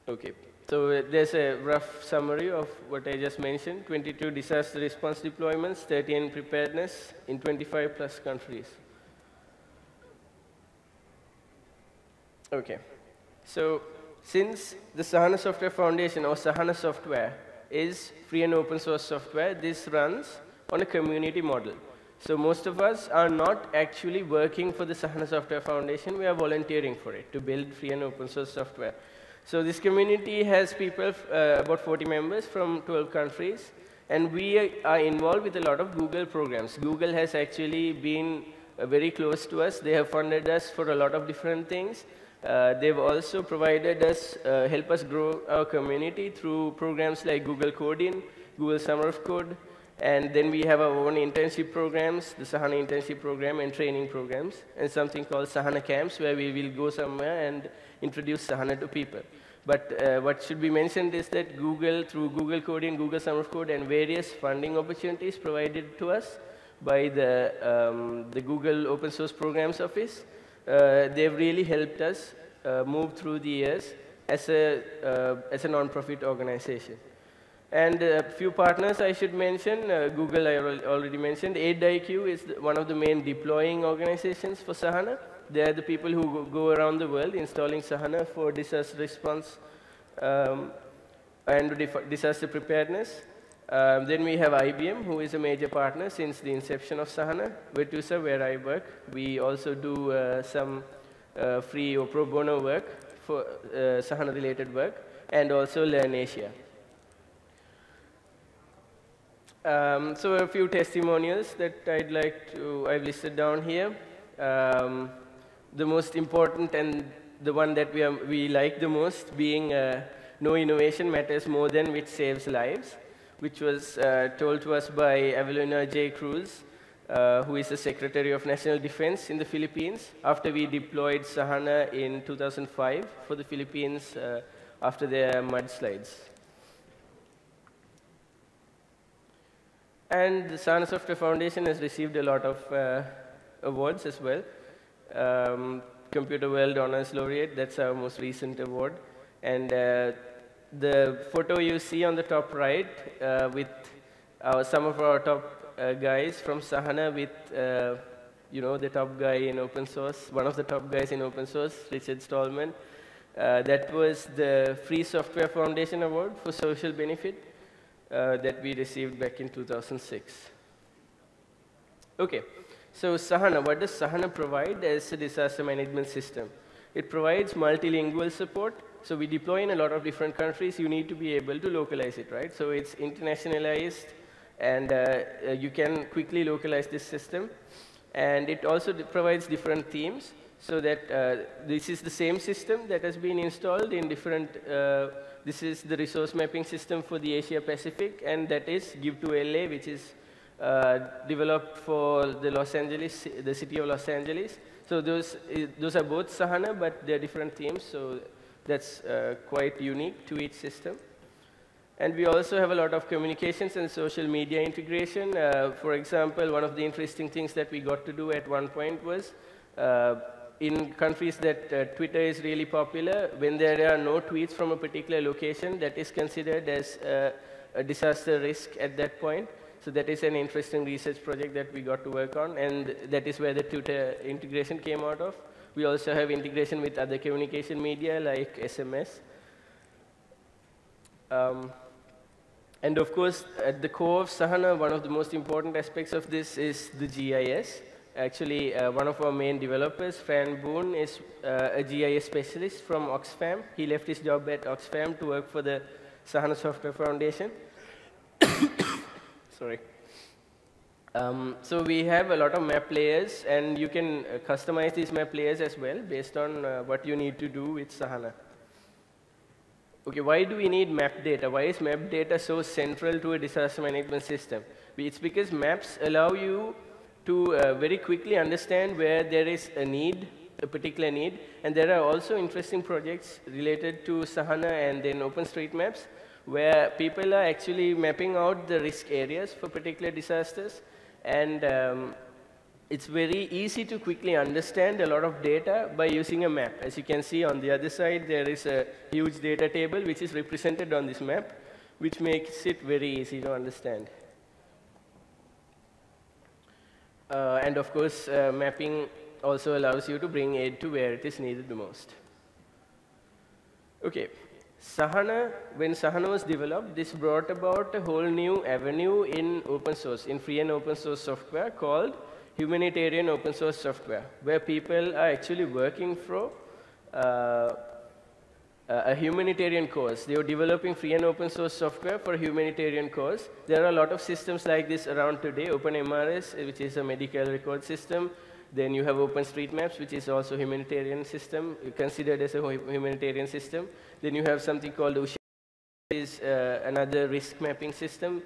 Speaker 1: Okay, so there's a rough summary of what I just mentioned. 22 disaster response deployments, 13 preparedness in 25 plus countries. Okay, so since the Sahana Software Foundation, or Sahana Software, is free and open source software, this runs on a community model. So most of us are not actually working for the Sahana Software Foundation. We are volunteering for it to build free and open source software. So this community has people, about 40 members from 12 countries, and we are involved with a lot of Google programs. Google has actually been very close to us. They have funded us for a lot of different things. They've also provided us, help us grow our community through programs like Google Coding, Google Summer of Code, and then we have our own internship programs, the Sahana internship program and training programs, and something called Sahana camps, where we will go somewhere and introduce Sahana to people. But what should be mentioned is that Google, through Google Coding, Google Summer of Code, and various funding opportunities provided to us by the Google Open Source Programs Office, they've really helped us move through the years as a non-profit organization. And a few partners I should mention. Google I already mentioned. AidIQ is one of the main deploying organizations for Sahana. They are the people who go around the world installing Sahana for disaster response and disaster preparedness. Then we have IBM, who is a major partner since the inception of Sahana. Virtusa, where I work, we also do some free or pro bono work for Sahana-related work, and also Learn Asia. So a few testimonials that I've listed down here. The most important and the one that we like the most being no innovation matters more than which saves lives, which was told to us by Evelina J. Cruz, who is the Secretary of National Defense in the Philippines, after we deployed Sahana in 2005 for the Philippines after their mudslides. And the Sahana Software Foundation has received a lot of awards as well. Computer World Honors Laureate, that's our most recent award. And the photo you see on the top right with some of our top guys from Sahana with the top guy in open source, one of the top guys in open source, Richard Stallman. That was the Free Software Foundation Award for social benefit that we received back in 2006. Okay, so Sahana, what does Sahana provide as a disaster management system? It provides multilingual support. So we deploy in a lot of different countries. You need to be able to localize it, right? So it's internationalized, and you can quickly localize this system. And it also provides different themes, so that this is the same system that has been installed in different, this is the resource mapping system for the Asia Pacific, and that is Give to LA, which is developed for the city of Los Angeles. So those are both Sahana, but they're different themes, so that's quite unique to each system. And we also have a lot of communications and social media integration. For example, one of the interesting things that we got to do at one point was, in countries that Twitter is really popular, when there are no tweets from a particular location, that is considered as a disaster risk at that point. So that is an interesting research project that we got to work on, and that is where the Twitter integration came out of. We also have integration with other communication media like SMS. And of course, at the core of Sahana, one of the most important aspects of this is the GIS. Actually, one of our main developers, Fran Boone, is a GIS specialist from Oxfam. He left his job at Oxfam to work for the Sahana Software Foundation. Sorry. So we have a lot of map layers, and you can customize these map layers as well based on what you need to do with Sahana. Okay, why do we need map data? Why is map data so central to a disaster management system? It's because maps allow you to very quickly understand where there is a need, a particular need, and there are also interesting projects related to Sahana and then OpenStreetMaps, where people are actually mapping out the risk areas for particular disasters. And it's very easy to quickly understand a lot of data by using a map. As you can see on the other side, there is a huge data table which is represented on this map, which makes it very easy to understand. And of course, mapping also allows you to bring aid to where it is needed the most. Okay. Sahana, when Sahana was developed, this brought about a whole new avenue in open source, in free and open source software called humanitarian open source software, where people are actually working for a humanitarian cause. They were developing free and open source software for a humanitarian cause. There are a lot of systems like this around today. OpenMRS, which is a medical record system. Then you have OpenStreetMaps, which is also a humanitarian system, considered as a humanitarian system. Then you have something called which is another risk mapping system.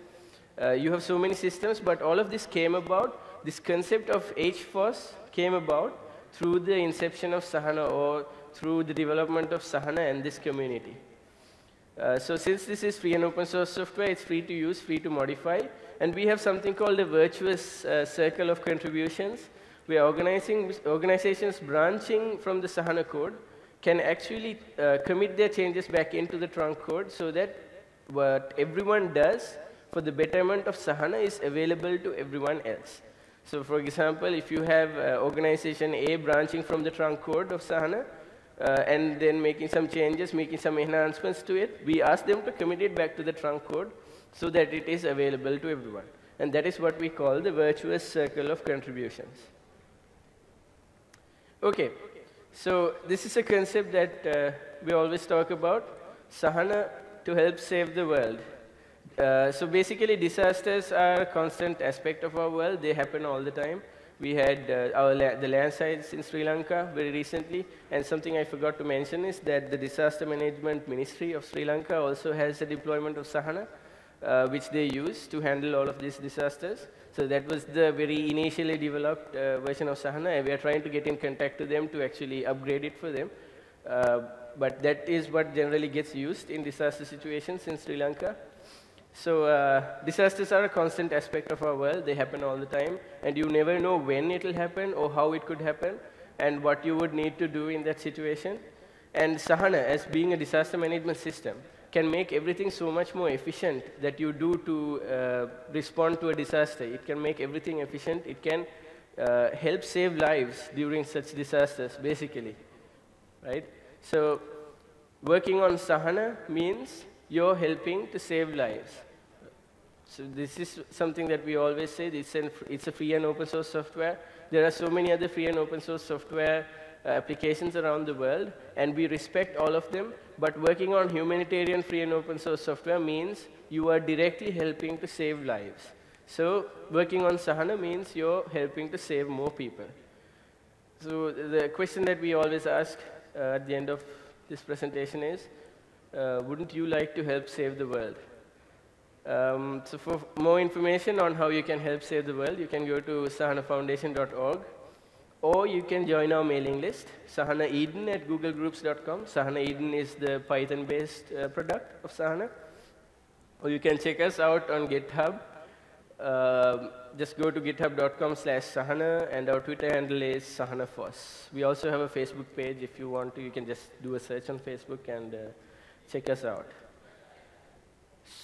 Speaker 1: You have so many systems, but all of this came about, this concept of HFOS came about through the inception of Sahana, or through the development of Sahana and this community. So since this is free and open source software, it's free to use, free to modify. And we have something called a virtuous circle of contributions, where organizations branching from the Sahana code can actually commit their changes back into the trunk code, so that what everyone does for the betterment of Sahana is available to everyone else. So for example, if you have organization A branching from the trunk code of Sahana, and then making some changes, making some enhancements to it, we ask them to commit it back to the trunk code so that it is available to everyone. And that is what we call the virtuous circle of contributions. Okay, so this is a concept that we always talk about, Sahana to help save the world. So basically, disasters are a constant aspect of our world. They happen all the time. We had the landslides in Sri Lanka very recently, and something I forgot to mention is that the Disaster Management Ministry of Sri Lanka also has a deployment of Sahana, which they use to handle all of these disasters. So that was the very initially developed version of Sahana, and we are trying to get in contact with them to actually upgrade it for them. But that is what generally gets used in disaster situations in Sri Lanka. So disasters are a constant aspect of our world. They happen all the time, and you never know when it will happen or how it could happen and what you would need to do in that situation. And Sahana, as being a disaster management system, can make everything so much more efficient that you do to respond to a disaster. It can make everything efficient. It can help save lives during such disasters, basically, right? So working on Sahana means you're helping to save lives. So this is something that we always say. It's a free and open source software. There are so many other free and open source software applications around the world, and we respect all of them. But working on humanitarian free and open source software means you are directly helping to save lives. So working on Sahana means you're helping to save more people. So the question that we always ask at the end of this presentation is, wouldn't you like to help save the world? So for more information on how you can help save the world, you can go to sahanafoundation.org, or you can join our mailing list, Sahana Eden at googlegroups.com. Sahana Eden is the Python-based product of Sahana. Or you can check us out on GitHub. Just go to github.com/Sahana, and our Twitter handle is SahanaFoss. We also have a Facebook page. If you want to, you can just do a search on Facebook and check us out.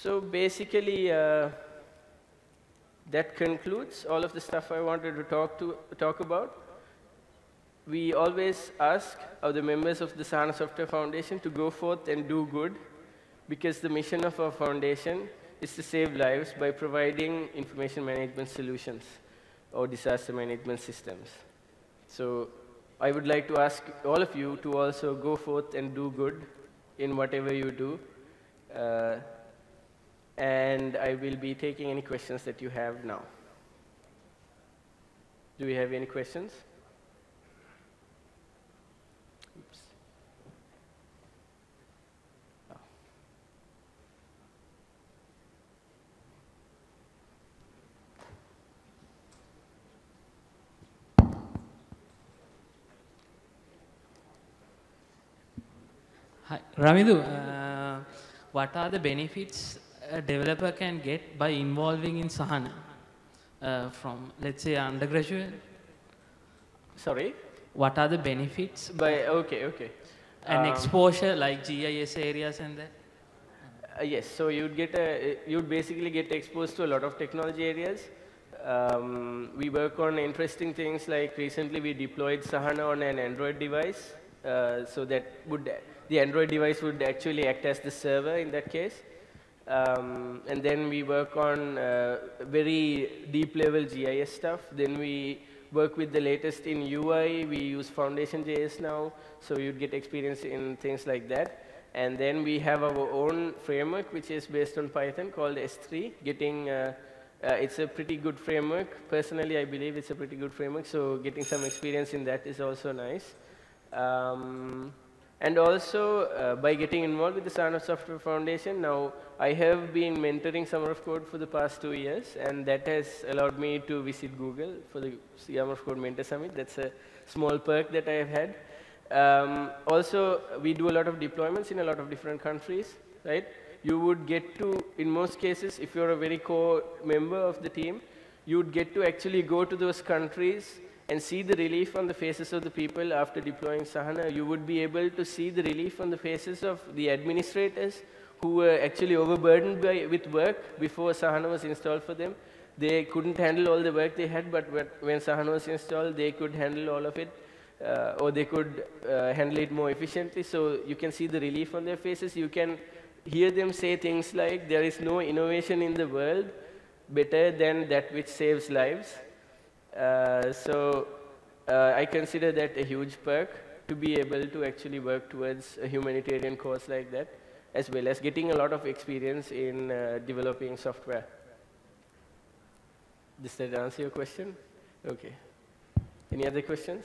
Speaker 1: So basically, that concludes all of the stuff I wanted to talk about. We always ask the members of the Sahana Software Foundation to go forth and do good, because the mission of our foundation is to save lives by providing information management solutions or disaster management systems. So I would like to ask all of you to also go forth and do good in whatever you do. And I will be taking any questions that you have now. Do we have any questions? Oops. Oh.
Speaker 4: Hi, Ramidu, what are the benefits a developer can get by involving in Sahana from, let's say, undergraduate?
Speaker 1: Sorry?
Speaker 4: What are the benefits?
Speaker 1: Okay.
Speaker 4: And exposure, like GIS areas and that?
Speaker 1: Yes, so you'd basically get exposed to a lot of technology areas. We work on interesting things, like recently we deployed Sahana on an Android device, so that the Android device would actually act as the server in that case. And then we work on very deep level GIS stuff. Then we work with the latest in UI. We use Foundation.js now, so you'd get experience in things like that. And then we have our own framework, which is based on Python, called S3. It's a pretty good framework. Personally, I believe it's a pretty good framework, so getting some experience in that is also nice. And also, by getting involved with the Sahana Software Foundation, now I have been mentoring Summer of Code for the past 2 years, and that has allowed me to visit Google for the Summer of Code Mentor Summit. That's a small perk that I have had. Also, we do a lot of deployments in a lot of different countries, right? You would get to, in most cases, if you're a very core member of the team, you would get to actually go to those countries and see the relief on the faces of the people after deploying Sahana. You would be able to see the relief on the faces of the administrators who were actually overburdened with work before Sahana was installed for them. They couldn't handle all the work they had, but when Sahana was installed, they could handle all of it, or they could handle it more efficiently. So you can see the relief on their faces. You can hear them say things like, there is no innovation in the world better than that which saves lives. I consider that a huge perk, to be able to actually work towards a humanitarian cause like that, as well as getting a lot of experience in developing software. Does that answer your question? Okay. Any other questions?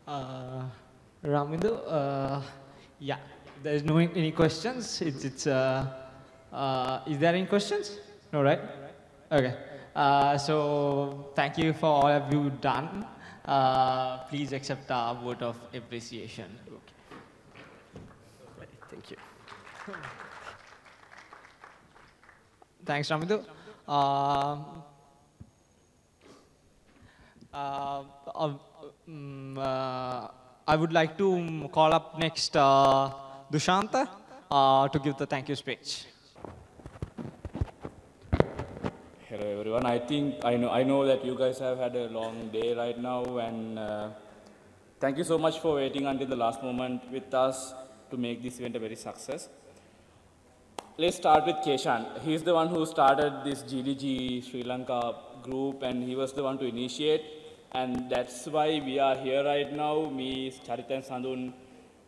Speaker 3: Ramindu, yeah, there's no any questions. Is there any questions? No, right? Okay. So thank you for all of you done. Please accept our vote of appreciation. Okay.
Speaker 1: Thank you.
Speaker 3: Thanks, Ramindu. I would like to call up next Dushanta to give the thank you speech.
Speaker 6: Hello everyone. I know that you guys have had a long day right now, and thank you so much for waiting until the last moment with us to make this event a very success. Let's start with Keshan. He's the one who started this GDG Sri Lanka group, and he was the one to initiate, and that's why we are here right now, me, Charit and Sandun,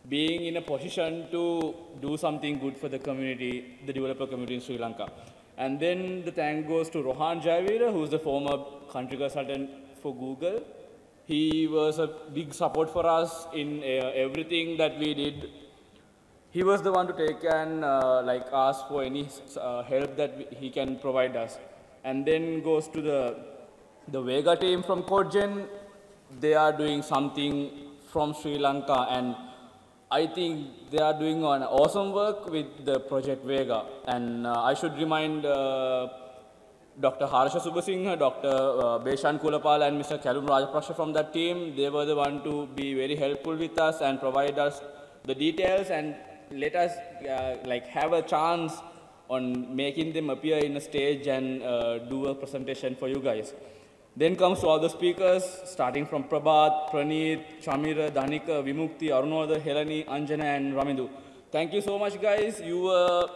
Speaker 6: being in a position to do something good for the community, the developer community in Sri Lanka. And then the thank goes to Rohan Javira, who's the former country consultant for Google. He was a big support for us in everything that we did. He was the one to take and ask for any help that he can provide us. And then goes to the Vega team from CodeGen. They are doing something from Sri Lanka, and I think they are doing an awesome work with the project Vega. And I should remind Dr. Harsha Subasinghe, Dr. Beshan Kulapala, and Mr. Kalum Rajapaksa from that team. They were the one to be very helpful with us and provide us the details and let us have a chance on making them appear in a stage and do a presentation for you guys. Then comes to all the speakers, starting from Prabhat, Praneeth, Shamira, Dhanika, Vimukti, Arunoda, Helani, Anjana, and Ramindu. Thank you so much, guys. You were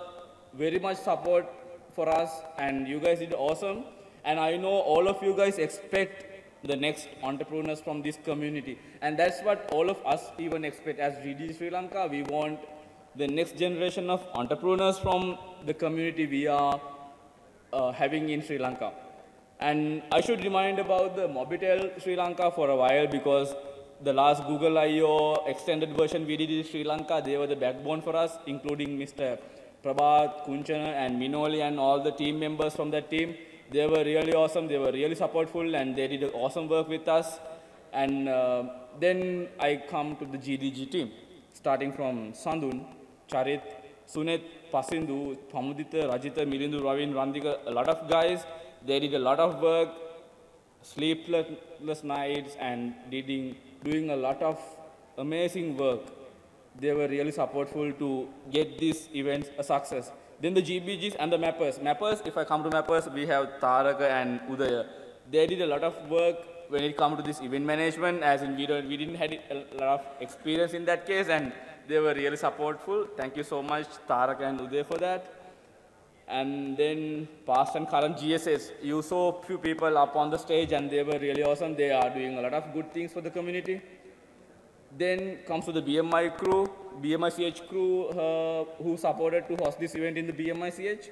Speaker 6: very much support for us, and you guys did awesome. And I know all of you guys expect the next entrepreneurs from this community. And that's what all of us even expect as GD Sri Lanka. We want the next generation of entrepreneurs from the community we are having in Sri Lanka. And I should remind about the Mobitel Sri Lanka for a while, because the last Google I/O extended version we did in Sri Lanka, they were the backbone for us, including Mr. Prabhat, Kunchana, and Minoli, and all the team members from that team. They were really awesome, they were really supportful, and they did awesome work with us. And then I come to the GDG team, starting from Sandun, Charit, Sunet, Pasindu, Pamudita, Rajita, Milindu, Ravin, Randika, a lot of guys. They did a lot of work, sleepless nights, and doing a lot of amazing work. They were really supportful to get these events a success. Then the GBGs and the mappers. Mappers, if I come to mappers, we have Taraka and Udaya. They did a lot of work when it comes to this event management, as in we didn't have a lot of experience in that case, and they were really supportful. Thank you so much, Taraka and Udaya, for that. And then past and current GSS. You saw a few people up on the stage, and they were really awesome. They are doing a lot of good things for the community. Then comes to the BMI crew, BMICH crew who supported to host this event in the BMICH.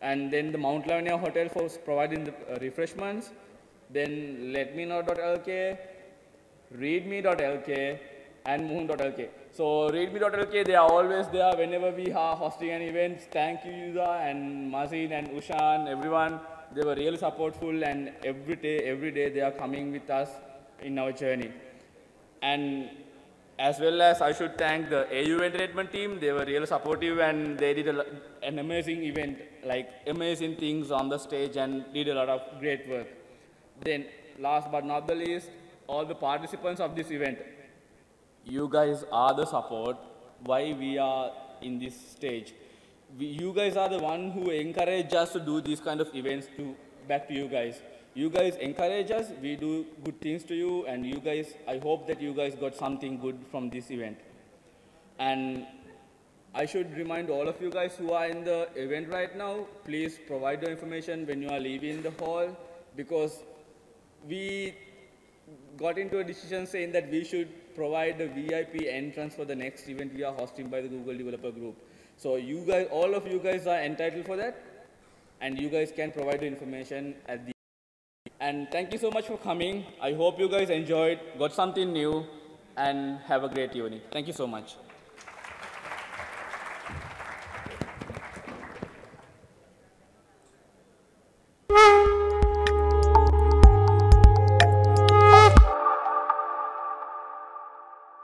Speaker 6: And then the Mount Lavinia Hotel for providing the refreshments. Then letmeknow.lk, readme.lk, and muhunu.lk. So readme.lk, they are always there whenever we are hosting an event. Thank you, Yuza, and Mazin, and Ushan, everyone. They were really supportful, and every day they are coming with us in our journey. And as well as I should thank the AU entertainment team. They were really supportive, and they did an amazing event, like amazing things on the stage, and did a lot of great work. Then last but not the least, all the participants of this event. You guys are the support why we are in this stage. You guys are the one who encourage us to do these kind of events. Back to you guys. You guys encourage us, we do good things to you, and you guys, I hope that you guys got something good from this event. And I should remind all of you guys who are in the event right now, please provide the information when you are leaving the hall, because we got into a decision saying that we should provide a VIP entrance for the next event we are hosting by the Google Developer Group. So you guys, all of you guys are entitled for that, and you guys can provide the information at the And thank you so much for coming. I hope you guys enjoyed, got something new. and have a great evening. Thank you so much.